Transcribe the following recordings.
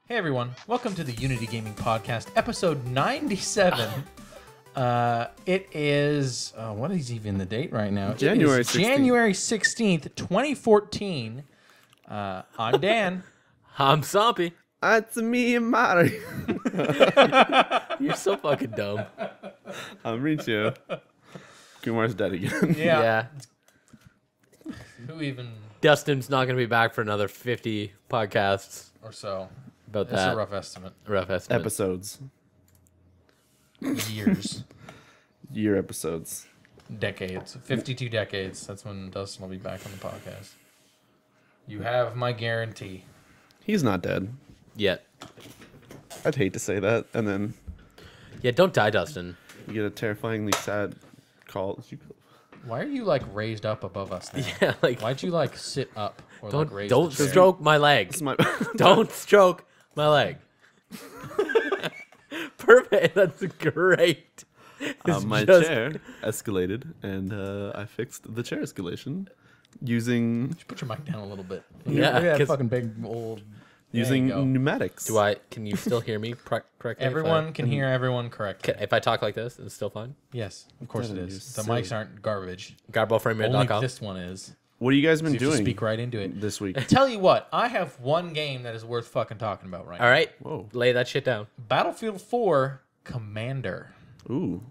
Hey everyone, welcome to the Unity Gaming Podcast, episode 97. It is, what is even the date right now? January 16th. January 16th, 2014. I'm Dan. I'm Sompy. It's me and Mario. You're so fucking dumb. I'm Riccio. Kumar's dead again. Yeah. Who even... Dustin's not going to be back for another 50 podcasts or so. about That's that. a rough estimate. Rough estimate. Episodes. Years. Year episodes. Decades. 52 decades. That's when Dustin will be back on the podcast. You have my guarantee. He's not dead. Yet. I'd hate to say that. And then Yeah, don't die, Dustin. you get a terrifyingly sad call. Why are you like raised up above us now? Yeah, like Why'd you like sit up or like raise don't the chair? stroke my leg. It's my Don't stroke my leg. Perfect. That's great. It's my just- chair escalated, and I fixed the chair escalation using Put your mic down a little bit. Yeah, Look at that 'cause- fucking big old. using There you go. pneumatics. Can you still hear me correctly? Everyone can hear everyone correctly. If I talk like this, it's still fine. Yes, of course it Devin, is. you're The mics aren't garbage. Only Garbleframe.com. this one is. What have you guys So been you have to doing speak right into it. this week? Tell you what, I have one game that is worth fucking talking about right All right. Whoa. Lay that shit down. now. Battlefield 4 Commander. Ooh.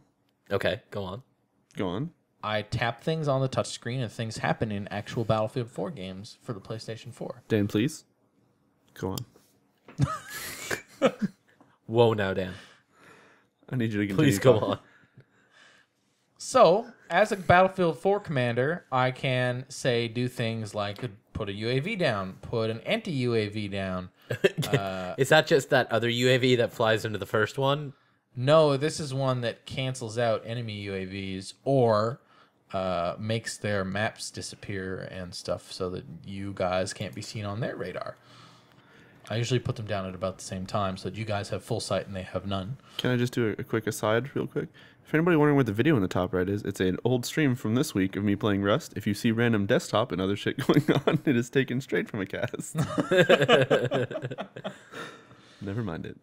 Okay, go on. Go on. I tap things on the touchscreen and things happen in actual Battlefield 4 games for the PlayStation 4. Dan, please. Go on. Whoa, now, Dan. I need you to continue. Please go talking. on. So, as a Battlefield 4 commander, I can say do things like put a UAV down, put an anti-UAV down. Is that just that other UAV that flies into the first one? No, this is one that cancels out enemy UAVs or makes their maps disappear and stuff so that you guys can't be seen on their radar. I usually put them down at about the same time so that you guys have full sight and they have none. Can I just do a quick aside real quick? If anybody wondering what the video in the top right is, it's an old stream from this week of me playing Rust. If you see random desktop and other shit going on, it is taken straight from a cast. Never mind it.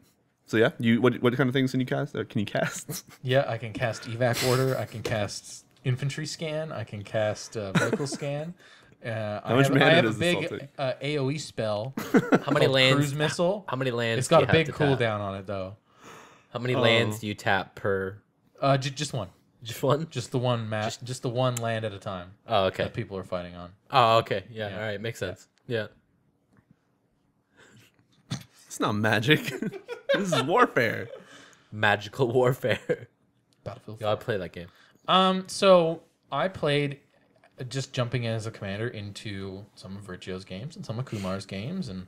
So yeah, what kind of things can you cast? Can you cast? Yeah, I can cast evac order. I can cast infantry scan. I can cast vehicle scan. How much mana I have a does this all big take? AOE spell. How many called lands? Cruise missile. How many lands? It's got do a you big have to tap? cooldown on it though. How many lands do you tap per? Just one. Just one? Just the one map. Just the one land at a time Oh, okay. that people are fighting on. Oh, okay. Yeah. Yeah. All right. Makes sense. Yeah. It's not magic. This is warfare. Magical warfare. Battlefield. Yo, I play that game. So I played just jumping in as a commander into some of Riccio's games and some of Kumar's games, and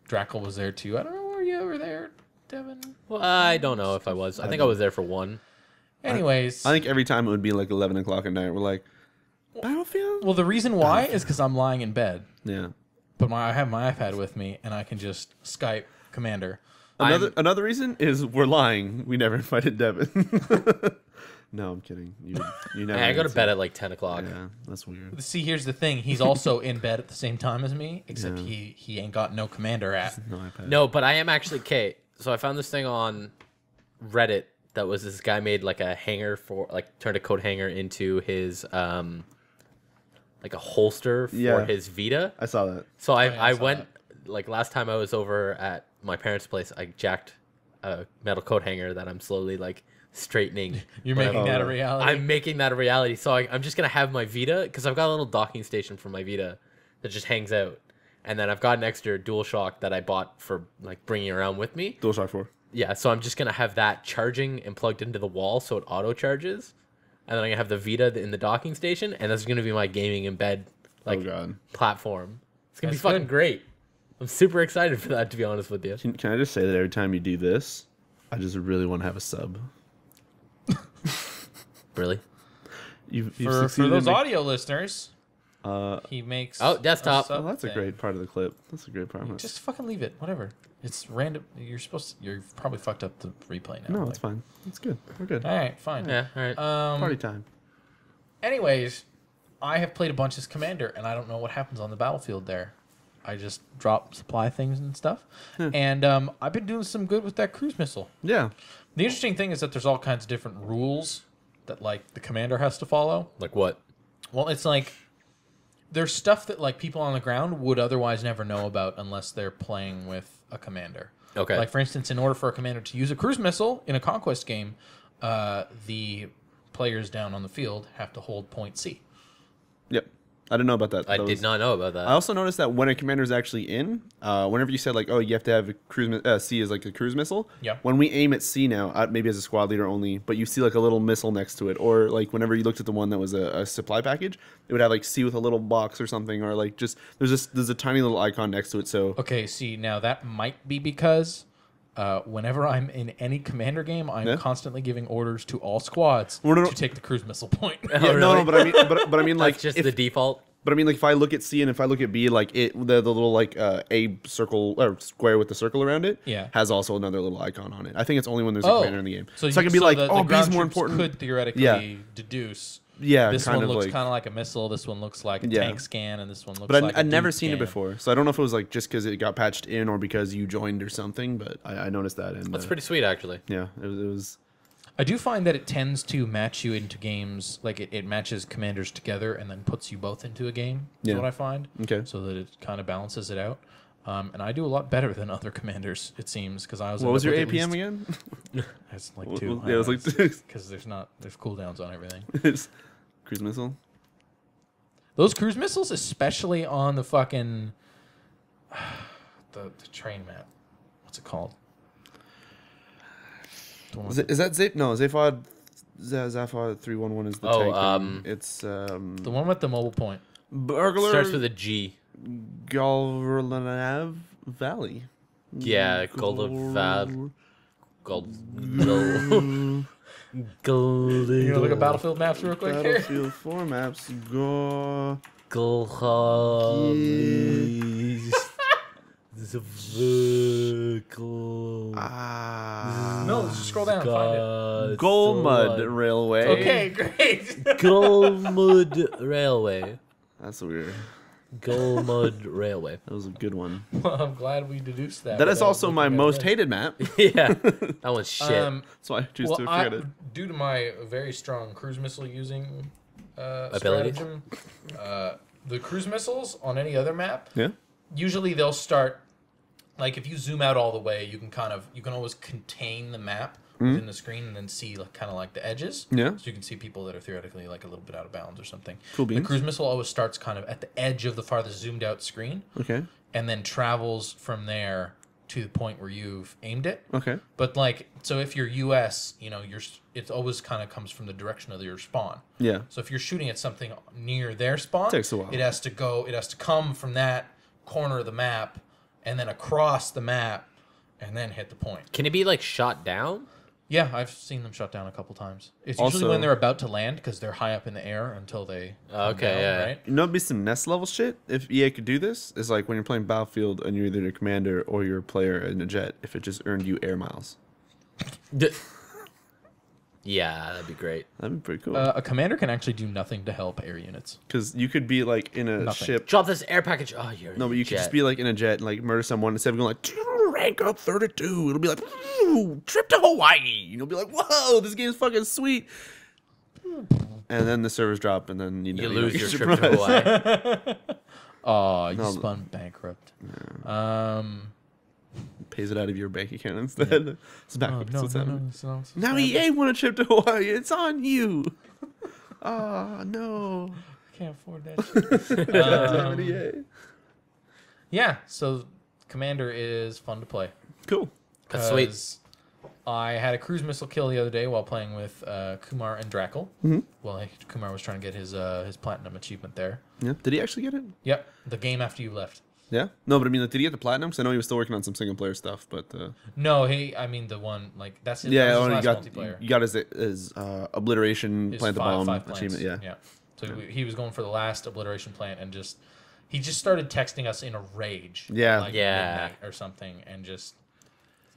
Drackle was there too. I don't know, were you over there, Devin? Well, I don't know if I was. I think I was there for one. Anyways, I think every time it would be like 11 o'clock at night. We're like, Battlefield? well, the reason why is because I'm lying in bed, Yeah. but I have my iPad with me, and I can just Skype Commander. Another reason is we're lying. We never invited Devin. No, I'm kidding. You never. I go to answered. bed at like 10 o'clock. Yeah, that's weird. See, here's the thing: he's also in bed at the same time as me, except Yeah. he ain't got no Commander app. No iPad. No, but I am actually Kate. So I found this thing on Reddit that was this guy made like a hanger for like turned a coat hanger into his like a holster for his Vita. I saw that. So yeah, I I saw went like last time I was over at my parents' place, I jacked a metal coat hanger that I'm slowly like straightening. You're But making that a reality. I'm making that a reality. So I'm just gonna have my Vita because I've got a little docking station for my Vita that just hangs out, and then I've got an extra DualShock that I bought for like bringing around with me. DualShock 4. Yeah, so I'm just gonna have that charging and plugged into the wall so it auto charges, and then I'm gonna have the Vita in the docking station, and that's gonna be my gaming in bed like God. platform. It's gonna That's be fucking good. great. I'm super excited for that, to be honest with you. Can I just say that every time you do this, I just really want to have a sub. Really? You've for succeeded in those make- audio listeners, he makes. Oh, desktop. a sub Oh, that's a thing. great part of the clip. That's a great part. Just fucking leave it. Whatever. It's random. You're probably fucked up the replay now. No, it's fine. It's good. We're good. All right, fine. Yeah, all right. Party time. Anyways, I have played a bunch as commander, and I don't know what happens on the battlefield there. I just drop supply things and stuff. And I've been doing some good with that cruise missile. Yeah. The interesting thing is that there's all kinds of different rules that like the commander has to follow. Like what? Well, it's like there's stuff that like people on the ground would otherwise never know about unless they're playing with a commander. Okay. Like for instance, in order for a commander to use a cruise missile in a conquest game, the players down on the field have to hold point C. Yep. I didn't know about that. I did not know about that. I also noticed that when a commander is actually in, whenever you said like, oh, you have to have a cruise C is like a cruise missile. Yeah. When we aim at C now, maybe as a squad leader only, but you see like a little missile next to it, or like whenever you looked at the one that was a supply package, it would have like C with a little box or something, or like just there's a tiny little icon next to it. So okay, see now that might be because whenever I'm in any commander game, I'm constantly giving orders to all squads to take the cruise missile point. Yeah, no, but I mean, but I mean, like That's just the default. But I mean, like if I look at C and if I look at B, like the little like A circle or square with the circle around it, has also another little icon on it. I think it's only when there's a commander in the game. So I can be like, oh, B's more important. Could theoretically deduce. Yeah, this kind one of looks like, kind of like a missile. This one looks like a tank scan, and this one looks. But like I'd never Duke seen scan. it before, so I don't know if it was like just because it got patched in or because you joined or something. But I noticed that, and That's pretty sweet, actually. Yeah, it was. I do find that it tends to match you into games, like it matches commanders together and then puts you both into a game, is what I find. Okay. So that it kind of balances it out. And I do a lot better than other commanders, it seems, because I was... What was your APM again? It's like 2. Yeah, it was like 2. Because there's cooldowns on everything. Cruise missile? Those cruise missiles, especially on the fucking... the train map. What's it called? Is that Zap? No, Zaphod 311 is the tank. It's the one with the mobile point. Burglar Starts with a G. Galverlanav Valley. Yeah, Goldavab. Gold. You know, look at Battlefield maps real quick here. Battlefield 4 maps. Go. No, let's just scroll down and find it. Golmud Railway. Okay, great. Golmud Railway. That's weird. Golmud Railway. That was a good one. Well, I'm glad we deduced that. That is also my most hated map. Yeah, that one's shit. So I choose to forget it. Due to my very strong cruise missile using ability, stratagem, the cruise missiles on any other map, yeah, usually they'll start. Like if you zoom out all the way, you can always contain the map within the screen and then see like kind of like the edges. Yeah. So you can see people that are theoretically like a little bit out of bounds or something. Cool beans. The cruise missile always starts kind of at the edge of the farthest zoomed out screen. Okay. And then travels from there to the point where you've aimed it. Okay. But like, so if you're US, you know, it always kind of comes from the direction of your spawn. Yeah. So if you're shooting at something near their spawn, it takes a while. It has to come from that corner of the map and then across the map and then hit the point. Can it be like shot down? Yeah, I've seen them shot down a couple times. It's Also, usually when they're about to land because they're high up in the air until they come down, right? You know, it'd be some nest level shit if EA could do this. Is like when you're playing Battlefield and you're either a commander or you're a player in a jet. If it just earned you air miles, yeah, that'd be great. That'd be pretty cool. A commander can actually do nothing to help air units. Because you could be like in a ship. Drop this air package. Oh, you're no, but you could just be like in a jet and like murder someone instead of going like rank up 32. It'll be like trip to Hawaii. You'll be like, whoa, this game's fucking sweet. And then the servers drop, and then you lose your trip to Hawaii. Oh, you spun bankrupt. Yeah. Pays it out of your bank account instead. Yeah. It's backwards. Now EA won a trip to Hawaii. It's on you. Oh no. I can't afford that shit. Yeah, so Commander is fun to play. Cool. That's sweet. I had a cruise missile kill the other day while playing with Kumar and Drackle. Mm-hmm. Well, Kumar was trying to get his platinum achievement there. Yeah. Did he actually get it? Yep. The game after you left. Yeah. No, but I mean, like, did he get the platinum? Because I know he was still working on some single player stuff, but. No, I mean the one like that's his, yeah. that was his last multiplayer. You got his obliteration, his plant the bomb five achievement. Yeah. Yeah. So he was going for the last obliteration plant and he just started texting us in a rage. Yeah. Like midnight or something, and just.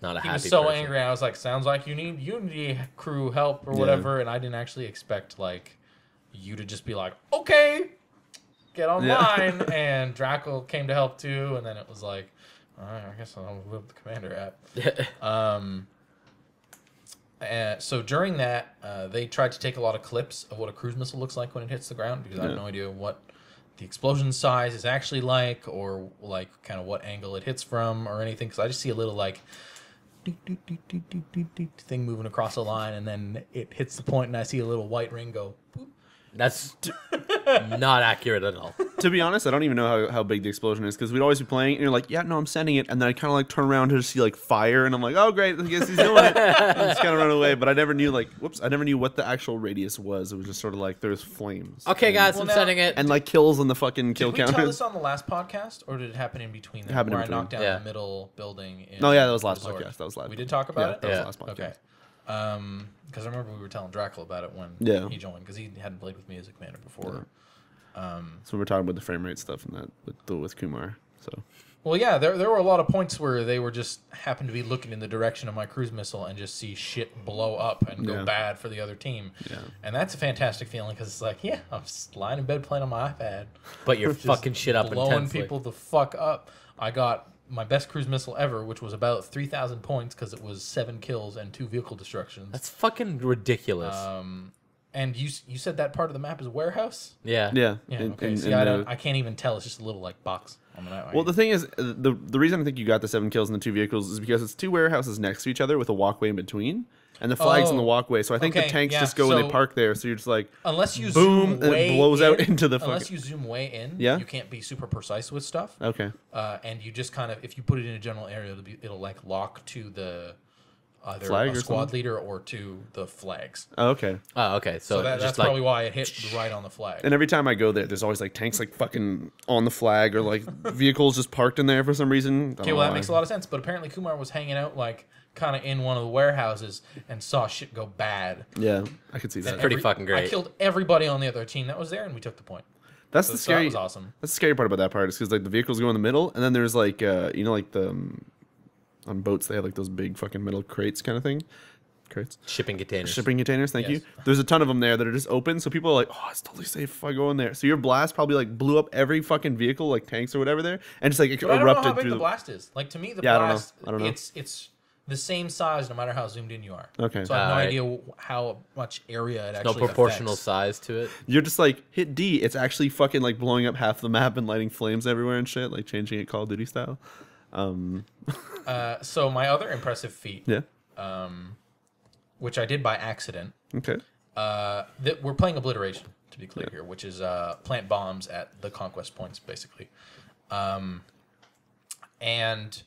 Not a he happy was so person. angry. I was like, "Sounds like you need Unity crew help or whatever." And I didn't actually expect like you to just be like, "Okay." get online, and Drackle came to help too, and then it was like, all right, I guess I'll move the commander app. So during that, they tried to take a lot of clips of what a cruise missile looks like when it hits the ground, because I have no idea what the explosion size is actually like, or like kind of what angle it hits from or anything, because I just see a little like thing moving across a line, and then it hits the point, and I see a little white ring go boop. That's not accurate at all. To be honest, I don't even know how big the explosion is, because we'd always be playing and you're like, yeah, no, I'm sending it, and then I kind of like turn around to just see like fire, and I'm like, oh great, I guess he's doing it. And just kind of run away. But I never knew I never knew what the actual radius was. It was just sort of like there's flames. Okay, guys, I'm sending it. And like kills on the fucking kill counters. Did we tell this on the last podcast, or did it happen in between? Where I knocked down the middle building. No, yeah, that was last podcast. That was live. We did talk about it. That was last podcast. Okay. Because I remember we were telling Drackle about it when he joined, because he hadn't played with me as a commander before. So we were talking about the frame rate stuff and that with Kumar. So. Well, yeah, there were a lot of points where they were just happened to be looking in the direction of my cruise missile and just see shit blow up and go bad for the other team. Yeah. And that's a fantastic feeling, because it's like, I'm just lying in bed playing on my iPad. But you're fucking shit up blowing intensely. people the fuck up. I got my best cruise missile ever, which was about 3,000 points, because it was 7 kills and 2 vehicle destructions. That's fucking ridiculous. And you said that part of the map is a warehouse? Yeah. Okay. See, I can't even tell. It's just a little like box on the map. Well, the thing is, the reason I think you got the 7 kills and the 2 vehicles is because it's 2 warehouses next to each other with a walkway in between, and the flag's in the walkway. So I think the tanks just go and they park there. So you're just like, unless you boom, zoom and it blows out into the. Unless you zoom way in, you can't be super precise with stuff. Okay. And you just kind of, if you put it in a general area, it'll like lock to the either flag a squad leader or to the flags. Oh, okay. Oh, okay. So that's probably why it hit right on the flag. And every time I go there, there's always like tanks like fucking on the flag, or like vehicles just parked in there for some reason. Okay, well that makes a lot of sense. But apparently Kumar was hanging out like kind of in one of the warehouses and saw shit go bad. Yeah, I could see that. Pretty fucking great. I killed everybody on the other team that was there, and we took the point. That's the scary. That was awesome. That's the scary part about that part, is because like the vehicles go in the middle, and then there's like like the on boats they have like those big fucking metal crates kind of thing. Crates. Shipping containers. Thank you. There's a ton of them there that are just open, so people are like, oh, it's totally safe if I go in there. So your blast probably like blew up every fucking vehicle, like tanks or whatever there, and just like erupted. I don't know how big the blast is. Like, to me, the blast, I don't know. It's the same size no matter how zoomed in you are. Okay. So I have no idea how much area it actually no proportional affects. size to it. You're just like, hit D. It's actually fucking like blowing up half the map and lighting flames everywhere and shit, like changing it Call of Duty style. So my other impressive feat, which I did by accident. Okay. That we're playing obliteration, to be clear here, which is plant bombs at the conquest points, basically. And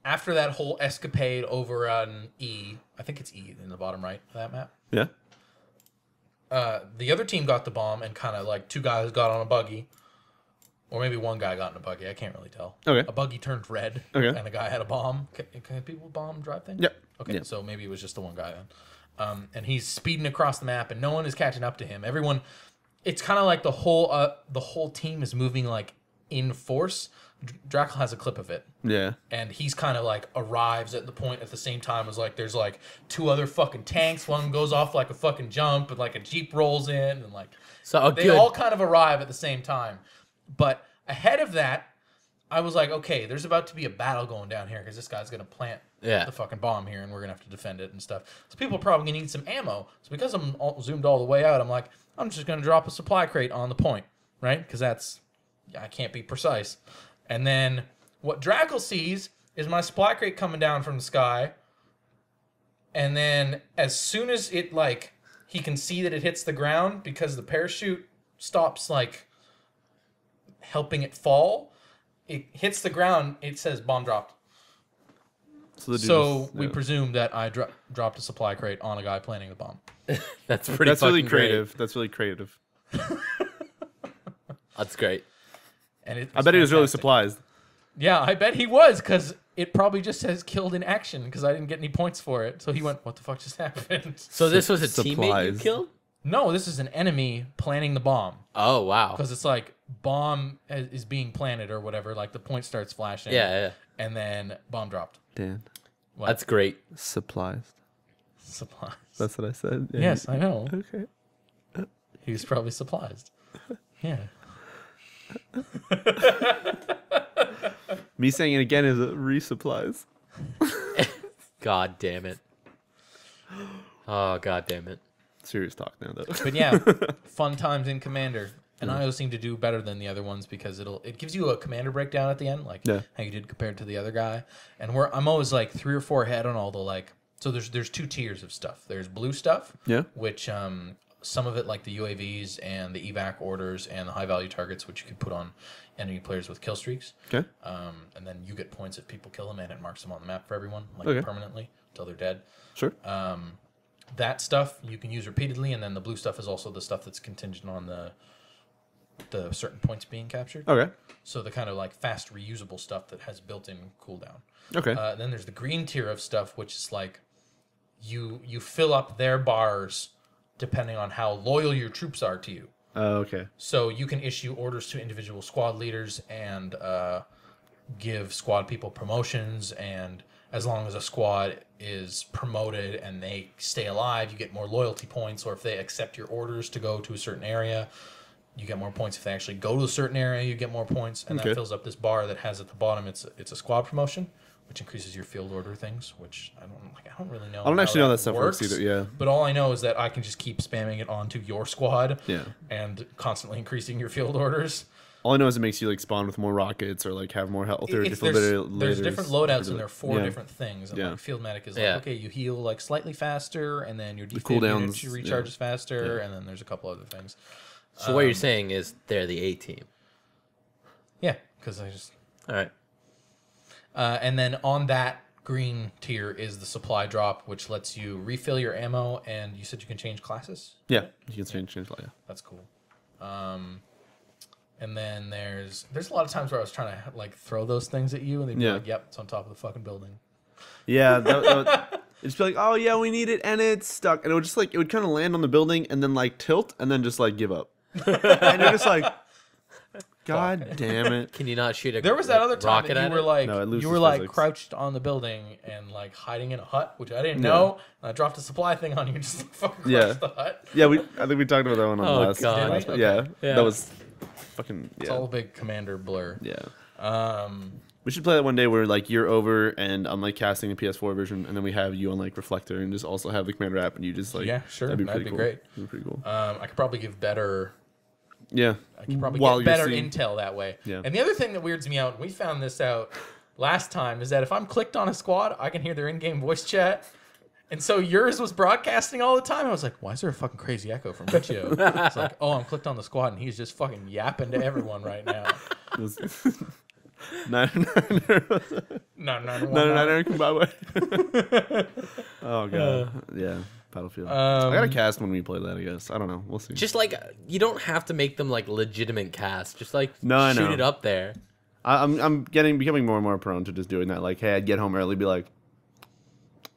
after that whole escapade over on E, I think it's E in the bottom right of that map. Yeah. The other team got the bomb, and kind of like 2 guys got on a buggy. Or maybe 1 guy got in a buggy. I can't really tell. Okay. A buggy turned red, and a guy had a bomb. Can people bomb drive things? Yep. Okay, so maybe it was just the 1 guy then. And he's speeding across the map, and no one is catching up to him. Everyone, it's kind of like the whole team is moving like in force. Drackle has a clip of it. Yeah. And he's kind of like arrives at the point at the same time as like there's like 2 other fucking tanks. One goes off like a fucking jump, and like a jeep rolls in, and like they all kind of arrive at the same time. But ahead of that, I was like, okay, there's about to be a battle going down here, because this guy's going to plant the fucking bomb here, and we're going to have to defend it and stuff. So people are probably going to need some ammo. So because I'm zoomed all the way out, I'm like, I'm just going to drop a supply crate on the point, right? Because I can't be precise. And then what Drackle sees is my supply crate coming down from the sky. And then as soon as it, like, he can see that it hits the ground, because the parachute stops, like, helping it fall, it hits the ground, it says bomb dropped. So we presume that I dropped a supply crate on a guy planting the bomb. That's really creative. Great. That's really creative. That's great. And I bet he was really surprised. Yeah, I bet he was, because it probably just says killed in action, because I didn't get any points for it. So he went, what the fuck just happened? So this was a teammate you killed? No, this is an enemy planting the bomb. Oh, wow. Because it's like bomb is being planted or whatever. Like the point starts flashing. Yeah. And then bomb dropped. Dan. What? That's great. Supplies. That's what I said. Yeah. Yes, I know. Okay. He was probably surprised. Yeah. Me saying it again is resupplies. God damn it. Oh, god damn it. Serious talk now, though. But yeah, fun times in Commander. And I always seem to do better than the other ones because it gives you a commander breakdown at the end, like how you did compared to the other guy. And I'm always like 3 or 4 ahead on all the like. So there's 2 tiers of stuff. There's blue stuff, which some of it like the UAVs and the evac orders and the high value targets, which you can put on enemy players with kill streaks. Okay. And then you get points if people kill them, and it marks them on the map for everyone, like permanently until they're dead. Sure. That stuff you can use repeatedly, and then the blue stuff is also the stuff that's contingent on the certain points being captured. Okay. So the kind of like fast reusable stuff that has built-in cooldown. Okay. Then there's the green tier of stuff, which is like you fill up their bars depending on how loyal your troops are to you. Okay. So you can issue orders to individual squad leaders and give squad people promotions, and as long as a squad is promoted and they stay alive, you get more loyalty points, or if they accept your orders to go to a certain area, you get more points. If they actually go to a certain area, you get more points, and that fills up this bar that has at the bottom. It's a squad promotion, which increases your field order things. Which I don't really know. I don't actually know that stuff works either. Yeah. But all I know is that I can just keep spamming it onto your squad. Yeah. And constantly increasing your field orders. All I know is it makes you like spawn with more rockets or like have more health or different there's different loadouts and there are 4 different things. And like field medic is like, okay, you heal like slightly faster, and then your defib unit recharges faster, and then there's a couple other things. So what you're saying is they're the A team. Yeah, because I just... All right. And then on that green tier is the supply drop, which lets you refill your ammo, and you said you can change classes? Yeah, you can change yeah. That's cool. And then there's a lot of times where I was trying to like throw those things at you, and they'd be like, yep, it's on top of the fucking building. Yeah, it'd be like, oh yeah, we need it, and it's stuck. And it would just like, it would kind of land on the building and then like tilt and then just like give up. And you're just like, God damn it. Can you not shoot a There was that other time that you were like, physics. crouched on the building and like hiding in a hut, which I didn't know. And I dropped a supply thing on you and just fucking crushed the hut. Yeah, I think we talked about that one on the last. God. Okay. Yeah, that was fucking. It's all a big commander blur. Yeah. We should play that one day where like you're over and I'm like casting the PS4 version, and then we have you on like Reflector and just also have the Commander app, and you just like that'd be cool. great. That'd be pretty cool. I could probably give better. Yeah, I could probably get better intel that way. Yeah. And the other thing that weirds me out, we found this out last time, is that if I'm clicked on a squad, I can hear their in-game voice chat. And so yours was broadcasting all the time. I was like, why is there a fucking crazy echo from Riccio? It's like, oh, I'm clicked on the squad and he's just fucking yapping to everyone right now. No, oh god, yeah, Battlefield. I gotta cast when we play that. I guess I don't know. We'll see. Just like you don't have to make them like legitimate casts. Just like shoot it up there. I'm becoming more and more prone to just doing that. Like, hey, I'd get home early, be like,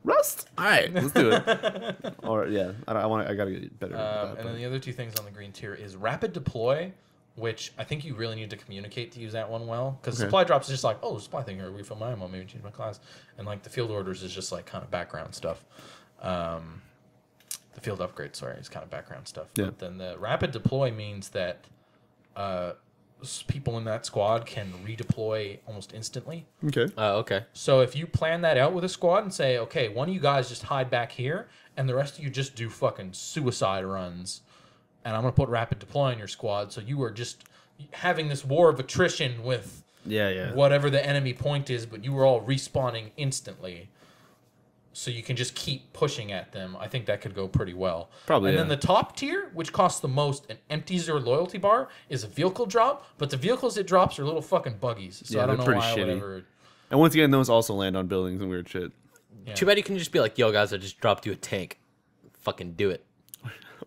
Rust. All right, let's do it. Or yeah, I gotta get better. And then the other 2 things on the green tier is rapid deploy, which I think you really need to communicate to use that one well. Because supply drops is just like, oh, supply thing, or refill my ammo, maybe change my class. And like the field orders is just like kind of background stuff. The field upgrade, sorry, is kind of background stuff. Yeah. But then the rapid deploy means that people in that squad can redeploy almost instantly. Okay. Okay. So if you plan that out with a squad and say, okay, one of you guys just hide back here, and the rest of you just do fucking suicide runs, and I'm going to put rapid deploy in your squad, so you are just having this war of attrition with whatever the enemy point is, but you are all respawning instantly. So you can just keep pushing at them. I think that could go pretty well. Probably, And then the top tier, which costs the most and empties your loyalty bar, is a vehicle drop, but the vehicles it drops are little fucking buggies. So I don't know why whatever. And once again, those also land on buildings and weird shit. Yeah. Too bad you can just be like, yo, guys, I just dropped you a tank. Fucking do it.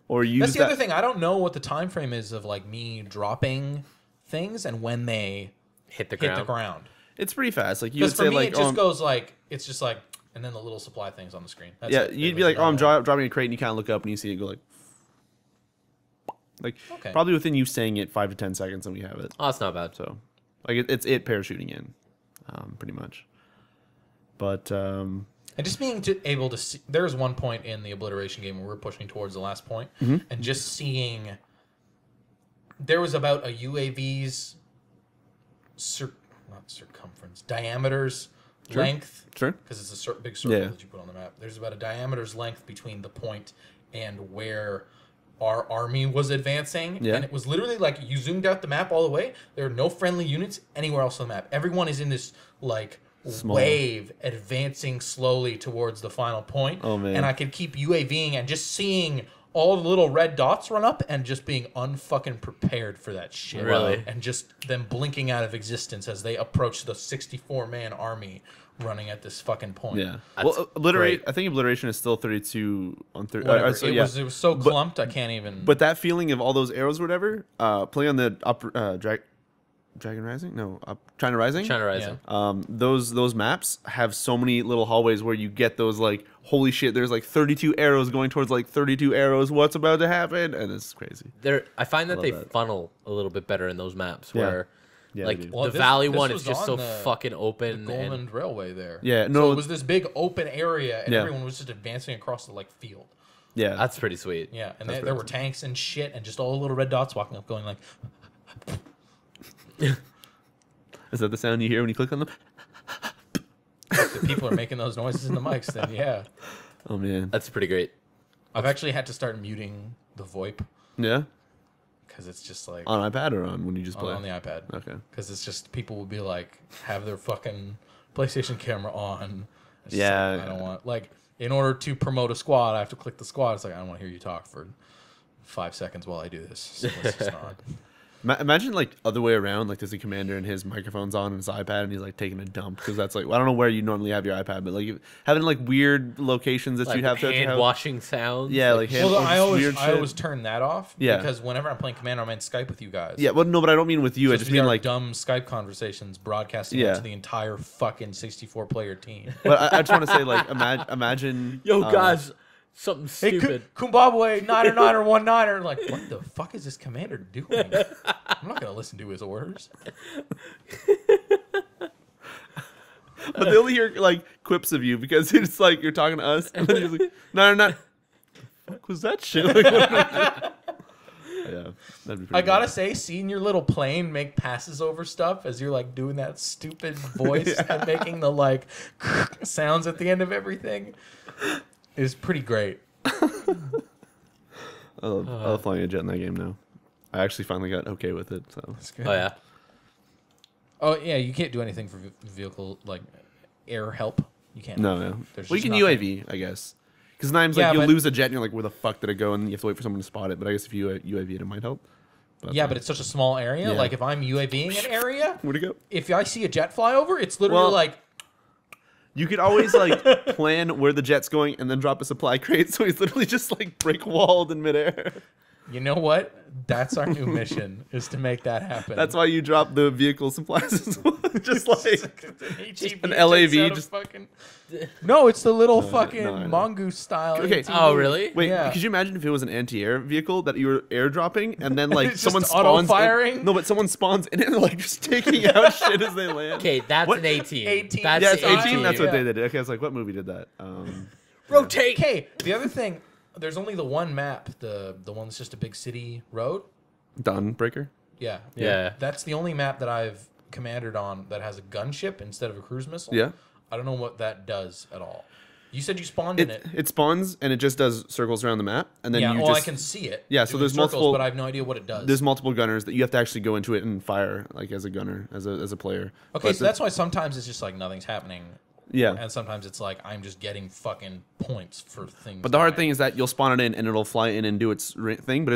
Or use That's the other thing. I don't know what the time frame is of like me dropping things and when they hit the ground. It's pretty fast. Like you would for say, me, like it just goes like it's just like, and then the little supply things on the screen. That's yeah, it. you'd be like, oh, I'm dropping a crate, and you kind of look up and you see it go like probably within you saying it 5 to 10 seconds, and we have it. Oh, that's not bad. So like it's parachuting in, pretty much. But and just being able to see, there was one point in the obliteration game where we're pushing towards the last point, and just seeing there was about a UAV's not circumference, diameters, Sure. length. Sure. Because it's a big circle that you put on the map. There's about a diameter's length between the point and where our army was advancing. Yeah. And it was literally like you zoomed out the map all the way. There are no friendly units anywhere else on the map. Everyone is in this like wave advancing slowly towards the final point. Oh, man. And I could keep UAVing and just seeing all the little red dots run up and just being unfucking prepared for that shit. Really? And just them blinking out of existence as they approach the 64-man army running at this fucking point. Yeah. That's Well, I think obliteration is still 32 on 30. Whatever. So, It was so clumped I can't even. But that feeling of all those arrows or whatever, playing on the Dragon Rising? No, China Rising? China Rising. Those maps have so many little hallways where you get those like, holy shit, there's like 32 arrows going towards like 32 arrows. What's about to happen? And it's crazy. I find that they that. funnel a little bit better in those maps Yeah. where Yeah, like they do. Well, the this- Valley this one was is just on so the- fucking open. Golden And Railway there. Yeah, So no, it was this big open area, and Yeah. everyone was just advancing across the like field. yeah. that's pretty sweet. Yeah, and That's there were pretty tanks and shit, and just all the little red dots walking up, going like. Is that the sound you hear when you click on them? If people are making those noises in the mics, then yeah. Oh man. That's pretty great. I've actually had to start muting the VoIP Yeah. because it's just like On iPad or on when you just play? on the iPad. Okay. Because it's just people will be like have their fucking PlayStation camera on. It's just Yeah. like, I don't want like in order to promote a squad, I have to click the squad. It's like I don't want to hear you talk for 5 seconds while I do this. So let's just not. Imagine like other way around, like there's a commander and his microphone's on his iPad and he's like taking a dump because that's like I don't know where you normally have your iPad, but like having like weird locations that Like you have to hand have. washing sounds. Yeah, like hand. Well, or I just always weird I shit. always turn that off. Yeah. Because whenever I'm playing Commander, I'm in Skype with you guys. Yeah, well, no, but I don't mean with you. I just mean like. dumb Skype conversations broadcasting Yeah. out to the entire fucking 64-player team. But I just want to say like imagine. Yo, guys, something Hey, stupid. Kumbabwe, 9er, like, what the fuck is this commander doing? I'm not going to listen to his orders. But they only hear like quips of you because it's like you're talking to us, and then you're like, no, not. What was that shit? Like, yeah, that'd be pretty I gotta good. say, seeing your little plane make passes over stuff as you're like doing that stupid voice and making the like sounds at the end of everything is pretty great. I love flying a jet in that game now. I actually finally got okay with it. So That's good. Oh yeah. Oh yeah, you can't do anything for vehicle like air help. You can't. no. There's Well, you just can nothing. UAV, I guess. Because sometimes Yeah, like you'll but- lose a jet and you're like, where the fuck did it go? And you have to wait for someone to spot it. But I guess if you UAV it, it might help. Yeah, but it's such a small area. Yeah. Like if I'm UAVing an area, where'd it go? if I see a jet fly over, it's literally Well- like You could always like plan where the jet's going and then drop a supply crate, so he's literally just like brick walled in midair. you know what? That's our new mission is to make that happen. That's why you drop the vehicle supplies as well. Just like an LAV LAV. just- Fucking... No, it's the little no, fucking I know. mongoose style. Okay. ATV. Oh really? wait, Yeah. could you imagine if it was an anti-air vehicle that you were airdropping and then like It's someone just spawns auto-firing? No, but someone spawns in it like just taking out shit as they land. Okay, that's What? an 18. 18. That's Yeah, it's That's 18. That's what yeah. they did. Okay, I was like, what movie did that? Rotate. Okay, the other thing, there's only the one map, the one that's just a big city road. Dawnbreaker. Yeah. Yeah. That's the only map that I've commanded on that has a gunship instead of a cruise missile. Yeah. I don't know what that does at all. You said you spawned in it. It spawns and it just does circles around the map, and then Yeah, you well, I just can see it. Yeah, so doing there's circles, multiple- but I have no idea what it does. there's multiple gunners that you have to actually go into it and fire like as a gunner as a player. Okay, But so that's why sometimes it's just like nothing's happening. yeah. And sometimes it's like I'm just getting fucking points for things. But the hard dying. thing is that you'll spawn it in and it'll fly in and do its thing, but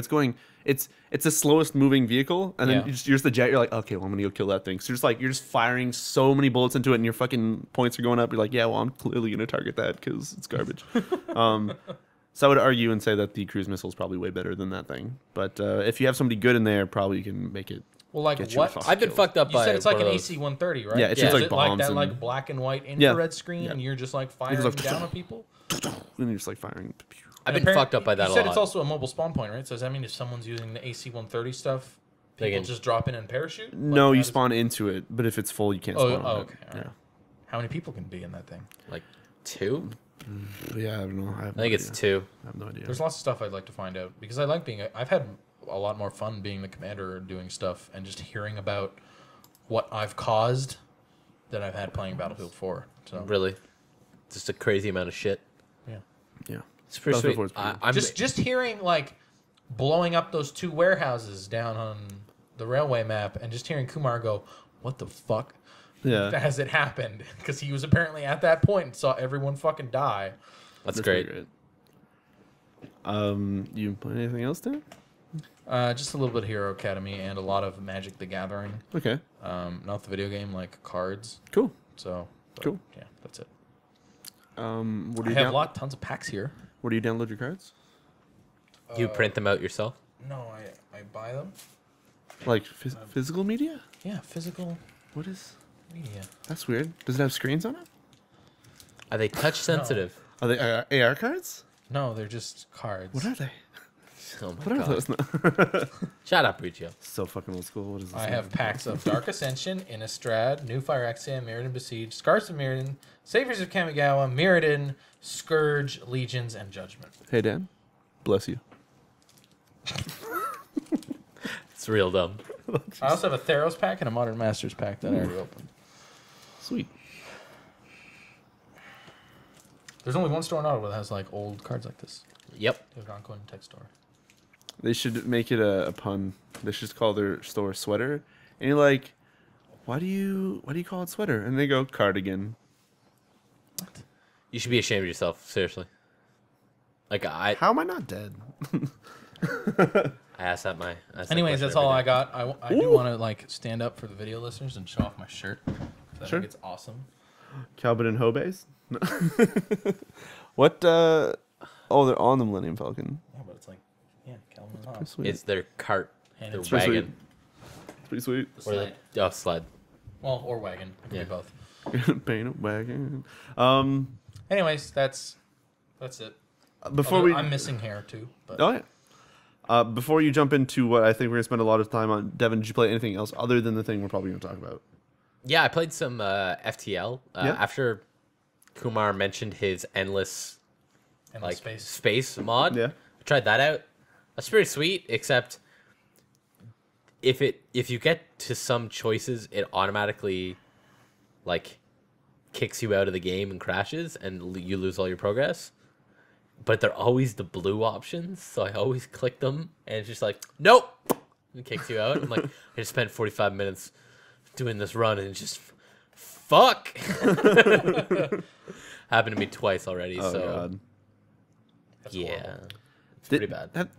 it's the slowest moving vehicle, and then Yeah. you're just the jet. You're like, okay, well, I'm gonna go kill that thing. So you're just firing so many bullets into it, and your fucking points are going up. You're like, yeah, well, I'm clearly gonna target that because it's garbage. So I would argue and say that the cruise missile is probably way better than that thing. But if you have somebody good in there, probably you can make it. Well, like Get you what? fucking I've been killed. fucked up You by said it's like one an of those- AC-130, right? Yeah, it's just Is like it bombs that and- like black and white infrared screen, and you're just like firing like, down at people. And you're just like firing. I've And been fucked up by that You a said lot. it's also a mobile spawn point, right? So does that mean if someone's using the AC-130 stuff, They people can- just drop in and parachute? No, Like, you how does- spawn into it, but if it's full, you can't Oh, spawn. on it. okay. All right. Yeah. How many people can be in that thing? like 2. Yeah, I don't know. I think it's 2. I have no idea. There's lots of stuff I'd like to find out because I like being. I've had a lot more fun being the commander and doing stuff and just hearing about what I've caused that I've had playing Battlefield 4. So Really, just a crazy amount of shit. yeah. Yeah. It's pretty Battlefield sweet. 4 is pretty I'm Just hearing like blowing up those 2 warehouses down on the railway map, and just hearing Kumar go, "What the fuck?" Yeah. As it happened, because he was apparently at that point and saw everyone fucking die. That's pretty great. You play anything else, Dan? Just a little bit of Hero Academy and a lot of Magic the Gathering. Okay. Not the video game, like cards. Cool. So Cool. Yeah, that's it. What do I you have tons of packs here. Where do you download your cards? You print them out yourself? No, I buy them. Like physical media? Yeah, physical What is? media. That's weird. Does it have screens on it? Are they touch sensitive? Are they AR cards? No, they're just cards. What are they? Oh my What are god! those? Shut up, Riccio. So fucking old school. What is this? I have packs of Dark Ascension, Innistrad, New Fire Exia, Mirrodin Besieged, Scars of Mirrodin, Saviors of Kamigawa, Mirrodin, Scourge, Legions, and Judgment. Hey Dan, bless you. It's real dumb. I also have a Theros pack and a Modern Masters pack that I already opened. Sweet. There's only one store in Ottawa that has like old cards like this. Yep. The Algonquin Tech Store. They should make it a pun. They should just call their store Sweater. And you're like, why do you call it Sweater? And they go cardigan. What? You should be ashamed of yourself. Seriously. Like How am I not dead? I asked that Anyways, that's all I got. I do want to like stand up for the video listeners and show off my shirt. I Sure. think it's awesome. Calvin and Hobays? No. What? Oh, they're on the Millennium Falcon. Yeah, but it's like, yeah, Calvin and Pretty Hobbes. sweet. It's their cart, And their it's pretty wagon. It's pretty sweet. The sled. Sled. Well, or wagon. It can Yeah. be both. Paint a wagon. Anyways, that's it. Before Although we, I'm missing hair too. But oh yeah. Before you jump into what I think we're gonna spend a lot of time on, Devin, did you play anything else other than the thing we're probably gonna talk about? Yeah, I played some FTL Yeah. after Kumar mentioned his endless endless like space. space mod. Yeah. I tried that out. That's pretty sweet, except if you get to some choices, it automatically like kicks you out of the game and crashes, and you lose all your progress. But they're always the blue options, so I always click them, and it's just like, nope, it kicks you out. I'm like, I just spent 45 minutes doing this run, and it's just fuck. Happened to me twice already. Oh so god. That's yeah, horrible. it's pretty bad. Have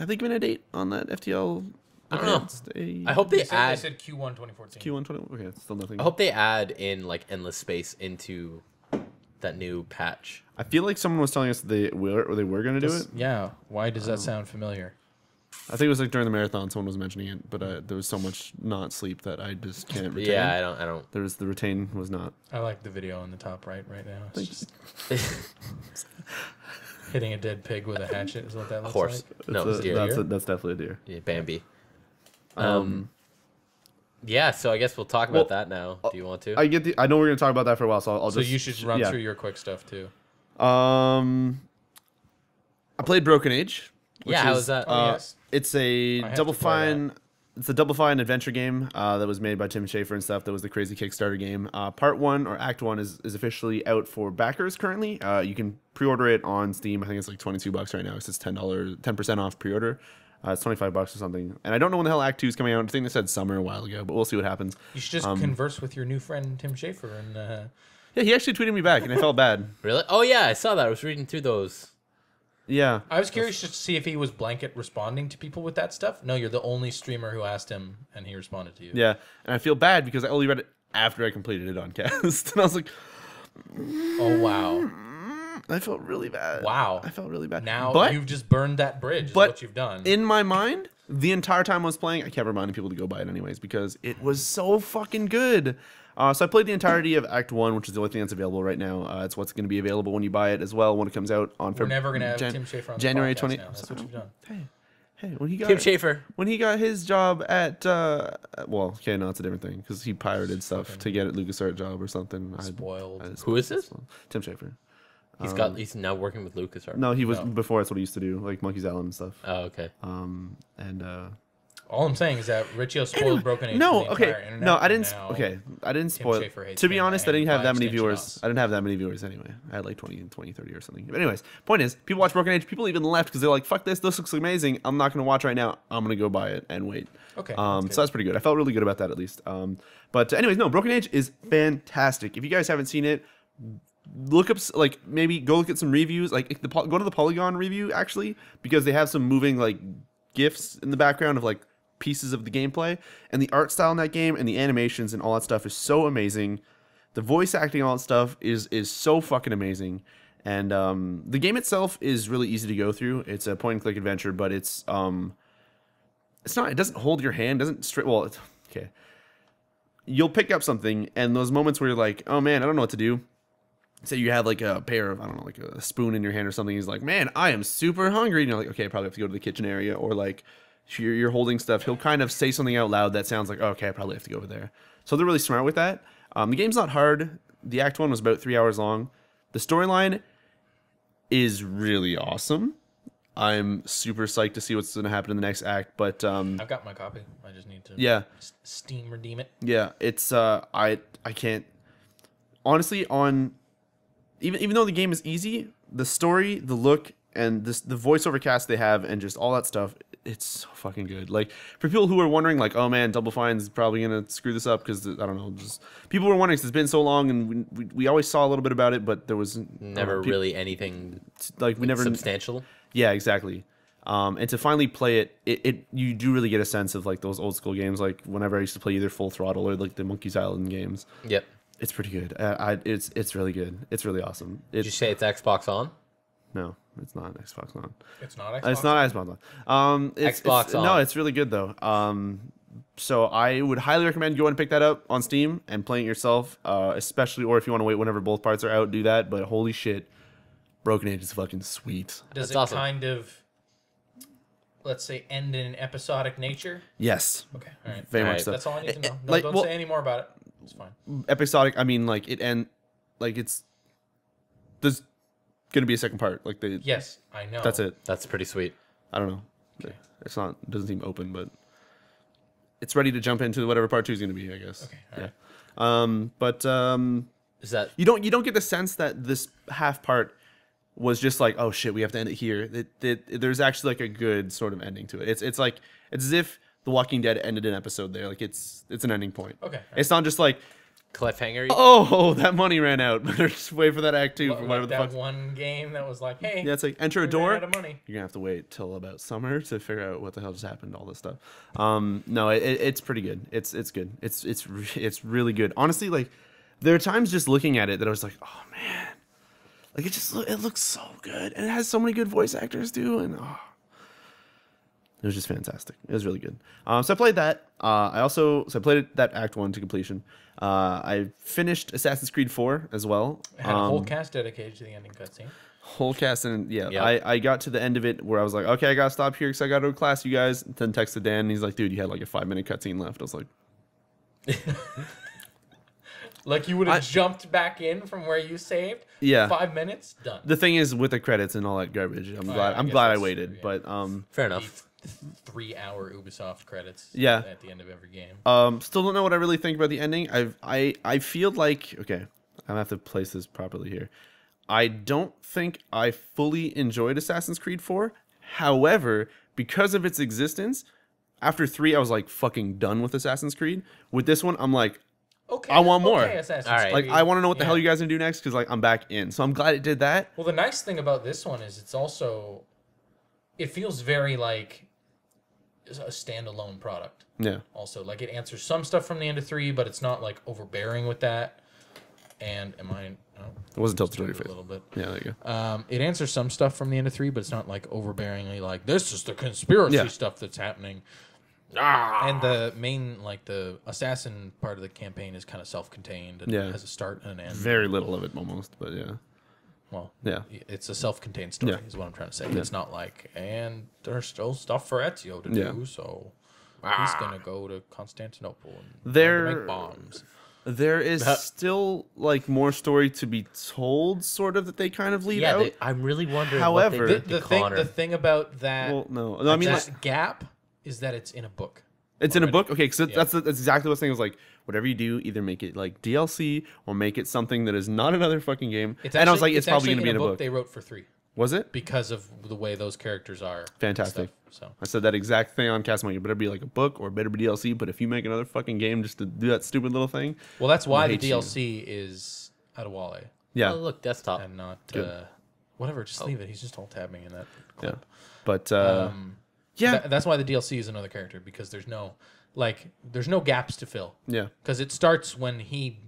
they given a date on that FTL? I don't know. Stay? I hope they They add. said Q1 2014. Q1 20. Okay, it's still nothing. I hope they add in like endless space into that new patch. I feel like someone was telling us they were going to do it. Yeah. Why does that sound familiar? I think it was like during the marathon someone was mentioning it, but there was so much not sleep that I just can't retain. Yeah, I don't. There was the retain was not. I like the video on the top right now. It's Thank just hitting a dead pig with a hatchet is what that looks Horse. like. No, That's, deer. that's definitely a deer. Yeah, Bambi. Yeah, so I guess we'll talk about that now. Do you want to? I know we're gonna talk about that for a while, so I'll So just. you should run yeah. through your quick stuff too. I played Broken Age. Which Yeah, how is, was that? Oh, yes. It's a have Double to play Fine. It's a Double Fine adventure game that was made by Tim Schafer and stuff. That was the crazy Kickstarter game. Part 1 or Act 1 is officially out for backers currently. You can pre-order it on Steam. I think it's like $22 right now because it's $10, 10% off pre-order. It's $25 or something. And I don't know when the hell Act 2 is coming out. I think they said summer a while ago, but we'll see what happens. You should just converse with your new friend Tim Schafer and Yeah, he actually tweeted me back, and I felt bad. Really? Oh yeah, I saw that. I was reading through those. Yeah. I was curious just to see if he was blanket responding to people with that stuff. No, you're the only streamer who asked him, and he responded to you. Yeah, and I feel bad because I only read it after I completed it on cast, and I was like, Oh wow, I felt really bad. wow. I felt really bad. Now but you've just burned that bridge. Is but what you've done. in my mind, the entire time I was playing, I kept reminding people to go buy it anyways because it was so fucking good. So I played the entirety of Act 1, which is the only thing that's available right now. It's what's going to be available when you buy it as well when it comes out on We're never gonna have Tim Schafer on January the podcast 20. now. That's what you've done. Hey, when he got Tim Schafer. when he got his job at well, okay, no, it's a different thing because he pirated stuff to get a LucasArts job or something. Spoiled. Who is this? Tim Schafer. He's now working with Lucas. No, he was before. That's what he used to do, like Monkey's Island and stuff. Oh, okay. And All I'm saying is that Riccio spoiled Broken Age. No, for the okay, entire internet, no, I didn't. and now Okay, I didn't spoil. Schafer hates To be him, honest, I and didn't have by that many extension viewers. us. I didn't have that many viewers anyway. I had like 20, 30 or something. But anyways, point is, people watch Broken Age. People even left because they're like, "Fuck this! This looks amazing. I'm not going to watch right now. I'm going to go buy it and wait." Okay. So that's pretty good. I felt really good about that at least. But anyways, no, Broken Age is fantastic. If you guys haven't seen it, look up, like, maybe go look at some reviews, like go to the Polygon review actually, because they have some moving like GIFs in the background of like pieces of the gameplay, and the art style in that game and the animations and all that stuff is so amazing. The voice acting, all that stuff is so fucking amazing. And the game itself is really easy to go through. It's a point and click adventure, but it doesn't hold your hand, okay. You'll pick up something, and those moments where you're like, oh man, I don't know what to do. Say you have like a pair of, I don't know, like a spoon in your hand or something. He's like, man, I am super hungry. And you're like, okay, I probably have to go to the kitchen area. Or like, you're holding stuff. He'll kind of say something out loud that sounds like, oh, okay, I probably have to go over there. So they're really smart with that. The game's not hard. The Act 1 was about 3 hours long. The storyline is really awesome. I'm super psyched to see what's going to happen in the next act. But I've got my copy. I just need to Steam redeem it. Yeah, it's I can't honestly, on even though the game is easy, the story, the look, and the voiceover cast they have, and just all that stuff, it's so fucking good. Like, for people who are wondering, like, oh man, Double Fine's probably gonna screw this up because I don't know, just people were wondering, 'cause it's been so long, and we always saw a little bit about it, but there was never really anything like we never substantial. Yeah, exactly. And to finally play it, you do really get a sense of like those old school games. Like whenever I used to play either Full Throttle or like the Monkey's Island games. Yep. It's pretty good. It's really good. It's really awesome. Did you say it's Xbox On? No, it's not Xbox On. It's not Xbox. It's not Xbox On. Xbox On. No, it's really good though. So I would highly recommend going and pick that up on Steam and playing it yourself. Especially, or if you want to wait whenever both parts are out, do that. But holy shit, Broken Age is fucking sweet. Does That's it awesome. kind of, let's say, end in an episodic nature? Yes. Okay. All right. Very All much right. so. That's all I need to know. No, like, don't well, say any more about it. It's fine. episodic. I mean, like there's gonna be a second part. Like Yes, I know. that's it. That's pretty sweet. I don't know. Okay. It's not. It doesn't seem open, but it's ready to jump into whatever part 2 is gonna be, I guess. Okay. All right. But Is that you don't get the sense that this half part was just like, oh shit, we have to end it here. There's actually like a good sort of ending to it. It's like it's as if The Walking Dead ended an episode there. Like it's an ending point. Okay. It's not just like, cliffhanger? oh, that money ran out. Better just wait for that act 2 for Like whatever the that fuck. one game that was like, hey, Yeah, it's like enter a we ran door. out of money. You're gonna have to wait till about summer to figure out what the hell just happened. All this stuff. No, it's pretty good. It's good. It's really good. Honestly, like there are times just looking at it that I was like, oh man, like it looks so good, and it has so many good voice actors too, and it was just fantastic. It was really good. So I played that. I played that Act 1 to completion. I finished Assassin's Creed 4 as well. It had a whole cast dedicated to the ending cutscene. Whole cast, and yeah, Yep. I got to the end of it where I was like, okay, I gotta stop here because I gotta go to class, you guys. Then texted Dan, and he's like, dude, you had like a 5-minute cutscene left. I was like, Like you would have jumped back in from where you saved. Yeah. 5 minutes done. the thing is with the credits and all that garbage. I'm glad I guess I that's waited, true, but Fair enough. 3-hour Ubisoft credits. Yeah. At the end of every game. still don't know what I really think about the ending. I feel like, okay, I'm gonna have to place this properly here. I don't think I fully enjoyed Assassin's Creed 4. However, because of its existence, after 3 I was like fucking done with Assassin's Creed. With this one, I'm like, Okay. I want more. Okay, Assassin's All right. like Creed. I want to know what the Yeah. hell you guys are gonna do next, because like I'm back in. So I'm glad it did that. Well, the nice thing about this one is it's also, it feels very like a standalone product. Yeah. Also, like it answers some stuff from the end of 3, but it's not like overbearing with that. And am I? Oh, It wasn't until stirred the a little bit. Yeah, there you go. It answers some stuff from the end of 3, but it's not like overbearingly like this is the conspiracy stuff that's happening. And the main, like the assassin part of the campaign is kind of self-contained and Yeah. has a start and an end. Very little of it almost, but yeah. Well, Yeah. it's a self-contained story, Yeah. is what I'm trying to say. It's not like, and there's still stuff for Ezio to do, so he's gonna go to Constantinople and learn to make bombs. There is still like more story to be told, sort of, that they kind of leave Yeah, out. I'm really wondering However, what they did to The Connor. thing about that, Well, no, I mean, that like, gap is that it's in a book. It's in a book? Okay, so that's exactly what I was saying. Was like, whatever you do, either make it like DLC or make it something that is not another fucking game. I was like, it's probably going to be in a book. They wrote for 3. Was it? Because of the way those characters are. Fantastic. So I said that exact thing on Cast. It better be like a book or better be DLC. But if you make another fucking game just to do that stupid little thing. Well, that's why the DLC is Adewale. Yeah. Oh, look, desktop. And not, whatever, just leave it. He's just alt tabbing in that clip. Yeah. But, that's why the DLC is another character, because there's no gaps to fill. Yeah. Because it starts when he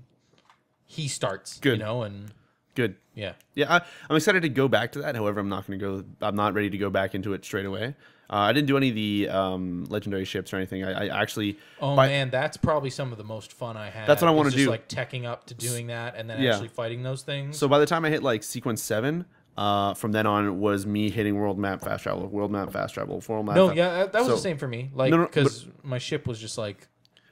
starts. Good. You know, and good. Yeah. Yeah, I'm excited to go back to that. However, I'm not ready to go back into it straight away. I didn't do any of the legendary ships or anything. I actually. Oh man, that's probably some of the most fun I had. That's what I want to do. Like teching up to doing that and then actually fighting those things. So by the time I hit like sequence 7, from then on was me hitting world map fast travel, world map fast travel, world map. No, yeah, that was the same for me. Like because my ship was just like.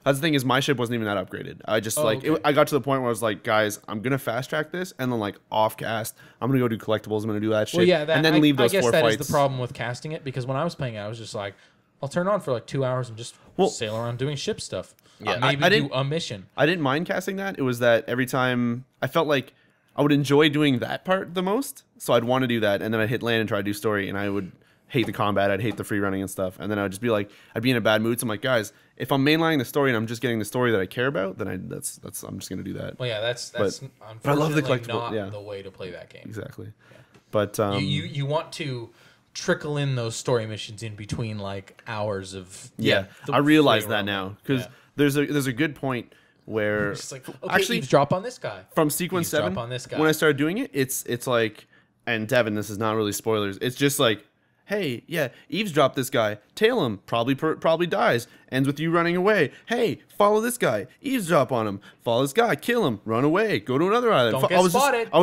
That's the thing is my ship wasn't even that upgraded. I just I got to the point where I was like, guys, I'm gonna fast track this, and then like off cast, I'm gonna go do collectibles. I'm gonna do that shit. Well, yeah, and then leave those 4 fights. I guess that is the problem with casting it, because when I was playing it, I was just like, I'll turn on for like 2 hours and just sail around doing ship stuff. Yeah, maybe do a mission. I didn't mind casting that. It was that every time I felt like I would enjoy doing that part the most, so I'd want to do that, and then I'd hit land and try to do story, and I would hate the combat, I'd hate the free running and stuff, and then I'd just be like, I'd be in a bad mood. So I'm like, guys, if I'm mainlining the story and I'm just getting the story that I care about, then I'm just gonna do that. Well, yeah, that's unfortunately I love the collectible, not the way to play that game. Exactly. Yeah. But you want to trickle in those story missions in between like hours of I realize that now, because there's a good point where like, okay, actually drop on this guy from sequence 7 on this guy. When I started doing it, it's like, and Devin, this is not really spoilers, it's just like, hey, eavesdrop this guy, tail him, probably dies, ends with you running away. Hey, follow this guy, eavesdrop on him, follow this guy, kill him, run away, go to another island. I was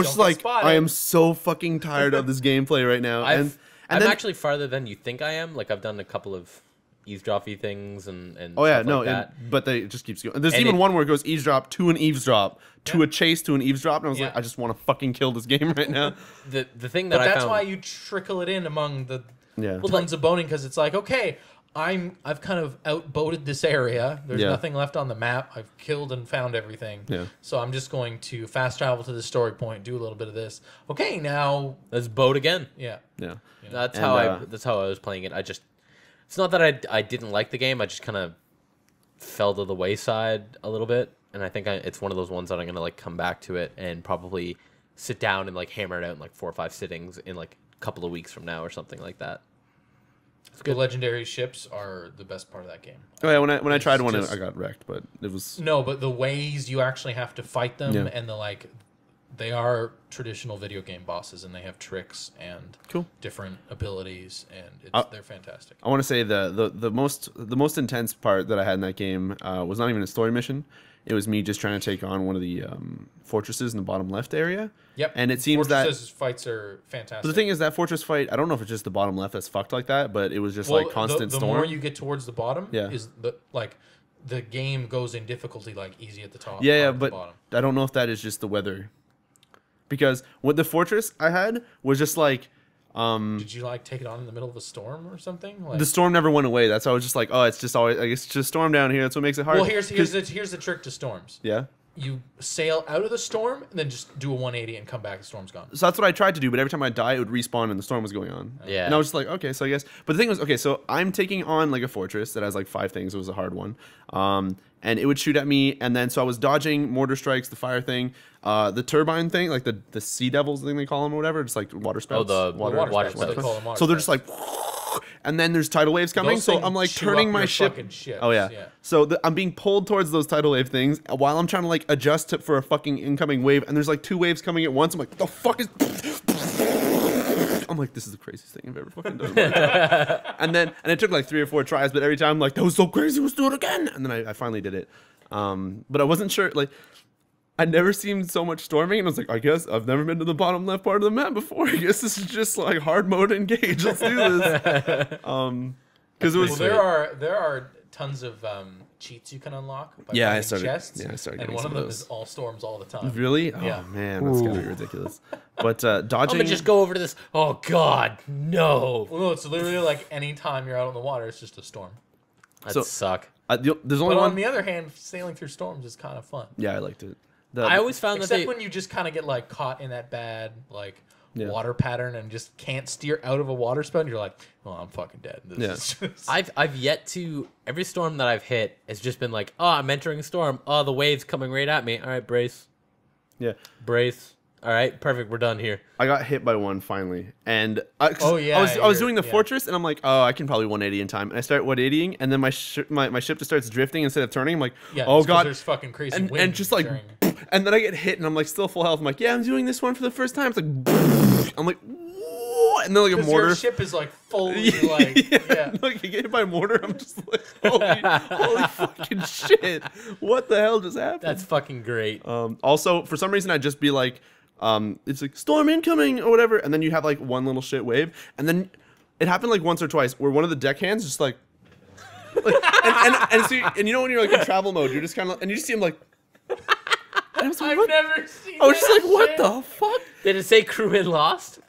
just like, I am so fucking tired of this gameplay right now. I'm actually farther than you think I am. Like, I've done a couple of eavesdroppy things and but it just keeps going. There's even one where it goes eavesdrop to an eavesdrop to a chase to an eavesdrop, and I was like, I just want to fucking kill this game right now. The thing that that's why you trickle it in among the tons of boning, because it's like, okay, I've kind of outboated this area. There's nothing left on the map. I've killed and found everything. Yeah. So I'm just going to fast travel to the story point, do a little bit of this. Okay, now let's boat again. Yeah. That's how I was playing it. It's not that I didn't like the game. I just kind of fell to the wayside a little bit, and I think it's one of those ones that I'm gonna like come back to it and probably sit down and like hammer it out in like 4 or 5 sittings in like a couple of weeks from now or something like that. The legendary ships are the best part of that game. Oh yeah, when I tried one, I got wrecked, but it was but the ways you actually have to fight them and they are traditional video game bosses, and they have tricks and different abilities, and they're fantastic. I want to say the most intense part that I had in that game was not even a story mission. It was me just trying to take on one of the fortresses in the bottom left area. Yep. And it seems Fortresses fights are fantastic. But the thing is, that fortress fight, I don't know if it's just the bottom left that's fucked like that, but it was just like constant storm. The more you get towards the bottom, is the game goes in difficulty like easy at the top. Yeah, but bottom. I don't know if that is just the weather. Because with the fortress I had was just like did you like take it on in the middle of a storm or something? Like, the storm never went away. That's why I was just like, oh, it's just always, I guess it's just storm down here. That's what makes it hard. Well, here's the trick to storms. Yeah. You sail out of the storm and then just do a 180 and come back. The storm's gone. So that's what I tried to do, but every time I die, it would respawn and the storm was going on. Yeah. And I was just like, okay, so I guess. But the thing was, okay, so I'm taking on like a fortress that has like 5 things. It was a hard one. And it would shoot at me, and then so I was dodging mortar strikes, the fire thing, the turbine thing, like the sea devils thing they call them or whatever, just like water spouts. Oh, the water spouts. They call them water so they're just like, and then there's tidal waves coming, so I'm like turning my ship. Oh yeah. So I'm being pulled towards those tidal wave things while I'm trying to like adjust for a fucking incoming wave, and there's like 2 waves coming at once. I'm like, what the fuck is? I'm like, this is the craziest thing I've ever fucking done. and it took like 3 or 4 tries, but every time I'm like, that was so crazy, let's do it again. And then I finally did it. But I wasn't sure, like, I never seen so much storming, and I was like, I guess I've never been to the bottom left part of the map before. I guess this is just like hard mode engage. Let's do this. Because it was. Well, there are tons of cheats you can unlock. By I started. Chests, I started. And one of them is all storms all the time. Really? Yeah. Oh man, that's gotta be ridiculous. But dodging. I'm gonna just go over to this. Oh god, no. Well, no, it's literally like any time you're out on the water, it's just a storm. That suck. There's only But one. on the other hand, sailing through storms is kind of fun. Yeah, I liked it. I always found that Except when you just kind of get like caught in that bad like water pattern and just can't steer out of a water spout. And you're like, well, I'm fucking dead. This is just... I've yet to every storm that I've hit has just been like, oh, I'm entering a storm. Oh, the wave's coming right at me. All right, brace. Yeah, brace. All right, perfect. We're done here. I got hit by one finally, and I was doing the fortress, and I'm like, oh, I can probably 180 in time, and I start 180ing, and then my ship just starts drifting instead of turning. I'm like, oh god, there's fucking crazy wind and just like, and then I get hit, and I'm like still full health. I'm like, yeah, I'm doing this one for the first time. It's like, I'm like, whoa, and then like a mortar. Your ship is like fully like, like you get hit by a mortar. I'm just like, holy fucking shit, what the hell just happened? That's fucking great. Also, for some reason, I'd just be like. It's like storm incoming or whatever, and then you have like one little shit wave, and then it happened like once or twice where one of the deckhands just like and you know when you're like in travel mode, you're just kind of and you just see him like. I was like, I've never seen. I was just like, what the fuck? Did it say crewman lost?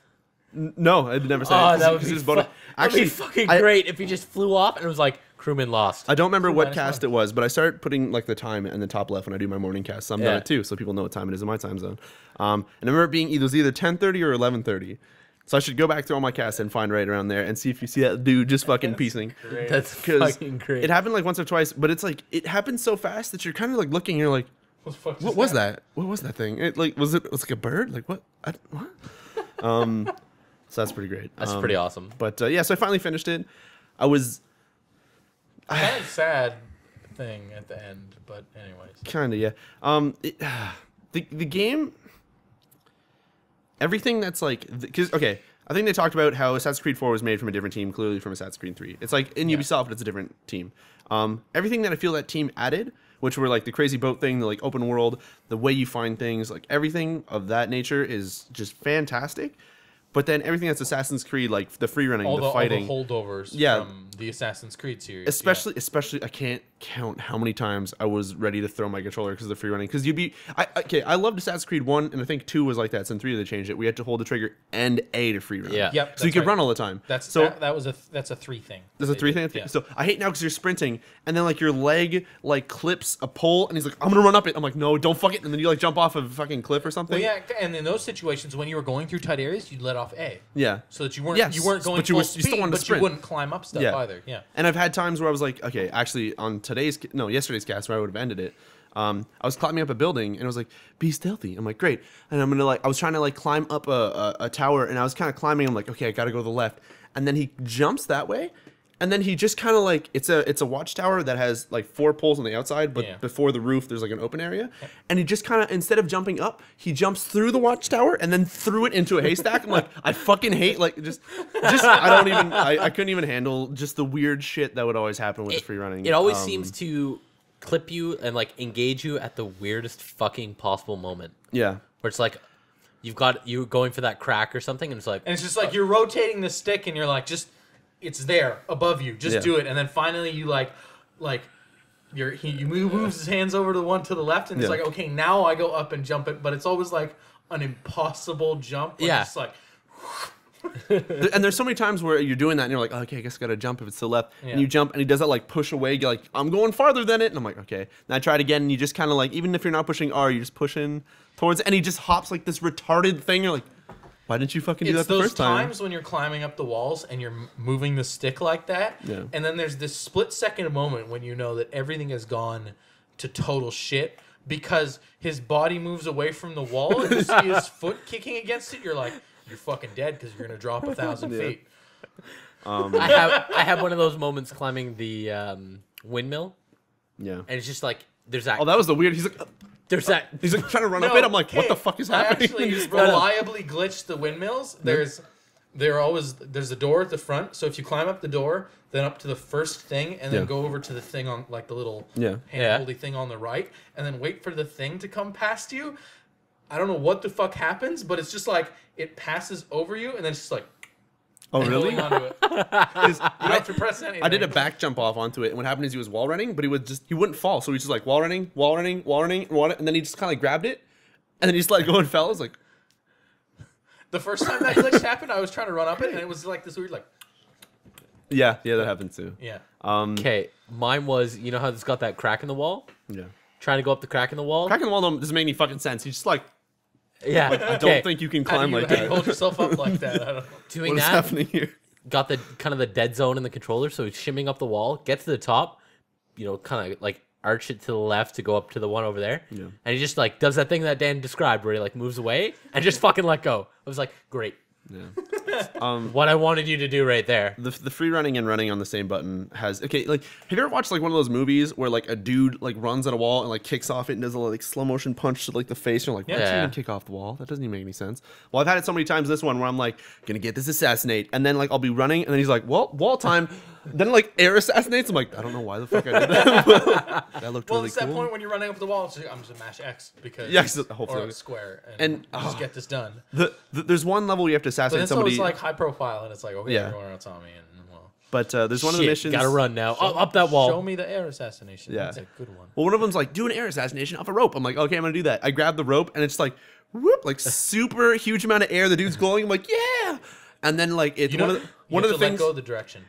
No, I'd never say. Oh, that would be actually fucking great if he just flew off and it was like crewman lost. I don't remember what cast it was, but I started putting like the time in the top left when I do my morning cast. So I'm done it too, so people know what time it is in my time zone. And I remember it being either 10:30 or 11:30. So I should go back through all my casts and find right around there and see if you see that dude just fucking piecing. That's fucking great. It happened like once or twice, but it's like it happened so fast that you're kind of like looking. You're like, what was that? What was that thing? It like was like a bird? Like what? What? So that's pretty great. That's pretty awesome. But yeah, so I finally finished it. I was kind of sad thing at the end, but anyways. Kind of, yeah. The game, everything that's like, because okay, I think they talked about how Assassin's Creed 4 was made from a different team, clearly from Assassin's Creed 3. It's like in Ubisoft, it's a different team. Everything that I feel that team added, which were like the crazy boat thing, the like open world, the way you find things, like everything of that nature is just fantastic. But then everything that's Assassin's Creed, like the free running, the fighting, all the holdovers from the Assassin's Creed series. Especially, I can't count how many times I was ready to throw my controller because of the free running. Because I loved Assassin's Creed 1, and I think 2 was like that. So in 3 they changed it. We had to hold the trigger and A to free run. Yeah. Yep. So you could run all the time. That's a 3 thing. There's a 3 thing. Yeah. So I hate now because you're sprinting, and then like your leg like clips a pole, and he's like, I'm gonna run up it. I'm like, no, don't fuck it. And then you like jump off a fucking cliff or something. Well, yeah, and in those situations when you were going through tight areas, you'd let off A. Yeah. So that you weren't going full speed, still wanted to but sprint. you wouldn't climb up stuff either. Yeah. And I've had times where I was like, okay, actually on yesterday's cast where I would have ended it, I was climbing up a building and it was like, be stealthy. I'm like, great. And I'm gonna I was trying to climb up a tower, and I was kind of climbing. I'm like, okay, I gotta go to the left. And then he jumps that way, and then he just kind of it's a watchtower that has like 4 poles on the outside, but before the roof there's like an open area, and he just kind of, instead of jumping up, he jumps through the watchtower and then threw it into a haystack. I'm like, I fucking hate just I couldn't even handle just the weird shit that would always happen with the free running. It always seems to clip you and engage you at the weirdest fucking possible moment. Yeah. Where it's like you're going for that crack or something, and it's like, and it's just like you're rotating the stick and you're like, just it's there above you, just do it, and then finally you he moves his hands over to the one to the left, and it's like, okay, now I go up and jump it, but it's always like an impossible jump. It's like. And there's so many times where you're doing that and you're like, oh, okay, I guess I gotta jump if it's to the left, and you jump and he does that push away. You're like, I'm going farther than it, and I'm like, okay. And I try it again, and you just kind of even if you're not pushing R, you're just pushing towards it, and he just hops like this retarded thing. You're like, why didn't you fucking do that the first time? It's those times when you're climbing up the walls and you're moving the stick like that, and then there's this split-second moment when you know that everything has gone to total shit because his body moves away from the wall and you see his foot kicking against it. You're like, you're fucking dead because you're gonna drop 1,000 feet. I have one of those moments climbing the windmill. Yeah. And it's just like there's that. Oh, that was the weird. He's like, there's that. He's like trying to run up it. I'm like, what the fuck is happening? I actually reliably glitched the windmills. There's a door at the front, so if you climb up the door, then up to the first thing, and then go over to the thing on the little hand-holdy thing on the right, and then wait for the thing to come past you. I don't know what the fuck happens, but it's just like it passes over you, and then it's just like. Oh, really? Onto it. You don't have to press anything. I did a back jump off onto it, and what happened is he was wall running, but he wouldn't fall, so he was just like wall running, and then he just kind of grabbed it, and then he just let go and fell. I was like, the first time that glitch happened, I was trying to run up it, and it was like this weird Yeah, that happens too. Yeah. Okay, mine was, you know how it's got that crack in the wall? Yeah. Trying to go up the crack in the wall? Crack in the wall doesn't make any fucking sense. He's just like, Yeah. I don't think you can climb like How do you that. hold yourself up like that? I don't know. Doing What is that, happening here? got the kind of the dead zone in the controller, so he's shimming up the wall, get to the top, you know, kind of like arch it to the left to go up to the one over there. Yeah. And he just like does that thing that Dan described where he like moves away and just fucking let go. I was like, great. Yeah. What I wanted you to do right there. The free running and running on the same button has like have you ever watched like one of those movies where like a dude like runs at a wall and like kicks off it and does a like slow motion punch to like the face and you're like, why don't you even kick off the wall? That doesn't even make any sense. Well, I've had it so many times this one where I'm like gonna get this assassinate and then like I'll be running and then he's like, well, wall time. Then like air assassinates. I'm like, I don't know why the fuck I did that. That looked really it's cool. that point when you're running up the wall. It's just, I'm just gonna mash X because hopefully or square and just get this done. There's one level you have to But assassinate then somebody. so it's like high profile and it's like, okay, Yeah. everyone else on me and well. But there's one of the missions. Gotta run now. Up that wall. Show me the air assassination. Yeah. That's a good one. Well, one of them's like, do an air assassination off a rope. I'm like, okay, I'm gonna do that. I grab the rope and it's like, whoop, like super huge amount of air. The dude's glowing. I'm like, yeah. And then like it's one of the things. Let go of the direction.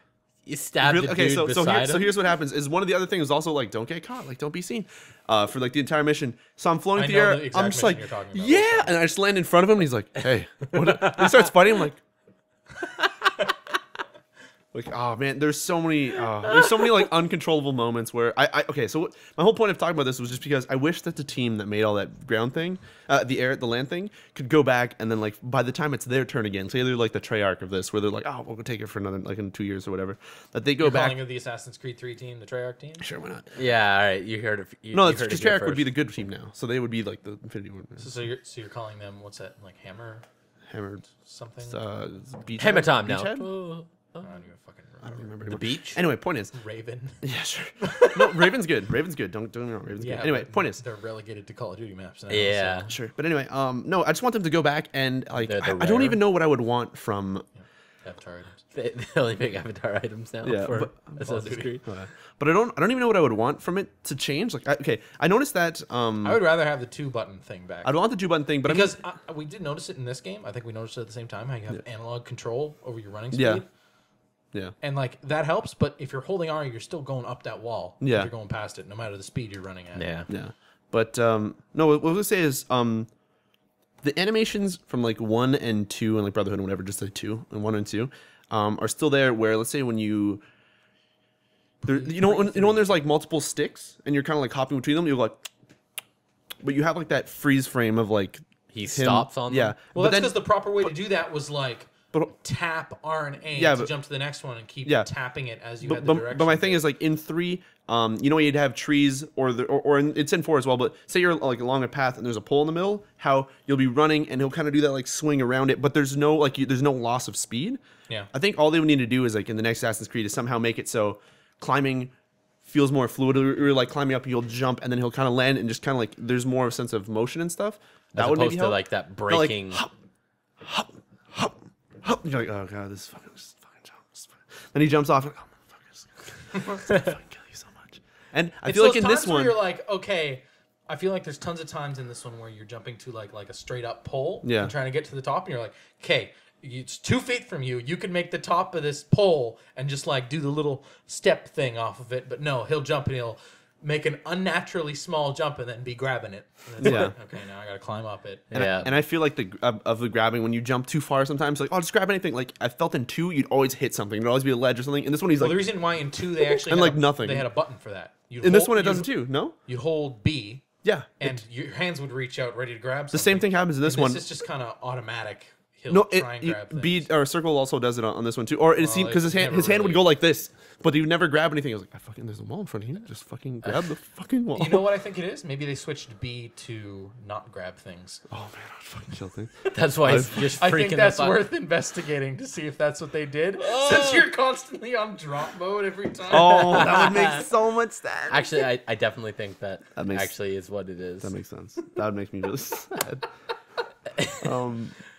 You stabbed the dude beside him. So here's what happens: is one of the other things is also like, don't get caught, like don't be seen, for like the entire mission. So I'm floating through the air. I'm just like, yeah, and I just land in front of him, and he's like, hey, what? And he starts fighting. I'm like. Like, oh man, there's so many like uncontrollable moments where okay, so my whole point of talking about this was just because I wish that the team that made all that ground thing, the land thing, could go back and then like by the time it's their turn again, say they're like the Treyarch of this, where they're like, oh, we'll take it for another like in 2 years or whatever, that they go back. Calling it the Assassin's Creed 3 team, the Treyarch team. Sure, why not? Yeah, all right, you heard it. No, it's because Treyarch would be the good team now, so they would be like the Infinity War. So you're calling them what's that like Hammer something? Beachhead? Hammer time now. Beachhead? I don't even fucking remember. I don't remember The anymore. beach. Anyway, point is, Raven. yeah, sure. No, Raven's good. Raven's good. Don't get me wrong. Raven's good. Anyway, but point is, they're relegated to Call of Duty maps now. Yeah. So. sure. But anyway, no, I just want them to go back and like They're I don't rare. even know what I would want from. Avatar items. They only make Avatar items now for Assassin's Creed. But I don't even know what I would want from it to change. Like, okay, I noticed that. I would rather have the 2-button thing back. I'd want the 2-button thing, but because we did notice it in this game. I think we noticed it at the same time how you have analog control over your running speed. Yeah. And like that helps, but if you're holding R, you're still going up that wall. Yeah. If you're going past it, no matter the speed you're running at. Yeah. Yeah. But no, what I was gonna say is the animations from like 1 and 2 and like Brotherhood and whatever, just like 2 and 1 and 2, are still there. Where let's say when you when there's like multiple sticks and you're kind of like hopping between them, you're like, but you have like that freeze frame of like He stops on them. Yeah. Well, but that's because the proper way to do that was like but tap R and A Yeah, to but- jump to the next one and keep Yeah. tapping it as you had the direction. but my thing is like in 3, you'd have trees or it's in 4 as well. But say you're like along a path and there's a pole in the middle, how you'll be running and he'll kind of do that like swing around it, but there's no like there's no loss of speed. Yeah. I think all they would need to do is like in the next Assassin's Creed is somehow make it so climbing feels more fluid. Or like climbing up, you'll jump and then he'll kind of land and just kind of like there's more of a sense of motion and stuff. As would opposed maybe to help. like that Not like, breaking. hop. You're like, oh god, this fucking jump. Then he jumps off. Like, oh motherfucker, it's gonna fucking kill you so much. And I feel like in this one, you're like, okay. I feel like there's tons of times in this one where you're jumping to like a straight up pole and trying to get to the top, and you're like, okay, it's 2 feet from you. You can make the top of this pole and just like do the little step thing off of it. But no, he'll jump and he'll make an unnaturally small jump and then be grabbing it. And it's like, okay, now I gotta climb up it. And I feel like the grabbing when you jump too far sometimes, like, oh, just grab anything. Like I felt in 2, you'd always hit something. There'd always be a ledge or something. And this one, he's Well, like, the reason why in 2 they actually and had like nothing. They had a button for that. In this one, it doesn't too. No. You hold B. Yeah. And your hands would reach out ready to grab something. The same thing happens in this one. This is just kind of automatic. He'll No, try and grab things. B or circle also does it on this one too. Or it seemed because his hand would go like this, but he would never grab anything. I was like, there's a wall in front of you. Just fucking grab the fucking wall. You know what I think it is? Maybe they switched B to not grab things. Oh man, I would fucking kill things. That's why he's just freaking I think that's the fuck. worth investigating to see if that's what they did. Since you're constantly on drop mode every time. Oh, that would make so much sense. Actually, I definitely think that makes- actually is what it is. That makes sense. That would make me really sad.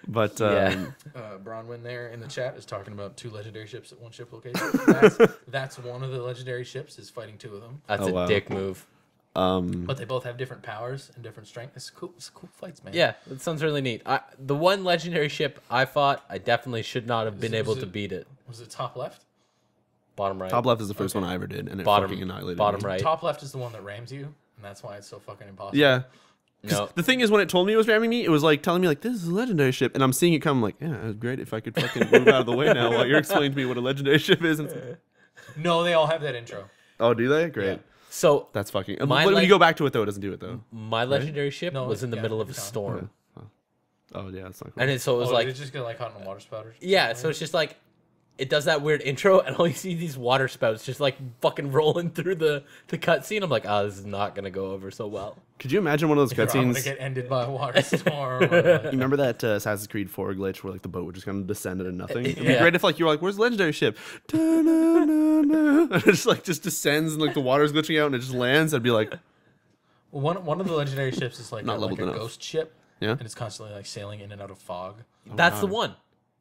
But Yeah. Bronwyn there in the chat is talking about 2 legendary ships at 1 ship location. That's one of the legendary ships is fighting 2 of them. That's Oh, a wow. dick move. But they both have different powers and different strength. It's cool fights, man. Yeah, that sounds really neat. The one legendary ship I fought, I definitely should not have been able to beat it. Was it top left? Bottom right. Top left is the first one I ever did, and it fucking annihilated bottom me. right. Top left is the one that rams you, and that's why it's so fucking impossible. Yeah. No. The thing is, when it told me it was ramming me, it was like telling me like, this is a legendary ship, and I'm seeing it come. I'm like, yeah, it was great if I could fucking move out of the way now while you're explaining to me what a legendary ship is. And No, they all have that intro. oh, do they? Great. Yeah. So that's fucking. When you go back to it though, it doesn't do it though. My legendary ship was in the middle of a storm. Oh yeah, that's not cool. And so it was like it's just gonna like hot in a water spout or something. Yeah, so it's just like it does that weird intro, and all you see these water spouts just like fucking rolling through the cutscene. I'm like, oh, this is not gonna go over so well. Could you imagine one of those I'm cutscenes? gonna get ended by a water storm. You remember that Assassin's Creed 4 glitch where like the boat would just kind of descend into nothing? It'd be great if like you were like, "Where's the legendary ship?" And it just descends and like the water's glitching out and it just lands. I'd be like, well, one of the legendary ships is like Not a leveled enough. ghost ship. Yeah. And it's constantly like sailing in and out of fog. That's the one.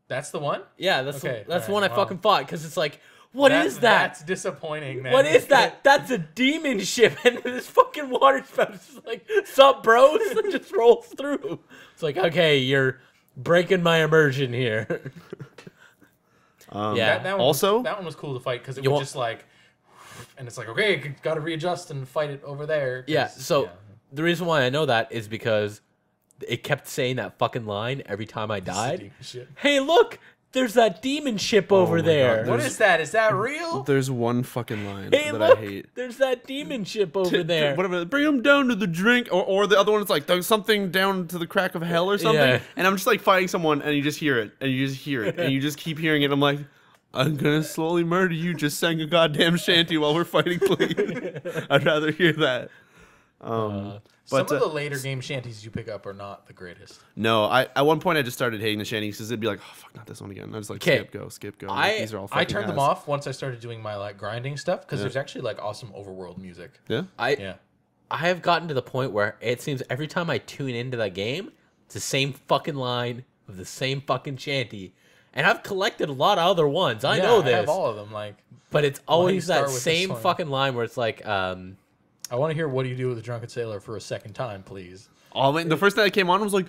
That's the one? Yeah, that's Okay, the one alright, I fucking fought because it's like, what is that? That's disappointing, man. What is that? That's a demon ship, and this fucking water spout is just like, sup, bros? And just rolls through. It's like, okay, you're breaking my immersion here. That one also, that one was cool to fight because it was just like, and it's like, okay, got to readjust and fight it over there. Yeah, so the reason why I know that is because it kept saying that fucking line every time I died. Hey, look, there's that demon ship over there. God, what is that? Is that real? There's one fucking line hey, that look, I hate. There's that demon ship over there. Whatever, bring him down to the drink, or the other one is like something down to the crack of hell or something. Yeah. And I'm just like fighting someone, and you just hear it, and you just hear it, and you just keep hearing it. I'm like, I'm gonna slowly murder you. Just sang a goddamn shanty while we're fighting, please. I'd rather hear that. But some of the later game shanties you pick up are not the greatest. No, at one point I just started hating the shanties because it'd be like, oh fuck, not this one again. I was like, skip, go. Like, these are all I fucking turned them off once I started doing my like grinding stuff because there's actually like awesome overworld music. Yeah. I have gotten to the point where it seems every time I tune into that game, it's the same fucking line of the same fucking shanty. And I've collected a lot of other ones. I know this. I have all of them. Like, but it's always that same fucking line where it's like, I want to hear what do you do with a drunken sailor for a second time, please. Oh man, the first night I came on, I was like,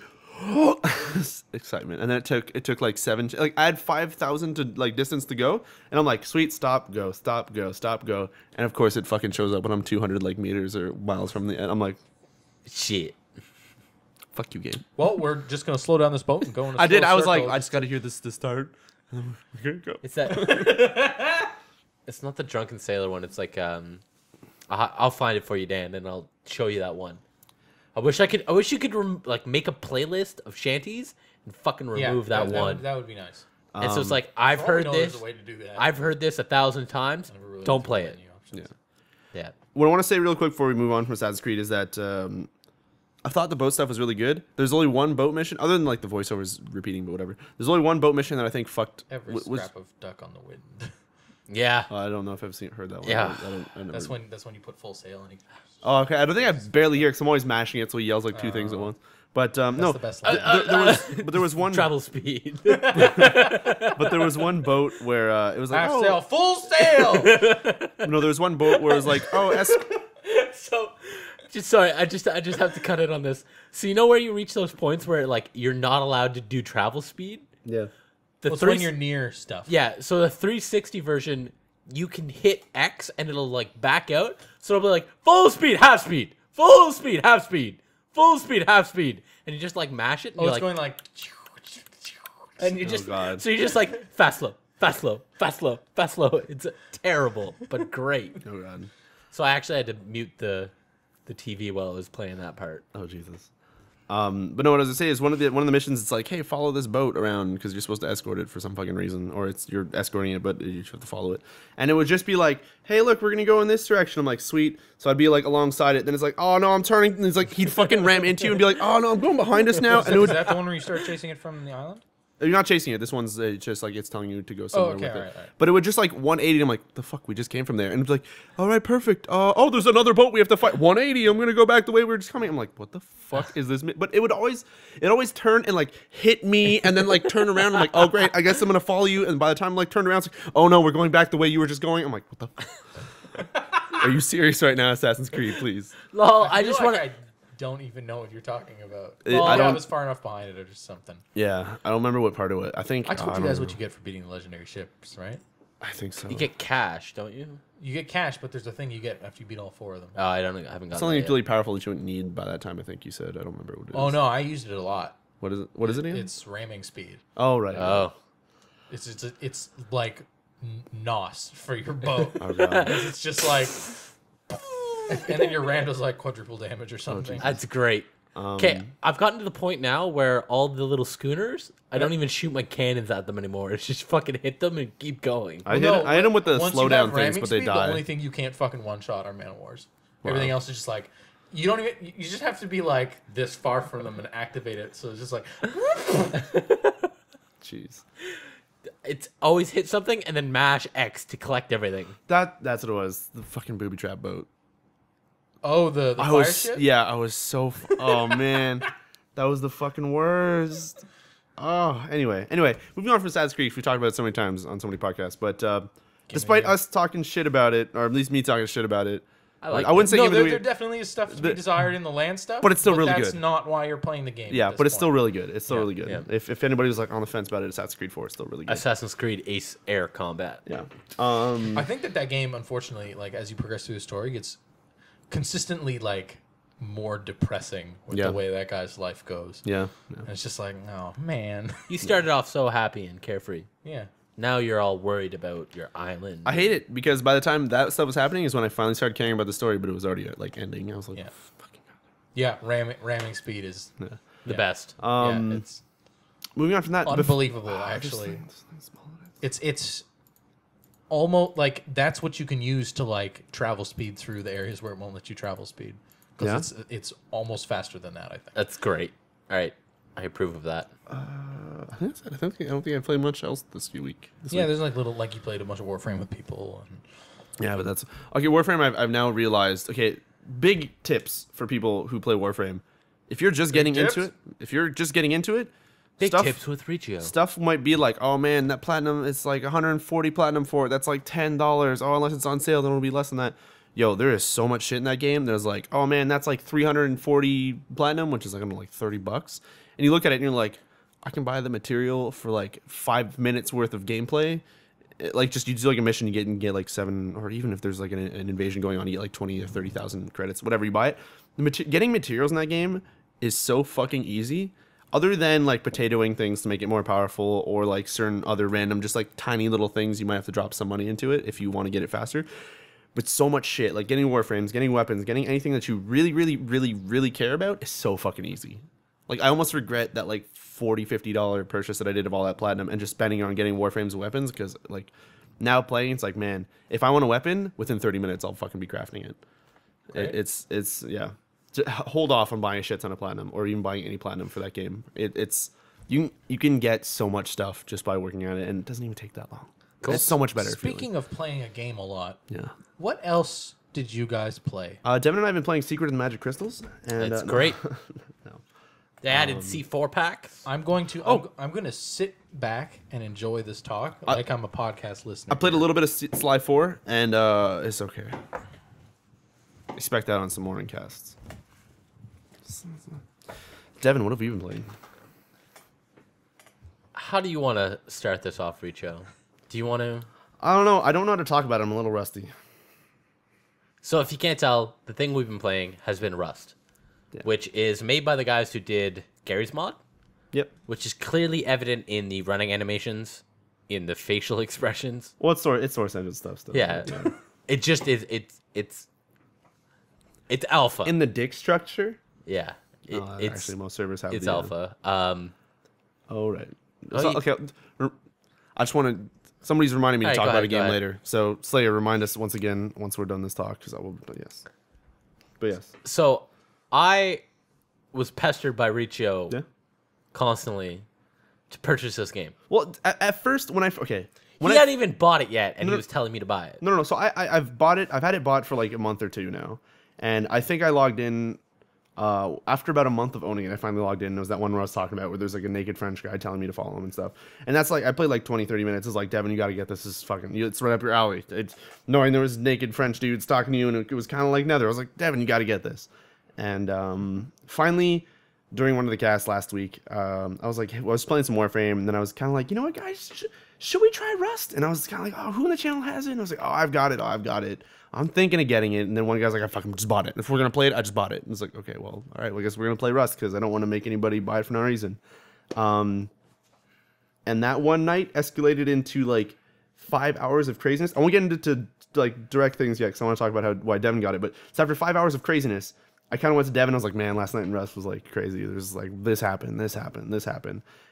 excitement, and then it took like 7. Like I had 5,000 to like distance to go, and I'm like, sweet, stop, go, stop, go, stop, go, and of course it fucking shows up when I'm 200 like meters or miles from the end. I'm like, shit. Fuck you, game. Well, we're just gonna slow down this boat and go. In a I did. I was circle. like, I just got to hear this to start. We're gonna go. It's that. It's not the drunken sailor one. It's like I'll find it for you, Dan, and I'll show you that one. I wish you could like make a playlist of shanties and fucking remove that one. That would be nice. And so it's like I've heard this. A way to do that. I've heard this 1,000 times. Really Don't play it. Yeah. What I want to say real quick before we move on from Assassin's Creed is that I thought the boat stuff was really good. There's only one boat mission, other than like the voiceovers repeating, but whatever. There's only one boat mission that I think fucked. Every scrap of duck on the wind. Yeah. I don't know if I've heard that one. Yeah. That's when you put full sail and. Oh, okay. I don't think I barely hear because I'm always mashing it, so he yells like 2 things at once. But no, the best there was one travel speed. But there was one boat where it was like half sail, full sail. No, there was one boat where it was like, So, sorry, I just have to cut in on this. So you know where you reach those points where like you're not allowed to do travel speed? Yeah. It's when you're near stuff. Yeah, so the 360 version, you can hit X and it'll like back out. So it'll be like full speed, half speed, full speed, half speed, full speed, half speed, and you just like mash it. And it's like, going like. And you just God. so you just like fast slow, fast slow, fast slow, fast slow. It's terrible, but great. Oh god. So I actually had to mute the TV while I was playing that part. Oh Jesus. But no, what I was gonna say is one of the missions. It's like, hey, follow this boat around because you're supposed to escort it for some fucking reason, or you're escorting it, but you have to follow it. And it would just be like, hey, look, we're gonna go in this direction. I'm like, sweet. So I'd be like alongside it. Then it's like, oh no, I'm turning. And it's like he'd fucking ram into you and be like, oh no, I'm going behind us now. And it would, Is that the one where you start chasing it from the island? You're not chasing it. This one's just like it's telling you to go somewhere with it. Right. But it would just like 180. I'm like, the fuck, we just came from there. And it's like, all right, perfect. Oh, there's another boat we have to fight. 180. I'm gonna go back the way we were just coming. I'm like, what the fuck is this? But it always turn and like hit me and then like turn around. I'm like, oh great, I guess I'm gonna follow you. And by the time I'm like turned around, it's like, oh no, we're going back the way you were just going. I'm like, what the? Are you serious right now, Assassin's Creed? Please. Lol, I just want. I don't even know what you're talking about. I was far enough behind it or just something. Yeah, I don't remember what part of it. I think I told you guys what you get for beating the legendary ships, right? I think so. You get cash, don't you? You get cash, but there's a thing you get after you beat all 4 of them. Oh, I haven't gotten Something that really powerful that you wouldn't need by that time. I think you said. I don't remember what it is. Oh no, I used it a lot. What is it? What is it again? It's ramming speed. Oh right. Oh. It's like NOS for your boat. Oh god. It's just like, and then your ram does like quadruple damage or something. That's great. Okay, I've gotten to the point now where all the little schooners, I don't even shoot my cannons at them anymore. It's just fucking hit them and keep going. I hit them with the once you slowdown have things, ramming but they speed, die. The only thing you can't fucking one shot are man of wars. Wow. Everything else is just like you don't even. You just have to be like this far from them and activate it. So it's just like. Jeez. It's always hit something and then mash X to collect everything. That's what it was. The fucking booby trap boat. Oh, the fire ship? Yeah, I was so. Oh man, that was the fucking worst. Oh, anyway, moving on from Assassin's Creed. We talked about it so many times on so many podcasts, but despite us talking shit about it, or at least me talking shit about it, I wouldn't say no, even there definitely is stuff to be desired in the land stuff, but it's still really that's good. not why you're playing the game. Yeah, but it's still really good. It's still really good. Yeah. If anybody was like on the fence about it, Assassin's Creed 4 is still really good. Assassin's Creed Ace Air Combat. Yeah. I think that game, unfortunately, like as you progress through the story, gets consistently like more depressing with the way that guy's life goes. Yeah. And it's just like, oh man. You started off so happy and carefree. Yeah. Now you're all worried about your island. I hate it because by the time that stuff was happening is when I finally started caring about the story, but it was already like ending. I was like, fucking God. Yeah, ramming speed is the best. it's moving on from that, unbelievable. Actually, it's almost like that's what you can use to like travel speed through the areas where it won't let you travel speed. Because it's almost faster than that. I think that's great. All right, I approve of that. I don't think I played much else this week. There's like little like you played a bunch of Warframe with people. And... Yeah, but that's okay. Warframe, I've now realized. Okay, big tips for people who play Warframe. If you're just getting into it, big tips with Riccio. Stuff might be like, oh man, that platinum, it's like 140 platinum for it. That's like $10. Oh, unless it's on sale, then it'll be less than that. Yo, there is so much shit in that game. There's like, oh man, that's like 340 platinum, which is like, I don't know, like $30. And you look at it and you're like, I can buy the material for like 5 minutes worth of gameplay. Like just you do like a mission, you get like 7, or even if there's like an invasion going on, you get like 20 or 30,000 credits, whatever you buy it. Getting materials in that game is so fucking easy. Other than like potatoing things to make it more powerful, or like certain other random, just like tiny little things you might have to drop some money into it if you want to get it faster. But so much shit, like getting warframes, getting weapons, getting anything that you really, really, really, really care about is so fucking easy. Like I almost regret that like $40, $50 purchase that I did of all that platinum and just spending on getting warframes and weapons, because like now playing, it's like, man, if I want a weapon, within 30 minutes I'll fucking be crafting it. Right. It's yeah. Just hold off on buying a shit ton of platinum, or even buying any platinum for that game. It's you can get so much stuff just by working on it, and it doesn't even take that long. Cool. It's so much better. Speaking of playing a game a lot, yeah. What else did you guys play? Devin and I have been playing Secret of the Magic Crystals, and it's great. No. They added C4 packs. I'm going to sit back and enjoy this talk like I'm a podcast listener. I played a little bit of Sly 4, and it's okay. Expect that on some morning casts. Devin, what have you been playing? How do you want to start this off, Riccio? Do you want to? I don't know. I don't know how to talk about it. I'm a little rusty. So if you can't tell, the thing we've been playing has been Rust, which is made by the guys who did Gary's Mod. Yep. Which is clearly evident in the running animations, in the facial expressions. Well, it's source engine stuff still. Yeah. It just is. It's alpha. In the dick structure? Yeah. It's actually, most servers have it's alpha. Oh, right. Okay. I just want to... Somebody's reminding me to talk about a game later. So, Slayer, remind us once again, once we're done this talk, because I will... But yes. So, I was pestered by Riccio constantly to purchase this game. Well, at first, when I... Okay. He hadn't even bought it yet, and he was telling me to buy it. No. So, I've bought it. I've had it bought for like a month or two now. And I think I logged in... after about a month of owning it, I finally logged in. It was that one where I was talking about where there's like a naked French guy telling me to follow him and stuff. And that's like, I played like 20, 30 minutes. It's like, Devin, you got to get this. This is fucking, it's right up your alley. It's knowing there was naked French dudes talking to you, and it was kind of like Nether. I was like, Devin, you got to get this. And finally, during one of the casts last week, I was like, I was playing some Warframe, and then I was kind of like, you know what, guys, should we try Rust? And I was kind of like, oh, who in the channel has it? And I was like, oh, I've got it. I'm thinking of getting it. And then one guy's like, I fucking just bought it. If we're going to play it, I just bought it. And it's like, okay, well, all right, well, I guess we're going to play Rust because I don't want to make anybody buy it for no reason. And that one night escalated into like 5 hours of craziness. I won't get into like direct things yet because I want to talk about why Devin got it. But so after 5 hours of craziness, I kind of went to Devin. I was like, man, last night in Rust was like crazy. There's like this happened.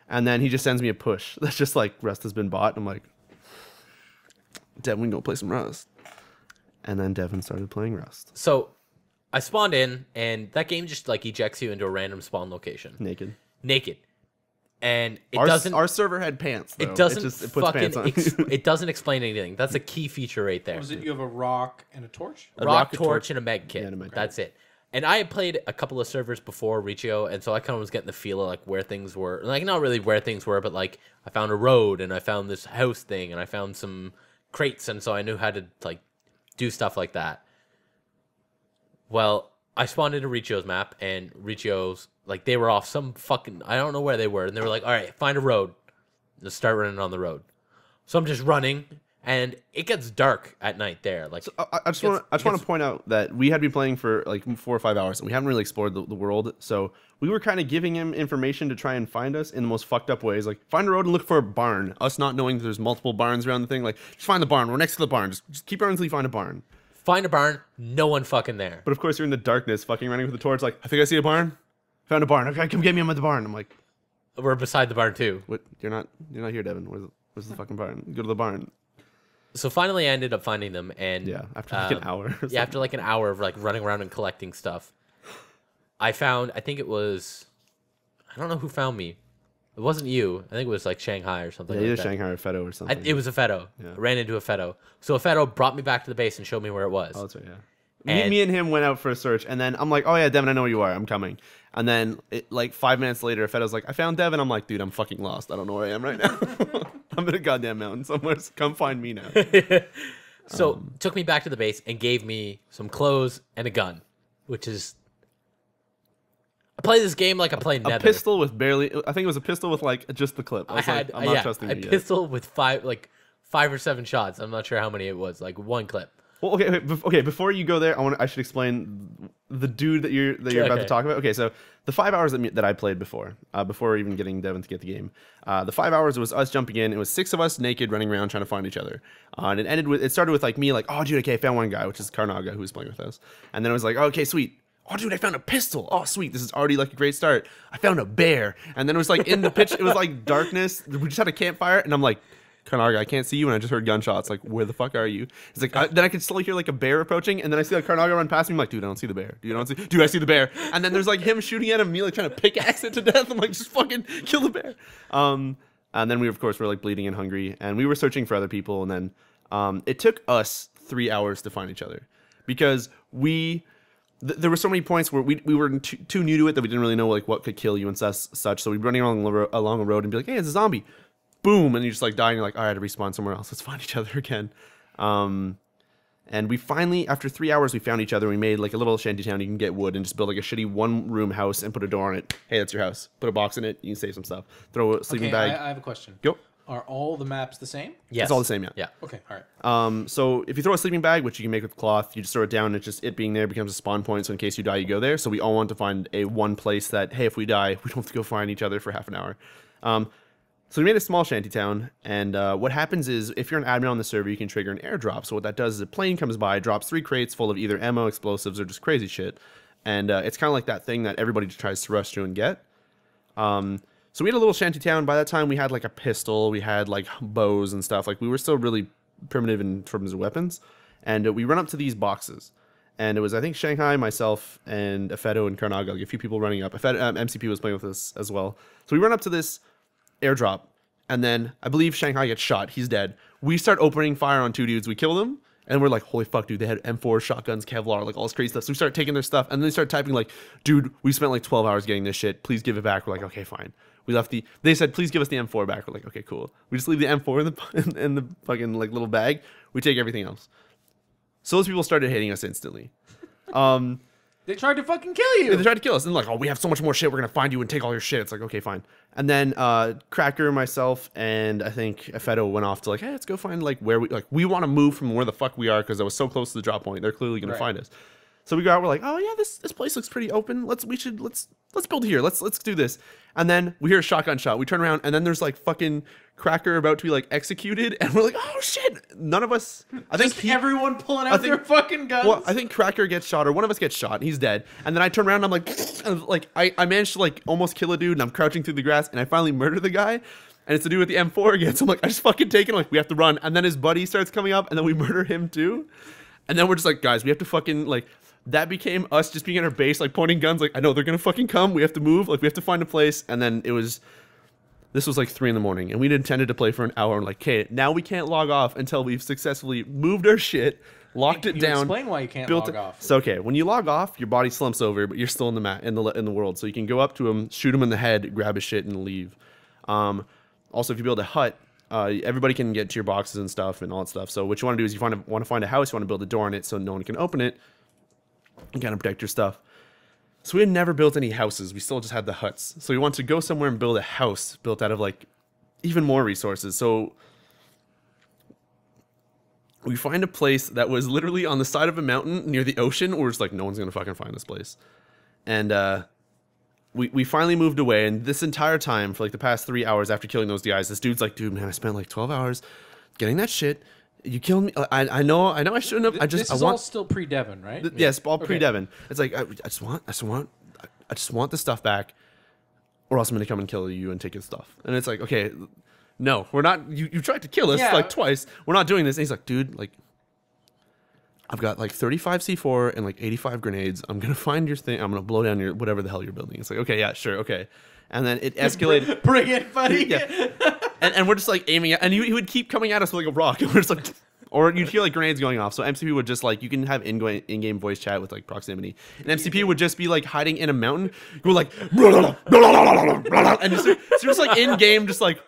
And then he just sends me a push. That's just like Rust has been bought. I'm like, Devin, we can go play some Rust. And then Devin started playing Rust. So I spawned in, and that game just like ejects you into a random spawn location. Naked. And it doesn't. Our server had pants. Though. It doesn't it puts pants on. It doesn't explain anything. That's a key feature right there. Was it you have a rock and a torch? A rock, torch, and a med kit. Yeah, and a med kit. That's it. And I had played a couple of servers before Riccio, and so I kind of was getting the feel of like where things were. Like not really where things were, but like I found a road, and I found this house thing, and I found some crates, and so I knew how to like do stuff like that. Well, I spawned into Riccio's map, and Riccio's like they were off some fucking I don't know where they were, and they were like, all right, find a road. Let's start running on the road. So I'm just running. And it gets dark at night there. Like, so I just want to point out that we had been playing for like 4 or 5 hours, and we haven't really explored the world. So we were kind of giving him information to try and find us in the most fucked up ways. Like, find a road and look for a barn. Us not knowing that there's multiple barns around the thing. Like, just find the barn. We're next to the barn. Just keep running until you find a barn. Find a barn. No one fucking there. But of course, you're in the darkness, fucking running with the torch. Like, I think I see a barn. Found a barn. Okay, come get me. I'm at the barn. I'm like, we're beside the barn too. What? You're not here, Devin. Where's the fucking barn? Go to the barn. So finally, I ended up finding them, and after like an hour. After like an hour of like running around and collecting stuff, I think it was, I don't know who found me. It wasn't you. I think it was like Shanghai or something. Yeah, like either Shanghai or Fedo or something. It was a Fedo. Yeah. I ran into a Fedo. So a Fedo brought me back to the base and showed me where it was. Oh, that's right. Yeah. Me and him went out for a search, and then I'm like, oh yeah, Devin, I know where you are. I'm coming. And then like 5 minutes later, Fedo's like, I found Devin. I'm like, dude, I'm fucking lost. I don't know where I am right now. I'm in a goddamn mountain somewhere. So come find me now. So took me back to the base and gave me some clothes and a gun, which is I play this game like I play Nether. A pistol with barely. I think it was a pistol with like just the clip. I had like, I'm not trusting you. A pistol with 5 or 7 shots. I'm not sure how many it was. Like one clip. Well, okay. Before you go there, I should explain the dude that you're about to talk about. Okay, so the 5 hours that I played before even getting Devin to get the game, the 5 hours was us jumping in. It was 6 of us naked running around trying to find each other, and it started with like me like, oh dude, okay, I found one guy, which is Karnaga, who was playing with us, and then it was like, oh, okay, sweet. Oh, dude, I found a pistol. Oh, sweet. This is already like a great start. I found a bear, and then it was like in the pitch. It was like darkness. We just had a campfire, and I'm like, Karnaga, I can't see you, and I just heard gunshots. Like, where the fuck are you? It's like, then I could slowly hear like a bear approaching, and then I see like Karnaga run past me. I'm like, dude, I don't see the bear. Dude, I see the bear. And then there's like him shooting at him, me like trying to pickaxe it to death. I'm like, just fucking kill the bear. And then we, of course, were like bleeding and hungry, and we were searching for other people, and then it took us 3 hours to find each other because there were so many points where we were too new to it that we didn't really know like what could kill you and such. So we'd be running along a road and be like, hey, it's a zombie. Boom, and you just like die, and you're like, all right, I had to respawn somewhere else. Let's find each other again. And we finally, after 3 hours, we found each other. We made like a little shanty town. You can get wood and just build like a shitty 1-room house and put a door on it. Hey, that's your house. Put a box in it. You can save some stuff. Throw a sleeping bag. I have a question. Go. Are all the maps the same? Yes. It's all the same, yeah. Yeah. Okay, all right. So if you throw a sleeping bag, which you can make with cloth, you just throw it down, and it's just it being there becomes a spawn point, so in case you die, you go there. So we all want to find one place that, hey, if we die, we don't have to go find each other for half an hour. So we made a small shanty town, and what happens is if you're an admin on the server, you can trigger an airdrop. So what that does is a plane comes by, drops 3 crates full of either ammo, explosives, or just crazy shit. And it's kind of like that thing that everybody tries to rush to and get. So we had a little shanty town. By that time, we had like a pistol, we had like bows and stuff. Like we were still really primitive in terms of weapons. And we run up to these boxes. And it was, I think, Shanghai, myself, and Afedo and Karnaga, like a few people running up. MCP was playing with us as well. So we run up to this airdrop, and then I believe Shanghai gets shot. He's dead. We start opening fire on 2 dudes. We kill them, and we're like, holy fuck, dude. They had M4, shotguns, Kevlar, like all this crazy stuff. So we start taking their stuff, and then they start typing like, dude, we spent like 12 hours getting this shit. Please give it back. We're like, okay, fine. We left they said, please give us the M4 back. We're like, okay, cool. We just leave the M4 in the fucking like little bag. We take everything else. So those people started hating us instantly. They tried to fucking kill you. They tried to kill us. And like, oh, we have so much more shit. We're going to find you and take all your shit. It's like, okay, fine. And then Cracker, myself, and I think Efeto went off to like, hey, let's go find like where we want to move from where the fuck we are because I was so close to the drop point. They're clearly going to find us. So we go out. We're like, oh yeah, this place looks pretty open. Let's build here. Let's do this. And then we hear a shotgun shot. We turn around and then there's like fucking Cracker about to be like executed, and we're like, oh shit! None of us. I think everyone pulling out their fucking guns. Well, I think Cracker gets shot, or one of us gets shot. And he's dead. And then I turn around, and I'm like, I managed to like almost kill a dude, and I'm crouching through the grass, and I finally murder the guy. And it's to do with the M4 again. So I'm like, I just fucking take it. Like we have to run. And then his buddy starts coming up, and then we murder him too. And then we're just like, guys, we have to fucking like. That became us just being at our base, like pointing guns. Like I know they're gonna fucking come. We have to move. Like we have to find a place. And then it was. This was like 3 in the morning, and we'd intended to play for an hour. And like, okay, now we can't log off until we've successfully moved our shit, locked it down. Explain why you can't log off. So okay, when you log off, your body slumps over, but you're still in the world. So you can go up to him, shoot him in the head, grab his shit, and leave. Also, if you build a hut, everybody can get to your boxes and stuff and all that stuff. So what you want to do is you want to find a house, you want to build a door in it so no one can open it, and kind of protect your stuff. So we had never built any houses. We still just had the huts. So we wanted to go somewhere and build a house built out of like even more resources. So we find a place that was literally on the side of a mountain near the ocean. We're just like, no one's going to fucking find this place. And we finally moved away. And this entire time for like the past 3 hours after killing those guys, this dude's like, dude, man, I spent like 12 hours getting that shit. You killed me. I know I shouldn't have. This is all still pre-Devin, right? Yes, all pre-Devin. It's like I just want the stuff back, or else I'm gonna come and kill you and take your stuff. And it's like, okay, no, we're not. You tried to kill us like twice. We're not doing this. And he's like, dude, like, I've got like 35 C4 and like 85 grenades. I'm gonna find your thing. I'm gonna blow down your whatever the hell you're building. It's like, okay, yeah, sure, okay. And then it escalated. Bring it, buddy. Yeah. And we're just like aiming at, and he would keep coming at us with like a rock, and we're just like, or you'd hear like grenades going off. So MCP would just like, you can have in-game voice chat with like proximity, and MCP would just be like hiding in a mountain, go like, and just like in game, just like,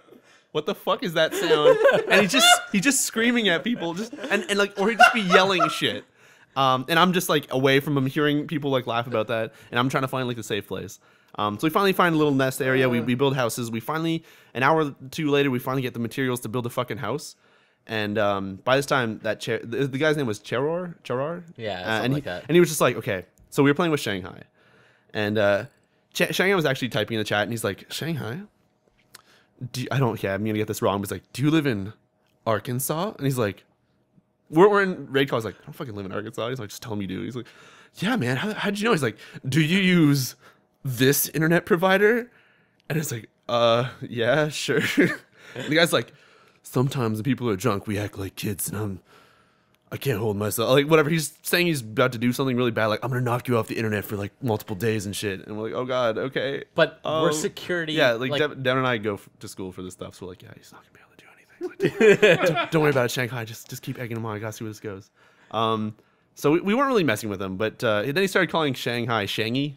what the fuck is that sound? And he's just screaming at people, just and like, or he'd just be yelling shit. And I'm just like away from him, hearing people like laugh about that, and I'm trying to find like the safe place. So we finally find a little nest area. We build houses. We finally, an hour or two later, we finally get the materials to build a fucking house. And by this time, that the guy's name was Cheror. Yeah, something like that. And he was just like, okay. So we were playing with Shanghai, and Shanghai was actually typing in the chat, and he's like, Shanghai, I'm gonna get this wrong, but he's like, do you live in Arkansas? And he's like, we're in raid call. I was like, I don't fucking live in Arkansas. He's like, just tell me you do. He's like, yeah, man. How'd you know? He's like, do you use this internet provider? And it's like, yeah, sure. And the guy's like, sometimes when people are drunk, we act like kids, and I can't hold myself. Like, whatever. He's saying he's about to do something really bad, like, I'm gonna knock you off the internet for like multiple days and shit. And we're like, oh god, okay. But we're security. Yeah, like Devin and I go to school for this stuff, so we're like, yeah, he's not gonna be able to do anything. Like, don't worry about it, Shanghai. Just keep egging him on. I gotta see where this goes. So we weren't really messing with him, but then he started calling Shanghai Shangy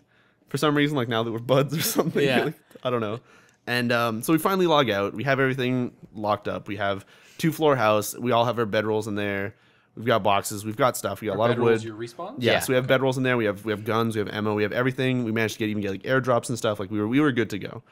for some reason, like now that we're buds or something. Yeah. Like, I don't know. And so we finally log out. We have everything locked up. We have 2-floor house. We all have our bedrolls in there. We've got boxes. We've got stuff. We got a lot of wood. Your respawns? Yeah, so we have bedrolls in there. We have guns. We have ammo. We have everything. We managed to even get like airdrops and stuff. Like we were good to go.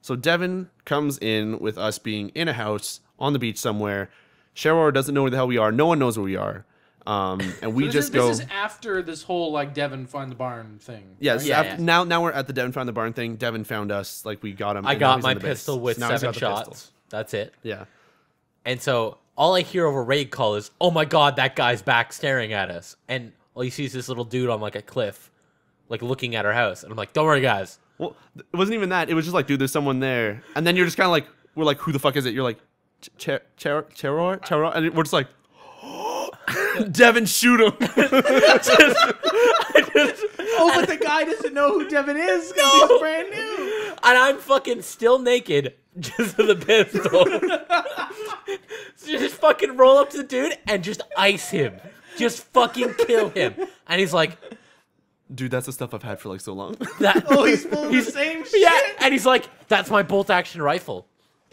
So Devin comes in with us being in a house on the beach somewhere. Sheror doesn't know where the hell we are. No one knows where we are. And we This is after this whole like Devin find the barn thing. Yes. Right? Yeah. Now we're at the Devin found the barn thing. Devin found us. Like we got him. I got my pistol with 7 shots. That's it. Yeah. And so all I hear over raid call is, "Oh my god, that guy's back staring at us." And all you see is this little dude on like a cliff, like looking at our house. And I'm like, "Don't worry, guys." Well, it wasn't even that. It was just like, dude, there's someone there. And then you're just kind of like, we're like, who the fuck is it? You're like, Cheror, and we're just like, Devin, shoot him. But the guy doesn't know who Devin is because he's brand new. And I'm fucking still naked, just with a pistol. So just fucking roll up to the dude and just ice him. Just fucking kill him. And he's like, dude, that's the stuff I've had for like so long. He's full of the same shit. Yeah, and he's like, that's my bolt action rifle.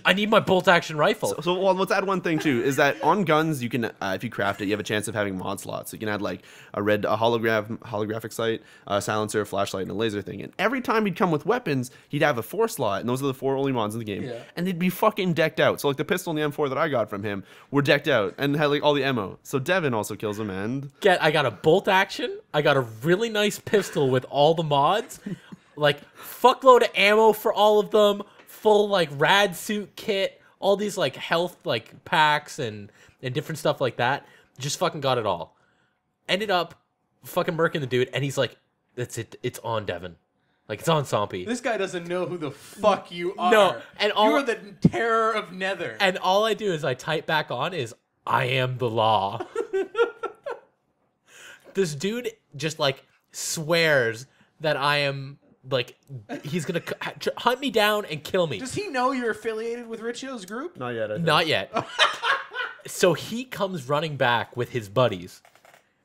I need my bolt action rifle. So well, let's add one thing too. Is that on guns you can, if you craft it, you have a chance of having mod slots. So you can add like a holographic sight, a silencer, a flashlight, and a laser thing. And every time he'd come with weapons, he'd have a 4 slot, and those are the 4 only mods in the game. Yeah. And they'd be fucking decked out. So like the pistol and the M4 that I got from him were decked out and had like all the ammo. So Devin also kills him, and I got a bolt action. I got a really nice pistol with all the mods, like fuckload of ammo for all of them. Full like rad suit kit, all these like health like packs and different stuff like that. Just fucking got it all. Ended up fucking murking the dude, and he's like, "That's it. It's on Devin. Like it's on Somppi." This guy doesn't know who the fuck you are. No, and you are the terror of Nether. And all I do is I type back on is I am the law. This dude just like swears that I am. Like, he's going to hunt me down and kill me. Does he know you're affiliated with Riccio's group? not yet. I think. Not yet. So he comes running back with his buddies.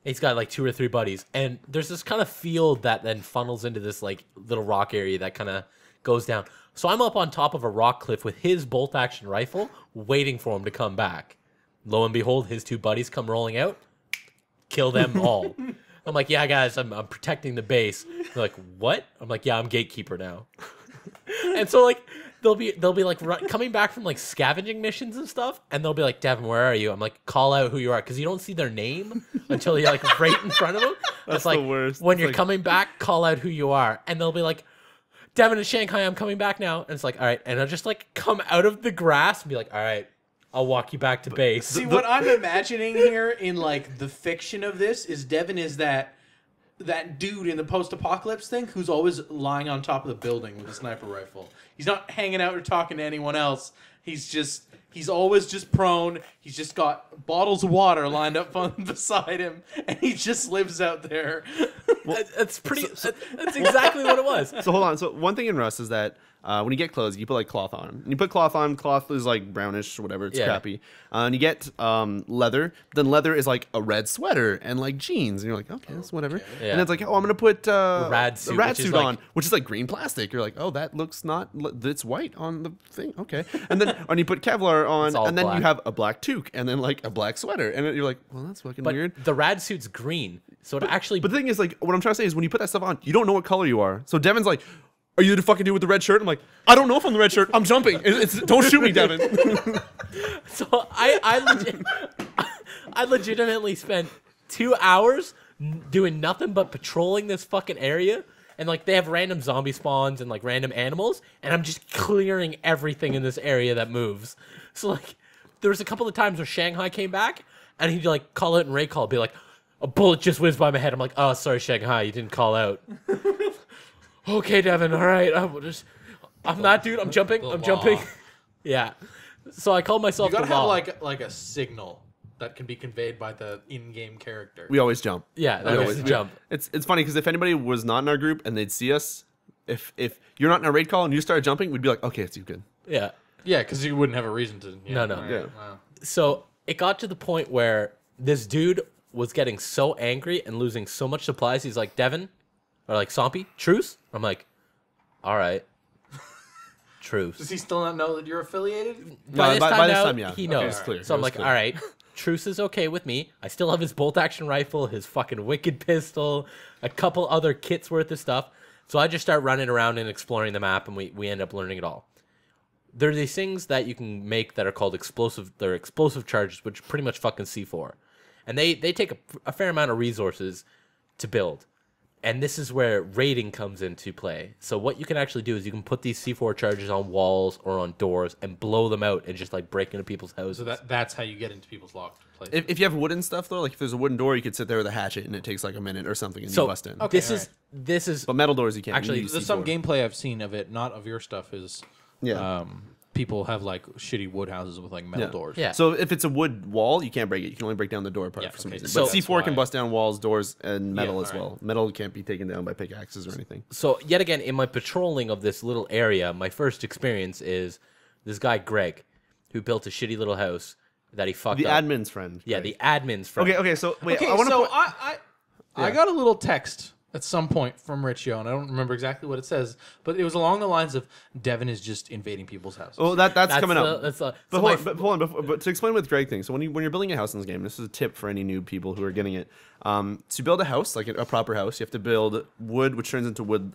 He's got like 2 or 3 buddies. And there's this kind of field that then funnels into this like little rock area that kind of goes down. So I'm up on top of a rock cliff with his bolt action rifle waiting for him to come back. Lo and behold, his 2 buddies come rolling out. Kill them all. I'm like, yeah, guys, I'm protecting the base. They're like, what? I'm like, yeah, I'm gatekeeper now. And so like they'll be like coming back from like scavenging missions and stuff, and they'll be like, Devin, where are you? I'm like, call out who you are, because you don't see their name until you're like right in front of them. That's it's like the worst. When it's you're like... coming back, call out who you are, and they'll be like, Devin in Shanghai, I'm coming back now. And it's like, all right, and I'll just like come out of the grass and be like, all right, I'll walk you back to base. See, what I'm imagining here in like the fiction of this is Devin is that dude in the post-apocalypse thing who's always lying on top of the building with a sniper rifle. He's not hanging out or talking to anyone else. He's always just prone. He's just got bottles of water lined up beside him, and he just lives out there. Well, that's exactly what it was. So hold on. So one thing in Rust is that when you get clothes, you put like cloth on. And you put cloth on. Cloth is like brownish or whatever. It's crappy. And you get leather. Then leather is like a red sweater and like jeans. And you're like, okay, that's whatever. Okay. Yeah. And it's like, oh, I'm gonna put a rad suit on, which is like green plastic. You're like, oh, that looks not. It's white on the thing. Okay. And then when you put Kevlar on, and then you have a black toque, and then like a black sweater, and you're like, well, that's fucking weird. The rad suit's green, so it actually. But the thing is, like, what I'm trying to say is, when you put that stuff on, you don't know what color you are. So Devin's like, are you the fucking dude with the red shirt? I'm like, I don't know if I'm the red shirt. I'm jumping. Don't shoot me, Devin. So I legitimately spent 2 hours doing nothing but patrolling this fucking area. And like they have random zombie spawns and like random animals, and I'm just clearing everything in this area that moves. So like there was a couple of times where Shanghai came back, and he'd like call out and Ray call, be like, a bullet just whizzed by my head. I'm like, oh, sorry, Shanghai, you didn't call out. Okay, Devin, all right. I'm that dude. I'm jumping. I'm jumping. Yeah. So I called myself the law. You gotta have like like a signal that can be conveyed by the in-game character. We always jump. Yeah, that always jump. It's funny because if anybody was not in our group and they'd see us, if you're not in our raid call and you start jumping, we'd be like, okay, it's you good. Yeah. Yeah, because you wouldn't have a reason to. No. Right, yeah. Wow. So it got to the point where this dude was getting so angry and losing so much supplies. He's like, Devin, or like, Somppi, truce? I'm like, all right. Truce. Does he still not know that you're affiliated? By this time, yeah. He knows. Okay, it's clear. So I'm like, all right, truce is okay with me. I still have his bolt action rifle, his fucking wicked pistol, a couple other kits worth of stuff. So I just start running around and exploring the map, and we end up learning it all. There are these things that you can make that are called explosive. They're explosive charges, which pretty much fucking C4. And they take a fair amount of resources to build. And this is where raiding comes into play. So what you can actually do is you can put these C4 charges on walls or on doors and blow them out and just like break into people's houses. So that's how you get into people's locked places. If you have wooden stuff though, like if there's a wooden door, you could sit there with a hatchet and it takes like a minute or something and you bust in. Okay, this is. But metal doors you can't. Actually, there's some gameplay I've seen of it, not of your stuff, is people have like shitty wood houses with like metal doors. Yeah. So if it's a wood wall, you can't break it. You can only break down the door part for some reason. So but C4 can bust down walls, doors, and metal as well. Right. Metal can't be taken down by pickaxes or anything. So yet again, in my patrolling of this little area, my first experience is this guy Greg, who built a shitty little house that he fucked the up. admin's friend. Yeah, Greg. the admin's friend. Okay. So wait, Okay, I want to. I got a little text at some point from Riccio, and I don't remember exactly what it says, but it was along the lines of Devin is just invading people's houses. Oh, that's coming up. But hold on, but to explain what the Greg thing. So when you're building a house in this game, this is a tip for any new people who are getting it. To build a house, like a proper house, you have to build wood, which turns into wood,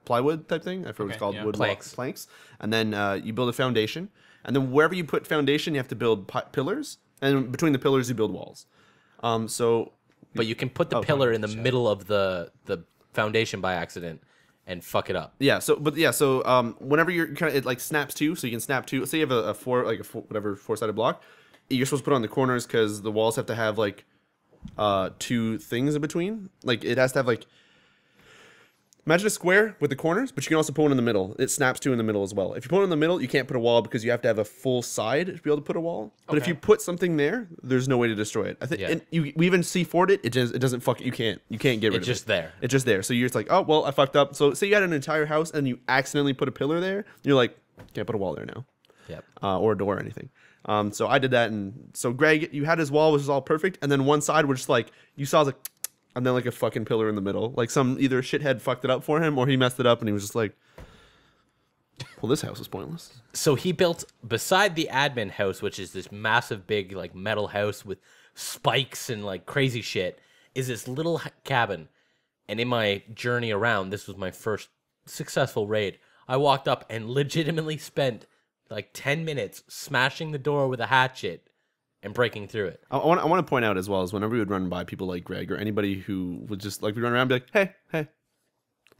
plywood type thing. I forget what it's called. Yeah. Wood Planks. And then you build a foundation, and then wherever you put foundation, you have to build pillars, and between the pillars, you build walls. But you can put the pillar in the middle of the foundation by accident and fuck it up. Yeah. So whenever you're it like snaps two, so you can snap two. Say you have a four-sided block, you're supposed to put it on the corners because the walls have to have like two things in between. Like it has to have like. Imagine a square with the corners, but you can also put one in the middle. It snaps two in the middle as well. If you put it in the middle, you can't put a wall because you have to have a full side to be able to put a wall. But if you put something there, there's no way to destroy it. I think and we even C4'd it. It doesn't fuck. You can't get rid of it. It's just there. It's just there. So you're just like, oh well, I fucked up. So say you had an entire house and you accidentally put a pillar there. You're like, can't put a wall there now. Yep. Or a door or anything. So I did that, and so Greg, you had his wall, which was all perfect, and then one side was just like you saw like. And then like a fucking pillar in the middle. Like some either shithead fucked it up for him or he messed it up and he was just like, well, this house is pointless. So he built beside the admin house, which is this massive big like metal house with spikes and like crazy shit, is this little cabin. And in my journey around, this was my first successful raid. I walked up and legitimately spent like 10 minutes smashing the door with a hatchet and breaking through it. I want to point out as well as whenever we would run by people like Greg or anybody who would just like we run around and be like, hey,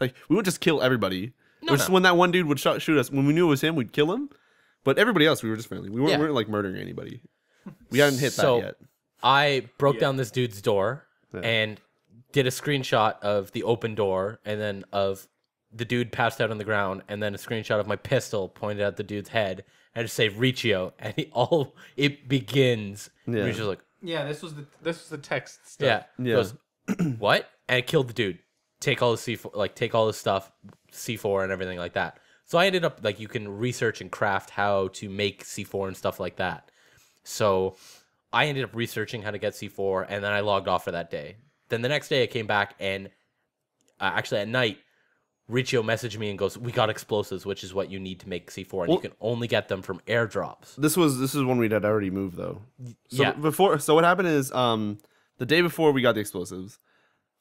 like we would just kill everybody. Just when that one dude would shoot us, when we knew it was him, we'd kill him. But everybody else, we were just friendly. We weren't like murdering anybody. We hadn't hit that yet. I broke down this dude's door and did a screenshot of the open door and then of the dude passed out on the ground and then a screenshot of my pistol pointed at the dude's head. I just say Riccio, and it begins. Yeah. Riccio's like, this was the text stuff. yeah. He goes, what? And it killed the dude. Take all the C4, like take all the stuff, C4 and everything like that. So I ended up like you can research and craft how to make C4 and stuff like that. So I ended up researching how to get C4, and then I logged off for that day. Then the next day I came back, and actually at night. Riccio messaged me and goes, "We got explosives, which is what you need to make C4, and you can only get them from airdrops." This is when we had already moved though. So what happened is the day before we got the explosives,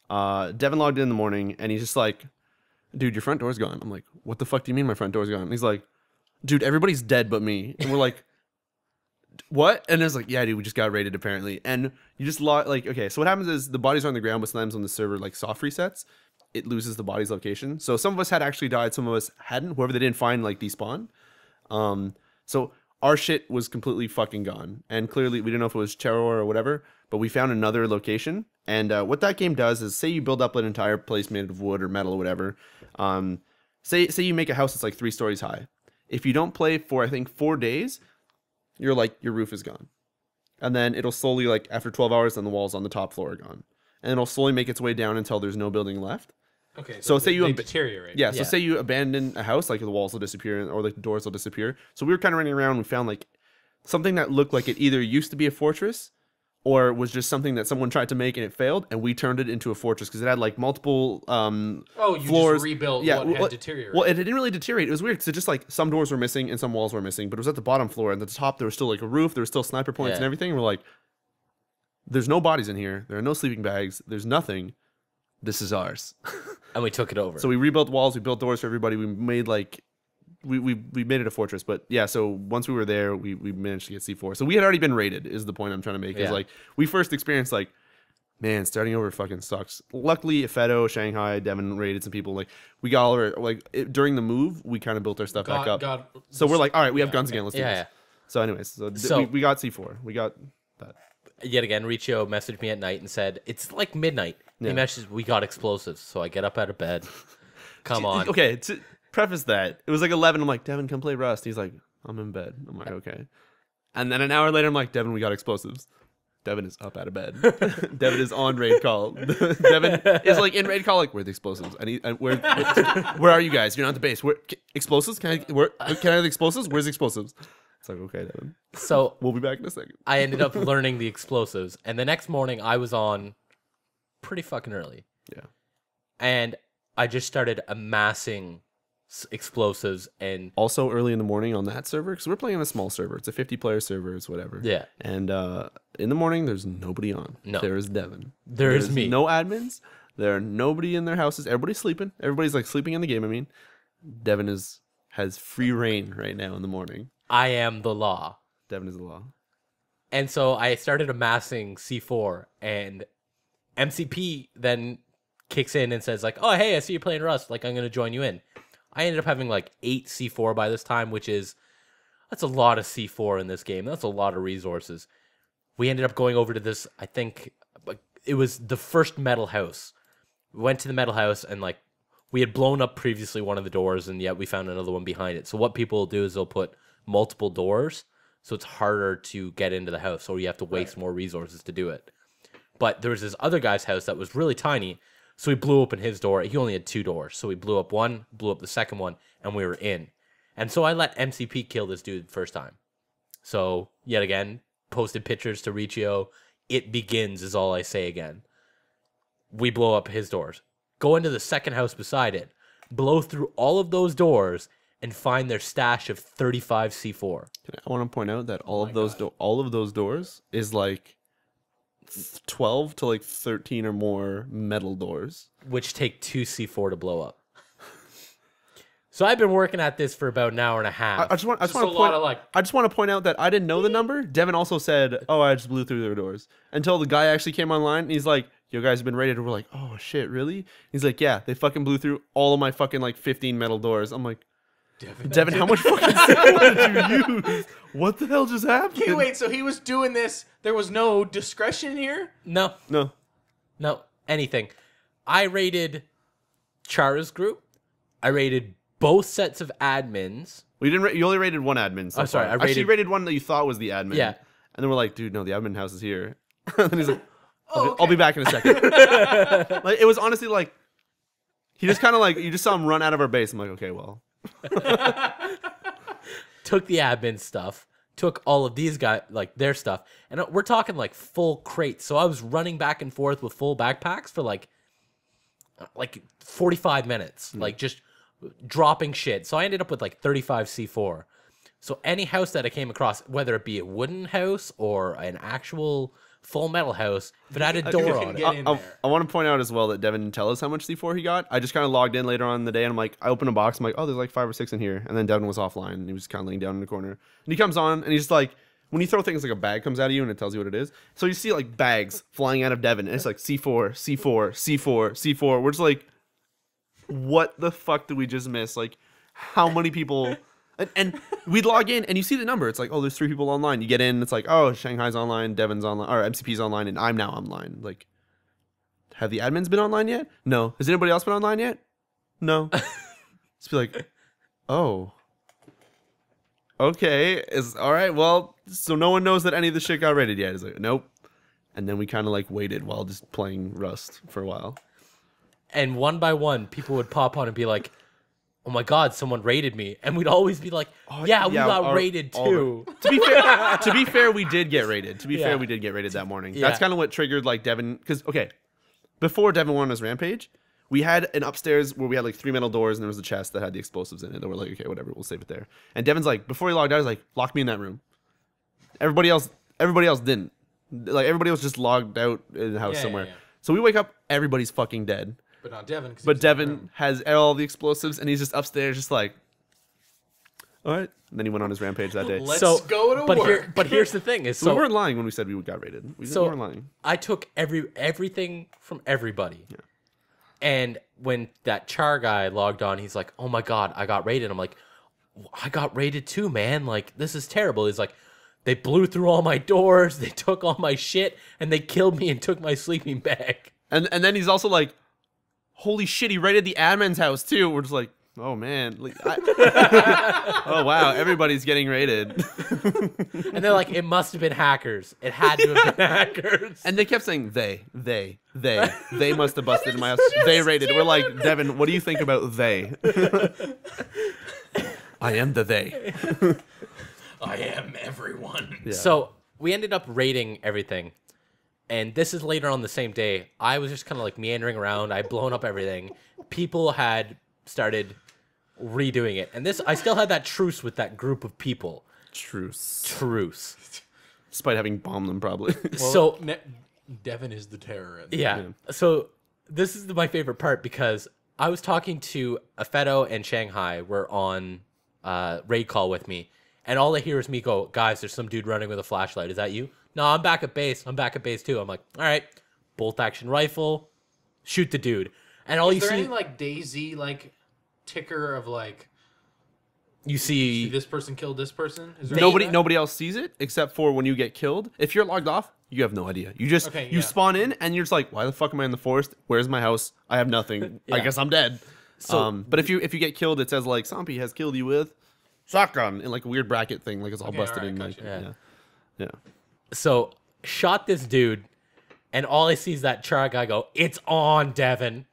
Devin logged in the morning and he's just like, "Dude, your front door's gone." I'm like, "What the fuck do you mean my front door's gone?" And he's like, "Dude, everybody's dead but me." And we're like, "What?" And it's like, "Yeah, dude, we just got raided apparently." And you just okay, so what happens is the bodies are on the ground, but sometimes on the server like soft resets. It loses the body's location. So some of us had actually died, some of us hadn't. Whoever they didn't find like despawn. So our shit was completely fucking gone. And clearly we didn't know if it was terror or whatever, but we found another location. And what that game does is say you build up an entire place made of wood or metal or whatever. Say you make a house that's like 3 stories high. If you don't play for I think 4 days, you're like your roof is gone. And then it'll slowly like after 12 hours then the walls on the top floor are gone. And it'll slowly make its way down until there's no building left. Okay, so say you deteriorate. Yeah, so say you abandon a house, like the walls will disappear or like the doors will disappear. So we were kind of running around and we found like something that looked like it either used to be a fortress or was just something that someone tried to make and it failed, and we turned it into a fortress because it had like multiple floors. Just rebuilt what had deteriorated. Well, it didn't really deteriorate. It was weird because it just like some doors were missing and some walls were missing, but it was at the bottom floor and at the top there was still like a roof, there was still sniper points and everything. And we're like, there's no bodies in here. There are no sleeping bags. There's nothing. This is ours. And we took it over. So we rebuilt walls. We built doors for everybody. We made like, we made it a fortress. But yeah, so once we were there, we managed to get C4. So we had already been raided is the point I'm trying to make. Is like, we first experienced like, man, starting over fucking sucks. Luckily, Fedo, Shanghai, Devin raided some people. Like we got all our, during the move, we kind of built our stuff back up. So we're like, all right, we have guns again. Let's do this. So anyways, we got C4. We got that. Yet again, Riccio messaged me at night and said, it's like midnight. He messaged, we got explosives. So I get up out of bed. Come on. Okay, to preface that, it was like 11. I'm like, Devin, come play Rust. He's like, I'm in bed. I'm like, okay. And then an hour later, I'm like, Devin, we got explosives. Devin is up out of bed. Devin is on raid call. Devin is like in raid call, like, where are the explosives? Where are you guys? You're not at the base. Explosives? Can I have the explosives? Where's the explosives? It's like, okay, Devin. So we'll be back in a second. I ended up learning the explosives. And the next morning, I was on pretty fucking early. Yeah. and I just started amassing explosives. And also early in the morning on that server, because we're playing on a small server. It's a 50-player server, it's whatever. Yeah. And in the morning, there's nobody on. No. There is Devin. There's me. No admins. There are nobody in their houses. Everybody's sleeping. Everybody's like sleeping in the game. I mean, Devin has free reign right now in the morning. I am the law. Devin is the law. And so I started amassing C4, and MCP then kicks in and says, like, oh, hey, I see you're playing Rust. Like, I'm going to join you in. I ended up having like 8 C4 by this time, that's a lot of C4 in this game. That's a lot of resources. We ended up going over to this, I think, it was the first metal house. We went to the metal house, and like, we had blown up previously one of the doors, and yet we found another one behind it. So what people will do is they'll put multiple doors, so it's harder to get into the house, or you have to waste more resources to do it. But there was this other guy's house that was really tiny, so we blew open his door. He only had 2 doors, so we blew up one, blew up the second one, and we were in. And so I let MCP kill this dude the first time. So, yet again, posted pictures to Riccio. It begins is all I say again. We blow up his doors. Go into the second house beside it. Blow through all of those doors and find their stash of 35 C4. I want to point out that all of those doors is like 12 to like 13 or more metal doors, which take 2 C4 to blow up. So I've been working at this for about an hour and a half. I just want to point out that I didn't know the number. Devin also said, "Oh, I just blew through their doors." Until the guy actually came online, and he's like, "You guys have been raided." And we're like, "Oh shit, really?" He's like, "Yeah, they fucking blew through all of my fucking like 15 metal doors." I'm like, Devin, how much fucking C4 did you use? What the hell just happened? Okay, wait, so he was doing this. There was no discretion here? No, anything. I raided Chara's group. I raided both sets of admins. Well, you only raided one admin. So sorry. Actually, you raided one that you thought was the admin. Yeah. And then we're like, dude, no, the admin house is here. And then he's like, okay. I'll be back in a second. Like, it was honestly like, he just kind of like, you just saw him run out of our base. I'm like, okay, well. Took the admin stuff. Took all of these guys, like their stuff. And we're talking like full crates. So I was running back and forth with full backpacks for like 45 minutes. Like just dropping shit. So I ended up with like 35 C4. So any house that I came across, whether it be a wooden house or an actual full metal house, if it had a door on it. I want to point out as well that Devin didn't tell us how much C4 he got. I just kind of logged in later on in the day, and I'm like, I opened a box. I'm like, oh, there's like 5 or 6 in here. And then Devin was offline, and he was kind of laying down in the corner. And he comes on, and he's just like, when you throw things, like a bag comes out of you, and it tells you what it is. So you see like bags flying out of Devin, and it's like C4, C4, C4, C4. We're just like, what the fuck did we just miss? Like, how many people? And we'd log in, and you see the number. It's like, oh, there's 3 people online. You get in, it's like, oh, Shanghai's online, Devin's online, or MCP's online, and I'm now online. Like, have the admins been online yet? No. Has anybody else been online yet? No. Just be like, oh, okay, all right. Well, so no one knows that any of the shit got raided yet. It's like, nope. And then we kind of like waited while just playing Rust for a while. And one by one, people would pop on and be like, oh my God, someone raided me. And we'd always be like, we got raided too. To be fair, we did get raided. To be fair, we did get raided that morning. Yeah. That's kind of what triggered like Devin. Because, okay, before Devin went on his rampage, we had an upstairs where we had like 3 metal doors, and there was a chest that had the explosives in it. And we're like, okay, whatever, we'll save it there. And Devin's like, before he logged out, he's like, lock me in that room. Everybody else didn't. Like, everybody else just logged out in the house somewhere. Yeah. So we wake up, everybody's fucking dead. But not Devin. But Devin has all the explosives, and he's just upstairs, just like, all right. And then he went on his rampage that day. Let's go to work. But here's the thing: we weren't lying when we said we got raided. We weren't lying. I took everything from everybody. Yeah. And when that Char guy logged on, he's like, "Oh my God, I got raided." I'm like, "I got raided too, man. Like, this is terrible." He's like, "They blew through all my doors, they took all my shit, and they killed me and took my sleeping bag." And then he's also like, holy shit, he raided the admin's house too. We're just like, oh man. Like, oh wow, everybody's getting raided. And they're like, it must have been hackers. It had to have been hackers. And they kept saying they must have busted in my house. They raided. We're like, Devin, what do you think about they? I am the they. I am everyone. Yeah. So we ended up raiding everything. And this is later on the same day. I was just kind of like meandering around. I'd blown up everything. People had started redoing it. And I still had that truce with that group of people. Truce. Despite having bombed them, probably. Well, so Devin is the terror. Yeah. So this is my favorite part because I was talking to Afeto and Shanghai were on raid call with me. And all I hear is me go, guys, there's some dude running with a flashlight. Is that you? No, I'm back at base. I'm back at base too. I'm like, all right, bolt action rifle, shoot the dude. And all is you there see, any like DayZ like ticker of like you see this person killed this person? Is there Nobody else sees it except for when you get killed. If you're logged off, you have no idea. You just spawn in and you're just like, why the fuck am I in the forest? Where's my house? I have nothing. I guess I'm dead. So, but if you get killed, it says like Somppi has killed you with shotgun in like a weird bracket thing, like it's all busted in. Like, yeah. So shot this dude, and all I see is that Char guy go, "It's on, Devin.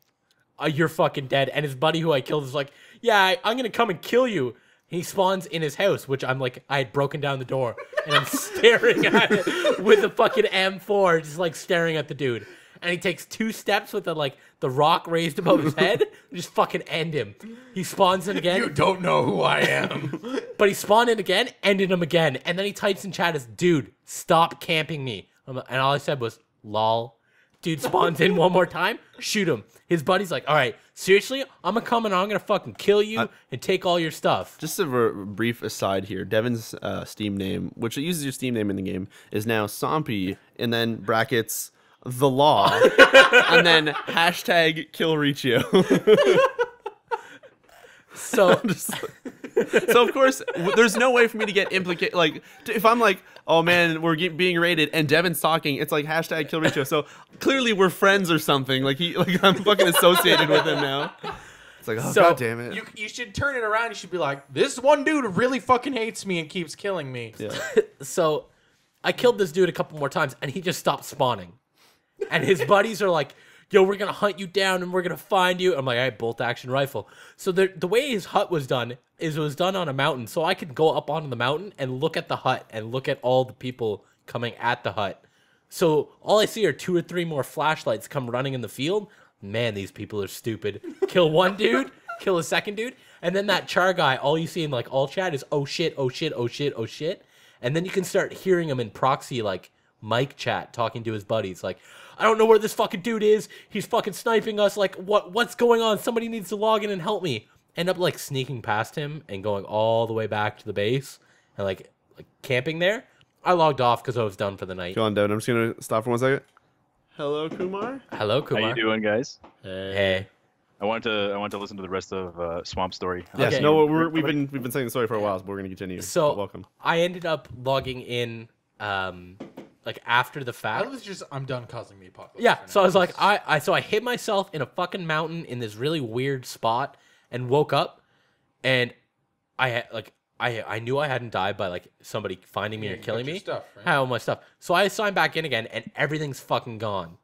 You're fucking dead." And his buddy who I killed is like, "Yeah, I'm gonna come and kill you." He spawns in his house, which I'm like, I had broken down the door, and I'm staring at it with a fucking M4, just like staring at the dude. And he takes 2 steps with the rock raised above his head, just fucking end him. He spawns in again. You don't know who I am. But he spawned in again, ended him again. And then he types in chat as, "Dude, stop camping me." And all I said was, "Lol." Dude spawns in one more time, shoot him. His buddy's like, "All right, seriously? I'm gonna come and I'm gonna fucking kill you and take all your stuff." Just a brief aside here. Devin's Steam name, which uses your Steam name in the game, is now Somppi, and then brackets the law, and then hashtag kill Riccio. So, of course, there's no way for me to get implicated. Like, if I'm like, oh man, we're being raided, and Devin's talking, it's like hashtag kill Riccio. So clearly we're friends or something. Like I'm fucking associated with him now. It's like, oh god damn it. You should turn it around. You should be like, this one dude really fucking hates me and keeps killing me. Yeah. So I killed this dude a couple more times, and he just stopped spawning. And his buddies are like, "Yo, we're gonna hunt you down and we're gonna find you." I'm like, "All right, bolt action rifle." So the way his hut was done is it was done on a mountain, so I could go up onto the mountain and look at the hut and look at all the people coming at the hut. So all I see are 2 or 3 more flashlights come running in the field. Man, these people are stupid. Kill one dude, kill a second dude, and then that Char guy. All you see in like all chat is "oh shit, oh shit, oh shit, oh shit," and then you can start hearing him in proxy like mic chat talking to his buddies like, "I don't know where this fucking dude is. He's fucking sniping us. Like, what's going on? Somebody needs to log in and help me." End up like sneaking past him and going all the way back to the base and like camping there. I logged off because I was done for the night. Go on, Devin. I'm just gonna stop for 1 second. Hello, Kumar. Hello, Kumar. How you doing, guys? Hey. I want to listen to the rest of Swamp Story. Yes, Okay. no, we've been saying the story for a while, but we're gonna continue. So welcome. I ended up logging in like after the fact. I'm done causing the apocalypse. Yeah, for so now. I was like, I hid myself in a fucking mountain in this really weird spot and woke up, and I knew I hadn't died by like somebody finding me or killing me. Stuff, right? I had all my stuff, so I signed back in again, and everything's fucking gone.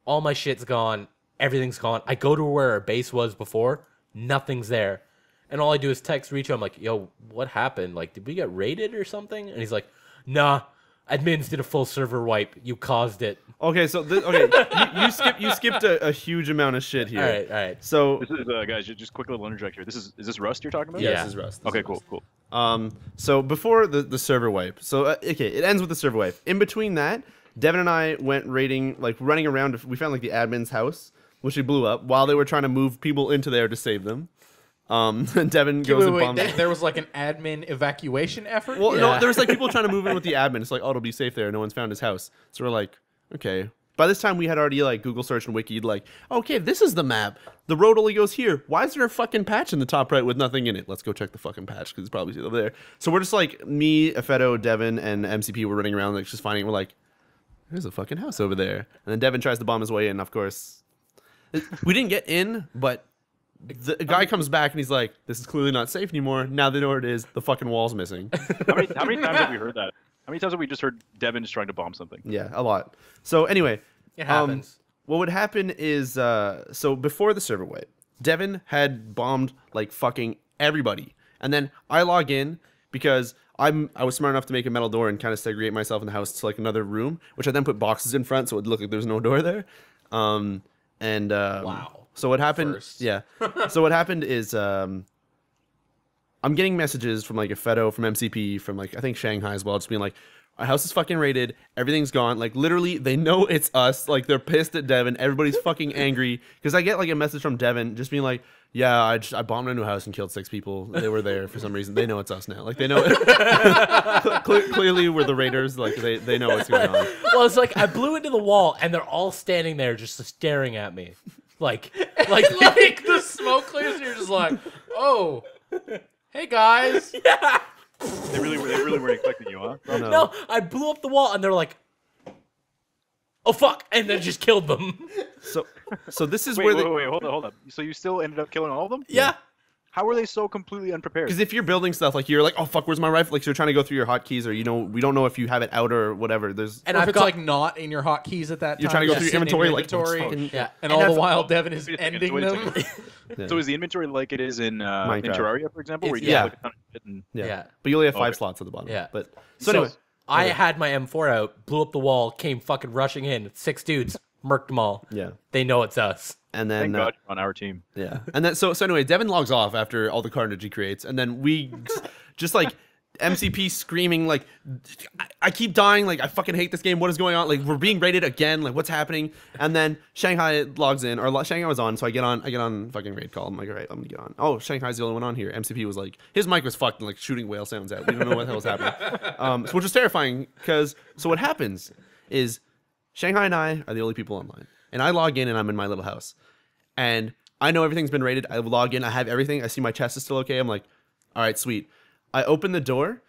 All my shit's gone. Everything's gone. I go to where our base was before. Nothing's there, and all I do is text Riccio. I'm like, "Yo, what happened? Like, did we get raided or something?" And he's like, "Nah. Admins did a full server wipe. You caused it." Okay, so you skipped a huge amount of shit here. All right. So This is guys, just quick little interject here. Is this Rust you're talking about? Yeah. this is Rust. Okay, cool. So before the server wipe, so okay, it ends with the server wipe. In between that, Devin and I went raiding, like running around. We found like the admin's house, which we blew up while they were trying to move people into there to save them. And Devin goes and bombs. There was like an admin evacuation effort. Well, no, there was like people trying to move in with the admin. It's like, oh, it'll be safe there. No one's found his house. So we're like, okay. By this time, we had already like Google search and Wiki'd like, okay, this is the map. The road only goes here. Why is there a fucking patch in the top right with nothing in it? Let's go check the fucking patch because it's probably over there. So we're just like me, Afeto, Devin, and MCP were running around like just finding. We're like, there's a fucking house over there. And then Devin tries to bomb his way in. Of course, we didn't get in, but the guy comes back and he's like, this is clearly not safe anymore. Now they know where it is. The fucking wall's missing. How many times have we heard that? How many times have we just heard Devin is trying to bomb something? Yeah, a lot. So anyway, It happens. what would happen is, so before the server wipe, Devin had bombed like fucking everybody. And then I log in because I was smart enough to make a metal door and kind of segregate myself in the house to like another room, which I then put boxes in front so it would look like there's no door there. Wow. So what happened? First. Yeah. So what happened is I'm getting messages from like a Fedo, from MCP, from like I think Shanghai as well, just being like, our house is fucking raided. Everything's gone. Like literally, they know it's us. Like they're pissed at Devin. Everybody's fucking angry because I get like a message from Devin just being like, "Yeah, I bombed a new house and killed 6 people. They were there for some reason. They know it's us now. Like they know it. Clearly we're the raiders. Like they know what's going on." Well, it's like I blew into the wall and they're all standing there just staring at me, like the smoke clears and you're just like, oh, hey guys. yeah. They really weren't expecting you, huh? No, I blew up the wall and they're like, "Oh fuck!" and then just killed them. So this is Wait, where wait, hold up. So you still ended up killing all of them? Yeah. How were they so completely unprepared? because if you're building stuff like you're like, "Oh fuck, where's my rifle?" Like so you're trying to go through your hotkeys or we don't know if you have it out or whatever. There's And Or if I've it's got like not in your hotkeys at that time. you're trying to go through your sitting in inventory like inventory, yeah. and all the I've- while Devin is Wait a second, ending wait a them. Yeah. So is the inventory like it is in Minecraft. Terraria, for example, where you It's- have like a ton of shit and Yeah. But you only have 5 Okay. slots at the bottom. Yeah. But so anyway, I had my M4 out, blew up the wall, came fucking rushing in, 6 dudes, murked them all. yeah. They know it's us. And then thank God you're on our team. yeah. And then so anyway, Devin logs off after all the carnage he creates, and then we just like MCP screaming like, I keep dying, like I fucking hate this game. What is going on? Like we're being raided again. Like what's happening? And then Shanghai logs in, or Shanghai was on, so I get on fucking raid call. I'm like, all right, I'm gonna get on. Oh, Shanghai's the only one on here. MCP was like, his mic was fucked and like shooting whale sounds out. We don't know what the hell was happening. Which was terrifying because so what happens is Shanghai and I are the only people online, and I log in and I'm in my little house, and I know everything's been raided. I log in, I have everything. I see my chest is still okay. I'm like, all right, sweet. I open the door,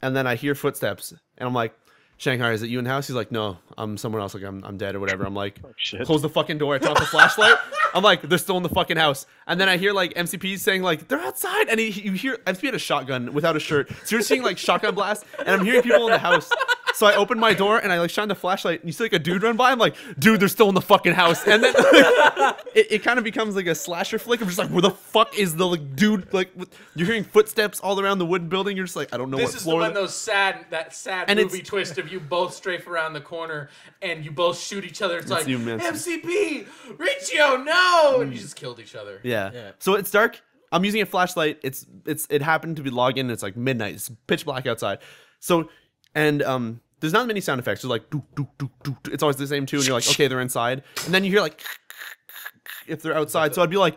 and then I hear footsteps, and I'm like, Shanghai, is it you in the house? He's like, no, I'm somewhere else. Like, I'm dead or whatever. I'm like, shit. close the fucking door. I turn off the flashlight. I'm like, they're still in the fucking house. And then I hear like MCP saying like, they're outside. And you hear MCP had a shotgun without a shirt. So you're seeing like shotgun blast, and I'm hearing people in the house. So I open my door and I like shine the flashlight, and you see like a dude run by. I'm like, dude, they're still in the fucking house. And then it kind of becomes like a slasher flick. I'm just like, where the fuck is the like, dude? Like you're hearing footsteps all around the wooden building. You're just like, I don't know This what is floor. when that sad And movie it's- twist of you both strafe around the corner and you both shoot each other. It's like, you, man. MCP, Riccio, no! And you just killed each other. Yeah. Yeah. So it's dark. I'm using a flashlight. It happened to be logged in. It's like midnight. It's pitch black outside. So and there's not many sound effects. There's like doo, doo, doo, doo, doo. It's always the same too, and you're like, okay, they're inside. And then you hear like if they're outside. So I'd be like,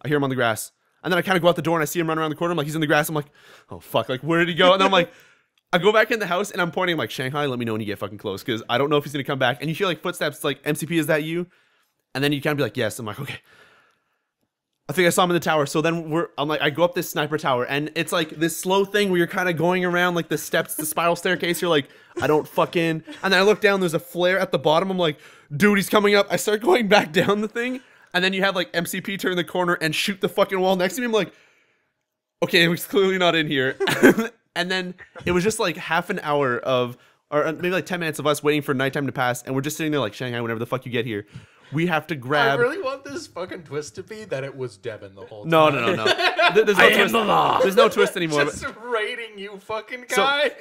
I hear him on the grass. And then I kind of go out the door and I see him run around the corner. I'm like, he's in the grass. I'm like, oh fuck, like where did he go? And then I'm like, I go back in the house and I'm pointing. I'm like, Shanghai, let me know when you get fucking close, because I don't know if he's gonna come back. And you hear like footsteps. It's like, MCP, is that you? And then you kind of be like, yes. I'm like, okay. I think I saw him in the tower. So then I'm like, I go up this sniper tower, and it's like this slow thing where you're kind of going around like the steps, the spiral staircase. You're like, I don't fucking. And then I look down. There's a flare at the bottom. I'm like, dude, he's coming up. I start going back down the thing, and then you have like MCP turn the corner and shoot the fucking wall next to me. I'm like, okay, he's clearly not in here. And then it was just like half an hour of, or maybe like 10 minutes of us waiting for nighttime to pass, and we're just sitting there like, Shanghai, whenever the fuck you get here, we have to grab. I really want this fucking twist to be that it was Devin the whole time. No. There's no twist. There's no twist anymore. Just raiding you, fucking guy.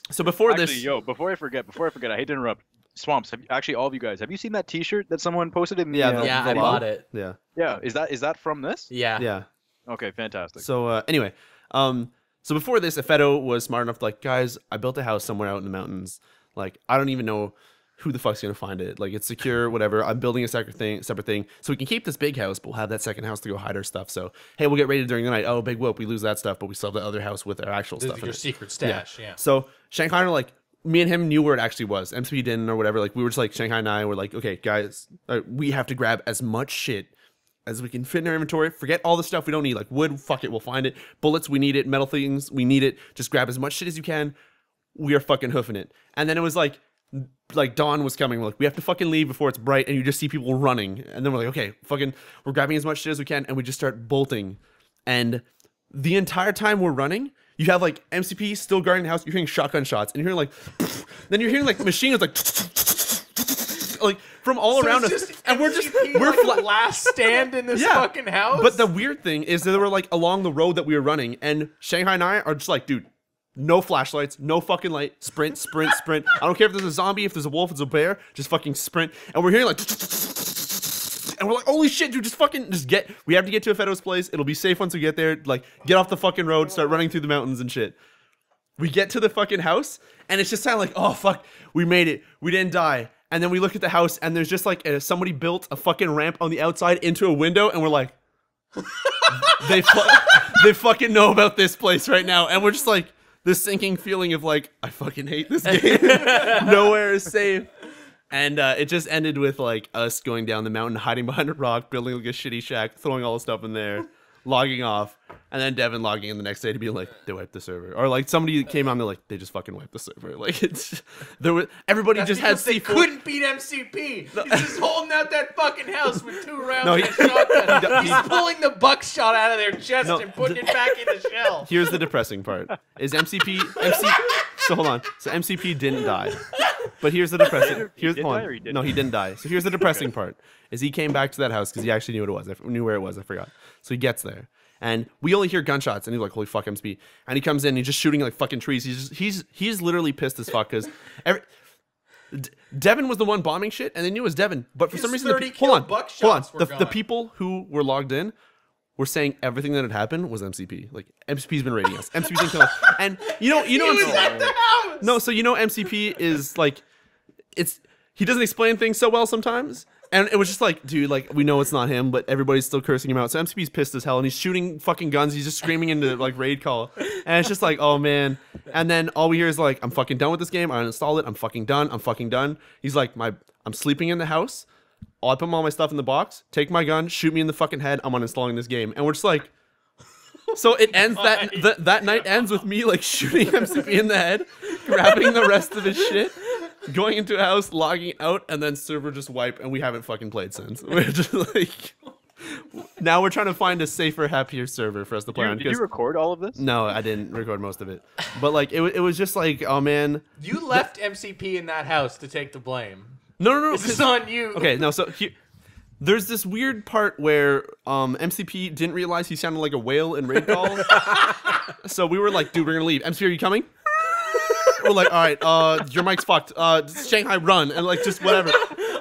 So before Actually, this, yo, before I forget, I hate to interrupt. Swamps, actually, all of you guys, have you seen that T-shirt that someone posted in the? Yeah, Yeah, the I log. bought it. Yeah. Yeah, is that from this? Yeah. Yeah. Okay, fantastic. So anyway, so before this, Afeto was smart enough to like, guys, I built a house somewhere out in the mountains. Like, I don't even know who the fuck's gonna find it. Like, it's secure, whatever. I'm building a separate thing, so we can keep this big house, but we'll have that second house to go hide our stuff. So, hey, we'll get raided during the night. Oh, big whoop, we lose that stuff, but we still have the other house with our actual This stuff is in your it. secret stash, yeah. So Shanghai are like, me and him knew where it actually was. MCP didn't or whatever. Like, we were just like, Shanghai and I were like, okay, guys, we have to grab as much shit as we can fit in our inventory. Forget all the stuff we don't need. Like wood, fuck it, we'll find it. Bullets, we need it. Metal things, we need it. Just grab as much shit as you can. We are fucking hoofing it. And then it was like dawn was coming. We're like, we have to fucking leave before it's bright. And you just see people running. And then we're like, okay, we're grabbing as much shit as we can. And we just start bolting. And the entire time we're running, you have like MCP still guarding the house. You're hearing shotgun shots, and you're hearing like, then you're hearing like machine guns like from all around us, and we're like last stand in this fucking house. But the weird thing is that they were like along the road that we were running, and Shanghai and I are just like, dude, No flashlights, no fucking light. Sprint, sprint, sprint. I don't care if there's a zombie, if there's a wolf, if there's a bear. Just fucking sprint. And we're hearing like, and we're like, holy shit, dude, we have to get to a Feto's place. It'll be safe once we get there. Like, get off the fucking road, start running through the mountains and shit. We get to the fucking house, and it's just kind of like, oh, fuck, we made it. We didn't die. And then we look at the house, and there's just like somebody built a fucking ramp on the outside into a window, and we're like, they fucking know about this place right now. And we're just like, this sinking feeling of like, I fucking hate this game. Nowhere is safe. And it just ended with like us going down the mountain, hiding behind a rock, building like a shitty shack, throwing all the stuff in there, logging off, and then Devin logging in the next day to be like, they wiped the server, or like somebody came on, they're like, they just fucking wiped the server. Like everybody just had they C4. couldn't beat MCP. He's just holding out that fucking house with 2 rounds and a shotgun. He's pulling the buckshot out of their chest and putting it back in the shell. Here's the depressing part: is MCP. So hold on. So MCP didn't die. But here's the depressing. No, he didn't die. So here's the depressing part: is he came back to that house because he actually knew what it was. Knew where it was. I forgot. So he gets there, and we only hear gunshots, and he's like, "Holy fuck, MCP!" And he comes in, and he's just shooting like fucking trees. He's literally pissed as fuck because Devin was the one bombing shit, and they knew it was Devin. But for some reason, hold on. The people who were logged in were saying everything that had happened was MCP. Like, MCP's been raiding us. MCP's been killing us. And you know he was at the house! No, so you know MCP is like, he doesn't explain things so well sometimes. And it was just like, dude, like, we know it's not him, but everybody's still cursing him out. So MCP's pissed as hell, and he's shooting fucking guns. He's just screaming into like raid call. And it's just like, oh man. And then all we hear is like, I'm fucking done with this game. I uninstalled it. I'm fucking done. I'm fucking done. He's like, I'm sleeping in the house. I'll put all my stuff in the box, take my gun, shoot me in the fucking head. I'm uninstalling this game. And we're just like, so it ends that night ends with me like shooting MCP in the head, grabbing the rest of his shit, going into a house, logging out, and then server just wipe, and we haven't fucking played since. We're just like, now we're trying to find a safer, happier server for us to play on. Did you record all of this? No, I didn't record most of it. But like, it was just like, oh man. You left MCP in that house to take the blame. No. This is on you. Okay, no, so there's this weird part where MCP didn't realize he sounded like a whale in raid call. So we were like, dude, we're gonna leave. MC, are you coming? We're like, all right, your mic's fucked. Shanghai, run, and like just whatever.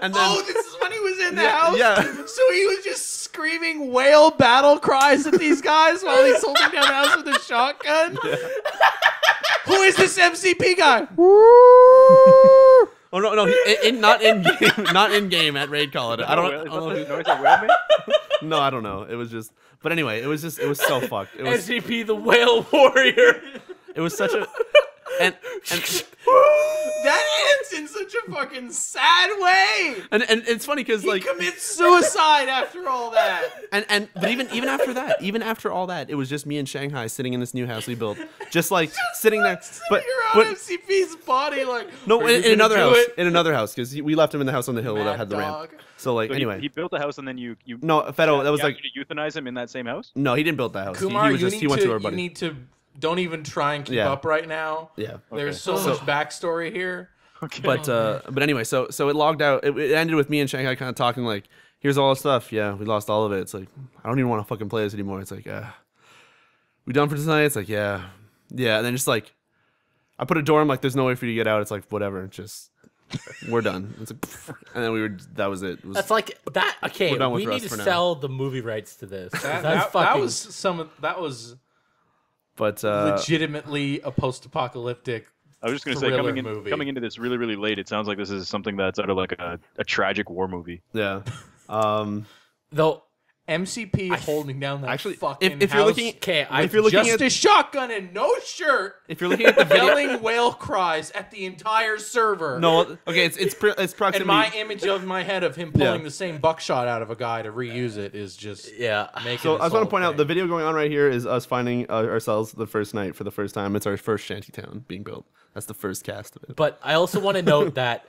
And then, this is when he was in the house? Yeah. So he was just screaming whale battle cries at these guys while he's holding down the house with a shotgun? Yeah. Who is this MCP guy? Oh no, not in game at raid call. I don't know. No, I don't know. It was just, but anyway, it was so fucked. It was SCP the Whale Warrior. It was such a and that ends in such a fucking sad way. And it's funny because like he commits suicide after all that. But even after all that, it was just me and Shanghai sitting in this new house we built, just like sitting there. But MCP's body, like no, in another house because we left him in the house on the hill that had the ramp. So like anyway, he built a house and then you no Fedo, that was like you euthanize him in that same house. No, he didn't build that house. Kumar, he went to our buddy. You need to don't even try and keep up right now. Yeah, there's so much backstory here. Okay. But anyway, so it logged out. It ended with me and Shanghai kind of talking like, here's all the stuff. Yeah, we lost all of it. It's like, I don't even want to fucking play this anymore. It's like, we done for tonight? It's like, yeah. And then just like, I put a door. I'm like, there's no way for you to get out. It's like, whatever. Just we're done. It's like, and then that was it. That's like that. Okay, we need to sell the movie rights to this. That was but legitimately a post-apocalyptic. I was just gonna say, coming into this really, really late, it sounds like this is something that's out of like a tragic war movie. Yeah. Though MCP holding down that fucking if you're house. looking, if you're looking at a shotgun and no shirt, if you're looking at the video, yelling whale cries at the entire server. No, okay, it's proximity. And my image of my head of him pulling the same buckshot out of a guy to reuse it is just making. So I just want to point out the video going on right here is us finding ourselves the first night for the first time. It's our first shantytown being built. That's the first cast of it. But I also want to note that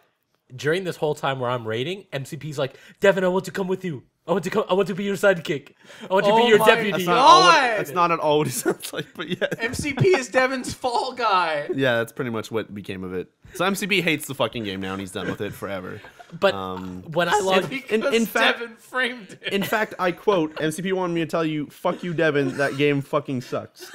during this whole time where I'm raiding, MCP's like, Devin, I want to come with you. I want to be your sidekick. I want to be your deputy. That's not at all what he sounds like, but yeah. MCP is Devin's fall guy. Yeah, that's pretty much what became of it. So MCP hates the fucking game now, and he's done with it forever. But when I log in fact, Devin framed it. In fact, I quote, MCP wanted me to tell you, fuck you, Devin, that game fucking sucks.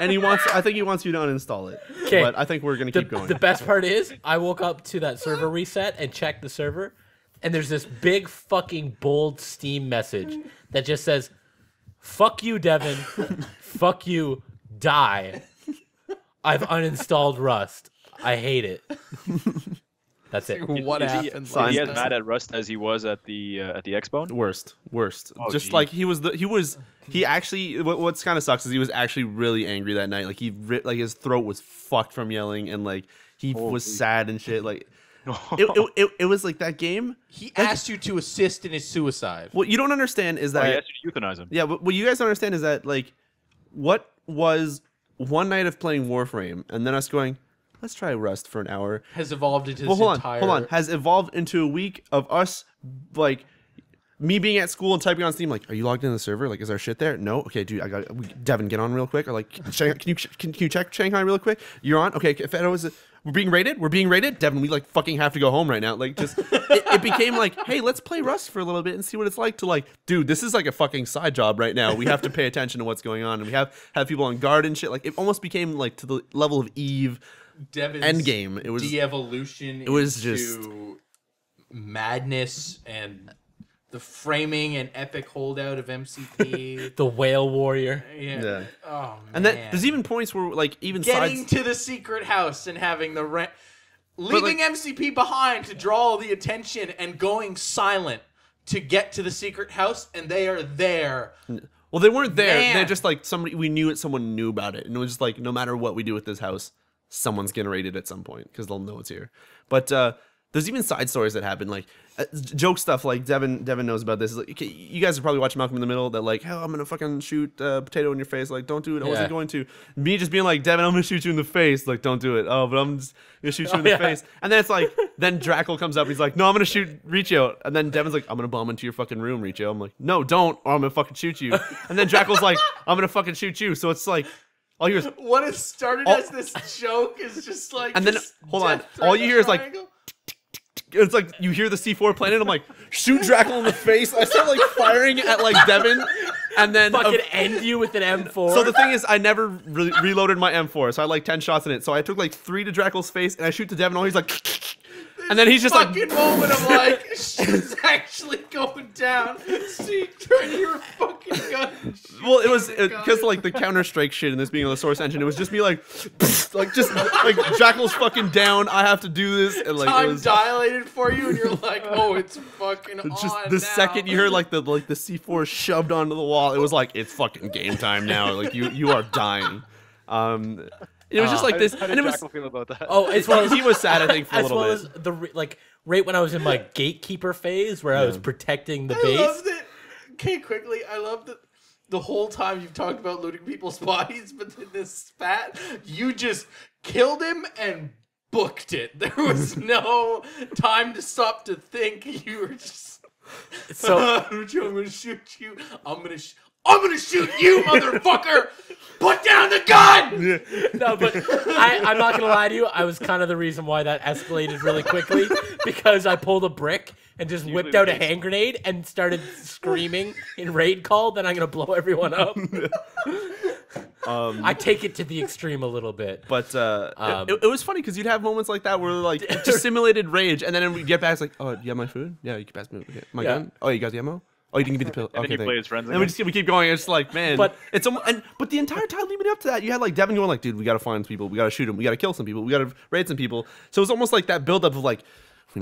and I think he wants you to uninstall it. Okay. But I think we're gonna keep going. The best part is, I woke up to that server reset and checked the server, and there's this big fucking bold Steam message that just says, "Fuck you, Devin. Fuck you. Die. I've uninstalled Rust. I hate it." That's it. What happened? Is he as mad at Rust as he was at the Expo? Worst. Oh, Just geez. like he actually. What's kind of sucks is he was actually really angry that night. Like his throat was fucked from yelling, and like he was sad and shit. Like it was like that game. He asked you to assist in his suicide. What you don't understand is that he asked you to euthanize him. Yeah, but what you guys don't understand is that like what was one night of playing Warframe and then us going, let's try Rust for an hour. Has evolved into this Hold entire... on. Has evolved into a week of us, like, me being at school and typing on Steam, like, are you logged into the server? Like, is our shit there? No? Okay, dude, Devin, get on real quick. Or, like, can you check Shanghai real quick? You're on? Okay, if that was... We're being raided? Devin, we, like, fucking have to go home right now. Like, just... it became like, hey, let's play Rust for a little bit and see what it's like to, like, dude, this is, like, a fucking side job right now. We have to pay attention to what's going on. And we have people on guard and shit. Like, it almost became, like, to the level of Eve... Devin's Endgame. It was de-evolution. It was into just madness and the framing and epic holdout of MCP. The Whale Warrior. Yeah. Oh man. And then there's even points where like even getting sides to the secret house and having the leaving MCP behind to draw all the attention and going silent to get to the secret house, and they are there. Well, they weren't there. Man. They're just like someone knew about it, and it was just like no matter what we do with this house, someone's gonna raid it at some point because they'll know it's here. But there's even side stories that happen, like joke stuff. Like Devin knows about this. Like, okay, you guys are probably watching Malcolm in the Middle. That like, hell, I'm gonna fucking shoot a potato in your face. Like, don't do it. I wasn't going to. Me just being like, Devin, I'm gonna shoot you in the face. Like, don't do it. Oh, but I'm just gonna shoot you in the face. And then it's like, then Drackle comes up. He's like, no, I'm gonna shoot Riccio. And then Devin's like, I'm gonna bomb into your fucking room, Riccio. I'm like, no, don't, or I'm gonna fucking shoot you. And then Drackle's like, I'm gonna fucking shoot you. So it's like. All you hear is, what has started as this joke is just like, and then hold on, all you hear is like, it's like you hear the C4 playing, and I'm like, shoot Drackle in the face. I start like firing at like Devin, and then Fucking end you with an M4. So the thing is, I never reloaded my M4, so I had like 10 shots in it. So I took like 3 to Drackle's face, and I shoot to Devin, and he's like. And then he's just like moment of like shit's actually going down. See, turn your fucking gun. Well, it was because like the Counter-Strike shit and this being on the Source engine, it was just me like just like Drackle's fucking down. I have to do this, and like Time it was dilated for you, and you're like, oh, it's fucking just on the now. second you heard like the C4 shoved onto the wall, it was like it's fucking game time now. Like you are dying. It was just like this, How did and it was. Drackle feel about that? Oh, as well as He was sad, I think, for a as little well bit. as the like right when I was in my gatekeeper phase where I was protecting the I base. love that. Okay, quickly, I love that. The whole time you've talked about looting people's bodies, but in this spat, you just killed him and booked it. There was no time to stop to think. You were just So I'm gonna shoot you. I'm gonna shoot you, motherfucker! Put down the gun! no, but I'm not gonna lie to you. I was kind of the reason why that escalated really quickly because I pulled a brick and just whipped out a hand grenade and started screaming in raid call. Then I'm gonna blow everyone up. I take it to the extreme a little bit. But it was funny because you'd have moments like that where like it just simulated rage, and then we get back, it's like, oh, do you have my food? Yeah, you can pass me my gun. Oh, you got the ammo? Oh, you didn't give me the pill. And Okay, then you play as friends. and we keep going. It's like, man, But- it's but the entire time leading up to that, you had like Devin going like, dude, we gotta find some people, we gotta shoot them, we gotta kill some people, we gotta raid some people. So it's almost like that buildup of like, we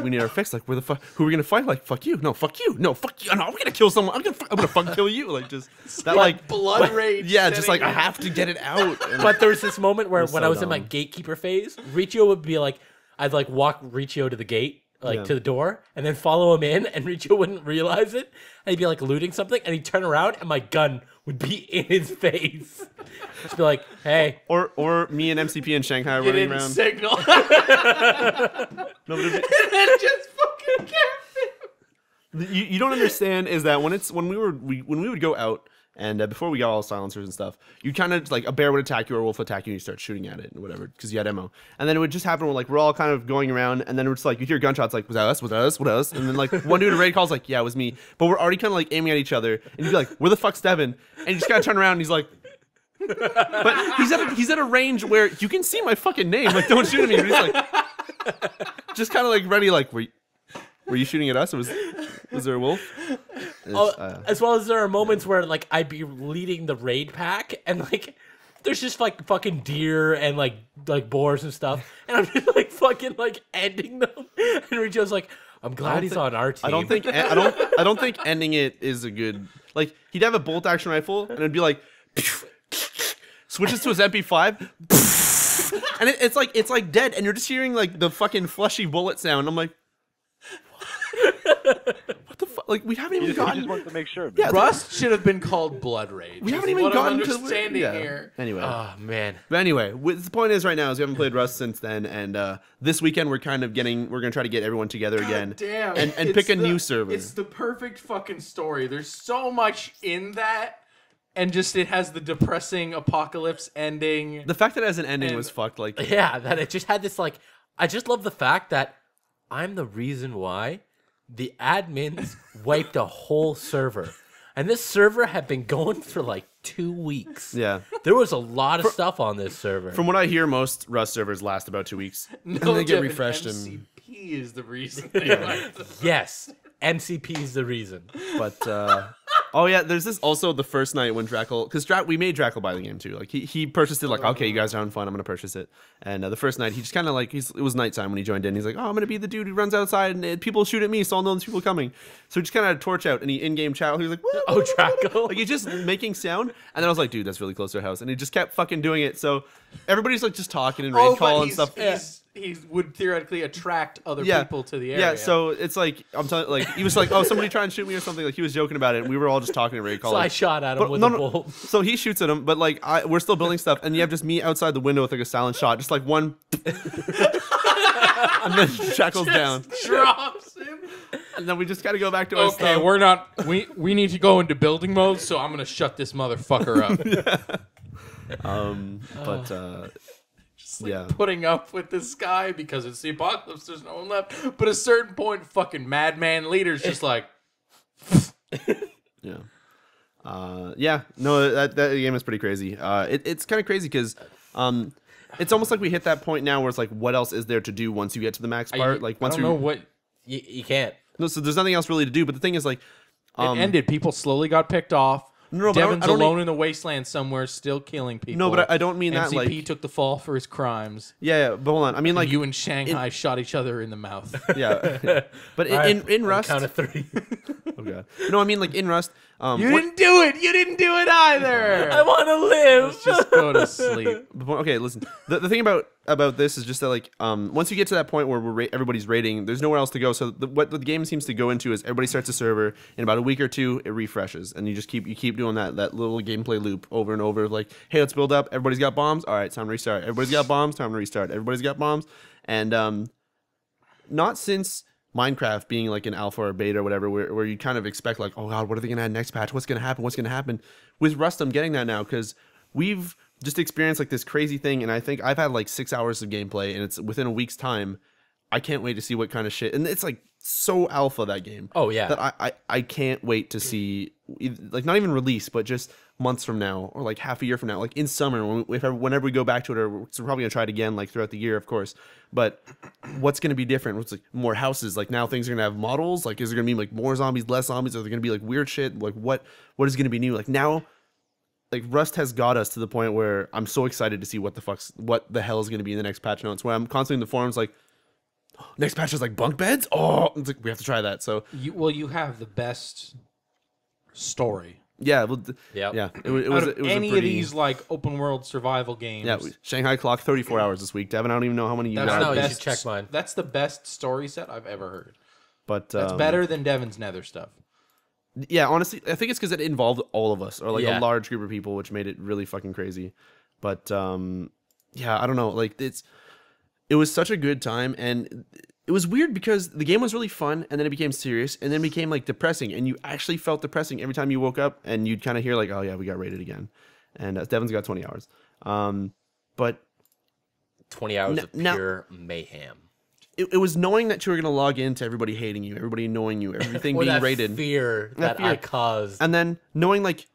need our fix. Like, who are we gonna fight? Like, fuck you, no, fuck you, no, fuck you. No, we're gonna kill someone. I'm gonna fucking kill you. Like, just that like blood rage. yeah, just like I setting in. have to get it out. And But there was this moment where was when so I was in my dumb. gatekeeper phase, Riccio would be like, I'd like walk Riccio to the gate, like Yeah. to the door, and then follow him in, and Riccio wouldn't realize it. And he'd be like looting something, and he'd turn around, and my gun would be in his face. Just be like, hey. or me and MCP in Shanghai You running didn't around. signal. No, but And then just fucking kept him. you don't understand is that when we would go out and before we got all silencers and stuff, you kind of like a bear would attack you or a wolf would attack you and you start shooting at it and whatever because you had ammo, and then it would just happen where like we're all kind of going around and then it's like you hear gunshots like was that us, and then like one dude in raid calls like yeah it was me, but we're already kind of like aiming at each other and you'd be like where the fuck's Devin, and you just kind of turn around and he's like But he's at a range where you can see my fucking name. Like, don't shoot at me. But he's like, just kind of like ready. Like, were you shooting at us? Was there a wolf? As well as there are moments where like I'd be leading the raid pack and like there's just like fucking deer and like boars and stuff, and I'm just like fucking like ending them. And Riccio's like, I'm glad he's on our team. I don't think ending it is a good. Like, he'd have a bolt action rifle and it'd be like switches to his MP5 and it's like dead, and you're just hearing like the fucking fleshy bullet sound. I'm like, what the fuck? Like, we haven't even gotten. Just wanted to make sure. Yeah, Rust should have been called Blood Rage. We haven't even gotten to understanding here. Anyway, oh man. But anyway, the point is right now is we haven't played Rust since then, and this weekend we're gonna try to get everyone together again. Damn, and pick a new server. It's the perfect fucking story. There's so much in that, and just it has the depressing apocalypse ending. The fact that it has an ending was fucked. Like, yeah, that it just had this like. I just love the fact that I'm the reason why the admins wiped a whole server. And this server had been going for like 2 weeks. yeah. There was a lot of stuff on this server. From what I hear, most Rust servers last about 2 weeks, and No, they get Devin, refreshed. MCP And is the reason. They wiped them. Yes, MCP is the reason. but oh yeah, there's this also the first night when Drackle, because we made Drackle buy the game too. Like he purchased it. Like, okay, you guys are having fun, I'm gonna purchase it. And the first night he just kind of like it was nighttime when he joined in. He's like, oh, I'm gonna be the dude who runs outside and people shoot at me, so I'll know there's people coming. So he just kind of had a torch out and he in-game chat. He was like, Oh, Drackle. like he's just making sound. And then I was like, dude, that's really close to our house. And he just kept fucking doing it. So everybody's like just talking and raid call and stuff. He would theoretically attract other people to the area. Yeah, so it's like I'm telling, like he was like, oh, somebody try and shoot me or something. Like he was joking about it, and we were all just talking to raid call. So I shot at him with a bolt. So he shoots at him, but like we're still building stuff, and you have just me outside the window with like a silent shot, just like one, and then shackles down, drops him, and then we just gotta go back to our okay, stuff. we're not. We need to go into building mode, so I'm gonna shut this motherfucker up. Yeah. Putting up with this guy because it's the apocalypse. There's no one left. But at a certain point, fucking madman leader's just like, yeah. Yeah. No, that game is pretty crazy. It's kind of crazy because it's almost like we hit that point now where it's like, what else is there to do once you get to the max part? Like once I don't know what you can't. No, so there's nothing else really to do. But the thing is, like, it ended. People slowly got picked off. No, but Devin's I don't alone in the wasteland somewhere, still killing people. No, but I don't mean that, MCP like, took the fall for his crimes. yeah, but hold on. I mean, like, You and Shanghai shot each other in the mouth. yeah. But in Rust, Count of 3. oh god. No, I mean, like in Rust, You didn't do it. You didn't do it either. I want to live. Just go to sleep. okay, listen. The thing about this is just that, like, once you get to that point where everybody's raiding, there's nowhere else to go. So what the game seems to go into is everybody starts a server. In about a week or two, it refreshes, and you just keep doing that little gameplay loop over and over. Like, hey, let's build up. Everybody's got bombs. All right, it's time to restart. Everybody's got bombs. Time to restart. Everybody's got bombs. And not since Minecraft being like an alpha or beta or whatever, where you kind of expect like, oh god, what are they gonna add next patch? What's gonna happen? What's gonna happen? With Rust, I'm getting that now because we've just experienced like this crazy thing, and I think I've had like 6 hours of gameplay, and it's within a week's time. I can't wait to see what kind of shit, and it's like so alpha, that game. Oh yeah, that I can't wait to see, like, not even release, but just months from now or like half a year from now, like in summer whenever we go back to it, or we're probably gonna try it again like throughout the year, of course. But what's gonna be different? What's like more houses? Like now things are gonna have models. Like is there gonna be like more zombies, less zombies? Are there gonna be like weird shit? Like what is gonna be new? Like now, like Rust has got us to the point where I'm so excited to see what the hell is gonna be in the next patch notes. Where I'm constantly in the forums like, next patch is like bunk beds. Oh, it's like, we have to try that. So you have the best story. Yeah, well, yeah. It was any of these like open world survival games. Yeah, Shanghai clocked 34 hours this week. Devin, I don't even know how many you got. No, you should check mine. That's the best story set I've ever heard. But that's better than Devin's Nether stuff. Yeah, honestly, I think it's because it involved all of us, or like Yeah. a large group of people, which made it really fucking crazy. But yeah, I don't know. Like it was such a good time, and it was weird because the game was really fun, and then it became serious, and then it became like depressing, and you actually felt depressing every time you woke up, and you'd kind of hear like, oh yeah, we got raided again, and Devin's got 20 hours. But 20 hours of pure mayhem. It was knowing that you were going to log in to everybody hating you, everybody knowing you, everything Or being that raided. fear that I caused. And then knowing like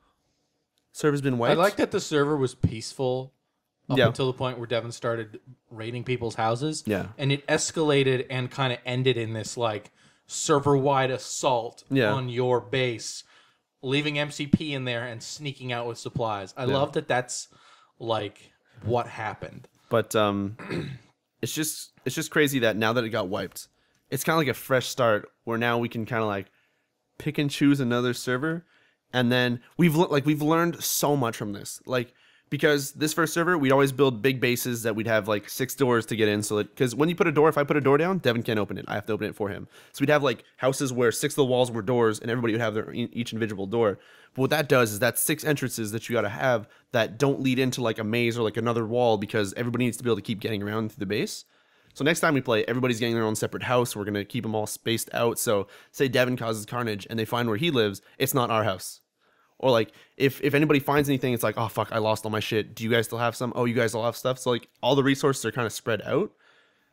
server's been wiped. I like that the server was peaceful up Yeah. until the point where Devin started raiding people's houses. Yeah. And it escalated and kind of ended in this like server-wide assault on your base, leaving MCP in there and sneaking out with supplies. I love that that's like what happened. But it's just crazy that now that it got wiped, it's kind of like a fresh start where now we can kind of like pick and choose another server, and then we've learned so much from this. Like, because this first server, we'd always build big bases that we'd have like 6 doors to get in, so that because when you put a door, if I put a door down, Devin can't open it. I have to open it for him. So we'd have like houses where 6 of the walls were doors, and everybody would have their each individual door. But what that does is that's 6 entrances that you got to have that don't lead into like a maze or like another wall, because everybody needs to be able to keep getting around through the base. So next time we play, everybody's getting their own separate house. We're going to keep them all spaced out. So say Devin causes carnage and they find where he lives, it's not our house. Or like if anybody finds anything, it's like, oh fuck, I lost all my shit. Do you guys still have some? Oh, you guys all have stuff. So like all the resources are kind of spread out.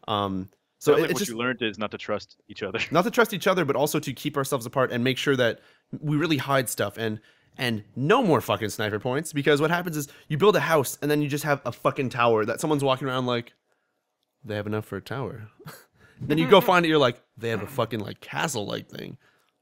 So what you learned is not to trust each other. Not to trust each other, but also to keep ourselves apart and make sure that we really hide stuff and no more fucking sniper points. Because what happens is you build a house and then you just have a fucking tower that someone's walking around like, they have enough for a tower. Then you go find it, you're like, they have a fucking like castle-like thing.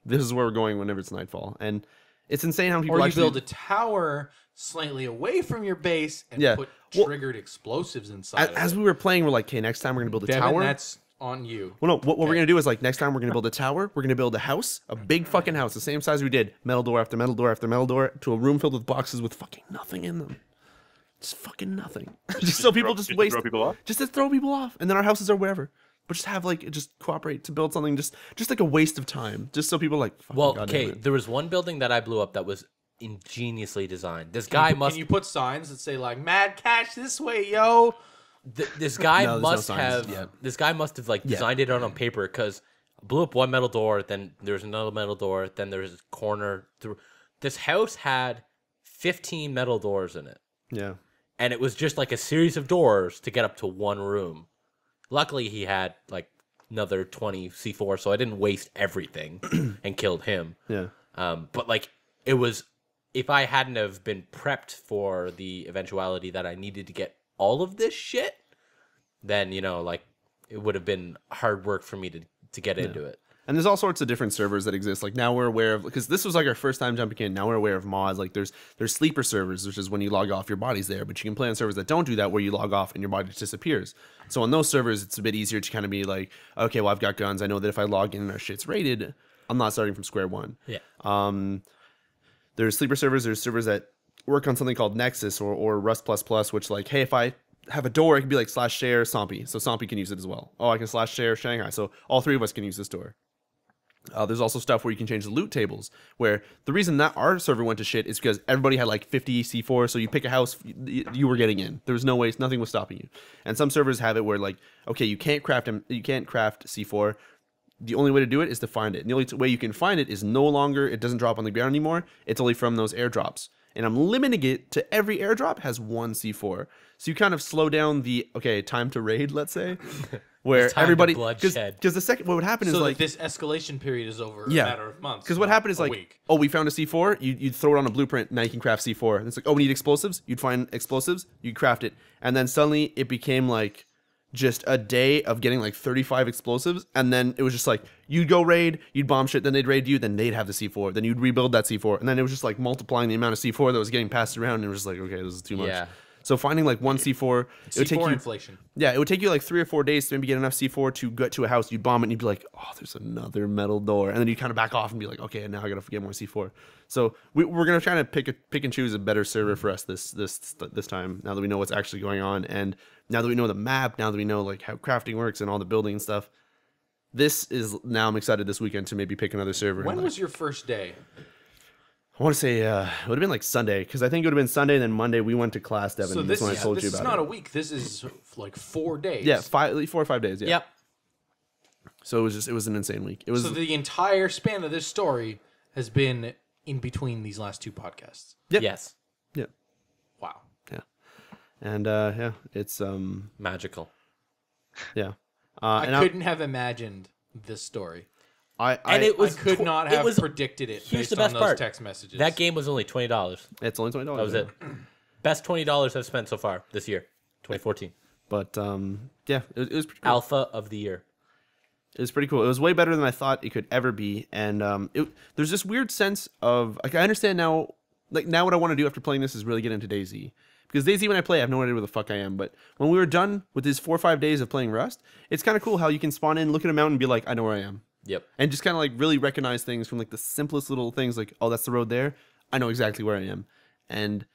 This is where we're going whenever it's nightfall. And it's insane how people Or you build a tower slightly away from your base and put triggered explosives inside. As we were playing, we're like, okay, next time we're gonna build a tower. That's on you. Well, no, what we're gonna do is like next time we're gonna build a tower. We're gonna build a house, a big fucking house, the same size we did, metal door after metal door after metal door, to a room filled with boxes with fucking nothing in them. Just fucking nothing. just so people just waste. Throw people off? Just to throw people off, and then our houses are wherever. But just have like just cooperate to build something. Just like a waste of time. Just so people are like. Well, okay. There was one building that I blew up that was ingeniously designed. This guy must. Can you put signs that say like "Mad Cash this way, yo"? This guy must have. Yeah. This guy must have like designed it on paper, because blew up one metal door. Then there's another metal door. Then there's a corner through. This house had 15 metal doors in it. Yeah. And it was just like a series of doors to get up to one room. Luckily, he had like another 20 C4, so I didn't waste everything and killed him. Yeah. But like, it was, if I hadn't have been prepped for the eventuality that I needed to get all of this shit, then, you know, like, it would have been hard work for me to get into it. And there's all sorts of different servers that exist. Like now we're aware of, because this was like our first time jumping in. Now we're aware of mods. Like there's sleeper servers, which is when you log off, your body's there. But you can play on servers that don't do that, where you log off and your body just disappears. So on those servers, it's a bit easier to kind of be like, okay, well, I've got guns. I know that if I log in and our shit's raided, I'm not starting from square one. Yeah. There's sleeper servers. There's servers that work on something called Nexus or Rust++, which like, hey, if I have a door, it can be like /share Somppi. So Somppi can use it as well. Oh, I can /share Shanghai. So all 3 of us can use this door. There's also stuff where you can change the loot tables, where the reason that our server went to shit is because everybody had like 50 C4, so you pick a house, you were getting in. There was no way, nothing was stopping you. And some servers have it where like, okay, you can't craft C4. The only way to do it is to find it. And the only way you can find it is no longer, it doesn't drop on the ground anymore. It's only from those airdrops. And I'm limiting it to every airdrop has 1 C4. So you kind of slow down the, okay, time to raid, let's say. Where everybody, because the second, what would happen is like this escalation period is over a matter of months. Because what happened is like, week. oh, we found a C4, you'd throw it on a blueprint, now you can craft C4. And it's like, oh, we need explosives, you'd find explosives, you'd craft it, and then suddenly it became like just a day of getting like 35 explosives, and then it was just like you'd go raid, you'd bomb shit, then they'd raid you, then they'd have the C4, then you'd rebuild that C4, and then it was just like multiplying the amount of C4 that was getting passed around, and it was just like, okay, this is too much. Yeah. So finding like 1 C4, it would take you inflation. Yeah, it would take you like 3 or 4 days to maybe get enough C4 to get to a house. You'd bomb it and you'd be like, oh, there's another metal door, and then you kind of back off and be like, okay, now I gotta get more C4. So we're gonna try to pick and choose a better server for us this time. Now that we know what's actually going on, and now that we know the map, now that we know like how crafting works and all the building and stuff, now I'm excited this weekend to maybe pick another server. When was your first day? I want to say it would have been like Sunday, because I think it would have been Sunday, and then Monday we went to class, Devin. So this when I told you about this is not a week. This is like 4 days. Yeah, 4 or 5 days. Yeah. Yep. So it was an insane week. It was. So the entire span of this story has been in between these last 2 podcasts. Yep. Yes. Yeah. Wow. Yeah. And it's magical. Yeah. I couldn't have imagined this story. it was I could not have predicted it Here's based the best on those part. text messages. That game was only $20. It's only $20. That was it. Best $20 I've spent so far this year, 2014. But yeah, it was pretty cool. Alpha of the year. It was pretty cool. It was way better than I thought it could ever be, and there's this weird sense of like I understand now. Like now, what I want to do after playing this is really get into DayZ. Because DayZ, when I play, I have no idea where the fuck I am. But when we were done with these 4 or 5 days of playing Rust, it's kind of cool how you can spawn in, look at a mountain, and be like, I know where I am. Yep. And just kind of like really recognize things from like the simplest little things, like, oh, that's the road there. I know exactly where I am. And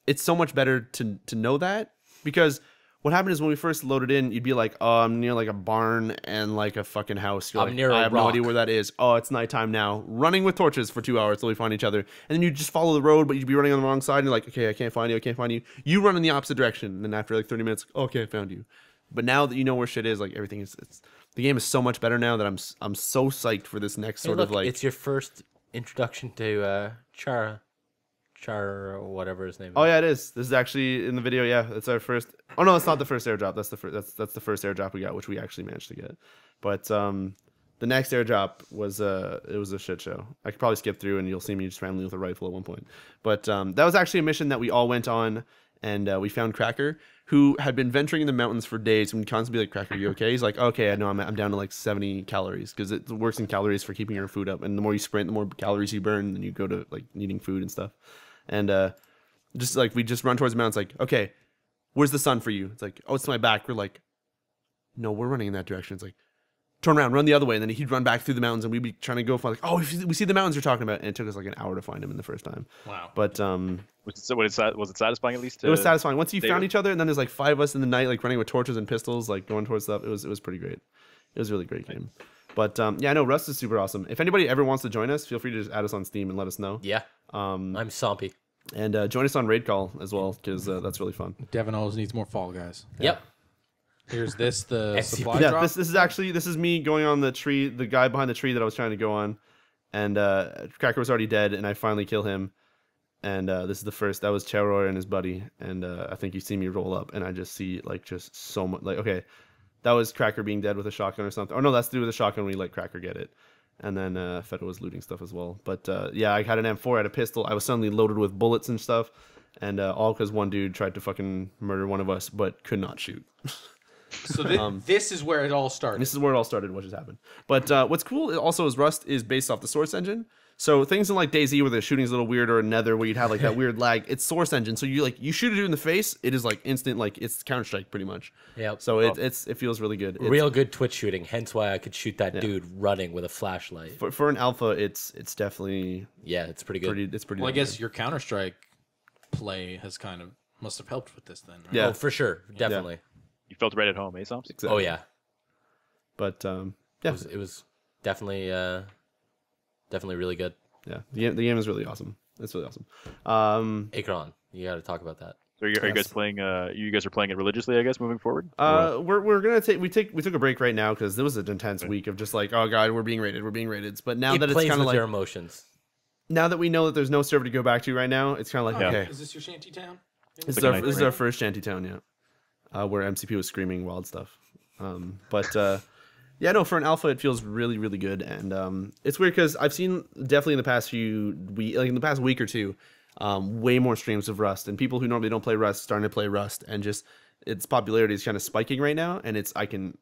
it's so much better to know that, because what happened is when we first loaded in, you'd be like, oh, I'm near like a barn and like a fucking house. You're I'm like, near a I have rock. no idea where that is. Oh, it's nighttime now. Running with torches for 2 hours till we find each other. And then you just follow the road, but you'd be running on the wrong side. And you're like, okay, I can't find you. I can't find you. You run in the opposite direction. And then after like 30 minutes, oh, okay, I found you. But now that you know where shit is, like everything is, the game is so much better now that I'm so psyched for this next sort of like. It's your first introduction to Char or whatever his name is. Oh yeah, it is. This is actually in the video. Yeah, it's our first. Oh no, it's not the first airdrop. That's the first. That's the first airdrop we got, which we actually managed to get. But the next airdrop was it was a shit show. I could probably skip through and you'll see me just randomly with a rifle at one point. But that was actually a mission that we all went on, and we found Cracker, who had been venturing in the mountains for days, and we'd constantly be like, Cracker, you okay? He's like, okay, I know, I'm down to like 70 calories, because it works in calories for keeping your food up, and the more you sprint, the more calories you burn, and you go to like needing food and stuff. And just like we just run towards the mountains, like, okay, where's the sun for you? It's like, oh, it's to my back. We're like, no, we're running in that direction. It's like, turn around, run the other way. And then he'd run back through the mountains, and we'd be trying to go find, like, oh, we see the mountains you're talking about. And it took us like an hour to find him in the first time. Wow. But was it satisfying at least? It was satisfying. Once you found each other, and then there's like 5 of us in the night, like running with torches and pistols, like going towards stuff. It was pretty great. It was a really great game. But yeah, no, Rust is super awesome. If anybody ever wants to join us, feel free to just add us on Steam and let us know. Yeah. I'm Sompy. And join us on Raid Call as well, because that's really fun. Devin always needs more Fall Guys. Yep. Here's the supply Yeah, drop. this is me going on the tree, the guy behind the tree that I was trying to go on, and Cracker was already dead, and I finally kill him. And this is the first. That was Charoy and his buddy, and I think you see me roll up, and I just see like just so much. Like, okay, that was Cracker being dead with a shotgun or something. Oh no, that's to do with a shotgun when you let Cracker get it. And then Feta was looting stuff as well. But yeah, I had an M4, I had a pistol. I was suddenly loaded with bullets and stuff. And all because one dude tried to fucking murder one of us, but could not shoot. So this is where it all started. This is where it all started, what just happened. But what's cool also is Rust is based off the Source engine. So things in like DayZ where the shooting's a little weird, or Nether where you'd have like that weird lag, it's Source engine. So you shoot a dude in the face, it is like instant, like it's Counter-Strike pretty much. Yep. So it feels really good. Real good Twitch shooting, hence why I could shoot that dude running with a flashlight. For an alpha, it's definitely it's pretty good. It's pretty. Well, I guess your Counter-Strike play has must have helped with this then. Right? Yeah. Oh, for sure, definitely. You felt right at home, eh, Somps? Exactly. Oh yeah. But yeah, it was definitely definitely really good. Yeah, the game is really awesome. It's really awesome. Achron, you got to talk about that. So are you guys playing? You guys are playing it religiously, I guess, moving forward. We're gonna we took a break right now because there was an intense week of just like, oh god, we're being raided. But now that it's kind of like your emotions. Now that we know that there's no server to go back to right now, it's kind of like okay. Is this your shanty town? This is our first shanty town, yeah. Where MCP was screaming wild stuff. Yeah, no, for an alpha, it feels really, really good, and it's weird because I've seen definitely in the past in the past week or two, way more streams of Rust, and people who normally don't play Rust starting to play Rust, and just its popularity is kind of spiking right now, and that's kind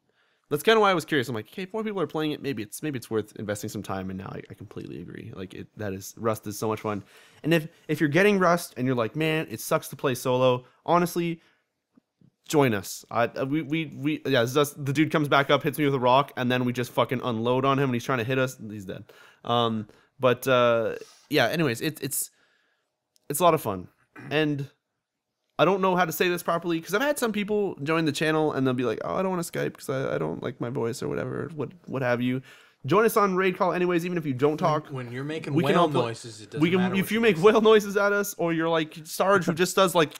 of why I was curious. I'm like, okay, if more people are playing it, maybe it's worth investing some time, and now I completely agree. Like Rust is so much fun, and if you're getting Rust and you're like, man, it sucks to play solo, honestly. Join us. It's just, the dude comes back up, hits me with a rock, and then we just fucking unload on him, and he's trying to hit us. He's dead. Yeah. Anyways, it's a lot of fun, and I don't know how to say this properly because I've had some people join the channel and they'll be like, "Oh, I don't want to Skype because I don't like my voice or whatever, what have you." Join us on Raid Call anyways, even if you don't talk. When you're making whale noises, it doesn't matter. If you make whale noises at us, or you're like Sarge who just does like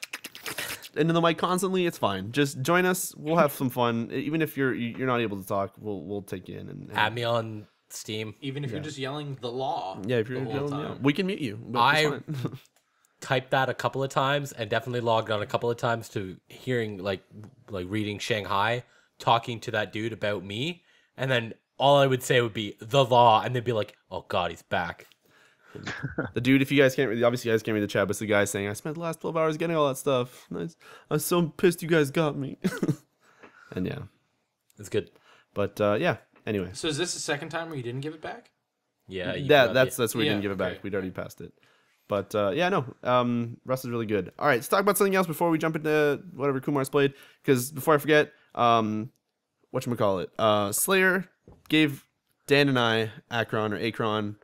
into the mic constantly, it's fine. Just join us. We'll have some fun. Even if you're not able to talk, we'll take you in and add me on Steam. Even if you're just yelling the law. Yeah, if you're yelling, we can mute you. I typed that a couple of times and definitely logged on a couple of times to hearing like reading Shanghai talking to that dude about me, and then all I would say would be the law, and they'd be like, "Oh God, he's back." The dude, if you guys can't, obviously you guys can't read the chat, but it's the guy saying, "I spent the last 12 hours getting all that stuff. Nice. I'm so pissed you guys got me." And yeah, it's good. But yeah. Anyway, So is this the second time where you didn't give it back? Yeah, that's what we Yeah, didn't give it back. okay. We'd already passed it. But yeah, no. Rust is really good. All right, let's talk about something else before we jump into whatever Kumar's played. Because before I forget, whatchamacallit, Slayer gave Dan and I Achron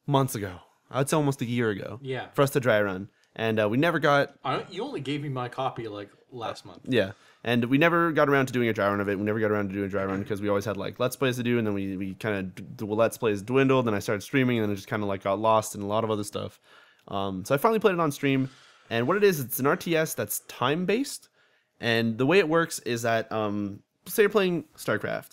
months ago. I'd say almost a year ago. Yeah. For us to dry run, and we never got. You only gave me my copy like last month. Yeah, and we never got around to doing a dry run of it. We never got around to doing a dry run because we always had like let's plays to do, and then we kind of the let's plays dwindled. And I started streaming, and then it just kind of like got lost in a lot of other stuff. So I finally played it on stream, and what it is, it's an RTS that's time based, and the way it works is that say you're playing StarCraft,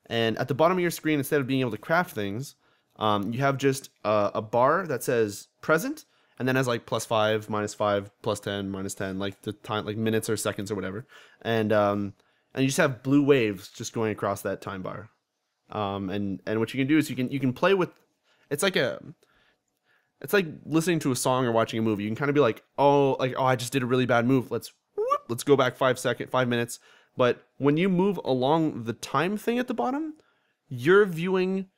and at the bottom of your screen, instead of being able to craft things, you have just a bar that says present, and then has like +5, -5, +10, -10, like the time, like minutes or seconds or whatever, and you just have blue waves just going across that time bar, and what you can do is you can play with, it's like listening to a song or watching a movie. You can kind of be like, oh, I just did a really bad move. Let's go back 5 minutes. But when you move along the time thing at the bottom, you're viewing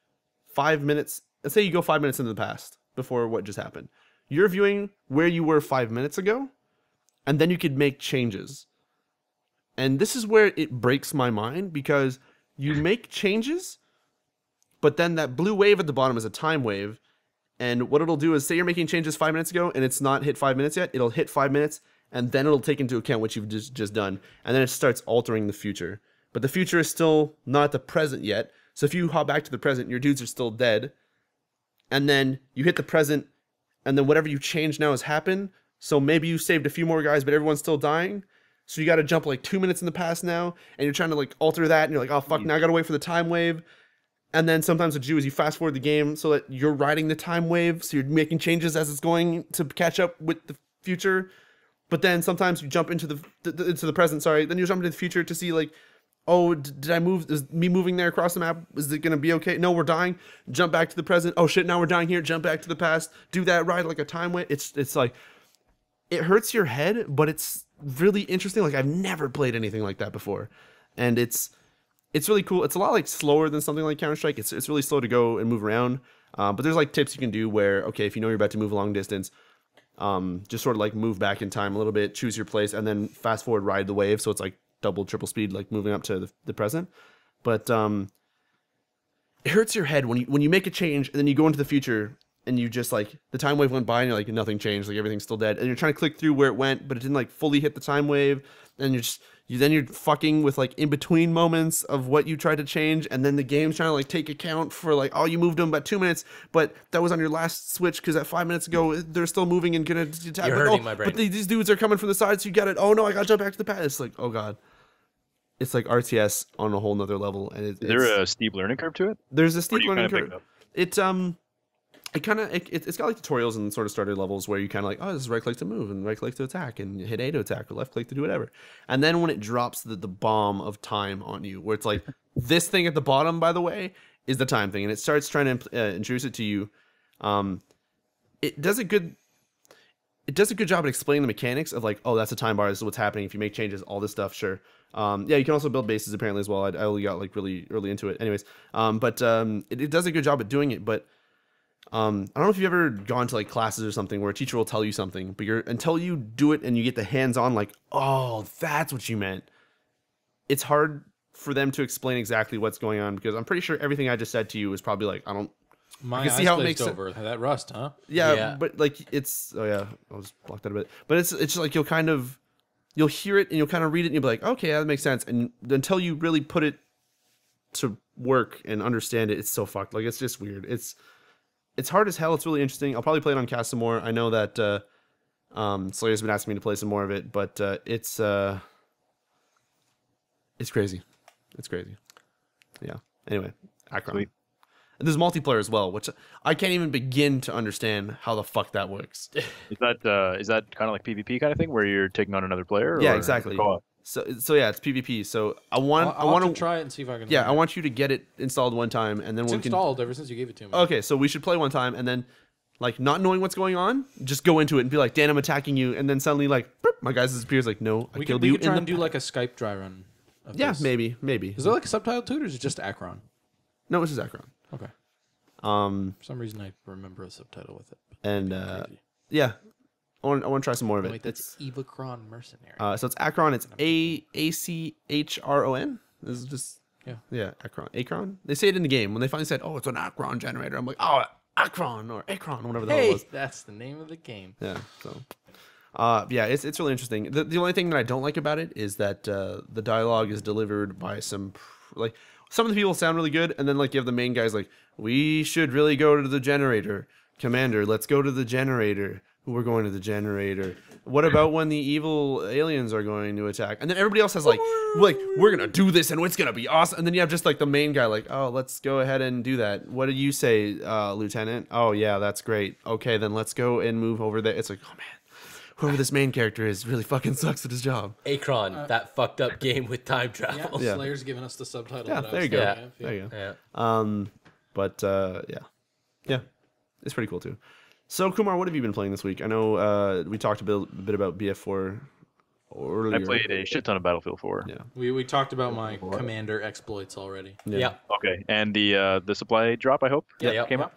5 minutes. Let's say you go 5 minutes into the past before what just happened. You're viewing where you were 5 minutes ago, and then you could make changes. And this is where it breaks my mind, because you make changes, but then that blue wave at the bottom is a time wave. And what it'll do is, say you're making changes 5 minutes ago and it's not hit 5 minutes yet, it'll hit 5 minutes, and then it'll take into account what you've just done. And then it starts altering the future. But the future is still not the present yet. So if you hop back to the present, your dudes are still dead. And then you hit the present, and then whatever you change now has happened. So maybe you saved a few more guys, but everyone's still dying. So you got to jump like 2 minutes in the past now, and you're trying to like alter that, and you're like, oh fuck, now I got to wait for the time wave. And then sometimes what you do is you fast forward the game so that you're riding the time wave, so you're making changes as it's going to catch up with the future. But then sometimes you jump into the present, then you jump into the future to see like, oh, did I move? Is me moving there across the map, is it going to be okay? No, we're dying. Jump back to the present. Oh shit, now we're dying here. Jump back to the past. Do that, ride like a time wave. It's like, it hurts your head, but it's really interesting. Like, I've never played anything like that before. And it's really cool. It's a lot like slower than something like Counter-Strike. It's really slow to go and move around. But there's like tips you can do where, okay, if you know you're about to move a long distance, just sort of like move back in time a little bit, choose your place, and then fast forward, ride the wave. So it's like double, triple speed, like moving up to the present. But it hurts your head when you make a change and then you go into the future and you just like, the time wave went by and you're like, nothing changed, like everything's still dead. And you're trying to click through where it went, but it didn't like fully hit the time wave. And you're fucking with like in between moments of what you tried to change, and then the game's trying to like take account for like, oh, you moved them by 2 minutes, but that was on your last switch because at 5 minutes ago they're still moving and gonna attack. You're hurting my brain. But these dudes are coming from the side, so you got it. Oh no, I gotta jump back to the past. It's like, oh god, it's like RTS on a whole nother level. And is there a steep learning curve to it? There's a steep learning curve. It's got like tutorials and sort of starter levels where you kind of like, oh, this is right click to move and right click to attack and hit A to attack or left click to do whatever. And then when it drops the bomb of time on you, where it's like, this thing at the bottom, by the way, is the time thing, and it starts trying to introduce it to you. It does a good job at explaining the mechanics of like, oh, that's a time bar, this is what's happening if you make changes, all this stuff. Sure. Yeah, you can also build bases apparently as well. I only got like really early into it anyways. But it does a good job at doing it. But I don't know if you've ever gone to like classes or something where a teacher will tell you something, but until you do it and you get the hands-on, like, oh, that's what you meant. It's hard for them to explain exactly what's going on, because I'm pretty sure everything I just said to you is probably like, I can see how it makes over that rust, huh? Yeah, but like it's, oh yeah, I'll just block that a bit. But it's just like you'll hear it and you'll kind of read it and you'll be like, okay, yeah, that makes sense. And until you really put it to work and understand it, it's so fucked. Like, it's just weird. It's hard as hell. It's really interesting. I'll probably play it on cast some more. I know that Slayer's been asking me to play some more of it, but it's crazy. It's crazy. Yeah. Anyway, Achron. Sweet. And there's multiplayer as well, which I can't even begin to understand how the fuck that works. Is that kind of like PvP kind of thing where you're taking on another player? Yeah, or exactly. co-op? So yeah, it's PvP. So I want to try it and see if I can. Yeah, I want you to get it installed one time, and then It's we installed ever since you gave it to me. Okay, so we should play one time, and then, like, not knowing what's going on, just go into it and be like, Dan, I'm attacking you, and then suddenly, like, boop, my guy disappears, like, no, I killed you. We could try and do, like, a Skype dry run of this. maybe. Is there, like, a subtitle to it, or is it just Achron? No, it's just Achron. Okay. For some reason, I remember a subtitle with it. And, yeah. I want to try some more of it. Wait, that's Evacron Mercenary. So it's Achron. It's Achron. This is just... Yeah, Achron. They say it in the game. When they finally said, oh, it's an Achron generator, I'm like, oh, Achron or Achron, whatever the hell it was. That's the name of the game. Yeah, so... yeah, it's really interesting. The only thing that I don't like about it is that the dialogue is delivered by some of the people sound really good, and then like you have the main guys like, we should really go to the generator, Commander. Let's go to the generator. We're going to the generator. What about when the evil aliens are going to attack? And then everybody else has like we're gonna do this and it's gonna be awesome. And then you have just like the main guy like, oh, let's go ahead and do that. What do you say, Lieutenant? Oh yeah, that's great. Okay, then let's go and move over there. It's like, oh man. Whoever this main character is really fucking sucks at his job. Achron, that fucked up game with time travel. Yeah, Slayer's giving us the subtitle. Yeah, there you go. There you go. Yeah. But yeah, it's pretty cool too. So Kumar, what have you been playing this week? I know we talked a bit about BF4 earlier. I played a shit ton of Battlefield 4. Yeah, we talked about my commander exploits already. Yeah. Okay, and the supply drop, I hope. Came out.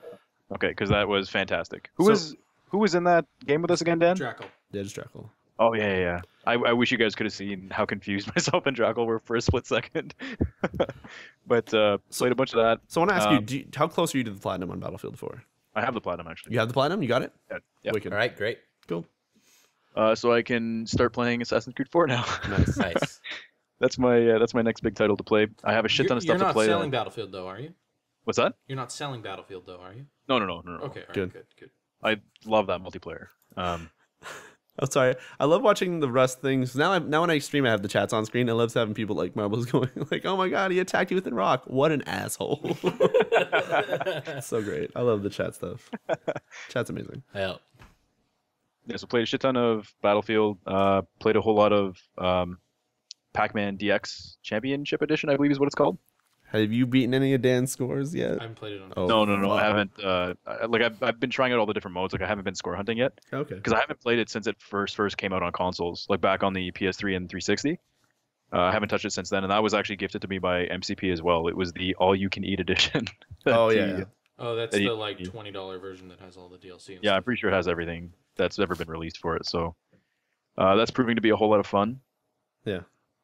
Okay, because that was fantastic. Who was in that game with us again, Dan? Drackle. Yeah, just Drackle. Oh yeah. I wish you guys could have seen how confused myself and Drackle were for a split second. But played a bunch of that. So I want to ask you, how close are you to the platinum on Battlefield 4? I have the platinum actually. You have the platinum? You got it? Yeah. Wicked. All right, great. Cool. So I can start playing Assassin's Creed 4 now. Nice. That's my next big title to play. I have a shit ton of stuff to play. You're not selling Battlefield though, are you? What's that? You're not selling Battlefield though, are you? No. Okay, all Good. Right, good. I love that multiplayer. Oh, sorry. I love watching the Rust things. Now when I stream, I have the chats on screen. I love having people like Marbles going like, "Oh my god, he attacked you with a rock! What an asshole!" So great. I love the chat stuff. Chat's amazing. Yeah. Yeah. So played a shit ton of Battlefield. Played a whole lot of Pac-Man DX Championship Edition, I believe is what it's called. Have you beaten any of Dan's scores yet? I haven't played it on. Oh, No. I haven't. I've been trying out all the different modes. Like I haven't been score hunting yet. Okay. Because I haven't played it since it first came out on consoles, like back on the PS3 and 360. I haven't touched it since then, and that was actually gifted to me by MCP as well. It was the all-you-can-eat edition. Oh yeah. Oh, that's the like $20 version that has all the DLC. Yeah, I'm pretty sure it has everything that's ever been released for it. So that's proving to be a whole lot of fun. Yeah.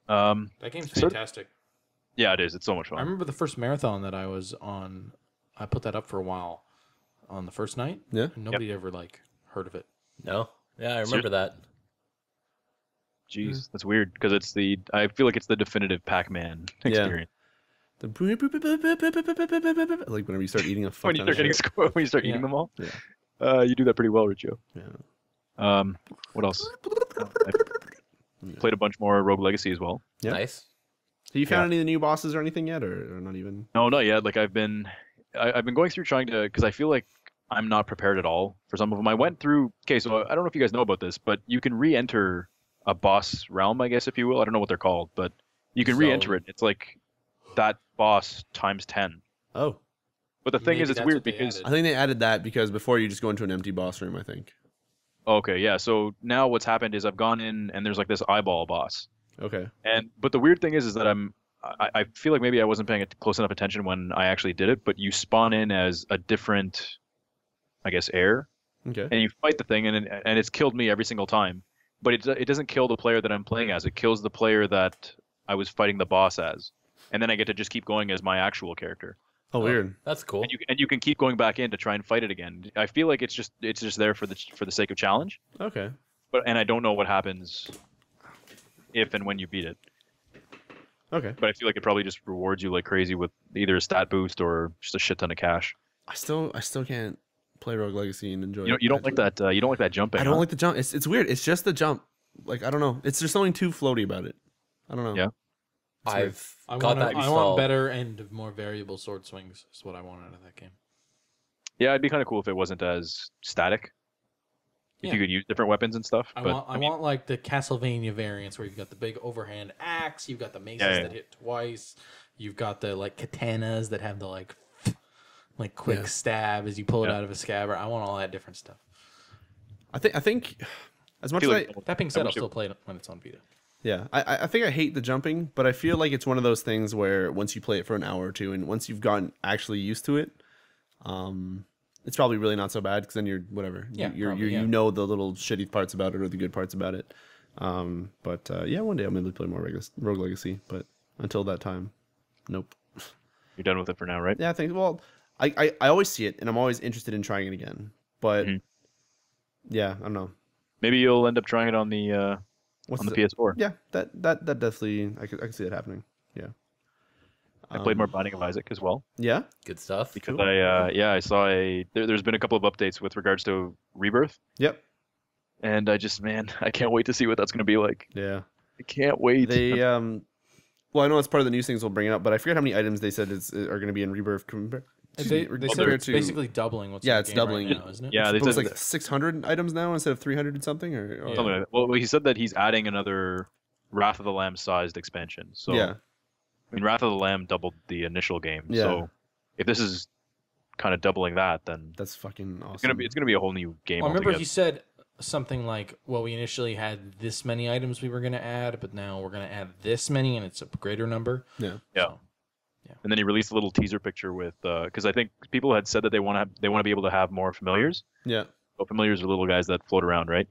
That game's fantastic. Yeah, it is. It's so much fun. I remember the first marathon that I was on. I put that up for a while on the first night. Yeah. And nobody ever like heard of it. No. Yeah, I remember that. Jeez, that's weird because I feel like it's the definitive Pac-Man experience. The like whenever you start eating a fuck when you start getting when you start eating them all. Yeah. You do that pretty well, Riccio. Yeah. What else? I played a bunch more Rogue Legacy as well. Yeah. Nice. Have you found any of the new bosses or anything yet, or not even? No, not yet. Like I've been going through trying to, because I feel like I'm not prepared at all for some of them. I went through. Okay, so I don't know if you guys know about this, but you can re-enter a boss realm, I guess, if you will. I don't know what they're called, but you can re-enter it. It's like that boss times 10. Oh. But the thing is, it's weird because I think they added that because before you just go into an empty boss room, I think. Okay, yeah. So now what's happened is I've gone in and there's like this eyeball boss. Okay. But the weird thing is that I feel like maybe I wasn't paying close enough attention when I actually did it, but you spawn in as a different, I guess, heir. Okay. And you fight the thing, and it's killed me every single time. But it doesn't kill the player that I'm playing as. It kills the player that I was fighting the boss as. And then I get to just keep going as my actual character. Oh, weird. That's cool. And you can keep going back in to try and fight it again. I feel like it's just there for the sake of challenge. Okay. And I don't know what happens if and when you beat it. Okay. But I feel like it probably just rewards you like crazy with either a stat boost or just a shit ton of cash. I still can't play Rogue Legacy and enjoy it. You don't like that. You don't like that jumping. I don't like the jump. It's weird. It's just the jump. Like I don't know. It's just something too floaty about it. I don't know. Yeah. I want better and more variable sword swings. Is what I want out of that game. Yeah, it'd be kind of cool if it wasn't as static. if you could use different weapons and stuff. I But want like the Castlevania variants where you've got the big overhand axe, you've got the maces that hit twice, you've got the like katanas that have the like quick stab as you pull it out of a scabbard. I want all that different stuff. I think as much as that being said, I'll still play it when it's on Vita. Yeah, I think I hate the jumping, but I feel like it's one of those things where once you play it for an hour or two, and once you've gotten actually used to it, it's probably really not so bad because then you're whatever. Yeah, you know the little shitty parts about it or the good parts about it. But one day I'll maybe play more Rogue Legacy, but until that time, nope. You're done with it for now, right? Yeah, I think. Well, I always see it, and I'm always interested in trying it again. But yeah, I don't know. Maybe you'll end up trying it on the on the PS4. Yeah, that definitely I could see that happening. Yeah. I played more Binding of Isaac as well. Yeah, good stuff. Because I saw there's been a couple of updates with regards to Rebirth. Yep. And I can't wait to see what that's going to be like. Yeah. I can't wait. They well, I know it's part of the news things we'll bring it up, but I forget how many items they said are going to be in Rebirth. They said it's basically doubling what's in the it's game doubling right now, isn't it? Yeah, it was like 600 items now instead of 300 and something, or something like that. Well, he said that he's adding another Wrath of the Lamb sized expansion. So yeah. I mean, Wrath of the Lamb doubled the initial game. Yeah. So if this is kind of doubling that, then that's fucking awesome. It's gonna be a whole new game. Well, I remember altogether. he said something like, "Well, we initially had this many items we were going to add, but now we're going to add this many, and it's a greater number." Yeah. So, And then he released a little teaser picture with because I think people had said that they want to be able to have more familiars. Yeah. So familiars are little guys that float around, right?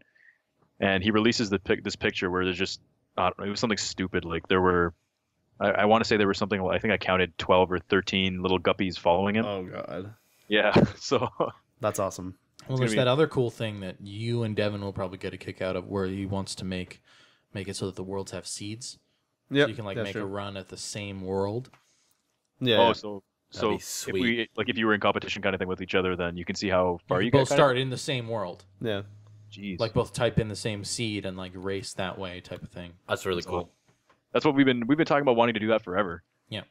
And he releases this picture where there's just it was something stupid. Like there were, I want to say there were something. I think I counted 12 or 13 little guppies following him. Oh god. Yeah. So that's awesome. Well, there's that other cool thing that you and Devin will probably get a kick out of, where he wants to make it so that the worlds have seeds. Yeah. So you can make a run at the same world. Yeah. Oh, so sweet. if you were in competition kind of thing with each other, then you can see how far you both start in the same world. Yeah. Jeez. Like both type in the same seed and like race that way type of thing. That's really cool. That's what we've been talking about, wanting to do that forever. Yeah.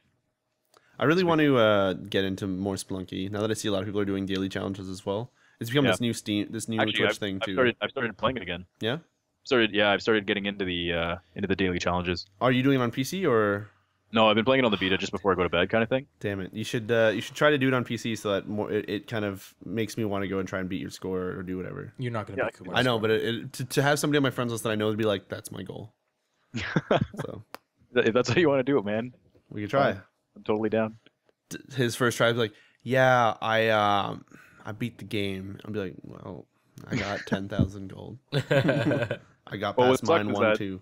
I really want to get into more Splunky now that I see a lot of people are doing daily challenges as well. It's become this new Twitch thing too. I've started playing it again. Yeah. I've started getting into the daily challenges. Are you doing it on PC or? No, I've been playing it on the Vita just before I go to bed, kind of thing. Damn it! You should try to do it on PC so that it kind of makes me want to go and try and beat your score or do whatever. You're not going to beat Kumar. I know, but to have somebody on my friends list that I know would be like, that's my goal. So if that's how you want to do it, man, we could try. I'm totally down. His first try was like, yeah, I beat the game. I'll be like, well, I got 10,000 gold. I got past mine 1-2.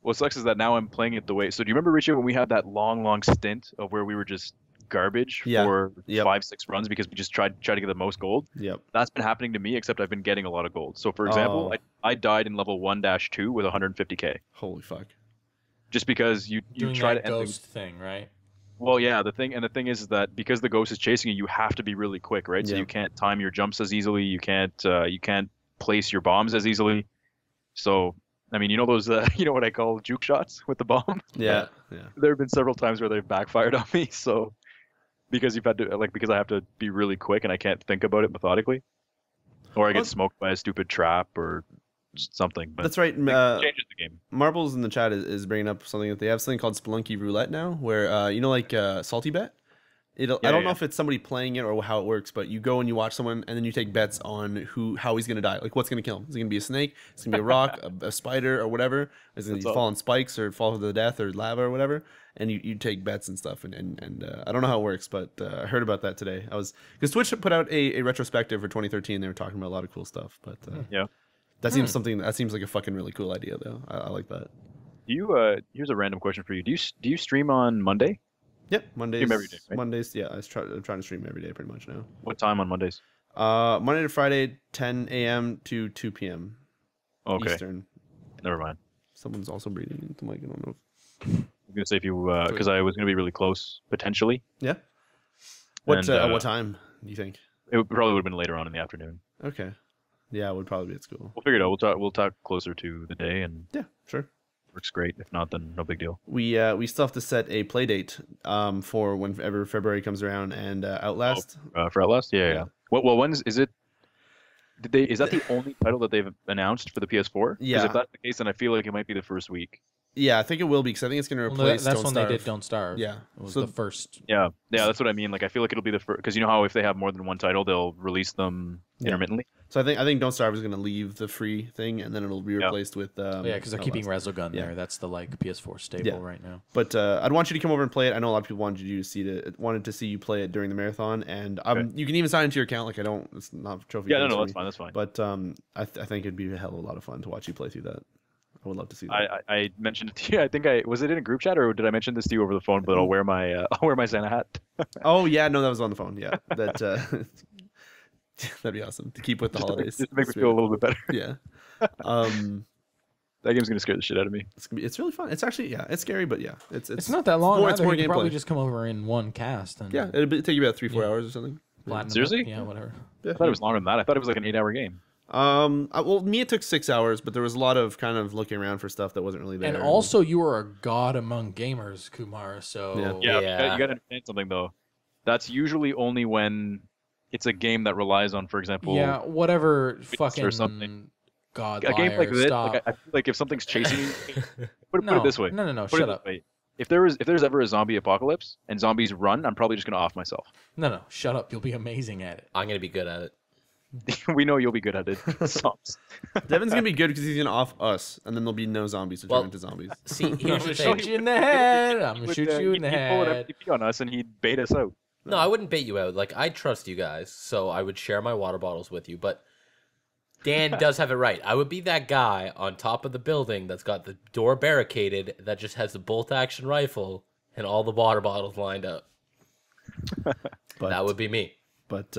What sucks is that now I'm playing it the way. So do you remember, Riccio, when we had that long stint of where we were just garbage for 5-6 runs because we just tried to get the most gold? Yep. That's been happening to me, except I've been getting a lot of gold. So for example, I died in level 1-2 with 150k. Holy fuck. Just because you try to end ghost thing, right? Well, yeah, the thing is that because the ghost is chasing you have to be really quick, right? So you can't time your jumps as easily. You can't place your bombs as easily. So I mean, you know those, you know what I call juke shots with the bomb? Yeah. There have been several times where they've backfired on me. So because because I have to be really quick and I can't think about it methodically, or I get smoked by a stupid trap or something. But that's right. It changes the game. Marbles in the chat is bringing up something that they have something called Spelunky Roulette now, where you know, like Salty Bet. I don't know if it's somebody playing it or how it works, but you go and you watch someone, and then you take bets on how he's gonna die. Like what's gonna kill him? Is it gonna be a snake? Is it gonna be a rock, a spider, or whatever? Is it gonna fall on spikes or fall to the death or lava or whatever? And you take bets and stuff. And I don't know how it works, but I heard about that today. Because Twitch put out a retrospective for 2013. They were talking about a lot of cool stuff. But that seems like a fucking really cool idea though. I like that. Here's a random question for you. Do you stream on Monday? Yep, Mondays. Stream every day, right? Mondays, yeah. I'm trying to stream every day pretty much now. What time on Mondays? Monday to Friday, 10 a.m. to 2 p.m. Okay. Eastern. Never mind. Someone's also breathing into the mic. I don't know. I'm gonna say if you because I was gonna be really close potentially. Yeah. What time do you think? It probably would have been later on in the afternoon. Okay. Yeah, I would probably be at school. We'll figure it out. We'll talk closer to the day, and yeah, sure. Works great. If not, then no big deal. We still have to set a play date for whenever February comes around and Outlast. For Outlast, yeah. Well, when is it? Did they? Is that the only title that they've announced for the PS4? Yeah. Because if that's the case, then I feel like it might be the first week. Yeah, I think it will be because I think it's going to replace. That's Don't when Starve. they did Don't Starve. Yeah. It was So- the first. Yeah, that's what I mean. Like I feel like it'll be the first because you know how if they have more than one title, they'll release them intermittently. So I think Don't Starve is going to leave the free thing, and then it'll be replaced with. Yeah, because they're keeping Outlast. Resogun there. That's the like PS4 staple Yeah. right now. But I'd want you to come over and play it. I know a lot of people wanted to see you play it during the marathon, and you can even sign into your account. Like it's not trophy. Yeah, points no, for that's fine. me. But I think it'd be a hell of a lot of fun to watch you play through that. I would love to see that. I mentioned it to you. I think was it in a group chat or did I mention this to you over the phone? But I'll wear my Santa hat. Oh yeah, no, that was on the phone. Yeah, that that'd be awesome to keep with the holidays. Just to make me feel a little bit better. Yeah. That game's gonna scare the shit out of me. It's really fun. It's actually it's scary, but yeah, it's not that long. It's either. more You could probably gameplay. just come over in one cast. And Yeah, it'd take you about 3-4 hours or something. platinum it. Seriously? Yeah, whatever. Yeah. I thought it was longer than that. I thought it was like an 8-hour game. Well, me it took 6 hours, but there was a lot of kind of looking around for stuff that wasn't really there. And also, you are a god among gamers, Kumar. So Yeah, Yeah. you gotta understand something though. That's usually only when it's a game that relies on, for example, yeah, whatever or fucking something. god a game like liar, this. stop. Like, I feel like if something's chasing you, put No, it this way. no, Put it shut this up. way. If there's ever a zombie apocalypse and zombies run, I'm probably just gonna off myself. No, shut up. You'll be amazing at it. I'm gonna be good at it. We know you'll be good at it. Songs. Devin's gonna be good because he's gonna off us, and then there'll be no zombies to Well, turn into zombies. See, I'm here's the gonna thing. shoot you in the head. I'm gonna shoot you in the He'd pull an head. FTP on us and he'd bait us out. No, I wouldn't bait you out. Like, I trust you guys, so I would share my water bottles with you. But Dan does have it right. I would be that guy on top of the building that's got the door barricaded that just has the bolt-action rifle and all the water bottles lined up. But That would be me. But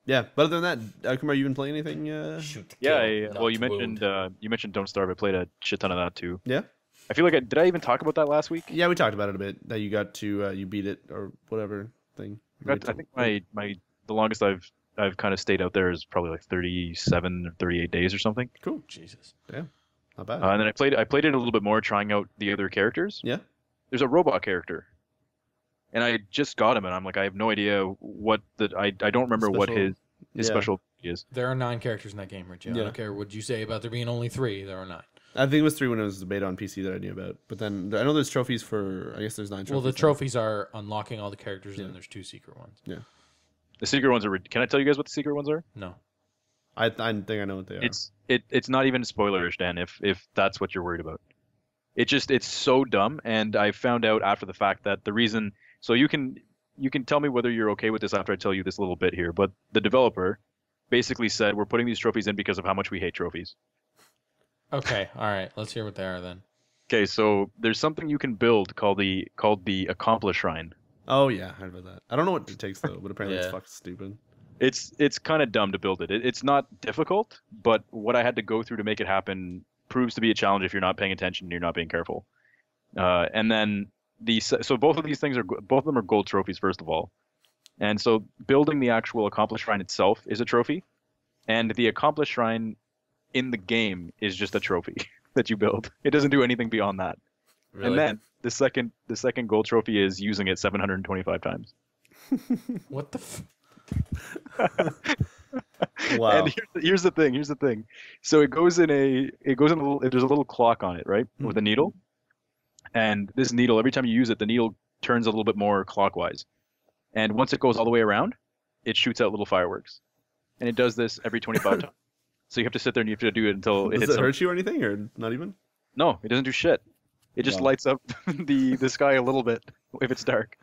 yeah. But other than that, Kumar, you been playing anything? Shoot to Yeah. kill, not Well, you to wound. mentioned Don't Starve. I played a shit ton of that too. Yeah. I feel like did I even talk about that last week? Yeah, we talked about it a bit. That you got to you beat it or whatever thing. I think the longest I've kind of stayed out there is probably like 37 or 38 days or something. Cool. Jesus. Yeah. Not bad. And then I played it a little bit more, trying out the other characters. Yeah. There's a robot character, and I just got him, and I'm like, I have no idea what I don't remember what Special- his yeah. special is. There are 9 characters in that game, Riccio. Yeah. I don't care what you say about there being only 3. There are 9. I think it was 3 when it was the beta on PC that I knew about. But then I know there's trophies for. I guess there's 9 trophies. Well, the now. trophies are unlocking all the characters, and then there's 2 secret ones. Yeah. The secret ones are. Can I tell you guys what the secret ones are? No. I think I know what they are. It's not even spoilerish, Dan. If that's what you're worried about, it's so dumb. And I found out after the fact that the reason. So you can tell me whether you're okay with this after I tell you this little bit here. But the developer basically said we're putting these trophies in because of how much we hate trophies. Okay. All right. Let's hear what they are then. Okay, so there's something you can build called the Accomplish Shrine. Oh yeah, I heard about that. I don't know what it takes though, but apparently it's Yeah. fucking stupid. It's kind of dumb to build it. It's not difficult, but what I had to go through to make it happen proves to be a challenge if you're not paying attention and you're not being careful. And then so both of them are gold trophies first of all, and so building the actual Accomplished Shrine itself is a trophy, and the Accomplished Shrine in the game is just a trophy that you build. It doesn't do anything beyond that. Really? And then the second gold trophy is using it 725 times. What the? Wow. And here's the thing. So it goes in a little. There's a little clock on it, right, with a needle. And this needle, every time you use it, the needle turns a little bit more clockwise. And once it goes all the way around, it shoots out little fireworks. And it does this every 25 times. So you have to sit there and you have to do it until it Does hits it hurt you or anything, or not even? No, it doesn't do shit. It just Wow. lights up the sky a little bit if it's dark.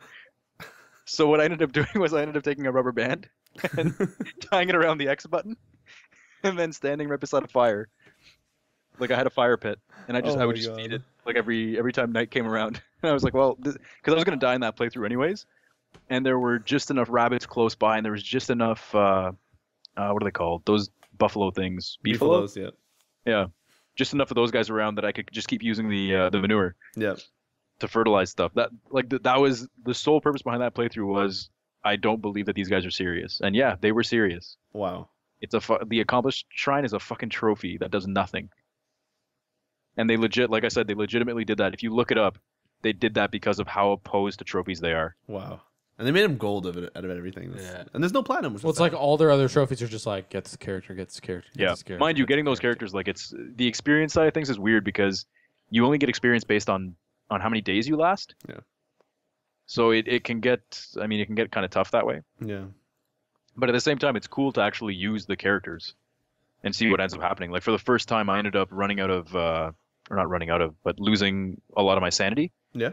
So what I ended up doing was I ended up taking a rubber band and tying it around the X button, and then standing right beside a fire. Like I had a fire pit, and I Oh would my just God. feed it like every time night came around. And I was like, well, because I was gonna die in that playthrough anyways, and there were just enough rabbits close by, and there was just enough what are they called? Those buffalo things, beefalo? Beefaloes, yeah. Yeah, just enough of those guys around that I could just keep using the manure Yeah. to fertilize stuff. That was the sole purpose behind that playthrough was I don't believe that these guys are serious, and yeah, they were serious. Wow. It's the Accomplished Shrine is a fucking trophy that does nothing. And they like I said, they legitimately did that. If you look it up, they did that because of how opposed to trophies they are. Wow. And they made him gold out of everything. And there's no platinum. Which well, it's like all their other trophies are just like gets the character, Yeah, mind you, getting those characters, like it's the experience side of things is weird because you only get experience based on how many days you last. Yeah. So it can get, I mean, it can get kind of tough that way. Yeah. But at the same time, it's cool to actually use the characters and see what ends up happening. Like for the first time, I ended up running out of, or not running out of, but losing a lot of my sanity. Yeah.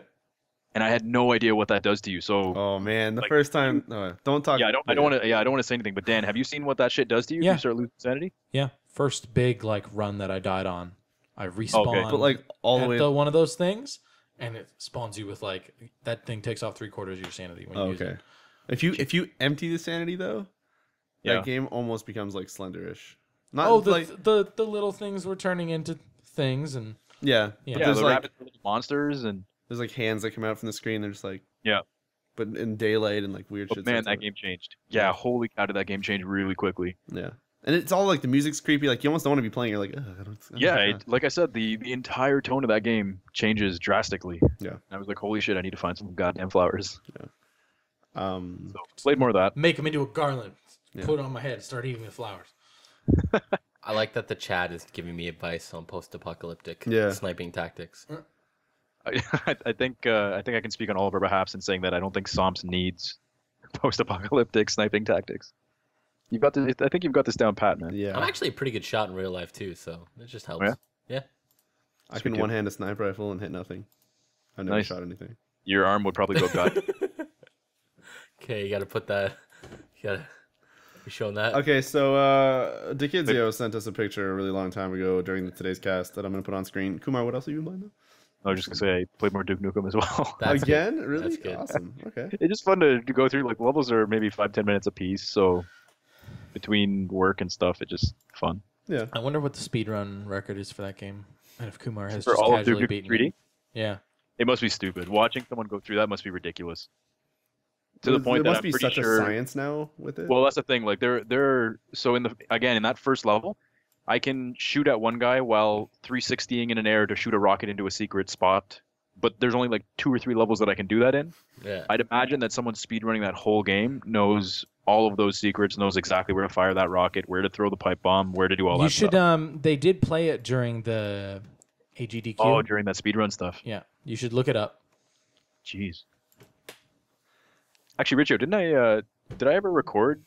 And I had no idea what that does to you. So. Oh man, the first time. Don't talk. Yeah, I don't want to. Yeah, I don't want to say anything. But Dan, have you seen what that shit does to you? Yeah. If you start losing sanity. Yeah. First big like run that I died on, I respawned. Okay. But like all the way. One of those things, and it spawns you with like that thing takes off 3/4 of your sanity when you use it. If you empty the sanity though, that game almost becomes like Slenderish. Not like the little things were turning into things and yeah. Yeah, there's the like rabbit monsters and there's like hands that come out from the screen. They're just like yeah. But in daylight and like weird shit. Man, that game changed. Yeah, holy cow, did that game change really quickly. Yeah. And it's all like the music's creepy. Like you almost don't want to be playing. You're like, I don't like I said, the entire tone of that game changes drastically. Yeah. I was like, holy shit, I need to find some goddamn flowers. Yeah. So played more of that. Make them into a garland. Put it on my head. Start eating the flowers. I like that the chat is giving me advice on post-apocalyptic sniping tactics. I think I can speak on all of our behalfs in saying that I don't think Somps needs post-apocalyptic sniping tactics. I think you've got this down pat, man. Yeah. I'm actually a pretty good shot in real life too, so it just helps. Oh, yeah. I can one-hand a sniper rifle and hit nothing. I've never shot anything. Your arm would probably go gut. Okay, you gotta put that. You gotta be showing that. Okay, so Dekizio sent us a picture a really long time ago during today's cast that I'm gonna put on screen. Kumar, what else have you been playing now? I was just gonna say I played more Duke Nukem as well. That's Again? good. Really? That's good. Awesome. Okay. It's just fun to go through. Like levels are maybe 5-10 minutes a piece, so between work and stuff, it's just fun. Yeah. I wonder what the speedrun record is for that game. And if Kumar has For just all of casually Duke beaten 3D? it. Yeah. It must be stupid. Watching someone go through that must be ridiculous. To the point there that must I'm be pretty such sure. a science now with it. Well, that's the thing. Like they're so in that first level, I can shoot at one guy while 360ing in an air to shoot a rocket into a secret spot. But there's only like 2 or 3 levels that I can do that in. Yeah. I'd imagine that someone speedrunning that whole game knows all of those secrets, knows exactly where to fire that rocket, where to throw the pipe bomb, where to do all that stuff. You should. They did play it during the AGDQ. Oh, during that speedrun stuff. Yeah. You should look it up. Jeez. Actually, Riccio, did I ever record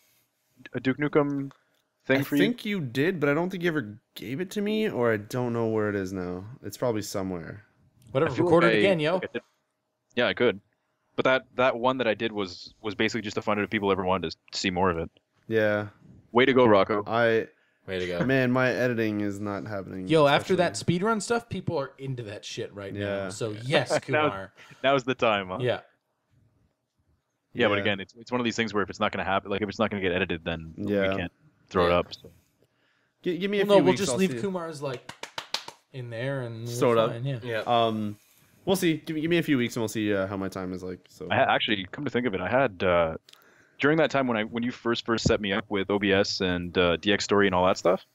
a Duke Nukem thing for you? I think you did, but I don't think you ever gave it to me, or I don't know where it is now. It's probably somewhere. Whatever, record it again, yo. Yeah, I could. But that one that I did was basically just to find out if people ever wanted to see more of it. Yeah. Way to go, Rocco. Way to go. Man, my editing is not happening. Yo, after that speedrun stuff, people are into that shit right now. Yeah. So yes, Kumar. Now's the time, huh? Yeah. Yeah, but again, it's one of these things where if it's not going to happen, like if it's not going to get edited, then we can't throw it up. So. Give me a few we'll weeks. just I'll leave see. Kumar's like in there and Sort of. Yeah. We'll see. Give me a few weeks and we'll see how my time is like. So I actually, come to think of it, I had during that time when you first set me up with OBS and DX Story and all that stuff,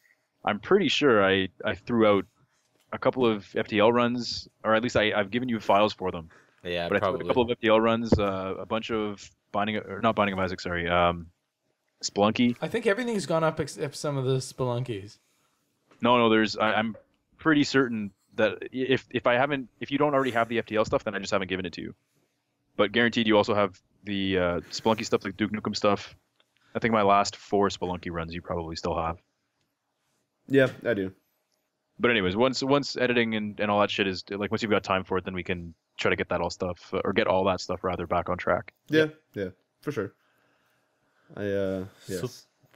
I'm pretty sure I threw out a couple of FTL runs, or at least I've given you files for them. Yeah, but probably. I threw a couple of FTL runs, a bunch of not Binding of Isaac, sorry, Splunky. I think everything's gone up except some of the Spelunkies. No, I'm pretty certain that if you don't already have the FTL stuff, then I just haven't given it to you. But guaranteed, you also have the Spelunky stuff, like Duke Nukem stuff. I think my last 4 Spelunky runs you probably still have. Yeah, I do. But anyways, once editing and all that shit is like, once you've got time for it, then we can try to get that get all that stuff rather back on track. Yeah, for sure. Yes. So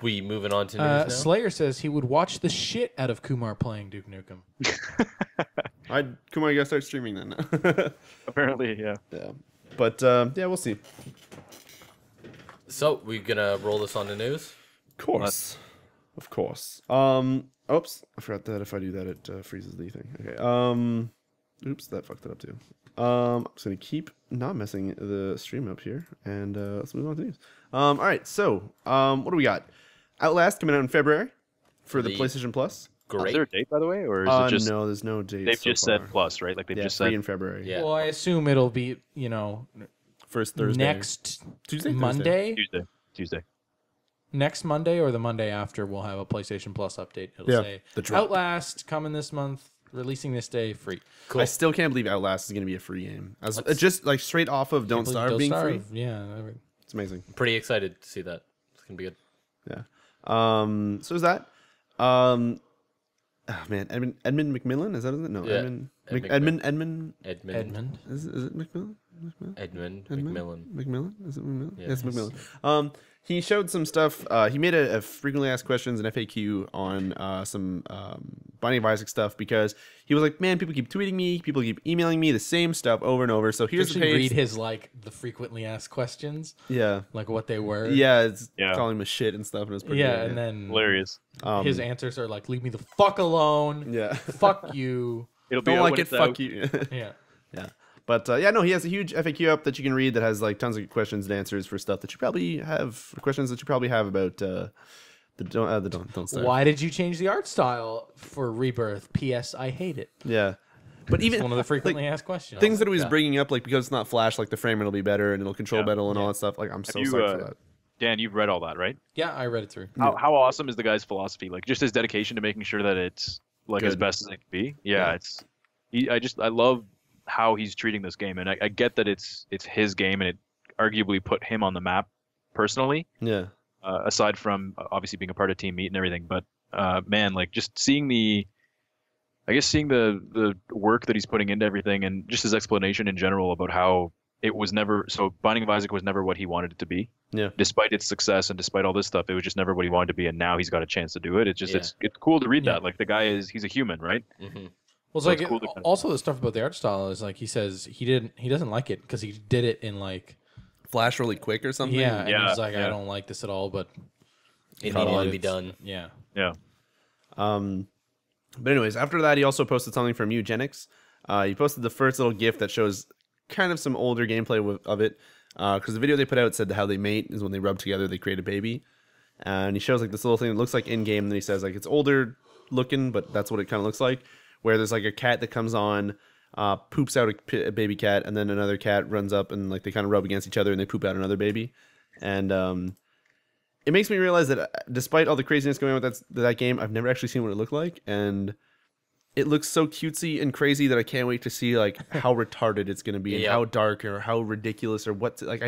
we moving on to news now? Slayer says he would watch the shit out of Kumar playing Duke Nukem. Kumar, you gotta start streaming then. Apparently, yeah. Yeah, but we'll see. So we gonna roll this on the news? Of course. Oops, I forgot that if I do that, it freezes the thing. Okay. Oops, that fucked it up too. I'm just gonna keep not messing the stream up here, and let's move on to news. All right. So, what do we got? Outlast coming out in February for the PlayStation Plus. Is there a date, by the way, or is it just? No, there's no date. They've just said Plus, right? Like they've just said free in February. Yeah. Well, I assume it'll be, first Thursday. next Tuesday, Monday, Tuesday. next Monday or the Monday after, we'll have a PlayStation Plus update. It'll say the drop. Outlast coming this month, releasing this day, free. Cool. I still can't believe Outlast is going to be a free game. Just like straight off of Don't Starve being free. Yeah, It's amazing. I'm pretty excited to see that. It's gonna be good. Yeah. So is that? Oh man, Edmund McMillan, is that it? No, Yeah. Edmund. Edmund. Is it McMillan? Edmund McMillan. McMillan? Is it McMillan? Yeah. Yes, McMillan. He showed some stuff. He made a frequently asked questions, an FAQ on some Binding of Isaac stuff because he was like, man, people keep tweeting me, people keep emailing me the same stuff over and over. So here's the page. Read his the frequently asked questions. Yeah. Like what they were. Yeah, it's calling him a shit and stuff. And it was pretty good, and then Hilarious. His answers are like, leave me the fuck alone. Yeah. Fuck you. It'll be Don't out like when it, it's fuck out. you. Yeah. Yeah. But no, he has a huge FAQ up that you can read that has like tons of questions and answers for stuff that you probably have, questions that you probably have about the don't Starve. Why did you change the art style for Rebirth? P.S. I hate it. Yeah. But even It's one of the frequently asked questions. things that he was bringing up, like because it's not Flash, like the frame rate will be better and it'll control better and all that stuff. Like I'm so you, sorry for that. Dan, you've read all that, right? Yeah, I read it through. How awesome is the guy's philosophy? Like just his dedication to making sure that it's like as Good. best as it can be. Yeah, I love how he's treating this game, and I get that it's his game, and it arguably put him on the map personally. Yeah. Aside from obviously being a part of Team Meat and everything, but man, like just seeing the work that he's putting into everything, and just his explanation in general about how it was never so Binding of Isaac was never what he wanted it to be. Yeah. Despite its success and despite all this stuff, it was just never what he wanted to be, and now he's got a chance to do it. It's just it's cool to read that. Like the guy he's a human, right? Mm-hmm. Well, So it's it's like cool to- also the stuff about the art style is like he says he doesn't like it because he did it in like Flash really quick or something. and Yeah, he's like I yeah. don't like this at all, but It Cut needed on. to be done. yeah. Yeah. But anyways, after that, he also posted something from Eugenics. He posted the first little GIF that shows kind of some older gameplay of it. Because the video they put out said how they mate is when they rub together, they create a baby. And he shows like this little thing that looks like in-game. And then he says like it's older looking, but that's what it kind of looks like. Where there's like a cat that comes on, poops out a baby cat, and then another cat runs up and like they kind of rub against each other and they poop out another baby. And it makes me realize that despite all the craziness going on with that game, I've never actually seen what it looked like. And it looks so cutesy and crazy that I can't wait to see like how retarded it's going to be and how dark or how ridiculous or what like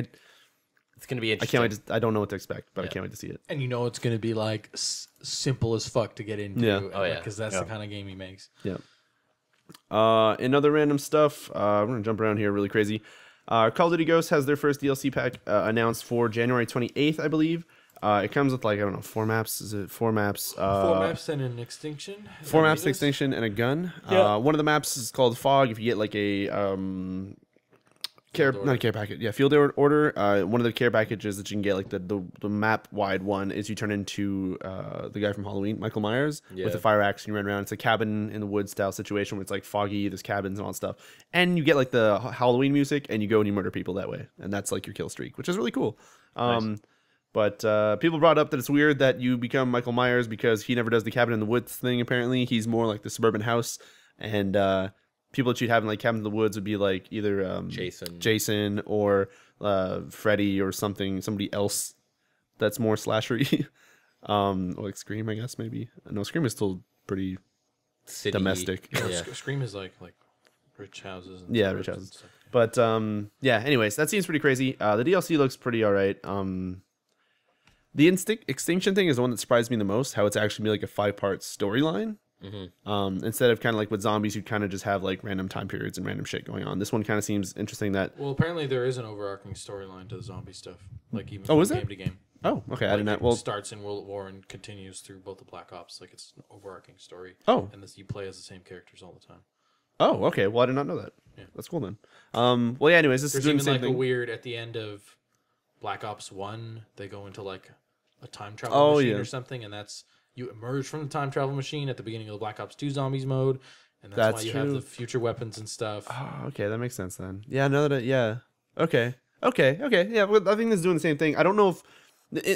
It's gonna be I interesting. can't wait I don't know what to expect, but I can't wait to see it. And you know it's going to be like simple as fuck to get into. Yeah. Oh, yeah. Because that's the kind of game he makes. Yeah. In other random stuff, I'm going to jump around here really crazy. Call of Duty Ghosts has their first DLC pack announced for January 28th, I believe. It comes with like, I don't know, 4 maps. Is it 4 maps? 4 maps and an extinction. 4 maps, extinction, and a gun. Yeah. One of the maps is called Fog. If you get like a not a care package, field order. One of the care packages that you can get, like the map wide one, is you turn into the guy from Halloween, Michael Myers, with a fire axe and you run around. It's a cabin in the woods style situation where it's like foggy, there's cabins and all that stuff, and you get like the Halloween music and you go and you murder people that way, and that's like your kill streak, which is really cool. Nice. But people brought up that it's weird that you become Michael Myers because he never does the cabin in the woods thing. Apparently, he's more like the suburban house, and people that you'd have in like cabin in the woods would be like either Jason or Freddy or somebody else that's more slashery, or like Scream, I guess maybe. No, Scream is still pretty City. domestic. Yeah. Scream is like rich houses. And Yeah, rich suburbs and houses. stuff. But yeah, anyways, that seems pretty crazy. The DLC looks pretty alright. The extinction thing is the one that surprised me the most, how it's actually be like a 5-part storyline. Mm-hmm. Instead of kind of like with zombies, you'd kind of just have like random time periods and random shit going on. This one kind of seems interesting that... Well, apparently there is an overarching storyline to the zombie stuff. Like even Oh, from is there? game to game. Oh, okay, I Like, didn't know. it Well, starts in World at War and continues through both the Black Ops. Like it's an overarching story. oh, And you play as the same characters all the time. oh, okay. Well, I did not know that. Yeah. That's cool then. Well, yeah, anyways, this There's is doing the even same like a thing. weird at the end of Black Ops 1, they go into like a time travel Oh, machine yeah. or something, and that's you emerge from the time travel machine at the beginning of the Black Ops 2 zombies mode, and that's That's why you have true. the future weapons and stuff. Oh, okay, that makes sense then. Yeah, now that yeah. Okay. Yeah, well, I think this is doing the same thing. I don't know if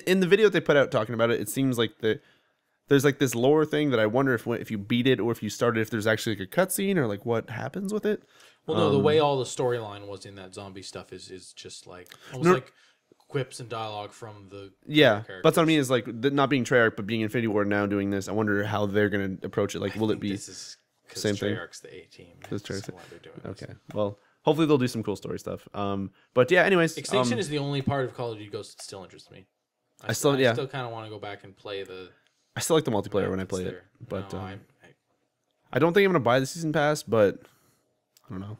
in the video they put out talking about it, it seems like there's like this lore thing that I wonder if you beat it or if you started, if there's actually like a cutscene or like what happens with it. Well, no, the way all the storyline was in that zombie stuff is just like almost No- like quips and dialogue from the That's what I mean is like not being Treyarch but being Infinity Ward now doing this. I wonder how they're gonna approach it. Like, will it be this is same thing? Treyarch's the A team. That's why they're doing okay. This. Well, hopefully they'll do some cool story stuff. But yeah. Anyways, Extinction is the only part of Call of Duty Ghosts that still interests me. I still kind of want to go back and play the. I still like the multiplayer when I play it, but no, I don't think I'm gonna buy the season pass. But I don't know.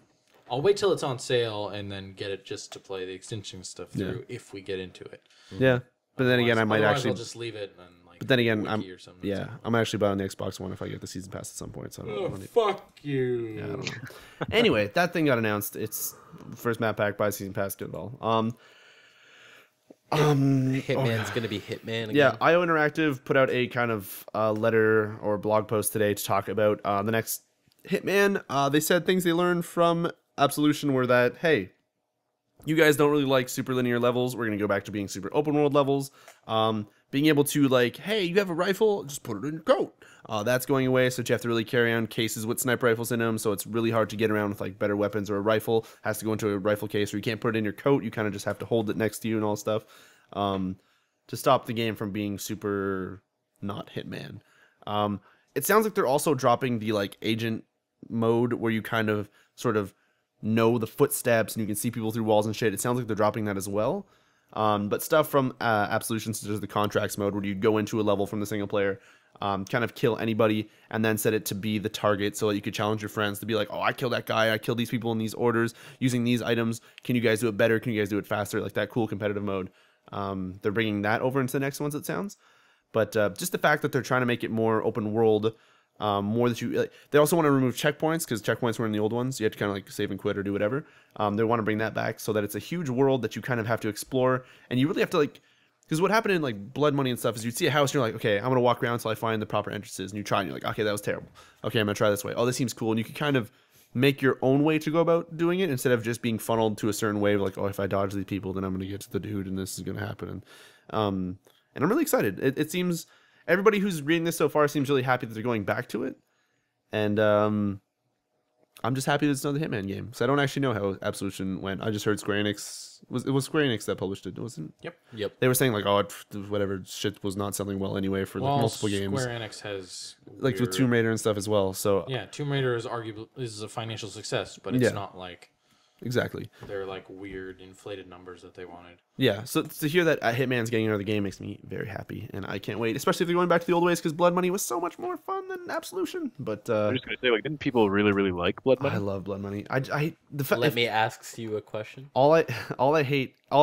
I'll wait till it's on sale and then get it just to play the extinction stuff through if we get into it. Yeah, but then again, I might actually. I'll just leave it and like. But then again, I'm actually buying the Xbox One if I get the season pass at some point. So I don't know. Fuck you. Yeah, I don't know. Anyway, that thing got announced. It's first map pack, buy season pass, get it all. Hitman's gonna be Hitman again. Yeah, IO Interactive put out a kind of letter or blog post today to talk about the next Hitman. They said things they learned from Absolution were that, hey, you guys don't really like super linear levels. We're going to go back to being super open world levels. Being able to like, hey, you have a rifle, just put it in your coat. That's going away, so you have to really carry on cases with sniper rifles in them, so it's really hard to get around with like better weapons, or a rifle has to go into a rifle case, or you can't put it in your coat. You kind of just have to hold it next to you and all stuff to stop the game from being super not Hitman. It sounds like they're also dropping the like agent mode where you kind of sort of know the footsteps and you can see people through walls and shit. It sounds like they're dropping that as well. But stuff from Absolution, such as the contracts mode, where you go into a level from the single player, kind of kill anybody, and then set it to be the target so that you could challenge your friends to be like, oh, I killed that guy, I killed these people in these orders using these items. Can you guys do it better? Can you guys do it faster? Like that cool competitive mode. They're bringing that over into the next ones, it sounds. But just the fact that they're trying to make it more open world. More that you they also want to remove checkpoints, because checkpoints were in the old ones. You had to kind of like save and quit or do whatever. They want to bring that back so that it's a huge world that you kind of have to explore, and you really have to like, because what happened in like Blood Money and stuff is you'd see a house and you're like, okay, I'm gonna walk around until I find the proper entrances, and you try and you're like, okay, that was terrible. Okay, I'm gonna try this way. Oh, this seems cool, and you can kind of make your own way to go about doing it instead of just being funneled to a certain way of like, oh, if I dodge these people, then I'm gonna get to the dude, and this is gonna happen. And I'm really excited. It seems. Everybody who's reading this so far seems really happy that they're going back to it. And I'm just happy that it's another Hitman game. So I don't actually know how Absolution went. I just heard Square Enix... It was Square Enix that published it, wasn't it? Yep. They were saying like, oh, whatever shit was not selling well anyway for like multiple games. Square Enix has... Like with Tomb Raider and stuff as well. So yeah, Tomb Raider is a financial success, but it's not like... Exactly. They're like weird inflated numbers that they wanted. Yeah, so to hear that Hitman's getting another game makes me very happy, and I can't wait, especially if they're going back to the old ways, because Blood Money was so much more fun than Absolution. But I'm just gonna say, like, didn't people really, really like Blood Money? I love Blood Money. Let me ask you a question. All I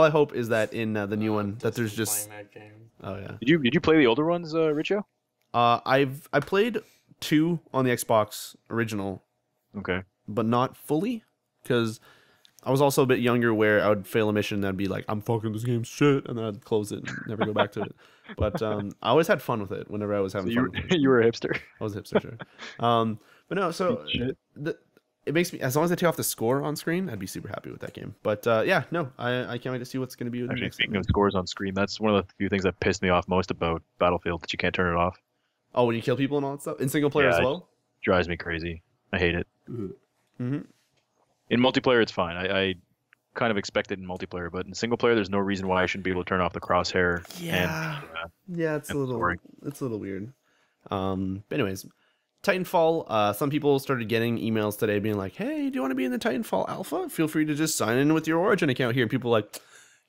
hope is that in the new one that there's just. That game. Oh yeah. Did you play the older ones, Riccio? I played 2 on the Xbox original. Okay. But not fully, because I was also a bit younger where I would fail a mission and I'd be like, I'm fucking this game's shit, and then I'd close it and never go back to it. But I always had fun with it whenever I was having fun with it. You were a hipster. I was a hipster, sure. But no, so it makes me, as long as I take off the score on screen, I'd be super happy with that game. But yeah, no, I can't wait to see what's going to be with Actually, next. Speaking of scores on screen, that's one of the few things that pissed me off most about Battlefield, that you can't turn it off. Oh, when you kill people and all that stuff? In single player as well? It drives me crazy. I hate it. Mm-hmm. In multiplayer, it's fine. I kind of expect it in multiplayer, but in single player, there's no reason why I shouldn't be able to turn off the crosshair. Yeah, it's a little weird. But anyways, Titanfall. Some people started getting emails today being like, "Hey, do you want to be in the Titanfall alpha? Feel free to just sign in with your Origin account here." And people were like,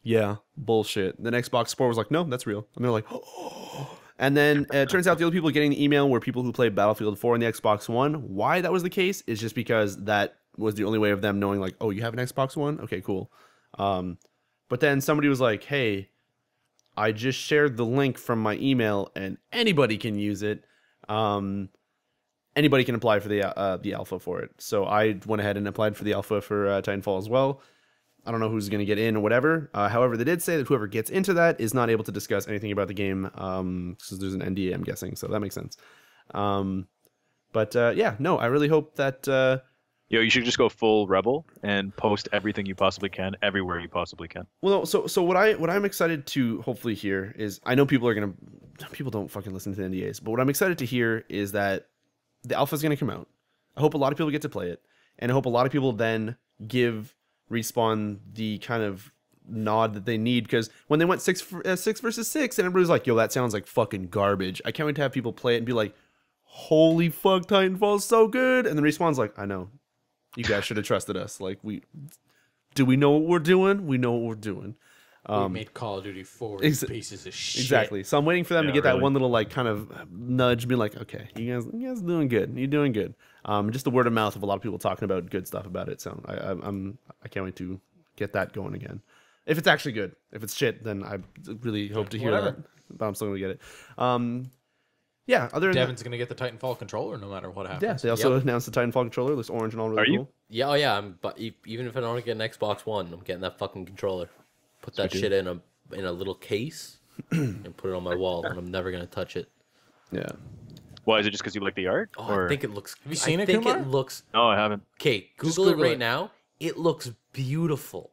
"Yeah, bullshit." Then Xbox support was like, "No, that's real," and they're like, "Oh." And then it turns out the other people getting the email were people who played Battlefield 4 on the Xbox One. Why that was the case is just because that was the only way of them knowing, like, oh, you have an Xbox One? Okay, cool. But then somebody was like, hey, I just shared the link from my email and anybody can use it. Anybody can apply for the alpha for it. So I went ahead and applied for the alpha for Titanfall as well. I don't know who's going to get in or whatever. However, they did say that whoever gets into that is not able to discuss anything about the game, because there's an NDA, I'm guessing, so that makes sense. But yeah, no, I really hope that... you should just go full rebel and post everything you possibly can, everywhere you possibly can. Well, no, so what I'm excited to hopefully hear is, I know people don't fucking listen to NDAs, but what I'm excited to hear is that the alpha is going to come out. I hope a lot of people get to play it, and I hope a lot of people then give Respawn the kind of nod that they need, because when they went 6 versus 6, and everybody was like, yo, that sounds like fucking garbage. I can't wait to have people play it and be like, holy fuck, Titanfall's so good. And then Respawn's like, I know. You guys should have trusted us. Like, do we know what we're doing? We know what we're doing. We made Call of Duty 4 pieces of shit. Exactly. So I'm waiting for them to get that really. one little like kind of nudge, be like, okay, you guys are doing good. You're doing good. Just the word of mouth of a lot of people talking about good stuff about it. So I can't wait to get that going again. If it's actually good. If it's shit, then I really hope to hear that. But I'm still gonna get it. Yeah. Other than Devin's gonna get the Titanfall controller no matter what happens. yeah, they also announced the Titanfall controller. Looks orange and all really Are you? cool. Yeah, oh yeah. But even if I don't get an Xbox One, I'm getting that fucking controller. Put that shit in a little case and put it on my wall, and I'm never gonna touch it. Yeah. Why is it just because you like the art? Oh, or... I think it looks. Have you seen it, I think Kumar? it looks. No, I haven't. Okay, Just Google it Google right it. now. It looks beautiful.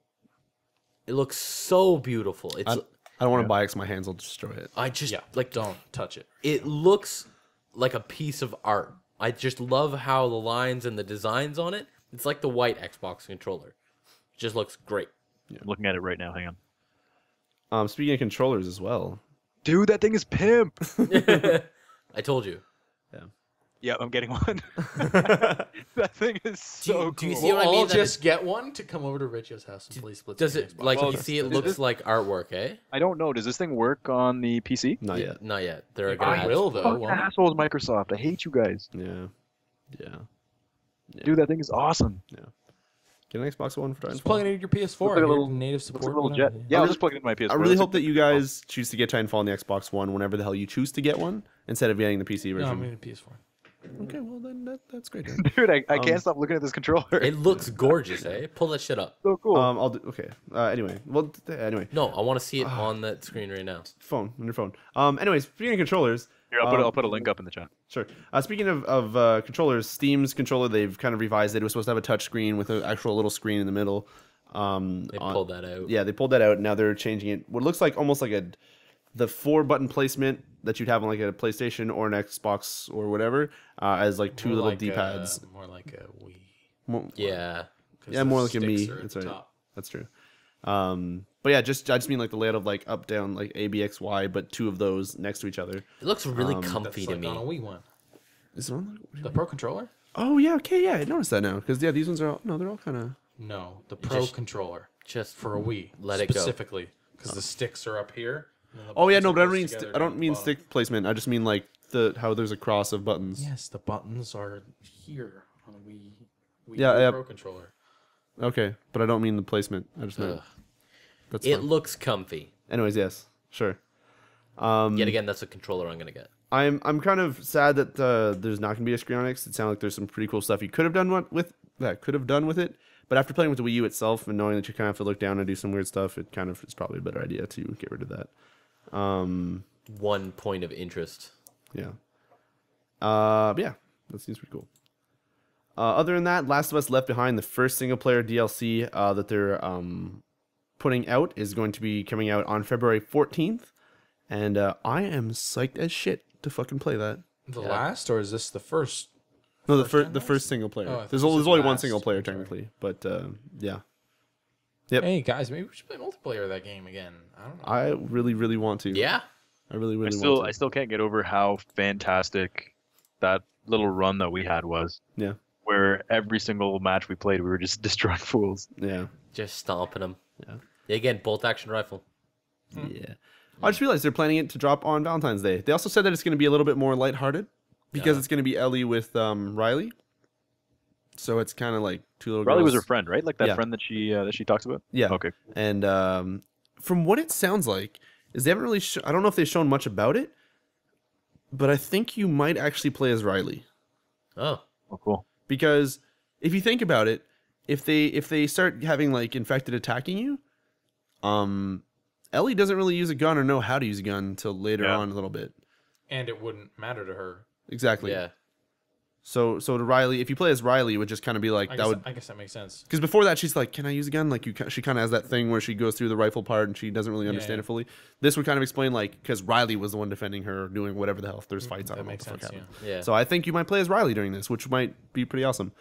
It looks so beautiful. It's. I don't want to buy it because my hands will destroy it. I just Yeah, like. don't touch it. It looks like a piece of art. I just love how the lines and the designs on it. It's like the white Xbox controller. It just looks great. I'm looking at it right now. Hang on. Speaking of controllers as well. Dude, that thing is pimp. I told you. Yeah, I'm getting one. That thing is so do you cool. see what I We'll mean? all That just get one to come over to Ricio's house and play split. Does screen it Xbox. like Well, you see? It is looks this- like artwork, eh? I don't know. Does this thing work on the PC? Not yet. Not yet. They're It gonna. will though. Fucking won't it? assholes, Microsoft. I hate you guys. Yeah. Dude, that thing is awesome. Get an Xbox One for Just Titanfall. plug it into your PS4. Looks like a and little- your native Looks support. like a little whatever, jet. yeah. Yeah, I'll just plug it into my PS4. I really That's hope a- that you guys choose to get Titanfall on the Xbox One whenever the hell you choose to get one, instead of getting the PC No, version. I'm in a PS4. Okay, well then that's great. Dude, I can't stop looking at this controller. It looks gorgeous, eh? Pull that shit up. so cool. I'll do. Okay. Anyway, well, anyway, No, I want to see it on that screen right now. phone on your phone. Anyways, speaking of controllers, Here, I'll put a link up in the chat. sure. Speaking of controllers, Steam's controller, they've kind of revised it. It was supposed to have a touch screen with an actual little screen in the middle. They pulled that out. Yeah, they pulled that out. And now they're changing it. What looks like almost like the 4-button placement that you'd have on like a PlayStation or an Xbox or whatever, as like two More little like D-pads. more like a Wii. Yeah. 'Cause Yeah, the more like a sticks me. are at That's the right. top. That's true. But yeah, I just mean like the layout of like up, down, like A, B, X, Y, but two of those next to each other. It looks really That's comfy to like me. on a Wii one. Is it on? The Pro controller? Oh yeah, okay, yeah, I noticed that now because yeah, these ones are all, no, they're all kind of. No, the Pro just- controller Just for a Wii. let it go. Specifically, because the sticks are up here. and then the Oh yeah, buttons no, are but I don't close mean together I down don't the mean bottom. stick placement. I just mean like how there's a cross of buttons. Yes, the buttons are here on a Wii Yeah, U yeah. Pro controller. Okay, but I don't mean the placement. I just meant Ugh. that's It fine. looks comfy. Anyways, yes, sure. Yet again, that's a controller I'm gonna get. I'm kind of sad that there's not gonna be a screen on X. It sounds like there's some pretty cool stuff you could have done with it. But after playing with the Wii U itself and knowing that you kind of have to look down and do some weird stuff, it kind of is probably a better idea to get rid of that. One point of interest. Yeah. But yeah, that seems pretty cool. Other than that, Last of Us Left Behind, the first single player DLC that they're putting out, is going to be coming out on February 14th. And I am psyched as shit to fucking play that. The Yeah. last, or is this the first? No, First and the last? first single player. Oh, I thought there's you only, said one last. single player I'm sorry. technically, but yeah. Yep. Hey guys, maybe we should play multiplayer of that game again. I don't know. I really, really want to. Yeah. I really, I really still want to. I still can't get over how fantastic that little run that we had was. Yeah. Where every single match we played, we were just destroying fools. Yeah. Just stomping them. Yeah. Again, bolt action rifle. Yeah. I just realized they're planning it to drop on Valentine's Day. They also said that it's going to be a little bit more lighthearted because Yeah. it's going to be Ellie with Riley. So it's kind of like two little Riley girls. was her friend, right? Like that Yeah. friend that she talks about. Yeah. Okay. And from what it sounds like, is they haven't really. I don't know if they've shown much about it, but I think you might actually play as Riley. Oh. Oh, cool. Because if you think about it, if they start having like infected attacking you, Ellie doesn't really use a gun or know how to use a gun until later Yeah. on a little bit. And it wouldn't matter to her. Exactly. Yeah. So to Riley, if you play as Riley, it would just kind of be like I guess that makes sense. because before that she's like, can I use a gun? Like she kind of has that thing where she goes through the rifle part and she doesn't really understand yeah. it fully. This would kind of explain like because Riley was the one defending her, doing whatever the hell. If there's fights, I That don't know what makes the fuck sense. happened. Yeah. Yeah. So I think you might play as Riley during this, which might be pretty awesome.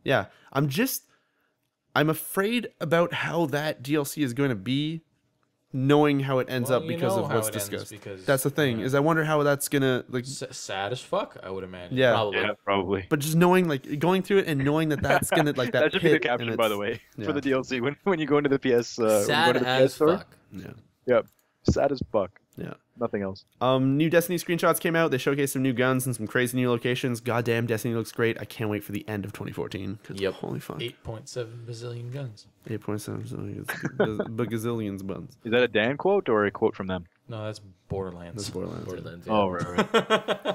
Yeah, I'm afraid about how that DLC is going to be, knowing how it ends Well, up because of what's it ends discussed. because, That's the thing, is I wonder how that's gonna like. sad as fuck, I would imagine. Yeah. Probably. Yeah, probably. But just knowing, like, going through it and knowing that that's gonna like that. That should be the pit and caption, by the it's- way, yeah. for the DLC when you go into the PS. When you go Sad to the as PS store. fuck. Yeah. Yep. Sad as fuck. Yeah. Nothing else. New Destiny screenshots came out. They showcased some new guns and some crazy new locations. Goddamn, Destiny looks great. I can't wait for the end of 2014. 'Cause Yep. Holy fuck. 8.7 bazillion guns. 8.7 bagazillions buns. Is that a Dan quote or a quote from them? No, that's Borderlands. That's Borderlands. Borderlands, yeah. Oh,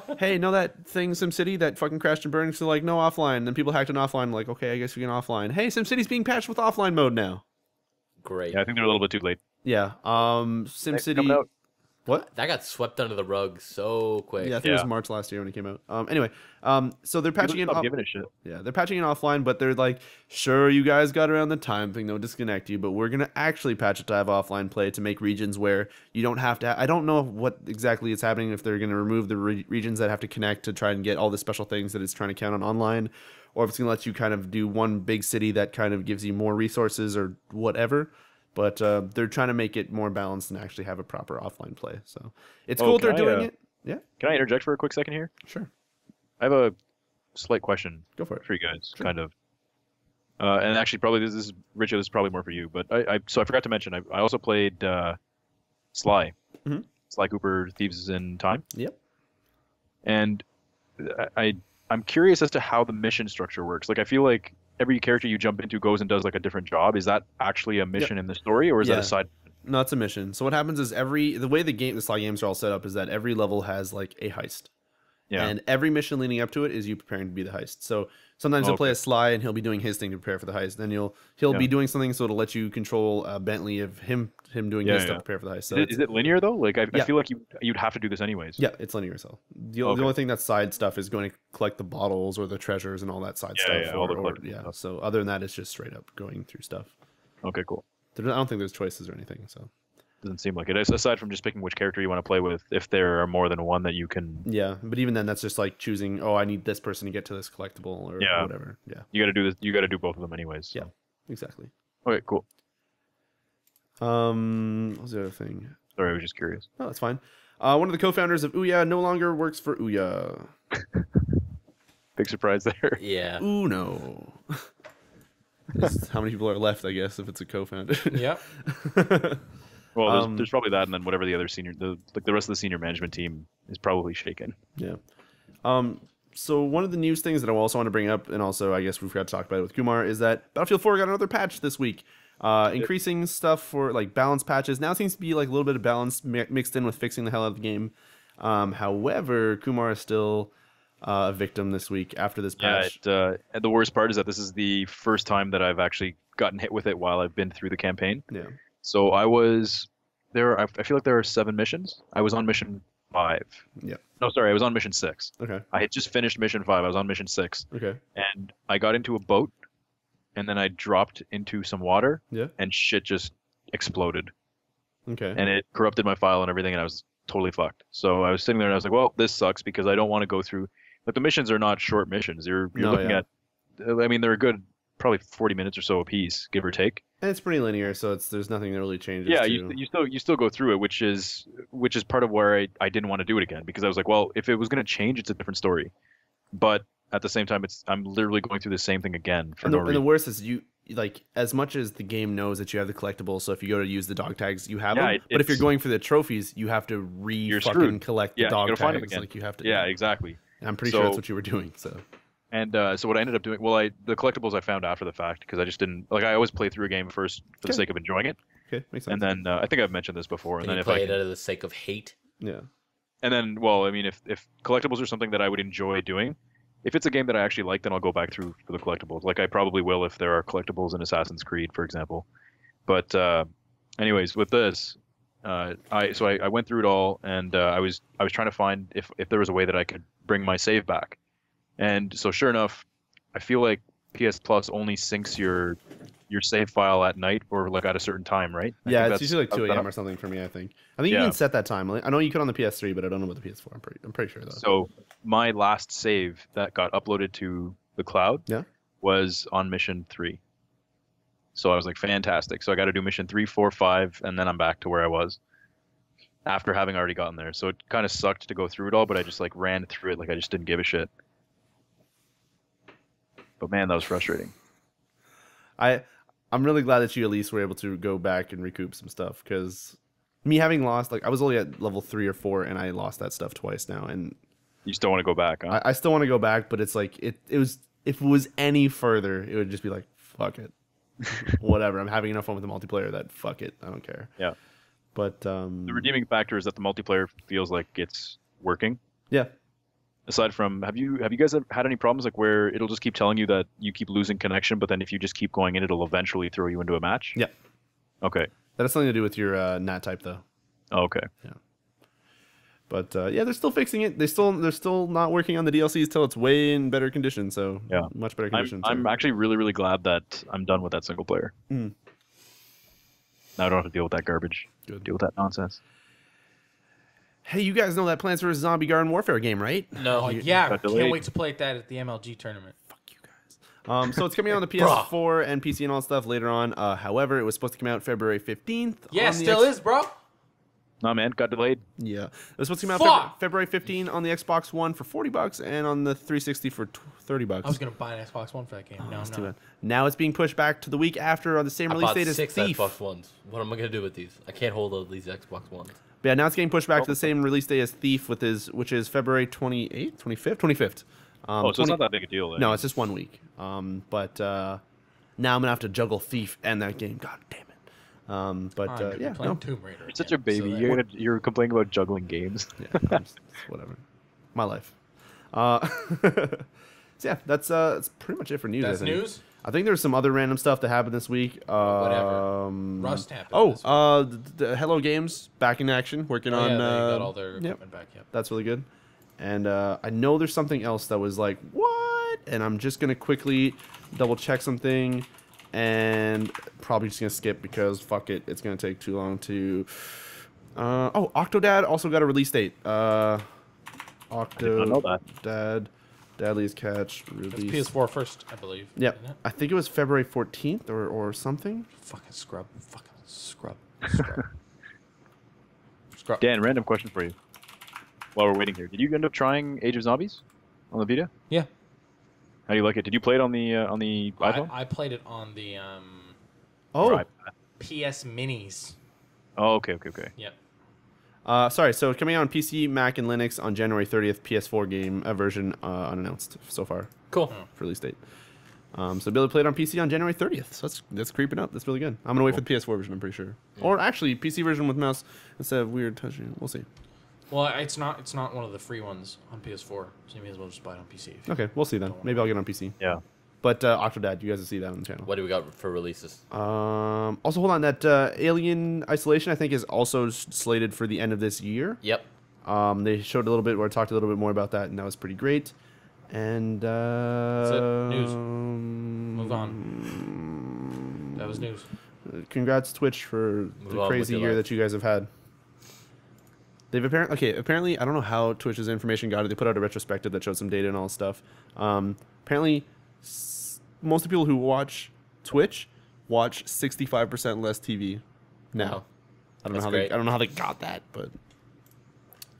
right. Hey, know that thing SimCity that fucking crashed and burned? So like, no offline. Then people hacked an offline. Like, okay, I guess we can offline. Hey, SimCity's being patched with offline mode now. Great. Yeah, I think they're a little bit too late. Yeah. Coming SimCity. out. What? That got swept under the rug so quick. Yeah, I think it was Yeah. March last year when it came out. Anyway, so they're patching People it. stop giving a shit. Yeah, they're patching it offline, but they're like, sure, you guys got around the time thing, no disconnect you, but we're gonna actually patch it to have offline play to make regions where you don't have to. I don't know what exactly is happening, if they're gonna remove the regions that have to connect to try and get all the special things that it's trying to count on online, or if it's gonna let you kind of do one big city that kind of gives you more resources or whatever. But they're trying to make it more balanced and actually have a proper offline play. So it's cool they're doing it. Yeah, Can I interject for a quick second here? sure, I have a slight question go for it. for you guys, Sure. kind of. And actually, probably this is Richard. This is probably more for you. But I forgot to mention. I also played Sly, Mhm. Sly Cooper, Thieves in Time, Yep. and I'm curious as to how the mission structure works. Like, I feel like every character you jump into goes and does like a different job. Is that actually a mission in the story, or is that Yeah. a side? No, it's a mission. So what happens is the way the Sly games are all set up is that every level has like a heist. Yeah. And every mission leading up to it is you preparing to be the heist. So sometimes you'll play a Sly and he'll be doing his thing to prepare for the heist. Then he'll be doing something so it'll let you control Bentley of him doing his stuff to prepare for the heist. So is it linear though? Like I Yeah. feel like you'd have to do this anyways. yeah, it's linear. So the only thing that's side stuff is going to collect the bottles or the treasures and all that side stuff. Yeah, all the collectible yeah. stuff. So other than that, it's just straight up going through stuff. Okay, cool. I don't think there's choices or anything. So Doesn't seem like it. Aside from just picking which character you want to play with, if there are more than one that you can, yeah, but even then, that's just like choosing. Oh, I need this person to get to this collectible or Yeah. whatever. Yeah, you got to do this. You got to do both of them anyways. So. Yeah. exactly. Okay, cool. What was the other thing? Sorry, I was just curious. Oh, that's fine. One of the co-founders of Ouya no longer works for Ouya. Big surprise there. Yeah. Ooh, no. How many people are left, I guess, if it's a co-founder? Yep. Well, there's probably that, and then whatever the other the rest of the senior management team is probably shaken. Yeah. So one of the news things that I also want to bring up, and also I guess we forgot to talk about it with Kumar, is that Battlefield 4 got another patch this week. Increasing stuff for like balance patches. Now it seems to be like a little bit of balance mixed in with fixing the hell out of the game. However, Kumar is still a victim this week after this patch. Yeah, and the worst part is that this is the first time that I've actually gotten hit with it while I've been through the campaign. Yeah. So I was there. I feel like there are 7 missions. I was on mission 5. Yeah. No, sorry, I was on mission 6. Okay. I had just finished mission 5. I was on mission 6, Okay. and I got into a boat, and then I dropped into some water, Yeah. and shit just exploded, Okay. and it corrupted my file and everything, and I was totally fucked. So I was sitting there, and I was like, well, this sucks because I don't want to go through. Like, the missions are not short missions. You're looking at, I mean, they're a good probably 40 minutes or so a piece, give or take. And it's pretty linear, so there's nothing that really changes. Yeah, to... you still go through it, which is part of where I didn't want to do it again, because I was like, well, if it was going to change, it's a different story. But at the same time, I'm literally going through the same thing again for no reason. And the worst is you like, as much as the game knows that you have the collectibles, so if you go to use the dog tags, you have them. But if you're going for the trophies, you have to fucking collect the dog find them tags. again. Like, you have to. Yeah, exactly. And I'm pretty sure that's what you were doing. So. And so what I ended up doing, the collectibles I found after the fact, because I just didn't like. I always play through a game first for the sake of enjoying it. Okay, makes sense. And then I think I've mentioned this before. And then if play it out of the sake of hate. Yeah. And then, well, I mean, if collectibles are something that I would enjoy doing, if it's a game that I actually like, then I'll go back through for the collectibles. Like I probably will if there are collectibles in Assassin's Creed, for example. But anyways, with this, I went through it all, and I was trying to find if there was a way that I could bring my save back. And so sure enough, I feel like PS Plus only syncs your save file at night or like at a certain time, right? Yeah, it's usually like 2 a.m. or something for me, I think. You can set that time. I know you could on the PS3, but I don't know about the PS4. I'm pretty sure though. So my last save that got uploaded to the cloud was on mission 3. So I was like, fantastic. So I got to do mission 3, 4, 5, and then I'm back to where I was after having already gotten there. So it kind of sucked to go through it all, but I just like ran through it like I just didn't give a shit. But man, that was frustrating. I'm really glad that you at least were able to go back and recoup some stuff, because me having lost, like I was only at level 3 or 4 and I lost that stuff twice now, and you still want to go back, huh? I still want to go back, but it's like it was, if it was any further, it would just be like, fuck it. Whatever. I'm having enough fun with the multiplayer that fuck it. I don't care. Yeah. But the redeeming factor is that the multiplayer feels like it's working. Yeah. Aside from, have you guys had any problems like where it'll just keep telling you that you keep losing connection, but then if you just keep going in, it'll eventually throw you into a match? Yeah. Okay. That has something to do with your NAT type, though. Oh, okay. Yeah. But yeah, they're still fixing it. They're still not working on the DLCs till it's way in better condition. So yeah, much better condition. I'm actually really, really glad that I'm done with that single player. Now I don't have to deal with that garbage. Good. Deal with that nonsense. Hey, you guys know that Plants vs. Zombie Garden Warfare game, right? No. Yeah, can't wait to play that at the MLG tournament. Fuck you guys. So it's coming out on the PS4 and PC and all that stuff later on. However, it was supposed to come out February 15th. Yeah, still is, bro. Nah, man, got delayed. Yeah, it was supposed to come out February 15 on the Xbox One for $40 and on the 360 for $30. I was gonna buy an Xbox One for that game. No, Too bad. Now it's being pushed back to the week after on the same release date as Thief. Xbox Ones. What am I gonna do with these? I can't hold all these Xbox Ones. But yeah, now it's getting pushed back to the same release date as Thief, which is February 28th, 25th. So it's not that big a deal, then. No, it's just 1 week. But now I'm gonna have to juggle Thief and that game. God damn it. Yeah, no. Tomb Raider. You're such a baby. So you're complaining about juggling games. Yeah, whatever. My life. So yeah, that's pretty much it for news. That's news. I think there's some other random stuff that happened this week. Whatever. Rust happened. The Hello Games back in action, working on. Yeah, they got all their equipment back. Yep. That's really good. And I know there's something else that was like, what? And I'm just gonna quickly double check something, and probably just gonna skip because fuck it, it's gonna take too long to. Octodad also got a release date. I did not know that. Dadley's Catch release. PS4 first, I believe. Yep. I think it was February 14th or something. Fucking scrub. Dan, random question for you. While we're waiting here, did you end up trying Age of Zombies on the Vita? Yeah. How do you like it? Did you play it on the iPhone? I played it on the PS Minis. Oh, okay. Yep. Sorry, so coming out on PC, Mac, and Linux on January 30th, PS4 game version unannounced so far. Cool. For release date. So be able to play it on PC on January 30th. So that's creeping up. That's really good. I'm gonna wait for the PS4 version. I'm pretty sure. Yeah. Or actually, PC version with mouse instead of weird touching. We'll see. Well, it's not one of the free ones on PS4, so you may as well just buy it on PC. Okay, we'll see then. Maybe I'll get it on PC. Yeah. But Octodad, you guys will see that on the channel. What do we got for releases? Also, hold on. That Alien Isolation, I think, is also slated for the end of this year. Yep. They showed a little bit, or talked a little bit more about that, and that was pretty great. And that's it. News. Move on. That was news. Congrats, Twitch, for the crazy year that you guys have had. They've apparently, I don't know how Twitch's information got it. They put out a retrospective that showed some data and all this stuff. Apparently, most of the people who watch Twitch watch 65% less TV now. Wow. I don't know how they got that, but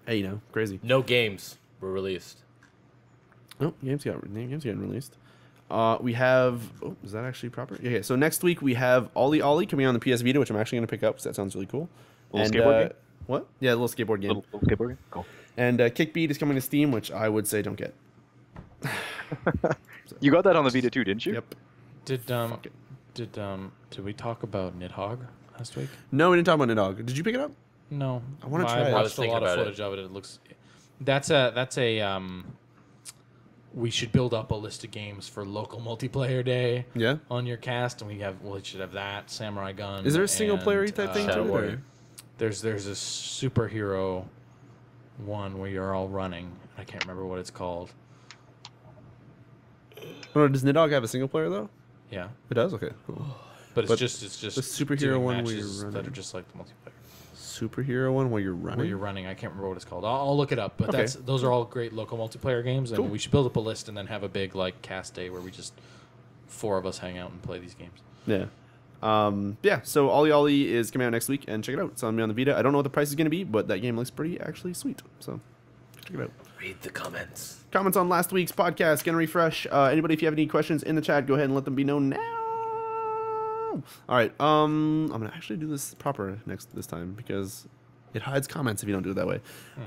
hey, crazy. No games were released. Oh, games getting released. We have. Oh, is that actually proper? Yeah. So next week we have Ollie Ollie coming on the PS Vita, which I'm actually going to pick up because that sounds really cool. Skateboard game? What? Yeah, a little skateboard game. Little skateboard game? Cool. And Kickbeat is coming to Steam, which I would say don't get. You got that on the Vita too, didn't you? Yep. Did we talk about Nidhogg last week? No, we didn't talk about Nidhogg. Did you pick it up? No. I want to try it. I watched a lot of footage of it. It looks. That's a. We should build up a list of games for local multiplayer day. Yeah. On your cast, and we should have that Samurai Gun. Is there a single player type thing to it? There's a superhero one where you're all running. I can't remember what it's called. Oh, does Nidhogg have a single player though? Yeah. It does. Okay, cool. But it's just the superhero one where you're running. that are just like the multiplayer. Superhero one where you're running. Where you're running, I can't remember what it's called. I'll look it up. But those are all great local multiplayer games, and we should build up a list and then have a big cast day where we just 4 of us hang out and play these games. Yeah. Yeah, so Ollie Ollie is coming out next week, and check it out. It's on me on the Vita. I don't know what the price is going to be, but that game looks pretty actually sweet. So check it out. Read the comments. Comments on last week's podcast. Gonna refresh. Anybody, if you have any questions in the chat, go ahead and let them be known now. All right. I'm gonna actually do this proper this time because it hides comments if you don't do it that way.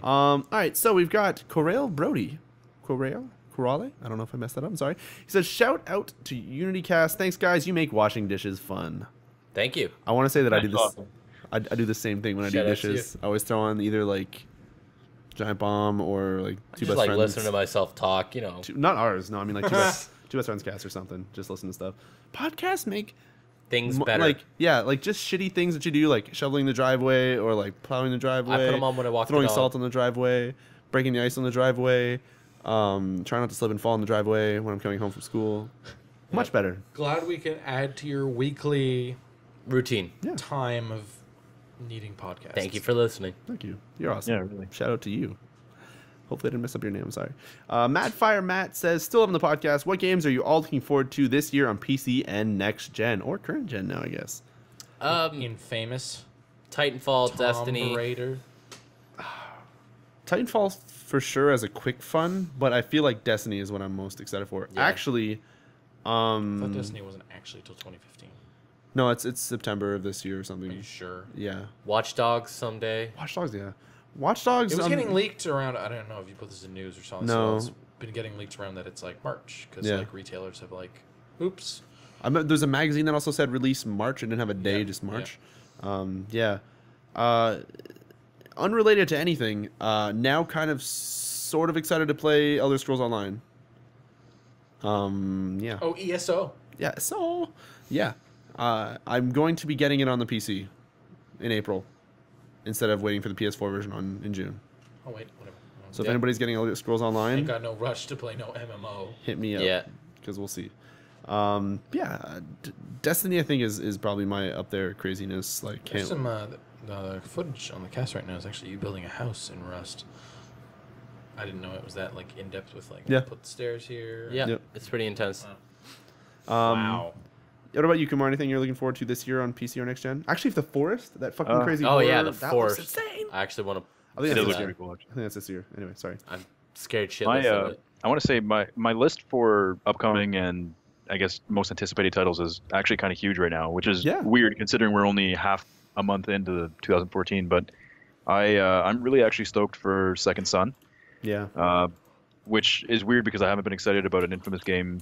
All right. So we've got Corral Brody. Corrale? I don't know if I messed that up. I'm sorry. He says, shout out to UnityCast. Thanks, guys. You make washing dishes fun. Thank you. I want to say that I do this. Awesome. I do the same thing when I Shout do out to dishes. I always throw on either like Giant Bomb or like Two Just Best like Friends. listening to myself talk, Not ours. No, I mean like Two Best Friends cast or something. Just listen to stuff. Podcasts make things better. like just shitty things that you do, like shoveling the driveway or like plowing the driveway. I put them on when I walk the throwing dog. salt on the driveway, breaking the ice on the driveway. Trying not to slip and fall in the driveway when I'm coming home from school. Much better. Glad we can add to your weekly Routine. time of needing podcasts. Thank you for listening. Thank you. You're awesome. Yeah, really. Shout out to you. Hopefully I didn't mess up your name. I'm sorry. Madfire Matt says, still loving the podcast. What games are you all looking forward to this year on PC and next gen? Or current gen now, I guess. Infamous. Titanfall, Tomb Destiny. Raider. Titanfall for sure as a quick fun, but I feel like Destiny is what I'm most excited for. Yeah. Actually, I thought Destiny wasn't actually till 2015. no, it's September of this year or something. Are you sure? Yeah. Watch Dogs someday. Watch Dogs, yeah. Watch Dogs. It was getting leaked around. I don't know if you put this in news or something. No. So it's been getting leaked around that it's like March because Yeah. like retailers have like, oops. There's a magazine that also said release March. It didn't have a day, Yeah, just March. Yeah. Unrelated to anything, now kind of sort of excited to play Elder Scrolls Online. Yeah. Oh, ESO. Yeah, so, yeah. I'm going to be getting it on the PC in April instead of waiting for the PS4 version in June. Oh wait, whatever. So if anybody's getting Elder Scrolls Online, Ain't got no rush to play no MMO. hit me up. Yeah. Because we'll see. Destiny I think is probably my up there craziness. Like, There's some the footage on the cast right now is actually you building a house in Rust. I didn't know it was that like in depth with like put the stairs here. Yeah, Yep. it's pretty intense. Wow. What about you, Kumar? Anything you're looking forward to this year on PC or next gen? Actually, if the forest, that fucking crazy. Oh yeah, horror, the that forest. looks insane. I actually want to. I think It that's looks this very year. cool. Actually. I think that's this year. Anyway, sorry. I'm scared shitless of it. I want to say my list for upcoming and I guess most anticipated titles is actually kind of huge right now, which is weird considering we're only half a month into 2014. But I'm really actually stoked for Second Son. Yeah. Which is weird because I haven't been excited about an Infamous game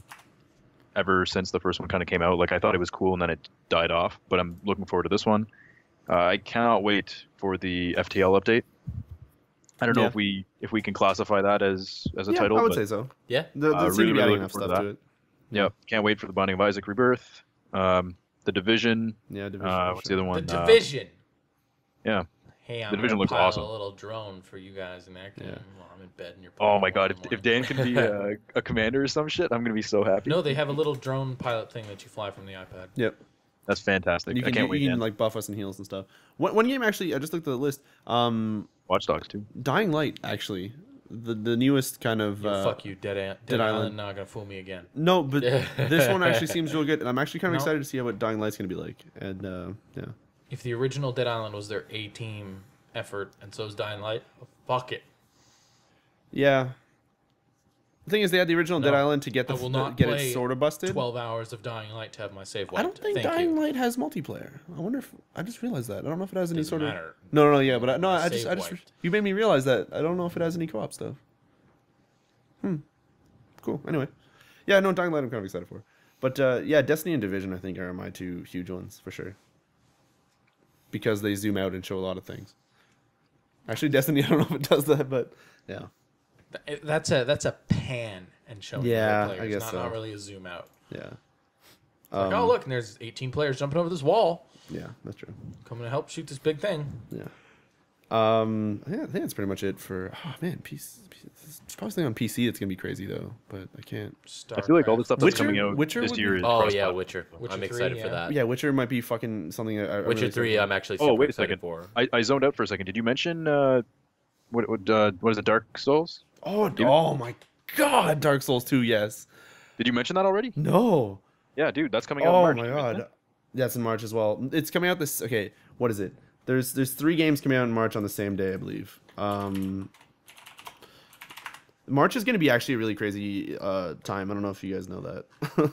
ever since the first one kind of came out. Like I thought it was cool and then it died off, but I'm looking forward to this one. I cannot wait for the FTL update. I don't know if we can classify that as a title. I would say so. Yeah. There seems to be adding enough forward stuff to to it. Yeah, can't wait for the Binding of Isaac Rebirth, the Division. Yeah, Division. What's the other one? The Division. Yeah. Hey, I'm The Division gonna looks pile awesome. a little drone for you guys in there. While I'm in bed and you're. Oh playing my one god, in the if Dan can be a commander or some shit, I'm gonna be so happy. No, they have a little drone pilot thing that you fly from the iPad. Yep. That's fantastic. You I can't wait. You can Dan. like buff us and heals and stuff. One game actually, I just looked at the list. Watch Dogs too. Dying Light actually, the newest kind of. Fuck you, Dead Island. Not gonna fool me again. No, but this one actually seems real good, and I'm actually kind of No. excited to see what Dying Light's gonna be like. And yeah. If the original Dead Island was their A-team effort, and so is Dying Light, fuck it. Yeah. The thing is, they had the original No, Dead Island to get I will not get play it sort of busted. 12 hours of Dying Light to have my save wiped. I don't think Thank Dying you. Light has multiplayer. I wonder if I just realized that. I don't know if it has any Doesn't sort matter. of. No, yeah, but I Save just wiped. you made me realize that. I don't know if it has any co-op stuff. Cool. Anyway, yeah, no, Dying Light I'm kind of excited for, but yeah, Destiny and Division I think are my two huge ones for sure. Because they zoom out and show a lot of things. Actually, Destiny I don't know if it does that, but yeah. That's a pan and showing Yeah, players, I guess not so. really a zoom out. Yeah. Like, oh look, and there's 18 players jumping over this wall, Yeah, that's true. coming to help shoot this big thing. Yeah. I think that's pretty much it for. Oh man, it's probably something on PC that's gonna be crazy though, but I can't. I feel like all the stuff that's Witcher- coming out Witcher this would year be- is Oh cross-platform. yeah, Witcher. Witcher I'm 3, excited for yeah. that. Yeah, Witcher might be fucking something. I'm Witcher really 3, excited I'm actually Oh, super wait a excited second. for. I zoned out for a second. Did you mention what is it? Dark Souls? for. Oh my God, Dark Souls 2. Yes. Did you mention that already? No. Yeah, dude, that's coming out. in Oh March. my Did you mention God. That's in March as well. It's coming out this. Okay, what is it? There's 3 games coming out in March on the same day, I believe. March is going to be actually a really crazy time. I don't know if you guys know that.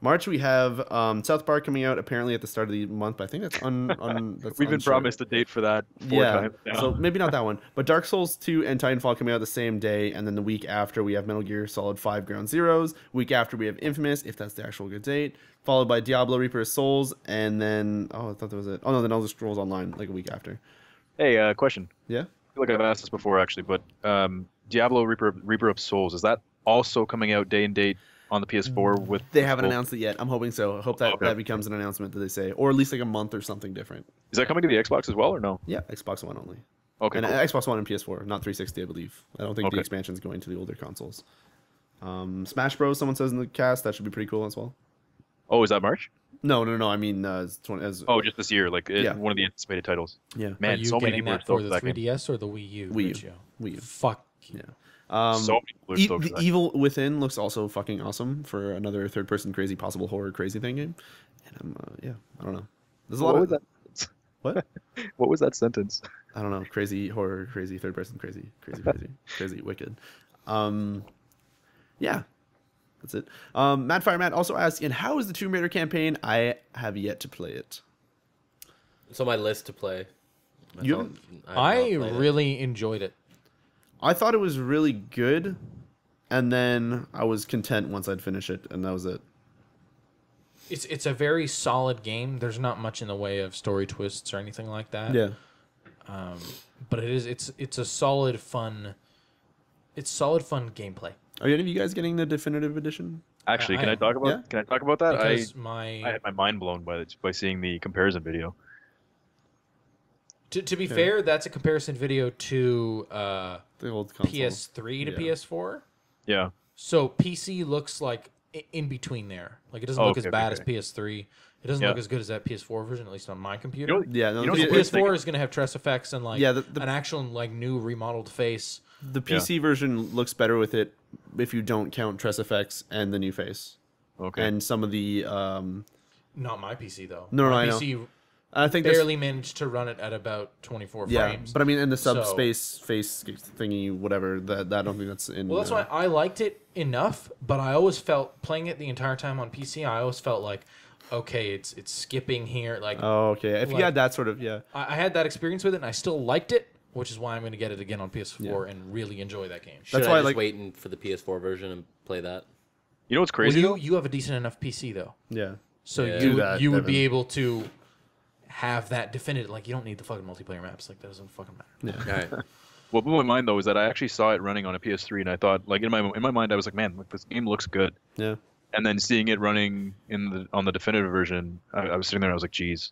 March we have South Park coming out apparently at the start of the month. But I think that's on. We've been promised a date for that 4 times now. So maybe not that one. But Dark Souls 2 and Titanfall coming out the same day, and then the week after we have Metal Gear Solid 5 Ground Zeroes. Week after we have Infamous, if that's the actual good date. Followed by Diablo Reaper of Souls, and then I thought that was it. Oh no, then Elder Scrolls Online like a week after. Hey, question. Yeah. I feel like I've asked this before actually, but Diablo Reaper of Souls, is that also coming out day and date on the PS4 with? They haven't announced it yet. I'm hoping so. I hope that Okay. that becomes an announcement that they say, or at least like a month or something different. Is that coming to the Xbox as well or no? Yeah, Xbox One only. Okay. And Cool. Xbox One and PS4, not 360, I believe. I don't think the Okay. expansion's going to the older consoles. Smash Bros. Someone says in the cast that should be pretty cool as well. Oh, is that March? No. I mean, Oh, just this year, like Yeah. one of the anticipated titles. yeah, Man, Are you so many getting people are that stoked for for the that game. 3DS or the Wii U? Wii U. Riccio? Wii U. Fuck. yeah. So many people are stoked for that. Evil Within looks also fucking awesome for another third-person crazy possible horror crazy thing game. And I don't know. There's a lot What of was that? what? What was that sentence? I don't know. Crazy horror, crazy third-person crazy, crazy wicked. Yeah. That's it. Mad Fire Matt also asked, and how is the Tomb Raider campaign? I have yet to play it. It's on my list to play. You have I not played it. really enjoyed it. I thought it was really good, and then I was content once I'd finish it, and that was it. It's a very solid game. There's not much in the way of story twists or anything like that. Yeah. But it's a solid fun. It's solid fun gameplay. Are any of you guys getting the definitive edition? Actually, can I- I talk about? yeah. Can I talk about that? Because I had my mind blown by seeing the comparison video. to be fair, that's a comparison video to The old console. PS3 to Yeah. PS4. Yeah. So PC looks like in between there. Like it doesn't Oh, look as okay, bad okay. as PS3. It doesn't Yeah. look as good as that PS4 version, at least on my computer. You know, Yeah, no, You know the, what's weird? PS4 is going to have Tress effects and like Yeah, an actual like new remodeled face. the PC version looks better with it if you don't count Tress effects and the new face. Okay. And some of the Not my PC though. No, my I know. PC I think there's barely managed to run it at about 24 frames. but I mean in the So- subspace face thingy whatever that I don't think that's in. Well, that's why I liked it enough, but I always felt playing it the entire time on PC. I always felt like, okay, it's skipping here. Like Oh, okay. If you like- had that sort of I had that experience with it, and I still liked it, which is why I'm going to get it again on PS4 and really enjoy that game. Should That's I why I just like- wait for the PS4 version and play that? You know what's Well, crazy? you have a decent enough PC though, yeah. so Yeah. you Do would, that, you would be Devin. able to have that definitive. Like you don't need the fucking multiplayer maps. Like that doesn't fucking matter. Yeah. All right. What blew my mind though is that I actually saw it running on a PS3, and I thought, like in my mind, I was like, man, like this game looks good. Yeah. And then seeing it running on the definitive version, I was sitting there, and I was like, geez.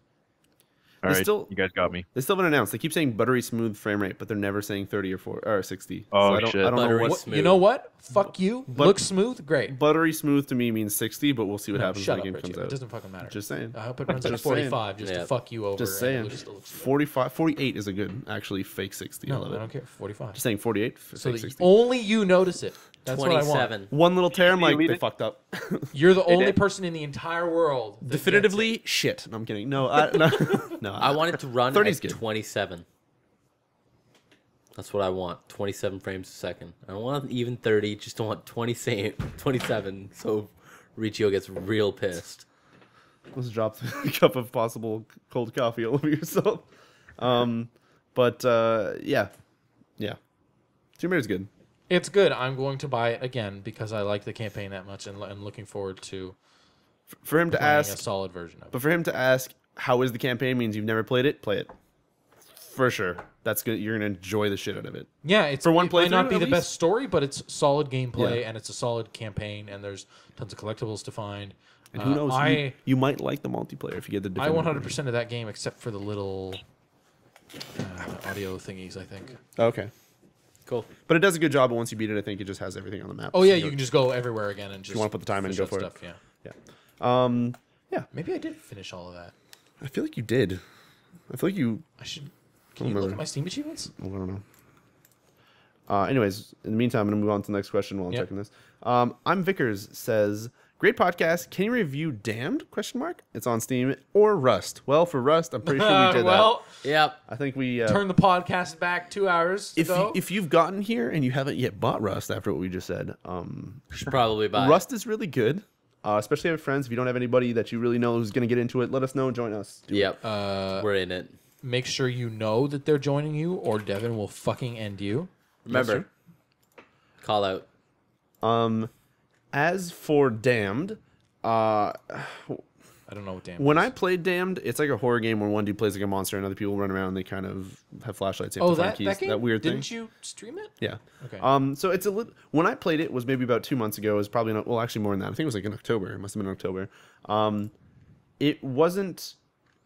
All They right, still- you guys got me. They still haven't announced. They keep saying buttery smooth frame rate, but they're never saying 30 or 60. Oh, so I don't, shit. I don't know Buttery what smooth. You know what? Fuck you. But- Looks smooth. Great. buttery smooth to me means 60, but we'll see what No, happens shut when up, the game Richie. comes It out. doesn't fucking matter. Just saying. I hope it runs at Just saying. 45 just Yeah. to fuck you over. Just and saying. it just looks good. 45, 48 is a good, actually fake 60. I No, love I it. don't care. 45. Just saying 48, So fake that 60. only you notice it. That's what I want. 27. One little tear, I'm like, Delete they it. fucked up. You're the only Dan. person in the entire world. that gets Definitively, shit. No, I'm kidding. No, no. I want it to run 30 is at good. 27. That's what I want. 27 frames a second. I don't want even 30. Just don't want 27. So Riccio gets real pissed. Let's drop a cup of possible cold coffee all over yourself. But yeah. Tomb Raider's good. It's good. I'm going to buy it again because I like the campaign that much and looking forward to For him to playing a ask, solid version of it. but for him to ask, how is the campaign means you've never played it, play it. For sure. That's good. You're going to enjoy the shit out of it. Yeah, it's For one it might not playthrough, be at the least? best story, but it's solid gameplay Yeah. and it's a solid campaign and there's tons of collectibles to find. And who knows? I You might like the multiplayer if you get the I definitive 100% of that game except for the little audio thingies. I think. Okay. Cool. But it does a good job, and once you beat it, I think it just has everything on the map. Oh So yeah, go- you can just go everywhere again and just. wanna put the time in and fish go out for it. stuff, Yeah. Yeah. Maybe I did finish all of that. I feel like you did. I feel like you. I should. Can you remember. look at my Steam achievements? I don't know. Anyways, in the meantime, I'm going to move on to the next question while I'm Yep. checking this. I'm Vickers says, Great podcast. Can you review Damned? ? It's on Steam or Rust. Well, for Rust, I'm pretty sure we did well, Yep. that. I think we turn the podcast back 2 hours ago. if you've gotten here and you haven't yet bought Rust after what we just said, Should probably buy it. Rust is really good. Especially with friends. If you don't have anybody that you really know who's going to get into it, let us know. Join us. Yep. We're in it. Make sure you know that they're joining you, or Devin will fucking end you. Remember, call out. As for Damned, I don't know what Damned when is. I played Damned, it's like a horror game where one dude plays like a monster and other people run around and they kind of have flashlights. You have to find keys. That game? That weird Didn't thing. you stream it? Yeah. Okay. So it's when I played it was maybe about 2 months ago. It was probably not, well, actually more than that. I think it was like in October. It must have been in October. It wasn't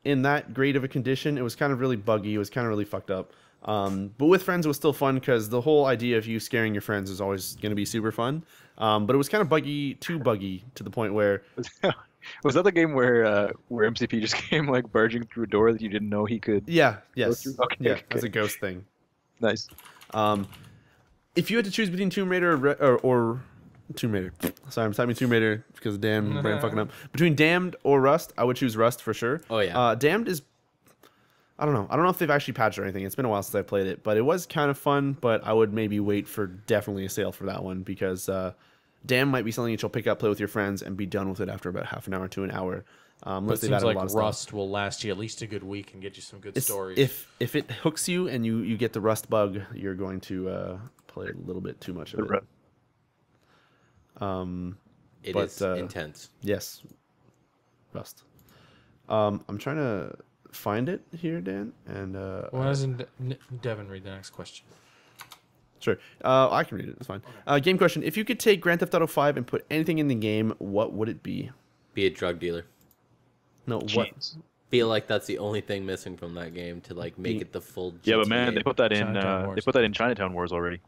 in that great of a condition. It was kind of really buggy. It was kind of really fucked up. But with friends, it was still fun because the whole idea of you scaring your friends is always going to be super fun. But it was kind of too buggy to the point where. Was that the game where MCP just came like barging through a door that you didn't know he could? Yeah. Yes. Okay, yeah. okay. As a ghost thing. Nice. If you had to choose between Tomb Raider or Tomb Raider, sorry, I'm typing Tomb Raider because damn brain fucking up. Between Damned or Rust, I would choose Rust for sure. Oh yeah. Damned is. I don't know if they've actually patched or anything. It's been a while since I played it, but it was kind of fun. But I would maybe wait for definitely a sale for that one because Damned might be something that you'll pick up, play with your friends, and be done with it after about half an hour to an hour. But Unless it they've seems added like a lot of Rust stuff. will last you at least a good week and get you some good stories. If it hooks you and you get the Rust bug, you're going to play a little bit too much of it. It is intense. Yes, Rust. I'm trying to find it here, Dan, and Why doesn't Devin read the next question? sure, I can read it. It's fine. Game question: if you could take Grand Theft Auto 5 and put anything in the game, what would it be? Be a drug dealer. No, what? Jeez. Feel like that's the only thing missing from that game to like make it the full. Yeah, but GTA. man, they put that in. Chinatown Wars. They put that in Chinatown Wars already.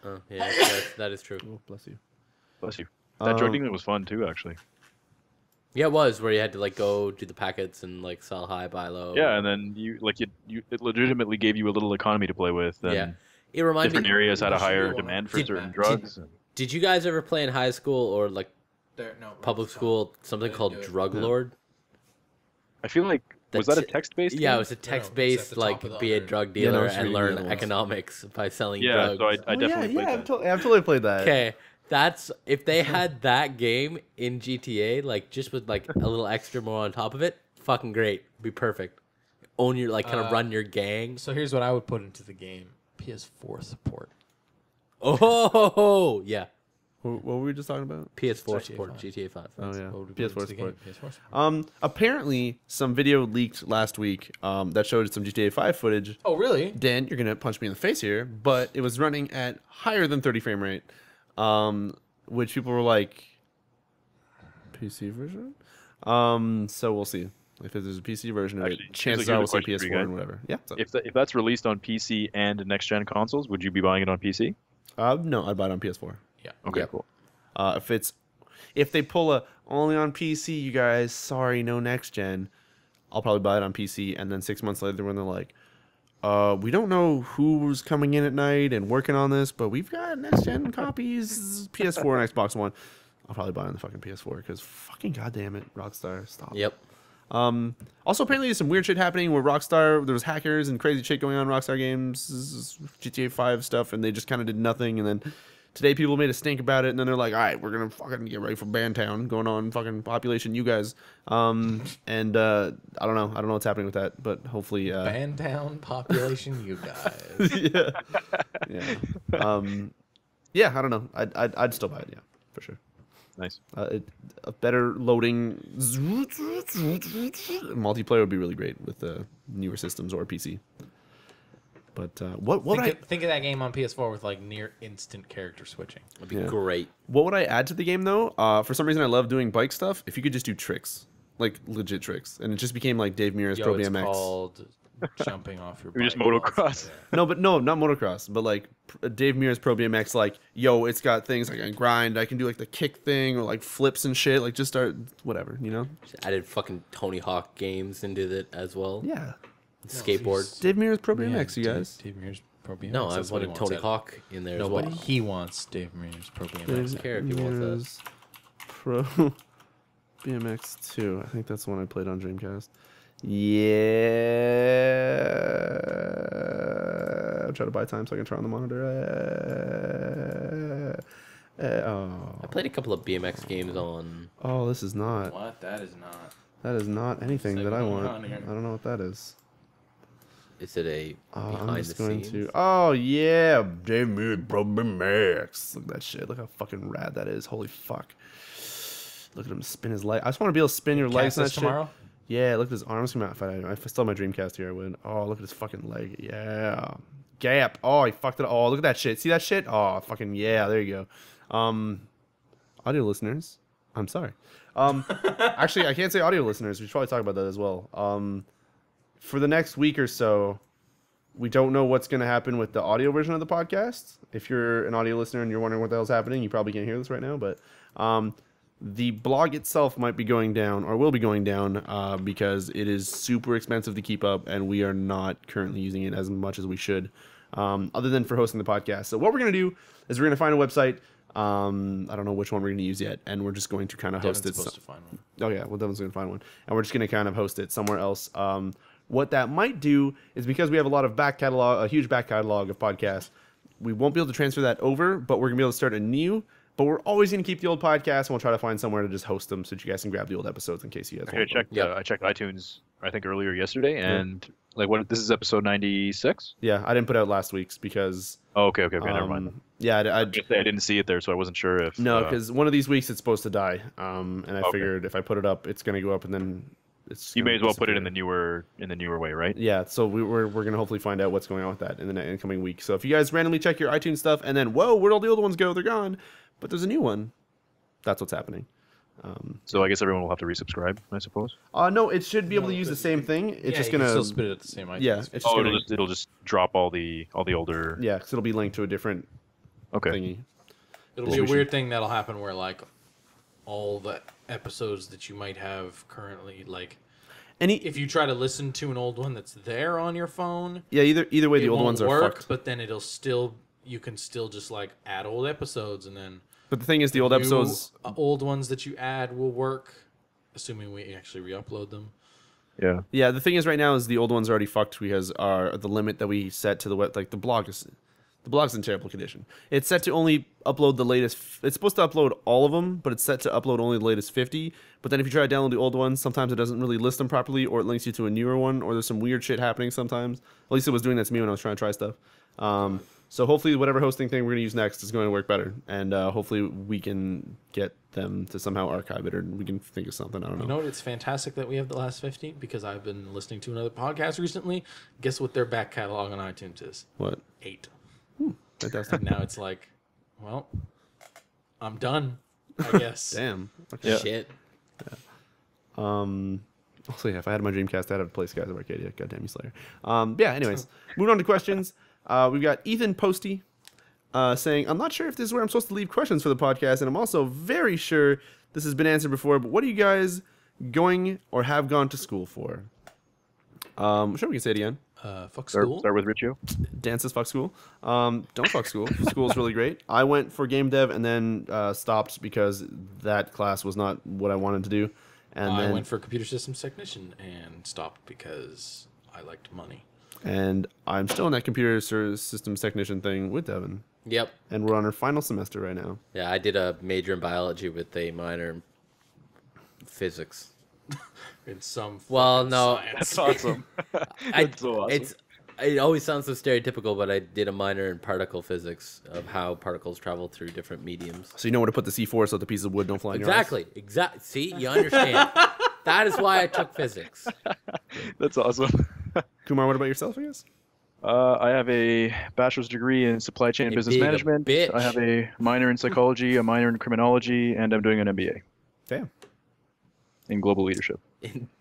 Oh, yeah, that is true. Oh, bless you. Bless you. That drug dealing was fun too, actually. Yeah, it was where you had to like go do the packets and like sell high, buy low. Yeah, and then it legitimately gave you a little economy to play with. And Yeah. It reminded different me. areas had a higher Did- demand for did- certain did- drugs. Did you guys ever play in high school or like No, public school something called Drug Lord? I feel like was that a text-based? Yeah, it game? was a at text-based the top like of the be a other- drug Yeah, no, dealer it's and really learn good ones. economics by selling Yeah, drugs. so I definitely played that. I've totally played that. Okay, that's if they had that game in GTA, like just with like a little extra more on top of it, fucking great, be perfect. Own your like kind of run your gang. So here's what I would put into the game: PS4 support. Oh yeah, What were we just talking about? PS4 GTA support 5. GTA 5. Oh yeah, What would we put PS4 into the game? support. PS4 support. Apparently, some video leaked last week that showed some GTA 5 footage. Oh really? Dan, you're gonna punch me in the face here, but it was running at higher than 30 frame rate, which people were like, PC version. So we'll see if there's a PC version of Actually, it. Chances here's a are we'll see question for you PS4 guys. and whatever. Yeah. So, If that's released on PC and next-gen consoles, would you be buying it on PC? no, I'd buy it on PS4. Yeah. Okay, Yep. cool. If they pull a only on PC, you guys, sorry, no next gen, I'll probably buy it on PC. And then 6 months later, when they're like, we don't know who's coming in at night and working on this, but we've got next gen copies, PS4 and Xbox One. I'll probably buy it on the fucking PS4 because fucking goddamn it, Rockstar, stop. Yep. Also, apparently, there's some weird shit happening where Rockstar, there was hackers and crazy shit going on in Rockstar games, GTA 5 stuff, and they just kind of did nothing. And then today, people made a stink about it, and then they're like, all right, we're going to fucking get ready for Bantown going on, fucking population, you guys. I don't know. I don't know what's happening with that, but hopefully. Band down population, you guys. Yeah. Yeah, I don't know. I'd still buy it, yeah, for sure. Nice. A better loading multiplayer would be really great with newer systems or PC. But Think of that game on PS4 with like near instant character switching. It'd be great. what would I add to the game though? For some reason, I love doing bike stuff. If you could just do tricks, like legit tricks, and it just became like Dave Mirra's Pro It's BMX. called jumping off your Or just bike. motocross. No, not motocross, but like Dave Mirra's Pro BMX. Like, yo, it's got things like I can grind. I can do like the kick thing or like flips and shit. Like, just start whatever, you know? Just added fucking Tony Hawk games into it as well. Yeah. Skateboard. Dave Mirra's Pro Yeah, BMX, you guys. Dave Mirra's Pro BMX. No, I that's what he wanted wants Tony out. Hawk in there No, as well. but he wants Dave Mirra's Pro BMX. I don't care if he wants that. Mirra's Pro BMX 2. I think that's the one I played on Dreamcast. Yeah. I'm trying to buy time so I can turn on the monitor. I played a couple of BMX games on. Oh, this is not. What? That is not. That is not anything that I want. on I here. don't know what that is. Is it a behind I'm just the going scenes? to. Oh yeah, they made BMX. Look at that shit. Look how fucking rad that is. Holy fuck. Look at him spin his leg. I just want to be able to spin your legs Cast and this that tomorrow? shit. Yeah, look at his arms come out. If I still have my Dreamcast here, I would. Oh, look at his fucking leg. Yeah. Gap. Oh, he fucked it. Oh, look at that shit. See that shit? Oh, fucking yeah. There you go. Audio listeners, I'm sorry. Actually, I can't say audio listeners. We should probably talk about that as well. For the next week or so, we don't know what's going to happen with the audio version of the podcast. If you're an audio listener and you're wondering what the hell's happening, you probably can't hear this right now. But the blog itself might be going down, or will be going down, because it is super expensive to keep up, and we are not currently using it as much as we should, other than for hosting the podcast. So what we're going to do is we're going to find a website. I don't know which one we're going to use yet, and we're just going to kind of host it. Supposed to find one. Oh yeah, well Devin's going to find one, and we're just going to kind of host it somewhere else. What that might do is, because we have a lot of a huge back catalog of podcasts, we won't be able to transfer that over, but we're going to be able to start a new. But we're always going to keep the old podcast, and we'll try to find somewhere to just host them so that you guys can grab the old episodes in case you guys want them. I checked iTunes, I think earlier yesterday, and this is episode 96. Yeah, I didn't put out last week's because. Oh, okay, never mind. Yeah, I didn't see it there, so I wasn't sure if. No, because one of these weeks it's supposed to die, and I figured if I put it up, it's going to go up, and then it's. You may as well put it in the newer way, right? Yeah, so we're going to hopefully find out what's going on with that in the incoming week. So if you guys randomly check your iTunes stuff, and then where'd all the old ones go? They're gone. But there's a new one. That's what's happening. So I guess everyone will have to resubscribe, I suppose. No, it should be able to use the same thing. It's just gonna still spit it at the same iTunes. Yeah, it's just it'll just drop all the older. Yeah, because it'll be linked to a different thingy. It'll be a weird thing that'll happen where like all the episodes that you might have currently, like if you try to listen to an old one that's there on your phone. Yeah, either way, the old ones are fucked. But then you can still just like add old episodes, and then. But the thing is, the old episodes, old ones that you add will work, assuming we actually re-upload them. Yeah. Yeah. The thing is, right now is the old ones are already fucked because the limit that we set to the web, like the blog's in terrible condition. It's set to only upload the latest. It's supposed to upload all of them, but it's set to upload only the latest 50. But then if you try to download the old ones, sometimes it doesn't really list them properly, or it links you to a newer one, or there's some weird shit happening sometimes. At least it was doing that to me when I was trying to try stuff. So hopefully whatever hosting thing we're going to use next is going to work better. And hopefully we can get them to somehow archive it, or we can think of something. I don't know. You know what? It's fantastic that we have the last 50, because I've been listening to another podcast recently. Guess what their back catalog on iTunes is? What? 8. Fantastic. And now it's like, well, I'm done, I guess. Damn. Okay. Shit. Yeah. Also, yeah, if I had my Dreamcast, I'd have play Skies of Arcadia. Goddamn you, Slayer. Yeah, anyways. Moving on to questions. We've got Ethan Posty saying, I'm not sure if this is where I'm supposed to leave questions for the podcast, and I'm also very sure this has been answered before, but what are you guys going or have gone to school for? Sure, we can say it again. Fuck school. Start with Riccio. Dan says fuck school. Don't fuck school. School's really great. I went for game dev and then stopped because that class was not what I wanted to do. And I then went for computer systems technician and stopped because I liked money. And I'm still in that computer systems technician thing with Devin. Yep. And we're on our final semester right now. Yeah, I did a major in biology with a minor in physics. In some no, science. That's awesome. That's so awesome. It always sounds so stereotypical, but I did a minor in particle physics of how particles travel through different mediums. So you know where to put the C4 so the pieces of wood don't fly in your eyes? Exactly. See, you understand. That is why I took physics. That's awesome. Kumar, what about yourself, I guess? I have a bachelor's degree in supply chain and business management. Bitch. I have a minor in psychology, a minor in criminology, and I'm doing an MBA Damn. in global leadership.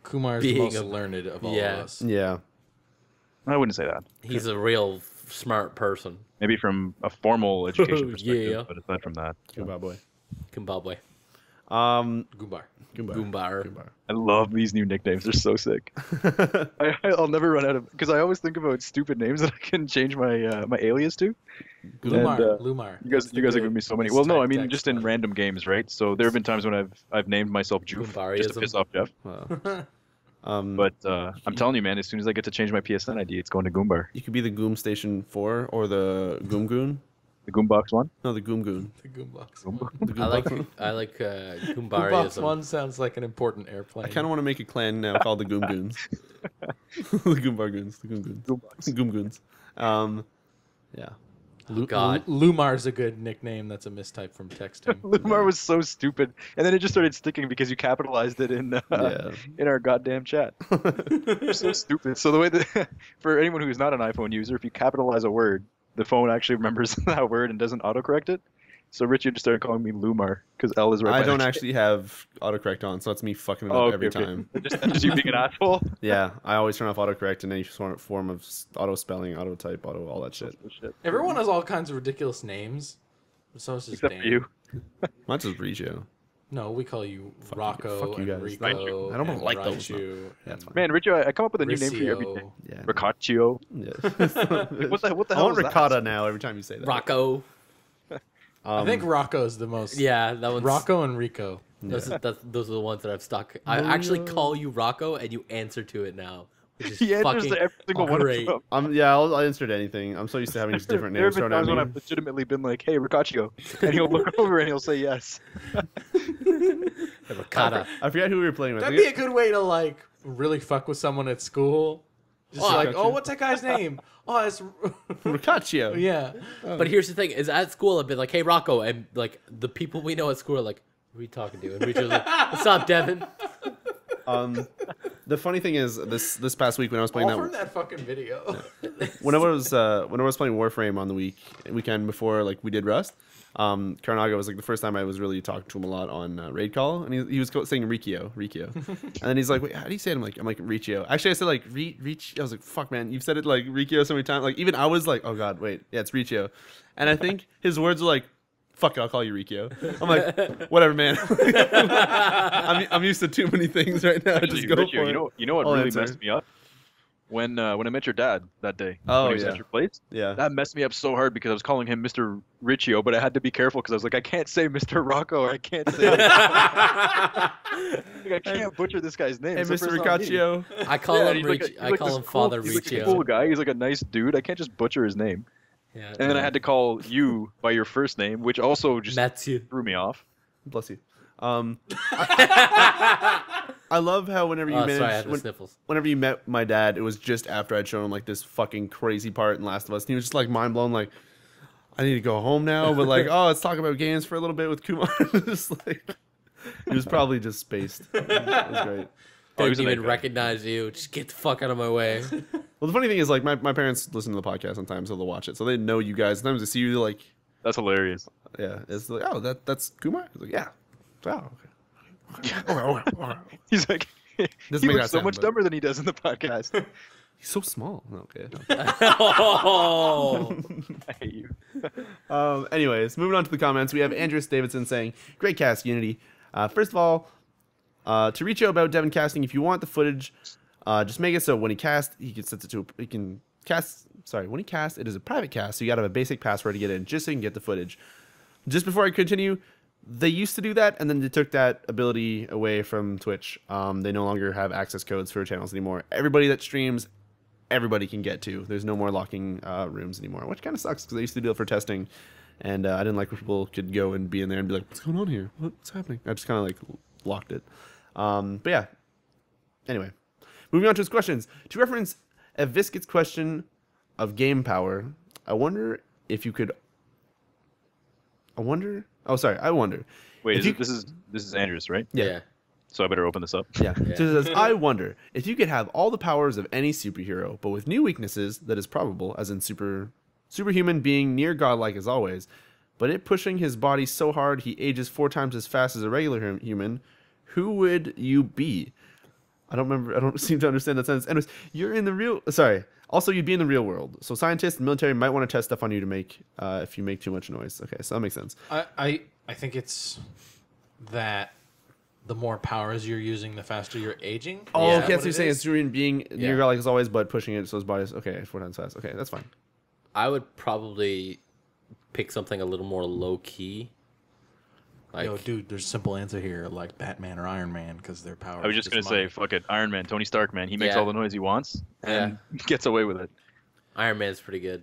Kumar's the most learned of all of us. Yeah. I wouldn't say that. He's a real smart person. Maybe from a formal education perspective, Yeah. but aside from that. Zimbabwe. Zimbabwe. Goombar. Goombar. I love these new nicknames. They're so sick. I'll never run out of because I always think about stupid names that I can change my my alias to. Lumar. You guys have given me so many. Well, no, I mean just in random games, right? So there have been times when I've named myself Joof just to piss off Jeff. Wow. But I'm telling you, man, as soon as I get to change my PSN ID, it's going to Goombar. You could be the Goom Station 4 or the Goom Goon. The Goombox one? No, the Goom Goon. The Goombox. The Goom I like Box. Goombox Goombarism. one sounds like an important airplane. I kind of want to make a clan now called the Goom Goons. The Goombar Goons. The Goom Goons. Goombox. Goom Goons. Yeah. God. Lumar's a good nickname. That's a mistype from texting. Lumar was so stupid, and then it just started sticking because you capitalized it in our goddamn chat. You're so stupid. So the way that for anyone who's not an iPhone user, if you capitalize a word, the phone actually remembers that word and doesn't autocorrect it. So Richie just started calling me Lumar because L is right. I don't actually have autocorrect on, so that's me fucking it up every time. Just you being an asshole. Yeah, I always turn off autocorrect and any form of auto spelling, auto type, all that shit. Everyone has all kinds of ridiculous names. So it's just Except for you. Mine's just Riccio. No, we call you Rocco fuck you and guys. Rico. I don't and like those. Raichu That's fine. Man, Richie, I come up with a new name for you every day. Yeah. Riccaccio. Yeah. What the I hell want is ricotta that? now every time you say that. Rocco. I think Rocco's the most. Yeah, that one's... Rocco and Rico. Those are the ones that I've stuck. I actually call you Rocco, and you answer to it now, which is He answers fucking to every single one great. of them. I'll answer to anything. I'm so used to having just different There names have been thrown at times when me. I've legitimately been like, "Hey, Riccaccio," and he'll look over and he'll say yes. Ricotta. I forget who we were playing with. That'd be a good way to like really fuck with someone at school. Just like, Riccaccio. what's that guy's name? Oh, it's Riccaccio. yeah. But here's the thing: is at school I've been like, "Hey, Rocco," and like the people we know at school are like, "Who are you talking to?" And we just like, "What's up, Devin?" The funny thing is, this past week when I was playing All from that fucking video. when I was playing Warframe on the weekend before like we did Rust, Carnaga was like the first time I was really talking to him a lot on raid call, and he was saying Riccio, and then he's like, wait, how do you say it? I'm like Riccio. Actually, I said like Riccio. I was like, fuck man, you've said it like Riccio so many times. Like even I was like, oh god, wait, yeah, it's Riccio, and I think his words were like, fuck it, I'll call you Riccio. I'm like, whatever, man. I'm used to too many things right now. Actually, Just go Richie, for it. you know what I'll really answer. messed me up? When I met your dad that day. Oh, when he was yeah. at your place. Yeah. That messed me up so hard because I was calling him Mr. Riccio, but I had to be careful because I was like, I can't say Mr. Rocco, or I can't say. I can't butcher this guy's name. Hey, It's the Mr. first time meeting him. Riccaccio. I call him he's like Riccio. he's I like call this him cool- Father he's like this Riccio. cool guy. He's like a nice dude. I can't just butcher his name. Yeah, And then I had to call you by your first name, which also just Mathieu. threw me off. Bless you. I love how whenever you Oh, sorry, I managed, had the sniffles. whenever you met my dad, it was just after I'd shown him like this fucking crazy part in Last of Us, and he was just like mind blown, like, I need to go home now, but like, oh, let's talk about games for a little bit with Kumar. Just like, he was probably just spaced. It was great. Oh, he was Didn't a even nice guy. recognize you. Just get the fuck out of my way. Well, the funny thing is, like, my parents listen to the podcast sometimes, so they'll watch it, so they know you guys. Sometimes they see you, like, That's hilarious. yeah, it's like, oh, that's Kumar. I was like, yeah, wow, okay. He's like, Doesn't he make looks that so sound, much but- dumber than he does in the podcast. He's so small. Okay. Oh. I hate you. Anyways, moving on to the comments, we have Andrews Davidson saying, "Great cast, Unity. First of all, to reach out about Devin casting, if you want the footage, just make it so when he casts, he can set it to when he casts, it is a private cast, so you gotta have a basic password to get in, just so you can get the footage. Just before I continue, they used to do that, and then they took that ability away from Twitch. They no longer have access codes for channels anymore. Everybody that streams, everybody can get to. There's no more locking rooms anymore, which kind of sucks because I used to do it for testing, and I didn't like when people could go and be in there and be like, "What's going on here? What's happening?" I just kind of like locked it. But yeah. Anyway, moving on to his questions. To reference a Viscit's question of game power, I wonder if you could. I wonder. Wait, if you- this is Andrews, right? Yeah. So I better open this up. Yeah. Yeah. So it says, I wonder if you could have all the powers of any superhero, but with new weaknesses that is probable, as in superhuman being near godlike as always, but it pushing his body so hard he ages 4 times as fast as a regular human, who would you be? I don't seem to understand that sentence. Anyways, you're in the real. Sorry. Also, you'd be in the real world. So scientists and military might want to test stuff on you to make if you make too much noise. Okay, so that makes sense. I think it's that the more powers you're using, the faster you're aging. Oh, Yeah. okay, that's what you're saying. It's Julian being near God like as always, but pushing it so his body's okay 4 times fast. Okay, that's fine. I would probably pick something a little more low key. Like, Yo, dude, there's a simple answer here, like Batman or Iron Man, because their power. I was just gonna say, fuck it, Iron Man, Tony Stark, man. He makes Yeah. all the noise he wants and gets away with it. Iron Man's pretty good.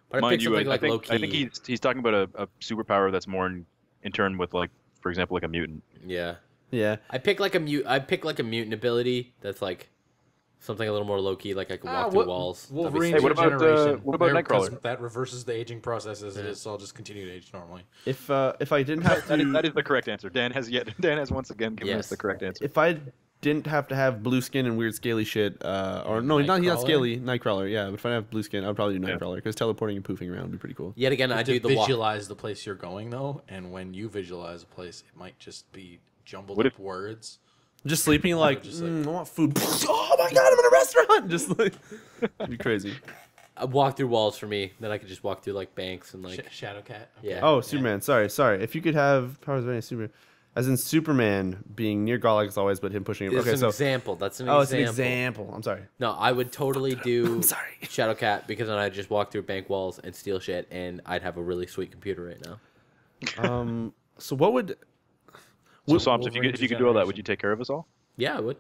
But I Mind pick you, something I like low think key. I think he's talking about a superpower that's more in turn with like, for example, like a mutant. Yeah. Yeah. I pick like a mutant ability that's like something a little more low key, like I can walk through walls. That'd be Wolverine's sick. Hey, what about, regeneration. what about There, 'cause Nightcrawler? That reverses the aging process as it is, so I'll just continue to age normally. If I didn't have to, That is the correct answer. Dan has once again given us Yes. the correct answer. if I didn't have to have blue skin and weird scaly shit, or no, he's not Nightcrawler? scaly, Nightcrawler. Yeah, but if I have blue skin, I'd probably do Nightcrawler because teleporting and poofing around would be pretty cool. Yet again, I You do have to the walk. visualize the place you're going though, and when you visualize a place, it might just be jumbled What up if- words. Just sleeping like, Just like- I want food. Oh my god, I'm in a restaurant. Just like, it'd be crazy. I walk through walls for me. Then I could just walk through like banks and like. Shadowcat. Yeah. Oh, Superman. Sorry. If you could have powers of any Superman, as in Superman being near God like as always, but him pushing it. It's Okay, an so example. That's an oh, example. it's an example. I'm sorry. No, I would totally do I'm sorry. Shadowcat because then I'd just walk through bank walls and steal shit, and I'd have a really sweet computer right now. So what would? So, Somps, if you Wolverine's could do all that, would regeneration. you take care of us all? Yeah, I would.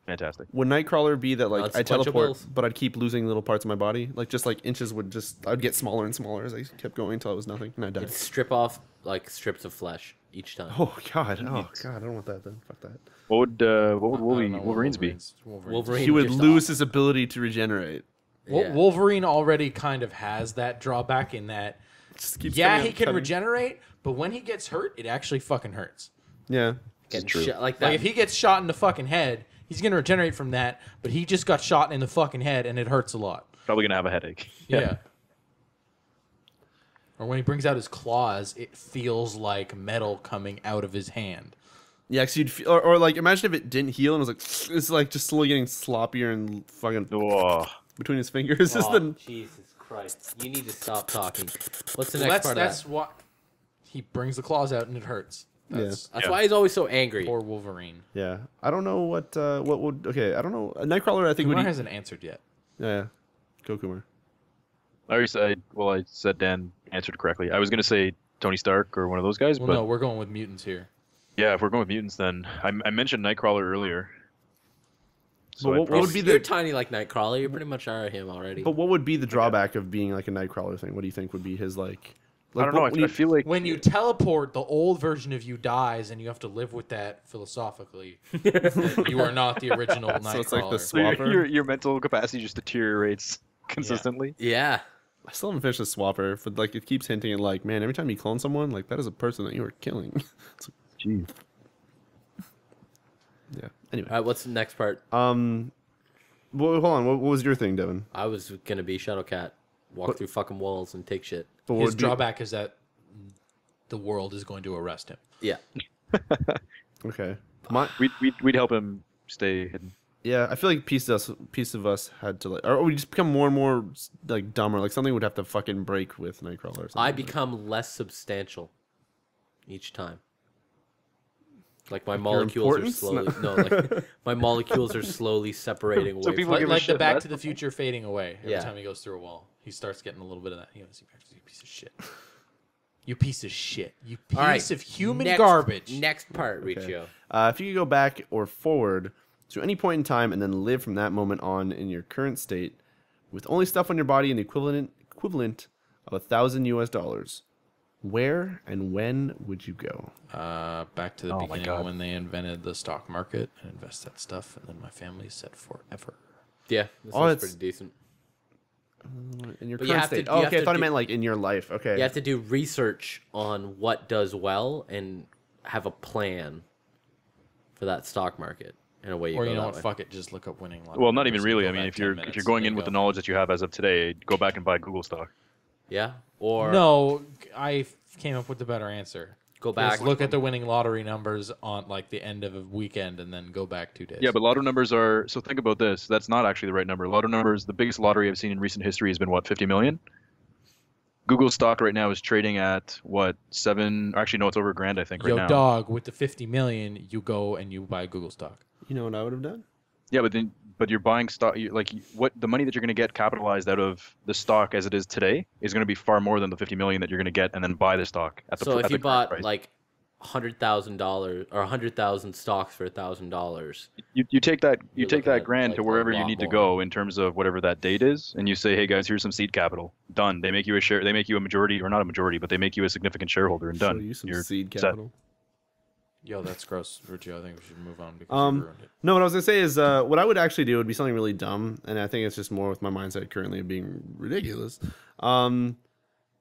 Fantastic. Would Nightcrawler be that like I teleport, Non-sequentials. but I'd keep losing little parts of my body? Like just like inches would just I'd get smaller and smaller as I kept going until it was nothing and I'd die. It'd strip off like strips of flesh each time. Oh god, I don't want that then. Fuck that. What would I don't know what Wolverine's be? Wolverine He would just lose his ability to regenerate. Yeah. Wolverine already kind of has that drawback in that, Just keeps yeah, coming he up, can coming. regenerate, but when he gets hurt, it actually fucking hurts. Yeah. Getting true. shit like that. Like if he gets shot in the fucking head, he's gonna regenerate from that, but he just got shot in the fucking head and it hurts a lot. Probably gonna have a headache. Yeah. Or when he brings out his claws, it feels like metal coming out of his hand. Yeah, cause you'd feel, or like imagine if it didn't heal and it was like it's like just slowly getting sloppier and fucking Oh, between his fingers. Just Oh, the Jesus Christ! You need to stop talking. What's the Well, next that's part that's of that? what he brings the claws out and it hurts. That's That's why he's always so angry. poor Wolverine. yeah. I don't know what would okay. I don't know. A Nightcrawler I think Kumar would. hasn't answered yet. Yeah. Go Kumar. I already said. Well, I said Dan answered correctly. I was gonna say Tony Stark or one of those guys, Well, but no, we're going with mutants here. yeah, if we're going with mutants, then I mentioned Nightcrawler earlier. So But I'd what probably- would be You're the tiny like Nightcrawler. You pretty much are him already. but what would be the drawback of being like a Nightcrawler thing? What do you think would be his like? I don't know. what- I feel like When you teleport, the old version of you dies, and you have to live with that philosophically. You are not the original Nightcrawler. So it's like the so your, Swapper. your mental capacity just deteriorates consistently. Yeah. I still haven't finished the Swapper, but like it keeps hinting at like, man, every time you clone someone, like that is a person that you are killing. It's like, Jeez. yeah. Anyway, All right. What's the next part? well, hold on. What was your thing, Devin? I was gonna be Shadowcat. Walk through fucking walls and take shit. But what His would be- drawback is that the world is going to arrest him. Yeah. Okay. We'd help him stay hidden. Yeah, I feel like piece of us had to like, or we just become more and more like dumber. Like something would have to fucking break with Nightcrawler. Or something. I become less substantial each time. Like my molecules are importance? slowly like my molecules are slowly separating away. So people Like, give a like the shit, Back right? to the Future fading away every Yeah. time he goes through a wall. He starts getting a little bit of that. He goes, you piece of shit. You piece of shit. You piece All right, of human next- garbage. Next part, Riccio. If you could go back or forward to any point in time and then live from that moment on in your current state, with only stuff on your body and the equivalent of $1,000 US, where and when would you go? Back to the Oh my beginning God. when they invented the stock market and invest that stuff, and then my family's set forever. Yeah, this Oh, was it's- pretty decent. In your But you current have to- state. you Oh, have okay, I to thought it do- meant like in your life. Okay. You have to do research on what does well and have a plan for that stock market in a way. Or go you know that what? way. Fuck it, just look up winning. lottery Well, not even numbers and really. go I mean, back if 10 you're minutes, going there in you with the go. knowledge that you have as of today, go back and buy Google stock. Yeah, or No, I came up with the better answer. go Just back. look at the winning lottery numbers on like the end of a weekend and then go back 2 days. Yeah, but lotto numbers are. So think about this. That's not actually the right number. Lotto numbers. The biggest lottery I've seen in recent history has been what, 50 million? Google stock right now is trading at what, 7? Actually, no, it's over $1,000, I think, right Yo, now. dog, with the 50 million, you go and you buy Google stock. You know what I would have done? Yeah, but you're buying stock. What the money that you're going to get capitalized out of the stock as it is today is going to be far more than the 50 million that you're going to get and then buy the stock at the. So at if the you current bought price. like $100,000 or 100,000 stocks for $1,000, you take that You're take looking that at, grand like, to a wherever you lot need to more. go in terms of whatever that date is, and you say, hey guys, here's some seed capital. Done. They make you a share. They make you a majority, or not a majority, but they make you a significant shareholder, and Show done. you some You're seed set. capital. Yo, that's gross, Riccio. I think we should move on because you ruined it. No, what I was gonna say is what I would actually do would be something really dumb, and I think it's just more with my mindset currently of being ridiculous.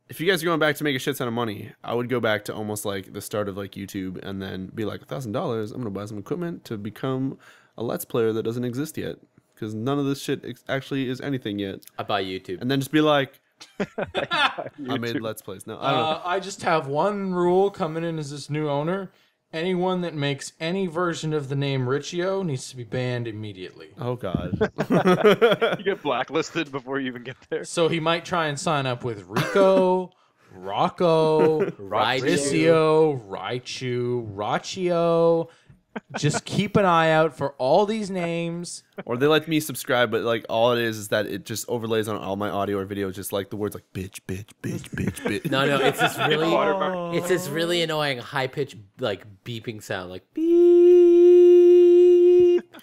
If you guys are going back to make a shit ton of money, I would go back to almost like the start of like YouTube, and then be like $1,000. I'm gonna buy some equipment to become a Let's Player that doesn't exist yet, because none of this shit actually is anything yet. I buy YouTube. And then just be like, I made Let's Plays. No, I don't know. I just have one rule coming in as this new owner. Anyone that makes any version of the name Riccio needs to be banned immediately. Oh God. You get blacklisted before you even get there. So he might try and sign up with Rico, Rocco, Riccio, Riccio. Just keep an eye out for all these names. Or they let me subscribe, but like all it is that it just overlays on all my audio or video, just like the words like bitch, bitch, bitch, bitch, bitch. No, it's this really, it's this really annoying high pitched like beeping sound, like beep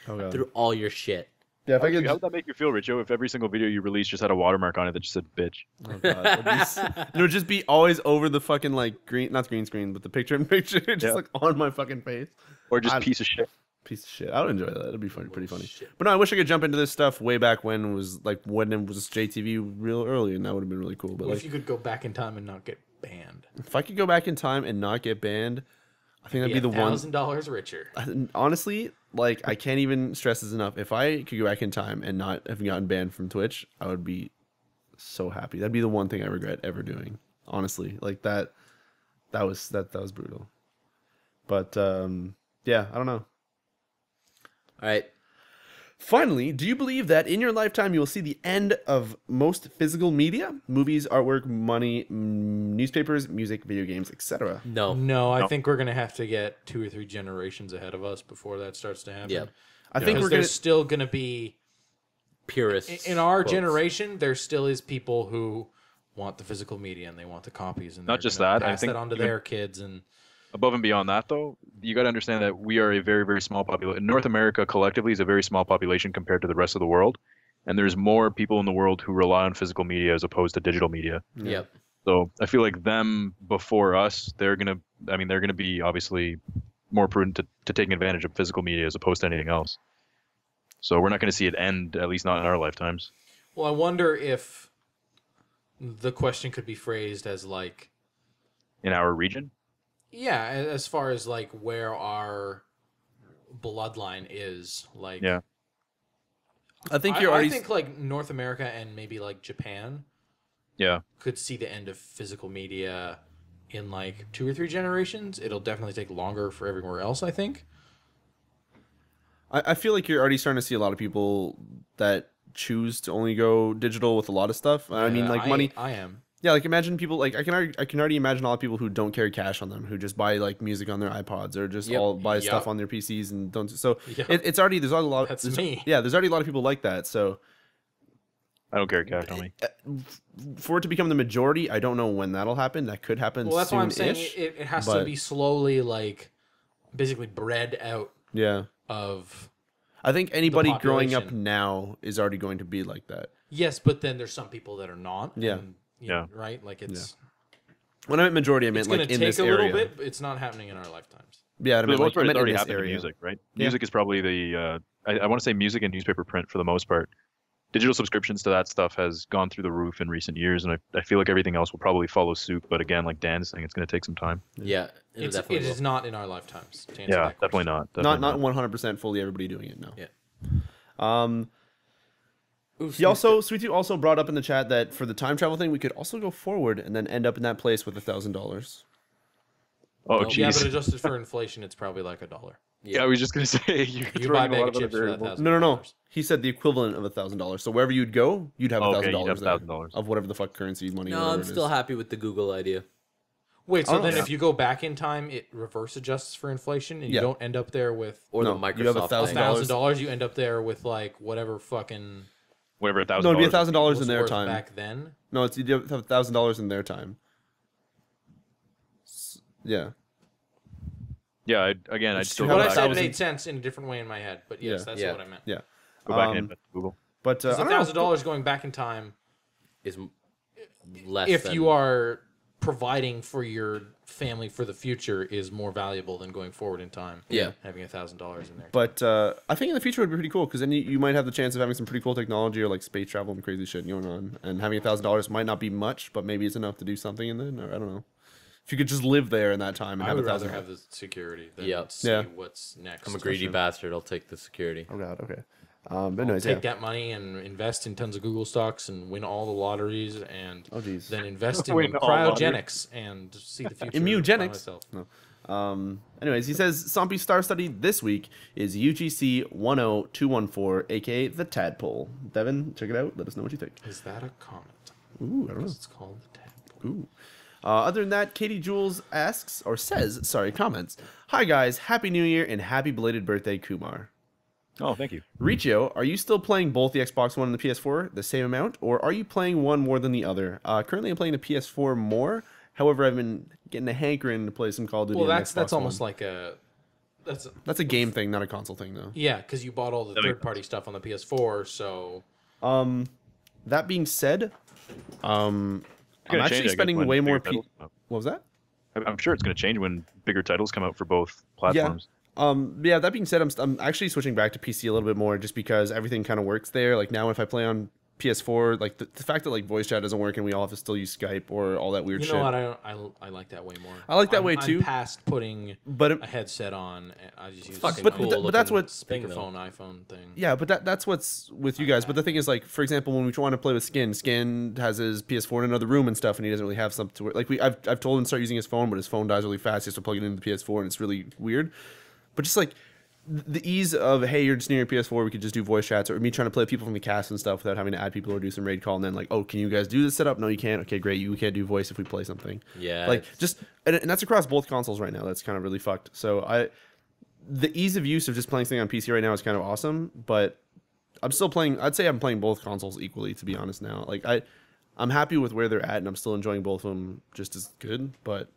Oh, God. through all your shit. Yeah, if I How could. would that make you feel, Richo, if every single video you release just had a watermark on it that just said bitch? Oh God. It would just be always over the fucking like not green screen, but the picture in picture, just Yeah. like on my fucking face. Or just I- piece of shit? Piece of shit. I would enjoy that. It'd be fun, pretty funny. But no, I wish I could jump into this stuff way back when it was JTV real early, and that would have been really cool. But What like, if you could go back in time and not get banned? if I could go back in time and not get banned, I think that'd be the one. $1,000 richer. Honestly, like I can't even stress this enough. If I could go back in time and not have gotten banned from Twitch, I would be so happy. That'd be the one thing I regret ever doing. Honestly, like that was brutal. But yeah, I don't know. All right. Finally, do you believe that in your lifetime you will see the end of most physical media, movies, artwork, money, newspapers, music, video games, etc.? No. No, I think we're gonna have to get 2 or 3 generations ahead of us before that starts to happen. Yep. I think Because we're gonna. there's still gonna be Purists. in our quotes. generation. There still is people who want the physical media and they want the copies, and Not they're just gonna that, I pass think that on to even- their kids. And Above and beyond that, though, you got to understand that we are a very, very small population. North America collectively is a very small population compared to the rest of the world. And there's more people in the world who rely on physical media as opposed to digital media. Yep. So I feel like them before us, they're going to be obviously more prudent to taking advantage of physical media as opposed to anything else. So we're not going to see it end, at least not in our lifetimes. well, I wonder if the question could be phrased as like, In our region? yeah, as far as like where our bloodline is, like, Yeah. I think you're already. I think like North America and maybe like Japan Yeah. could see the end of physical media in like 2 or 3 generations. It'll definitely take longer for everywhere else, I think. I feel like you're already starting to see a lot of people that choose to only go digital with a lot of stuff. I mean, like money. I am. Yeah, like imagine people like I can already imagine a lot of people who don't carry cash on them, who just buy like music on their iPods or just Yep. all buy Yep. stuff on their PCs and don't. So Yep. it's already there's already a lot. That's there's, me. Yeah, there's already a lot of people like that. So I don't care, cash on me. for it to become the majority, I don't know when that'll happen. That could happen. Well, that's why I'm saying soon-ish, it has to but- be slowly like basically bred out Yeah, of. I think anybody growing up population. now is already going to be like that. Yes, but then there's some people that are not. Yeah. and, you know, right? Like it's When I meant majority, I meant it's going like to in take this a area. little bit, but it's not happening in our lifetimes. Yeah, I For the meant, most like, I part, it's meant in already this happening in area. music, right? Yeah. Music is probably the, I want to say music and newspaper print for the most part. Digital subscriptions to that stuff has gone through the roof in recent years, and I feel like everything else will probably follow suit. But again, like Dan's saying, it's going to take some time. Yeah. It It is not in our lifetimes. To answer Yeah, that definitely question. not. Not 100% fully everybody doing it. No. Yeah. Sweet Tooth also brought up in the chat that for the time travel thing, we could also go forward and then end up in that place with $1,000. Oh, Nope. jeez. Yeah, but adjusted for inflation, it's probably like $1. Yeah, I was just gonna say you're You throwing buy a lot bag of of other chips for that variables. No. $1,000. He said the equivalent of $1,000. So wherever you'd go, you'd have Okay, $1,000 you'd have there $1,000. of whatever the fuck currency money. No, whatever I'm it still is. happy with the Google idea. Wait, so Oh, then yeah. if you go back in time, it reverse adjusts for inflation, and you Yeah. don't end up there with Or No, the Microsoft you have thing. $1,000. $1,000. You end up there with like whatever fucking Whatever $1,000. No, it'd be $1,000 in was their worth time. back then. No, it's you have $1,000 in their time. Yeah. Yeah, I'd It's still How What go I about back, said $1,000? made sense in a different way in my head, but yes, Yeah. that's Yeah. what I meant. Yeah. go back and Um, invest in Google. But I Because don't know. $1,000 going back in time, Is less if than, you are providing for your family for the future, is more valuable than going forward in time. Yeah. having $1,000 in there. But I think in the future it would be pretty cool because then you might have the chance of having some pretty cool technology or like space travel and crazy shit going on. And having $1,000 might not be much, but maybe it's enough to do something. And then or I don't know. If you could just live there in that time and I have would rather $1,000. have the security than Yep. see Yeah. what's next. I'm a greedy bastard. I'll take the security. Oh god. Okay. But anyways, Take yeah. that money and invest in tons of Google stocks and win all the lotteries and Oh jeez. then invest in Win all cryogenics and see the future. by Immunogenics. myself. No. Anyways, he says Sompy's star study this week is UGC 10214, aka the Tadpole. Devin, check it out. Let us know what you think. Is that a comet? Ooh, I don't know. Because it's called the tadpole. Ooh. Other than that, Katie Jules asks, or says, sorry, comments. Hi guys, Happy New Year and happy belated birthday, Kumar. Oh, thank you. Riccio, are you still playing both the Xbox One and the PS4 the same amount, or are you playing one more than the other? Currently, I'm playing the PS4 more. However, I've been getting a hankering to play some Call of Duty. Well, on that's Xbox almost One. like a That's a game thing, not a console thing, though. yeah, because you bought all the That makes third-party stuff on the PS4, so That being said, I'm gonna actually change, I guess, spending when way bigger more. titles come out. What was that? I'm sure it's going to change when bigger titles come out for both platforms. Yeah, that being said, I'm actually switching back to PC a little bit more just because everything kind of works there. Like now if I play on PS4, like the fact that like voice chat doesn't work and we all have to still use Skype or all that weird you shit. know what? I like that way more. I like that way, I'm too. past putting but a headset on. I just use fucking But cool but that's looking what thing, though. speakerphone iPhone thing. yeah, but that's what's with you guys. But the thing is, like for example, when we want to play with Skin has his PS4 in another room and stuff, and he doesn't really have something to work. Like I've told him to start using his phone, but his phone dies really fast. He has to plug it into the PS4, and it's really weird. But just like the ease of, hey, you're just near your PS4, we could just do voice chats, or me trying to play with people from the cast and stuff without having to add people or do some raid call, and then like, oh, can you guys do this setup? No, you can't. Okay, great. You can't do voice if we play something. Yeah. Like just, and that's across both consoles right now. That's kind of really fucked. So the ease of use of just playing something on PC right now is kind of awesome, but I'm still playing. I'd say I'm playing both consoles equally, to be honest. Now, like I'm happy with where they're at, and I'm still enjoying both of them just as good, but.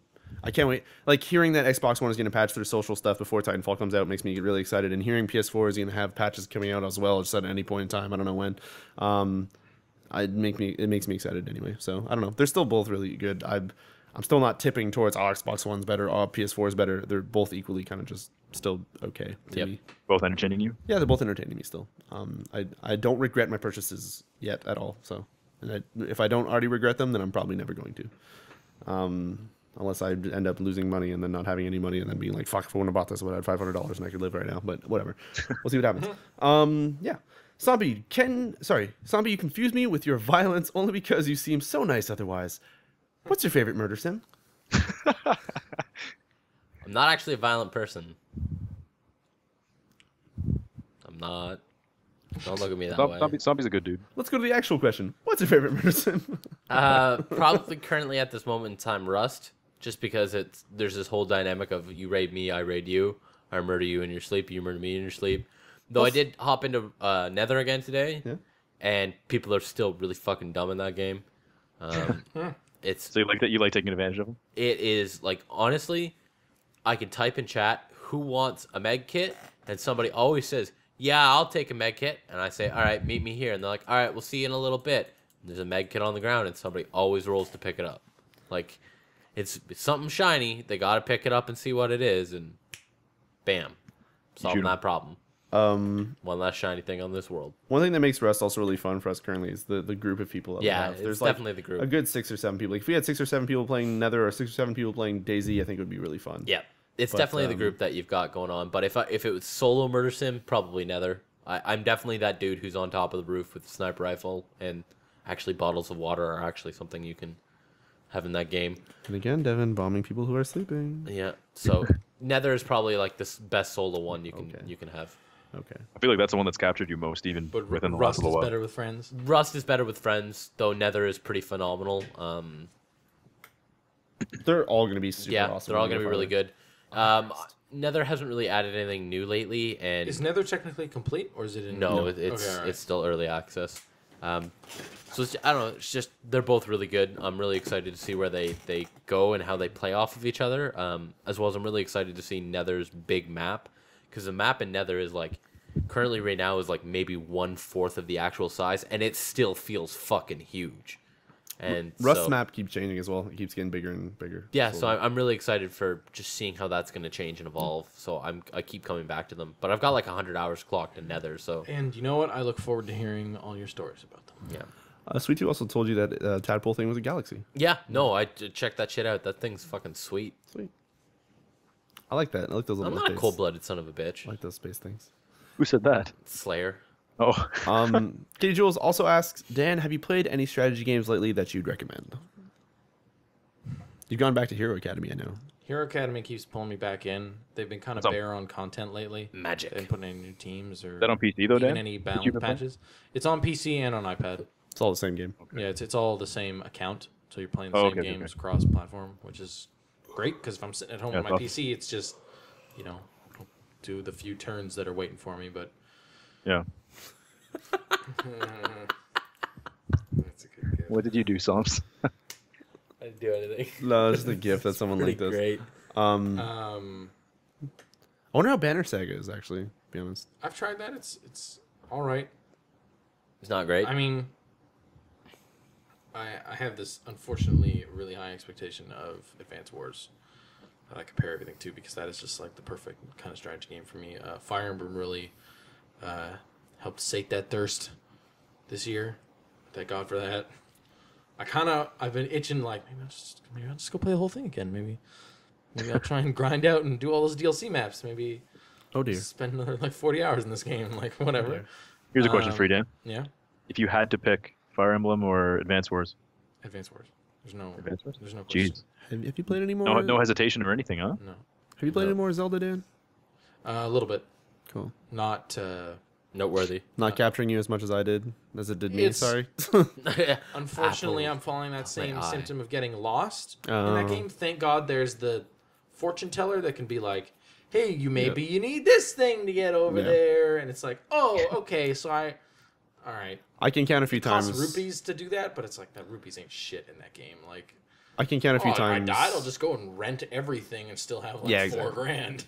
I can't wait. Like hearing that Xbox One is going to patch their social stuff before Titanfall comes out makes me get really excited. And hearing PS4 is going to have patches coming out as well, just at any point in time. I don't know when. It makes me excited anyway. So I don't know. They're still both really good. I'm still not tipping towards Xbox One's better, PS4 is better. They're both equally kind of just still okay to me. Both entertaining you. Yeah, they're both entertaining me still. I don't regret my purchases yet at all. So, and if I don't already regret them, then I'm probably never going to. Unless I end up losing money and then not having any money and then being like, fuck, if I wouldn't have bought this, I would have had $500 and I could live right now. But whatever. We'll see what happens. Yeah. Zombie, you confuse me with your violence only because you seem so nice otherwise. What's your favorite murder sim? I'm not actually a violent person. I'm not. Don't look at me that way. Zombie's a good dude. Let's go to the actual question. What's your favorite murder sim? Probably currently at this moment in time, Rust. Just because there's this whole dynamic of you raid me, I raid you. I murder you in your sleep, you murder me in your sleep. Though I did hop into Nether again today, and people are still really fucking dumb in that game. It's So you like taking advantage of them? It is like honestly, I can type in chat who wants a med kit, and somebody always says, "Yeah, I'll take a med kit," and I say, "All right, meet me here," and they're like, "All right, we'll see you in a little bit." And there's a med kit on the ground, and somebody always rolls to pick it up, like. It's something shiny. They got to pick it up and see what it is, and bam, solving that problem. One less shiny thing on this world. One thing that makes Rust also really fun for us currently is the group of people that we have. It's There's definitely the group. a good 6 or 7 people. Like if we had 6 or 7 people playing Nether or 6 or 7 people playing DayZ, I think it would be really fun. Yeah, it's definitely the group that you've got going on. But if it was solo murder sim, probably Nether. I'm definitely that dude who's on top of the roof with the sniper rifle, and actually bottles of water are actually something you can having that game. And again, Devin bombing people who are sleeping. Yeah. So Nether is probably like the best solo one you can have. Okay. I feel like that's the one that's captured you most, even But within the Rust last little is while. better with friends. Rust is better with friends, though Nether is pretty phenomenal. They're all going to be super awesome. They're all going to be really good. Nether hasn't really added anything new lately, and Is Nether technically complete, or is it in? no, Okay, it's all right. it's still early access. So I don't know. It's just they're both really good. I'm really excited to see where they go and how they play off of each other. As well as I'm really excited to see Nether's big map, because the map in Nether is like currently right now is like maybe 1/4 of the actual size, and it still feels fucking huge. And Rust's map keeps changing as well. It keeps getting bigger and bigger. Yeah, so I'm really excited for just seeing how that's going to change and evolve. So I keep coming back to them, but I've got like 100 hours clocked in Nether. So And you know what? I look forward to hearing all your stories about them. yeah, Sweet 2 also told you that Tadpole thing was a galaxy. yeah. No, I checked that shit out. That thing's fucking sweet. Sweet. I like that. I like those little I'm not a space- cold-blooded son of a bitch. I like those space things. Who said that? Slayer. Oh, Katie Jules also asks, Dan, have you played any strategy games lately that you'd recommend? You've gone back to Hero Academy, I know. Hero Academy keeps pulling me back in. They've been kind of What's up? bare on content lately. Magic. They haven't put any new teams or is that on PC though, even Dan? any That balance you've been playing? patches. It's on PC and on iPad. It's all the same game. Yeah, it's all the same account, so you're playing the Oh, same okay, games cross-platform, which is great because if I'm sitting at home Yeah, on my tough. PC, it's just do the few turns that are waiting for me. But Yeah. that's a good gift. What did you do, Somps? I didn't do anything. No, it's just a gift that someone Pretty like this. great. I wonder how Banner Saga is actually, to be honest. I've tried that. It's all right. It's not great. I mean, I have this unfortunately really high expectation of Advance Wars that I compare everything to because that is just like the perfect kind of strategy game for me. Fire Emblem really helped sate that thirst this year. Thank God for that. I've been itching like maybe I'll just go play the whole thing again. Maybe I'll try and grind out and do all those DLC maps. Maybe Oh dear. spend another like 40 hours in this game. Like whatever. Here's a question for you, Dan. Yeah. If you had to pick Fire Emblem or Advance Wars, Advance Wars. There's no question. jeez, Have you played any more? no hesitation or anything, huh? No. Have you played any more Zelda, Dan? A little bit. Cool. Not Noteworthy. Not capturing you as much as I did, as it did me. It's- Sorry. unfortunately Apple I'm falling that same eye. symptom of getting lost in Oh. that game. Thank God there's the fortune teller that can be like, hey, you need this thing to get over Yeah. there, and it's like, oh, okay, so all right. I can count a few Costs times. rupees to do that, but it's like that rupees ain't shit in that game. Like, I can count a few if I times. died, I'll just go and rent everything and still have like Yeah, $4 exactly. grand.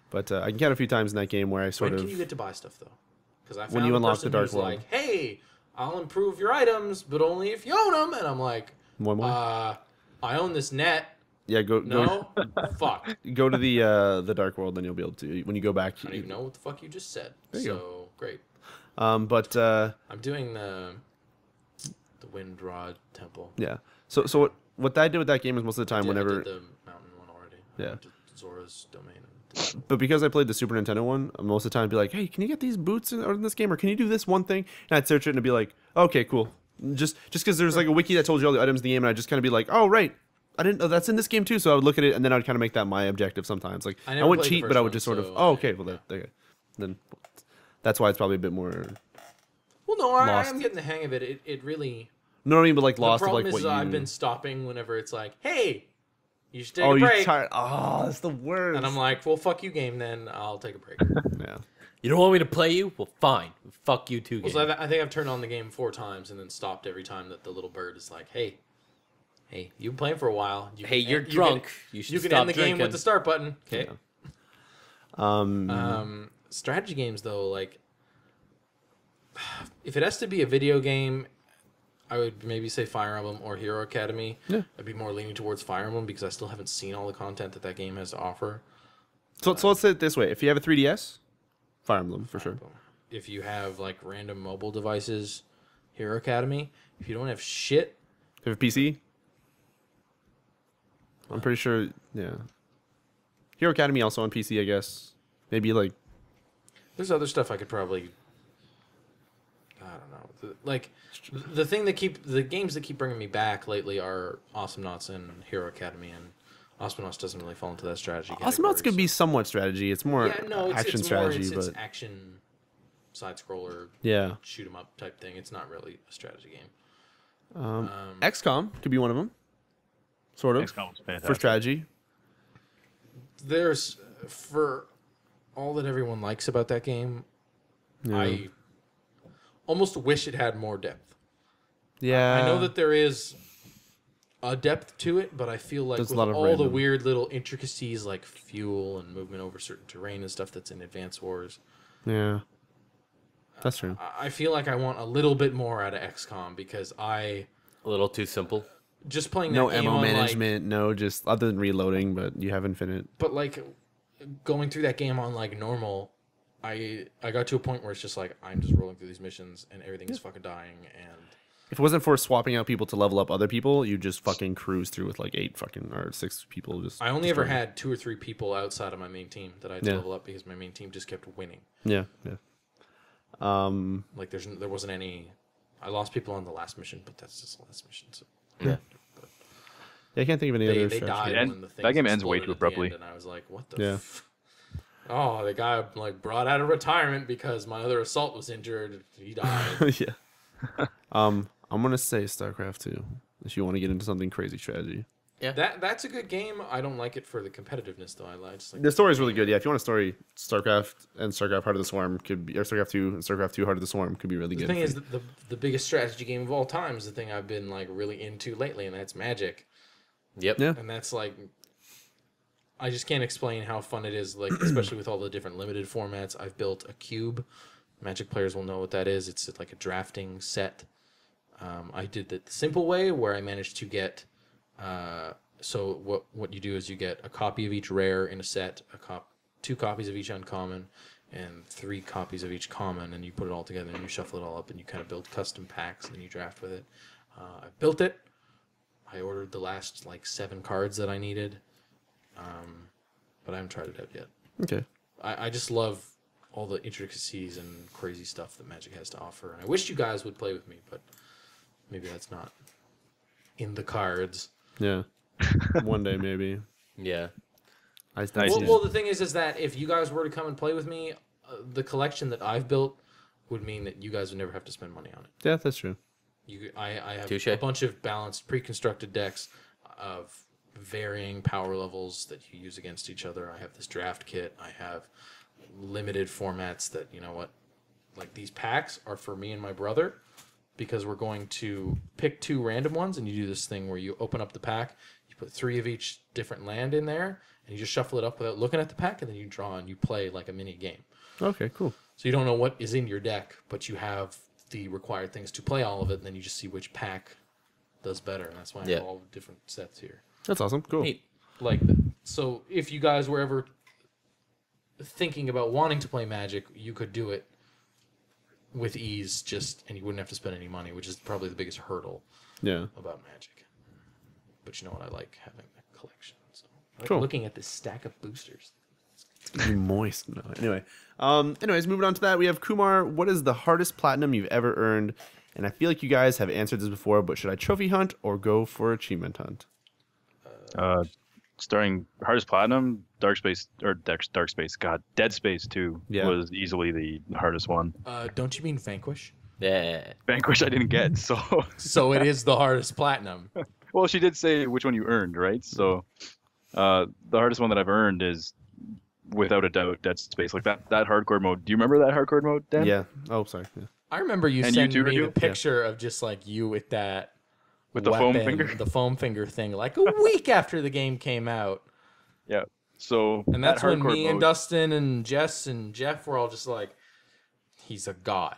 But I can count a few times in that game where I sort When of. can you get to buy stuff though? Because I found When you a unlock person the Dark who's World. like, hey, I'll improve your items, but only if you own them. And I'm like, One more? I own this net. Yeah, go No, fuck. go to the Dark World, then you'll be able to. When you go back. I don't even know what the fuck you just said. There you So great. But I'm doing the Wind Rod Temple. yeah. So what I did with that game is most of the time I whenever. did the mountain one already. I Yeah. went to Zora's domain. But because I played the Super Nintendo one, most of the time I'd be like, hey, can you get these boots in this game, or can you do this one thing? And I'd search it and it'd be like, okay, cool. Just because there's like a wiki that told you all the items in the game, and I'd just kind of be like, oh right, I didn't know that's in this game too. So I would look at it and then I'd kind of make that my objective sometimes. Like I I, never wouldn't played the cheat, but first I would one, just sort of, so oh okay, well then that's why it's probably a bit more. Well, no, I Lost. am getting the hang of it. It really. No, I mean, but like The lost of problem like is what you. I've been stopping whenever it's like, hey, you should take oh, a you're break. tired. Oh, that's the worst. And I'm like, well, fuck you, game. Then I'll take a break. yeah. You don't want me to play you? Well, fine. Fuck you too. Well, Game. so I think I've turned on the game 4 times and then stopped every time that the little bird is like, hey, you've been playing for a while. Hey, you're drunk. You should can stop end the game drinking. with the start button. Okay. Yeah. Strategy games, though, like, if it has to be a video game, I would maybe say Fire Emblem or Hero Academy. Yeah. I'd be more leaning towards Fire Emblem because I still haven't seen all the content that game has to offer. So let's say it this way: if you have a 3DS, Fire Emblem for sure. If you have like random mobile devices, Hero Academy. If you don't have shit, If you have a PC, I'm pretty sure. Yeah. Hero Academy also on PC, I guess. Maybe like there's other stuff I could probably. I don't know. like the games that keep bringing me back lately are Awesomenauts and Hero Academy, and Awesomenauts doesn't really fall into that strategy category. Awesomenauts could be somewhat strategy. It's more action strategy, it's but action side scroller, shoot 'em up type thing. It's not really a strategy game. XCOM could be one of them, sort of. XCOM was fantastic. For strategy. There's for all that everyone likes about that game, I almost wish it had more depth. Yeah, I know that there is a depth to it, but I feel like with all the weird little intricacies like fuel and movement over certain terrain and stuff that's in Advance Wars. Yeah, that's true. I feel like I want a little bit more out of XCOM because a little too simple. Just playing no that game ammo on, management, no just other than reloading, but you have infinite. But like going through that game on like normal, I got to a point where it's just like I'm just rolling through these missions and everything is fucking dying. And if it wasn't for swapping out people to level up other people, you just fucking cruise through with like 6 people. Just I only ever had 2 or 3 people outside of my main team that I had to level up because my main team just kept winning. Yeah. Like there wasn't any. I lost people on the last mission, but that's just the last mission. So. Yeah. I can't think of any other. They died when the thing that game ends way too abruptly. And I was like, what the oh, the guy like brought out of retirement because my other assault was injured. He died. Yeah. I'm gonna say StarCraft 2 if you want to get into something crazy strategy. Yeah, that's a good game. I don't like it for the competitiveness though. I just like the story is really good. Yeah, if you want a story, StarCraft and StarCraft Heart of the Swarm could be, or StarCraft 2 and StarCraft 2 Heart of the Swarm could be really good. The thing is, the biggest strategy game of all time is the thing I've been like really into lately, and that's Magic. Yep. Yeah. And that's like, I just can't explain how fun it is. Like, especially with all the different limited formats. I've built a cube. Magic players will know what that is. It's like a drafting set. I did it the simple way where I managed to get. So what you do is you get a copy of each rare in a set, 2 copies of each uncommon, and 3 copies of each common, and you put it all together and you shuffle it all up and you kind of build custom packs and you draft with it. I built it. I ordered the last like 7 cards that I needed, but I haven't tried it out yet. Okay. I just love all the intricacies and crazy stuff that Magic has to offer, and I wish you guys would play with me, but maybe that's not in the cards. Yeah. One day maybe. Yeah. Well, the thing is that if you guys were to come and play with me, the collection that I've built would mean that you guys would never have to spend money on it. Yeah, that's true. I have Touche. a bunch of balanced, pre-constructed decks of varying power levels that you use against each other. I have this draft kit. I have limited formats that, you know what, like these packs are for me and my brother because we're going to pick 2 random ones, and you do this thing where you open up the pack, you put 3 of each different land in there, and you just shuffle it up without looking at the pack, and then you draw and you play like a mini game. Okay, cool. So you don't know what is in your deck, but you have the required things to play all of it, and then you just see which pack does better, and that's why I have all different sets here. That's awesome. Cool. Neat. Like, so if you guys were ever thinking about wanting to play Magic, you could do it with ease, and you wouldn't have to spend any money, which is probably the biggest hurdle about Magic. But you know what? I like having the collection. So I like looking at this stack of boosters. Be moist. No. Anyway. Anyways, moving on to that, we have Kumar. What is the hardest platinum you've ever earned? And I feel like you guys have answered this before, but should I trophy hunt or go for achievement hunt? Starting hardest platinum, Dead Space 2 was easily the hardest one. Don't you mean Vanquish? Yeah. Vanquish I didn't get, so so it is the hardest platinum. Well, she did say which one you earned, right? So the hardest one that I've earned is without a doubt Dead Space. Like that hardcore mode. Do you remember that hardcore mode, Dan? Yeah. Oh, sorry. Yeah. I remember you sending me the picture of just like you with that the foam finger, the foam finger thing, like a week after the game came out. Yeah. So and that's when me and Dustin and Jess and Jeff were all just like, he's a god.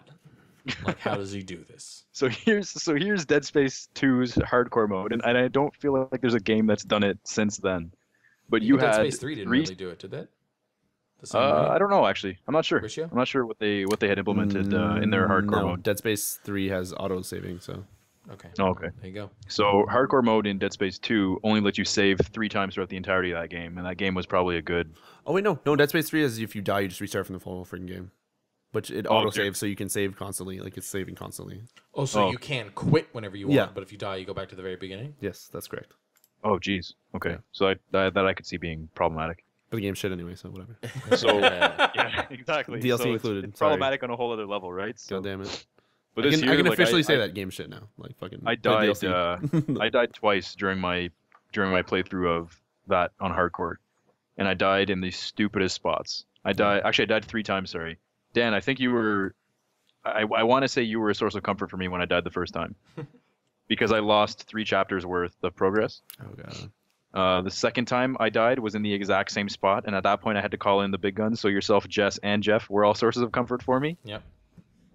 Like, how does he do this? So here's Dead Space 2's hardcore mode, and I don't feel like there's a game that's done it since then. But you had Dead Space 3 didn't really do it, did it? I don't know actually. I'm not sure. Riccio? I'm not sure what they had implemented in their hardcore mode. Dead Space 3 has auto saving, so. Okay. Oh, okay. There you go. So hardcore mode in Dead Space 2 only lets you save 3 times throughout the entirety of that game, and that game was probably a good. Oh wait, no. Dead Space 3 is if you die, you just restart from the full freaking game. but it Oh, auto okay. saves, so you can save constantly. Like it's saving constantly. Oh, so Oh. you can quit whenever you want, Yeah. but if you die, you go back to the very beginning? Yes, that's correct. Oh, geez. Okay. Yeah. So that I could see being problematic. But the game's shit anyway, so whatever. So yeah, exactly. DLC so it's- included, It's sorry. problematic on a whole other level, right? So, God damn it. but I this can, year, I can like, officially say that game shit now. Like fucking. I play died. DLC. I died twice during my playthrough of that on hardcore, and I died in the stupidest spots. I died 3 times. Sorry, Dan. I think you were. I want to say you were a source of comfort for me when I died the first time, because I lost 3 chapters worth of progress. Oh god. The second time I died was in the exact same spot, and at that point I had to call in the big guns. So yourself, Jess, and Jeff were all sources of comfort for me. Yep.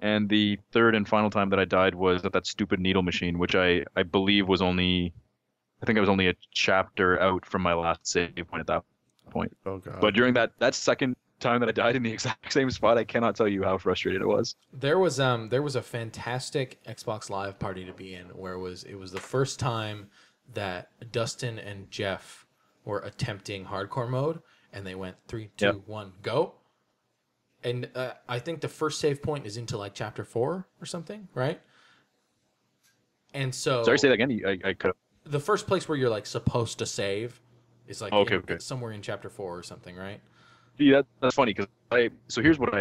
And the third and final time that I died was at that stupid needle machine, which I believe was only, I think I was only a chapter out from my last save point at that point. Oh god. But during that second time that I died in the exact same spot, I cannot tell you how frustrated it was. There was a fantastic Xbox Live party to be in where it was the first time that Dustin and Jeff were attempting hardcore mode, and they went 3, 2, 1, go. And I think the first save point is into like chapter 4 or something, right? And so Sorry, say that again. I could. the first place where you're like supposed to save is like Okay, okay. somewhere in chapter 4 or something, right? Yeah, that's funny because So here's what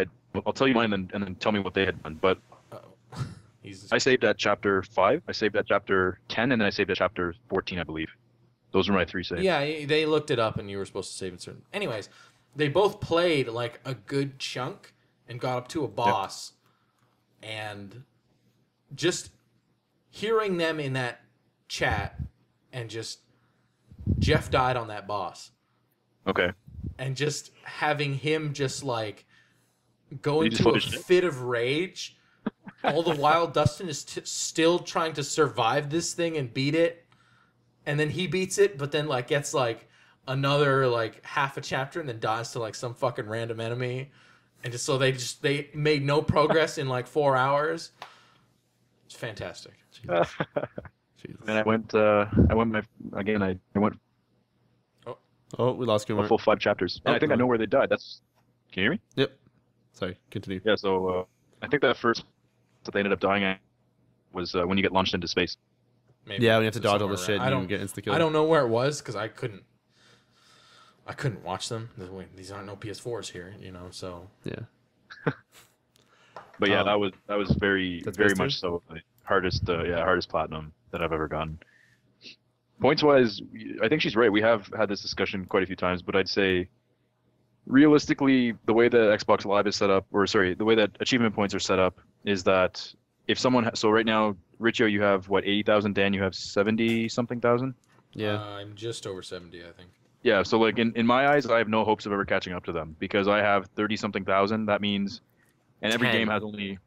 I'll tell you mine and then tell me what they had done. But Uh-oh. He's I saved at chapter 5. I saved at chapter 10, and then I saved at chapter 14, I believe. Those are my 3 saves. Yeah, they looked it up, and you were supposed to save in certain. Anyways, they both played like a good chunk and got up to a boss, and just hearing them in that chat, and just Jeff died on that boss, Okay. and just having him just like go He just into a finished it? fit of rage, all the while Dustin is still trying to survive this thing and beat it. And then he beats it, but then like gets like another like half a chapter and then dies to like some fucking random enemy. And just so they made no progress in like 4 hours. It's fantastic. Jesus. And I went Oh, we lost a Kumar. full 5 chapters. And Oh, I think I no. know where they died. Can you hear me? Yep. Sorry. Continue. Yeah, so I think that first that they ended up dying at was when you get launched into space. Maybe Yeah, when you have to dodge all the somewhere shit, around- and you get insta killed. I don't know where it was because I couldn't watch them. These aren't no PS4s here, you know. So Yeah. But yeah, Um, that was very that's very best much so the hardest platinum that I've ever gotten. Points wise, I think she's right. We have had this discussion quite a few times, but I'd say realistically, the way that Xbox Live is set up, the way that achievement points are set up, is that if someone so right now, Riccio, you have what 80,000, Dan, you have 70 something thousand. Yeah. I'm just over 70, I think. Yeah, so like in my eyes, I have no hopes of ever catching up to them because I have 30 something thousand. That means, and every 10. game has only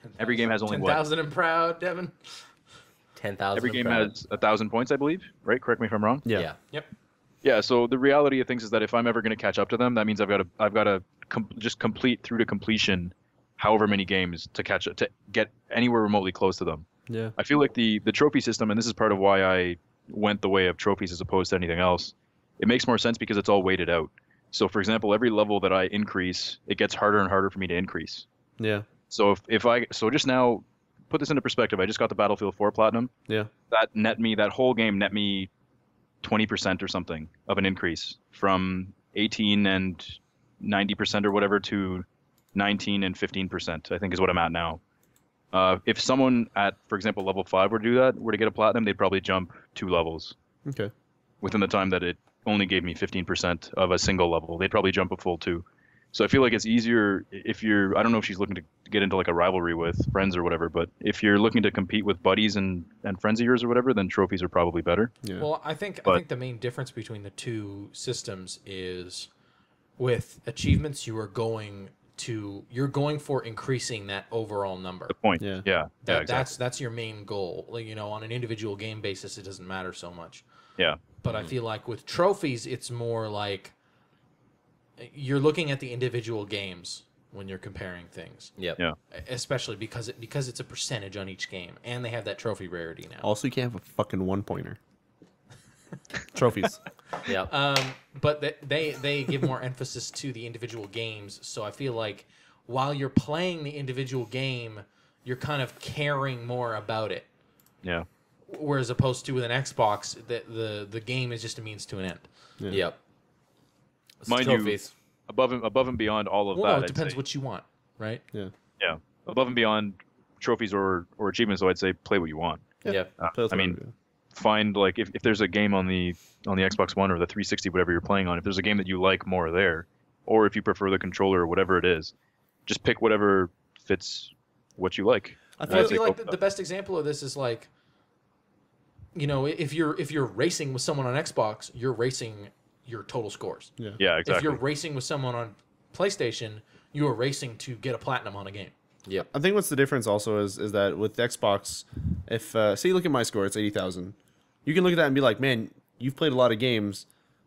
what? 10,000 and proud, Devin. 10,000. Every game has 1,000 points, I believe. Right? Correct me if I'm wrong. Yeah. Yep. Yeah. So the reality of things is that if I'm ever going to catch up to them, that means I've got to just complete through to completion, however many games to get anywhere remotely close to them. Yeah. I feel like the trophy system, and this is part of why I went the way of trophies as opposed to anything else. It makes more sense because it's all weighted out. So, for example, every level that I increase, it gets harder and harder for me to increase. Yeah. So so just now, put this into perspective. I just got the Battlefield 4 Platinum. Yeah. That whole game net me 20% or something of an increase from 18 and 90% or whatever to 19 and 15%, I think is what I'm at now. If someone at, for example, level 5 were to get a platinum, they'd probably jump 2 levels Okay. within the time that it only gave me 15% of a single level. They'd probably jump a full 2. So I feel like it's easier if I don't know if she's looking to get into like a rivalry with friends or whatever, but if you're looking to compete with buddies and friends of yours or whatever, then trophies are probably better. Yeah. Well, I think the main difference between the two systems is with achievements you're going for increasing that overall number. The point. Yeah. Exactly. That's your main goal. Like, you know, on an individual game basis, it doesn't matter so much. Yeah. But I feel like with trophies, it's more like you're looking at the individual games when you're comparing things. Yep. Yeah. Especially because it's a percentage on each game, and they have that trophy rarity now. Also, you can't have a fucking 1-pointer. Trophies. Yep. But they give more emphasis to the individual games, so I feel like while you're playing the individual game, you're kind of caring more about it. Yeah. Whereas opposed to with an Xbox, the game is just a means to an end. Yeah. Yep. Mind Trophies. you, above and beyond all of Well, that, no, it I'd depends say- what you want, right? Yeah. Yeah, above and beyond trophies or achievements, so I'd say play what you want. Yep. Play I mean, find like if there's a game on the Xbox One or the 360, whatever you're playing on, if there's a game that you like more there, or if you prefer the controller or whatever it is, just pick whatever fits what you like. I I feel feel like the best example of this is like, if you're racing with someone on Xbox, you're racing your total scores. yeah. Yeah, exactly. If you're racing with someone on PlayStation, you are racing to get a platinum on a game. Yep. I think what's the difference also is that with Xbox, if say you look at my score, it's 80,000. You can look at that and be like, man, you've played a lot of games,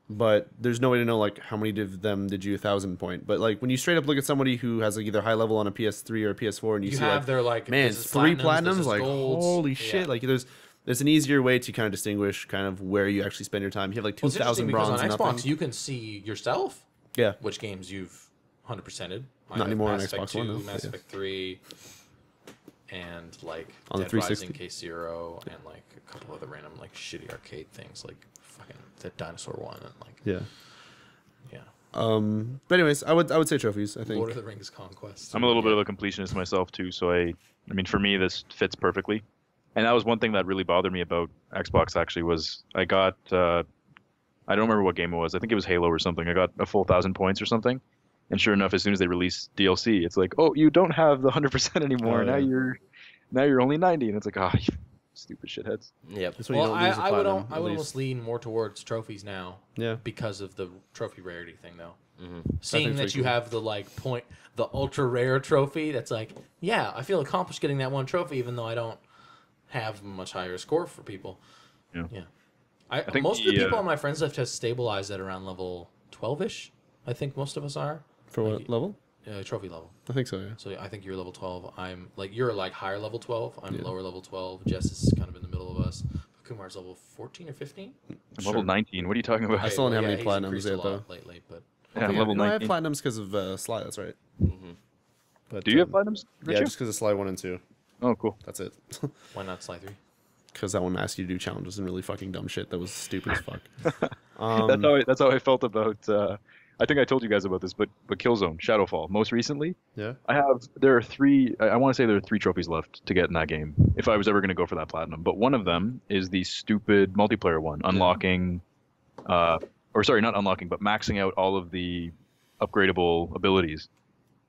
but there's no way to know like how many of them did you 1,000 point. But like when you straight up look at somebody who has like either high level on a PS3 or a PS4, and you You see have like, their like man, this is 3 this platinums, is like golds. holy shit, Yeah. like there's an easier way to kind of distinguish kind of where you actually spend your time. You have like Well, it's 2,000 interesting because bronze on and Xbox nothing. you can see yourself Yeah, which games you've 100%ed. Not anymore on Mass Effect Xbox One, 2, though, Mass yeah. Effect 3, and like On the Dead 360. Rising, K-Zero, and like a couple other random like shitty arcade things like fucking the Dinosaur One and like yeah. yeah, But anyways, I would say trophies. I think. Lord of the Rings Conquest. I'm a little bit of a completionist myself too, so I mean, for me, this fits perfectly. And that was one thing that really bothered me about Xbox. Actually, was I got I don't remember what game it was. I think it was Halo or something. I got a full 1,000 points or something. And sure enough, as soon as they released DLC, it's like, oh, you don't have the 100% anymore. Oh, Now yeah. you're only 90, and it's like, ah, you stupid shitheads. Yep. That's when you Well, don't lose the I would platinum, I at would least. almost lean more towards trophies now Yeah. because of the trophy rarity thing though. Mm-hmm. Seeing think that pretty you cool. have the ultra rare trophy, that's like, yeah, I feel accomplished getting that one trophy, even though I don't have a much higher score for people. Yeah. Yeah. I think Most of the the, people on my friends list have stabilized at around level 12-ish. I think most of us are. For what Like, level? Trophy level. I think so. Yeah. So I think you're level 12. I'm like you're like higher level 12. I'm Yeah. lower level 12. Jess is kind of in the middle of us. Kumar's level 14 or 15. I'm level 19. What are you talking about? I still don't have any he's platinums increased yet, a lot though. lately, but Yeah, I'm Yeah, level no, I have 19. platinums because of Sly. That's right. Mm-hmm. But, Do you have platinums? Yeah, Riccio? just because of Sly 1 and 2. Oh, cool. That's it. why not Sly 3? Because that one asked you to do challenges and really fucking dumb shit that was stupid as fuck. That's how I felt about. I think I told you guys about this, but Killzone, Shadowfall, most recently. Yeah. There are 3. I want to say there are 3 trophies left to get in that game if I was ever going to go for that platinum. But one of them is the stupid multiplayer one, unlocking, or sorry, not unlocking, but maxing out all of the upgradable abilities.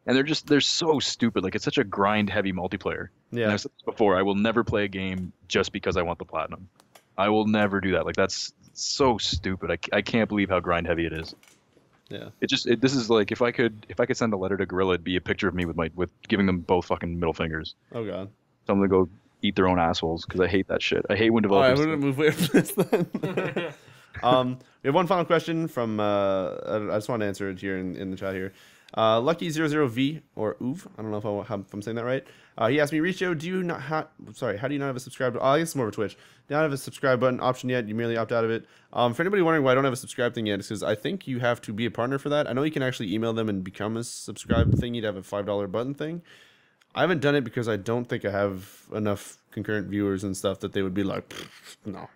And they're so stupid. Like it's such a grind heavy multiplayer. And Yeah. I've said this before, I will never play a game just because I want the platinum. I will never do that. Like that's so stupid. I can't believe how grind heavy it is. Yeah. This is like if I could send a letter to Gorilla, it'd be a picture of me with giving them both fucking middle fingers. Oh god. Tell them to go eat their own assholes because I hate that shit. I hate when All right, developers. we're gonna move away from this then. We have one final question from. I just want to answer it here in the chat here. Lucky00V or Uv. I don't know if I'm saying that right. He asked me, Riccio, do you not have? Sorry, how do you not have a subscribe? I guess it's more of a Twitch. Do you not have a subscribe button option yet? You merely opt out of it. For anybody wondering why I don't have a subscribe thing yet, it's because I think you have to be a partner for that. I know you can actually email them and become a subscribe thing. You'd have a $5 button thing. I haven't done it because I don't think I have enough concurrent viewers and stuff that they would be like, no.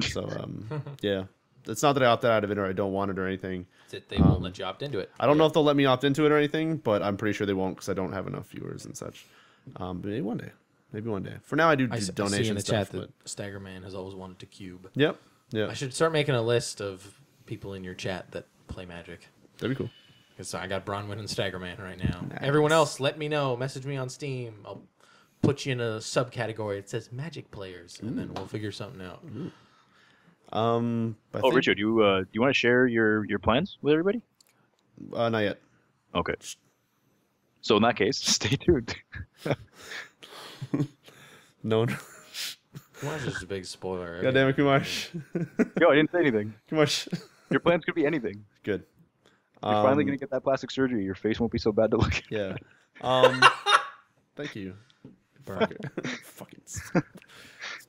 So yeah, it's not that I opted out of it or I don't want it or anything. They won't let you opt into it. I don't know if they'll let me opt into it or anything, but I'm pretty sure they won't because I don't have enough viewers and such. But maybe one day. Maybe one day. For now, I do I see in donation the stuff. chat But that Staggerman has always wanted to cube. yep, yeah, I should start making a list of people in your chat that play Magic. that'd be cool. Because I got Bronwyn and Staggerman right now. Nice. Everyone else, let me know. Message me on Steam. I'll put you in a subcategory. It says Magic players, and then we'll figure something out. I Oh, think, Richard, do you want to share your plans with everybody? not yet. Okay. So in that case, stay tuned. No. Kumar's just a big spoiler. God damn it, Kumar. Yo, I didn't say anything. Kumar. Your plans could be anything. Good. You're finally gonna get that plastic surgery. Your face won't be so bad to look at. Yeah. Thank you. Fucking.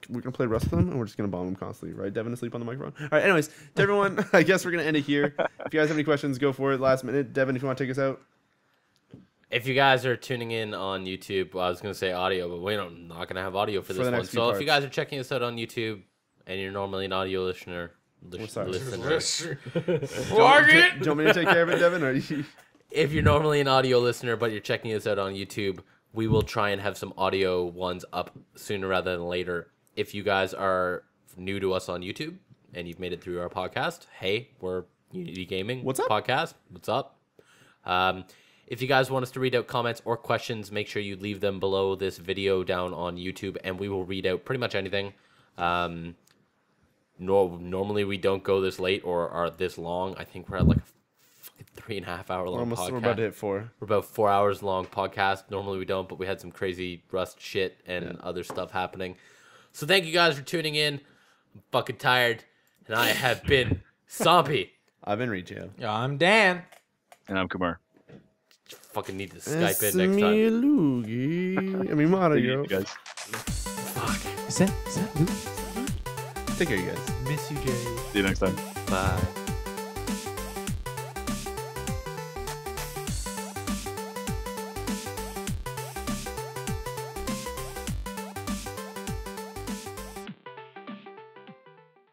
We're gonna play Rust with them, and we're just gonna bomb them constantly, right? Devin asleep on the microphone. All right. Anyways, to everyone, I guess we're gonna end it here. If you guys have any questions, go for it. Last minute, Devin, if you want to take us out. If you guys are tuning in on YouTube, well, I was going to say audio, but we're not going to have audio for this the one. next few So if parts. you guys are checking us out on YouTube and you're normally an audio listener, sorry. listener. Do you want me to take care of it, Devin? Or you... If you're normally an audio listener, but you're checking us out on YouTube, we will try and have some audio ones up sooner rather than later. If you guys are new to us on YouTube and you've made it through our podcast, hey, we're Unity Gaming. What's up? Podcast. What's up? If you guys want us to read out comments or questions, make sure you leave them below this video down on YouTube, and we will read out pretty much anything. Normally we don't go this late or are this long. I think we're at like a fucking 3.5 hour long podcast. We're about to hit 4. We're about 4 hours long podcast. Normally we don't, but we had some crazy Rust shit and other stuff happening. So thank you guys for tuning in. I'm fucking tired, and I have been Sompy. I've been Riccio. I'm Dan. And I'm Kumar. Fucking need to Skype in next time. Lugi. I mean, Mario. You guys. Is that Luke? Take care, you guys. Miss you, Jay. See you next time. Bye.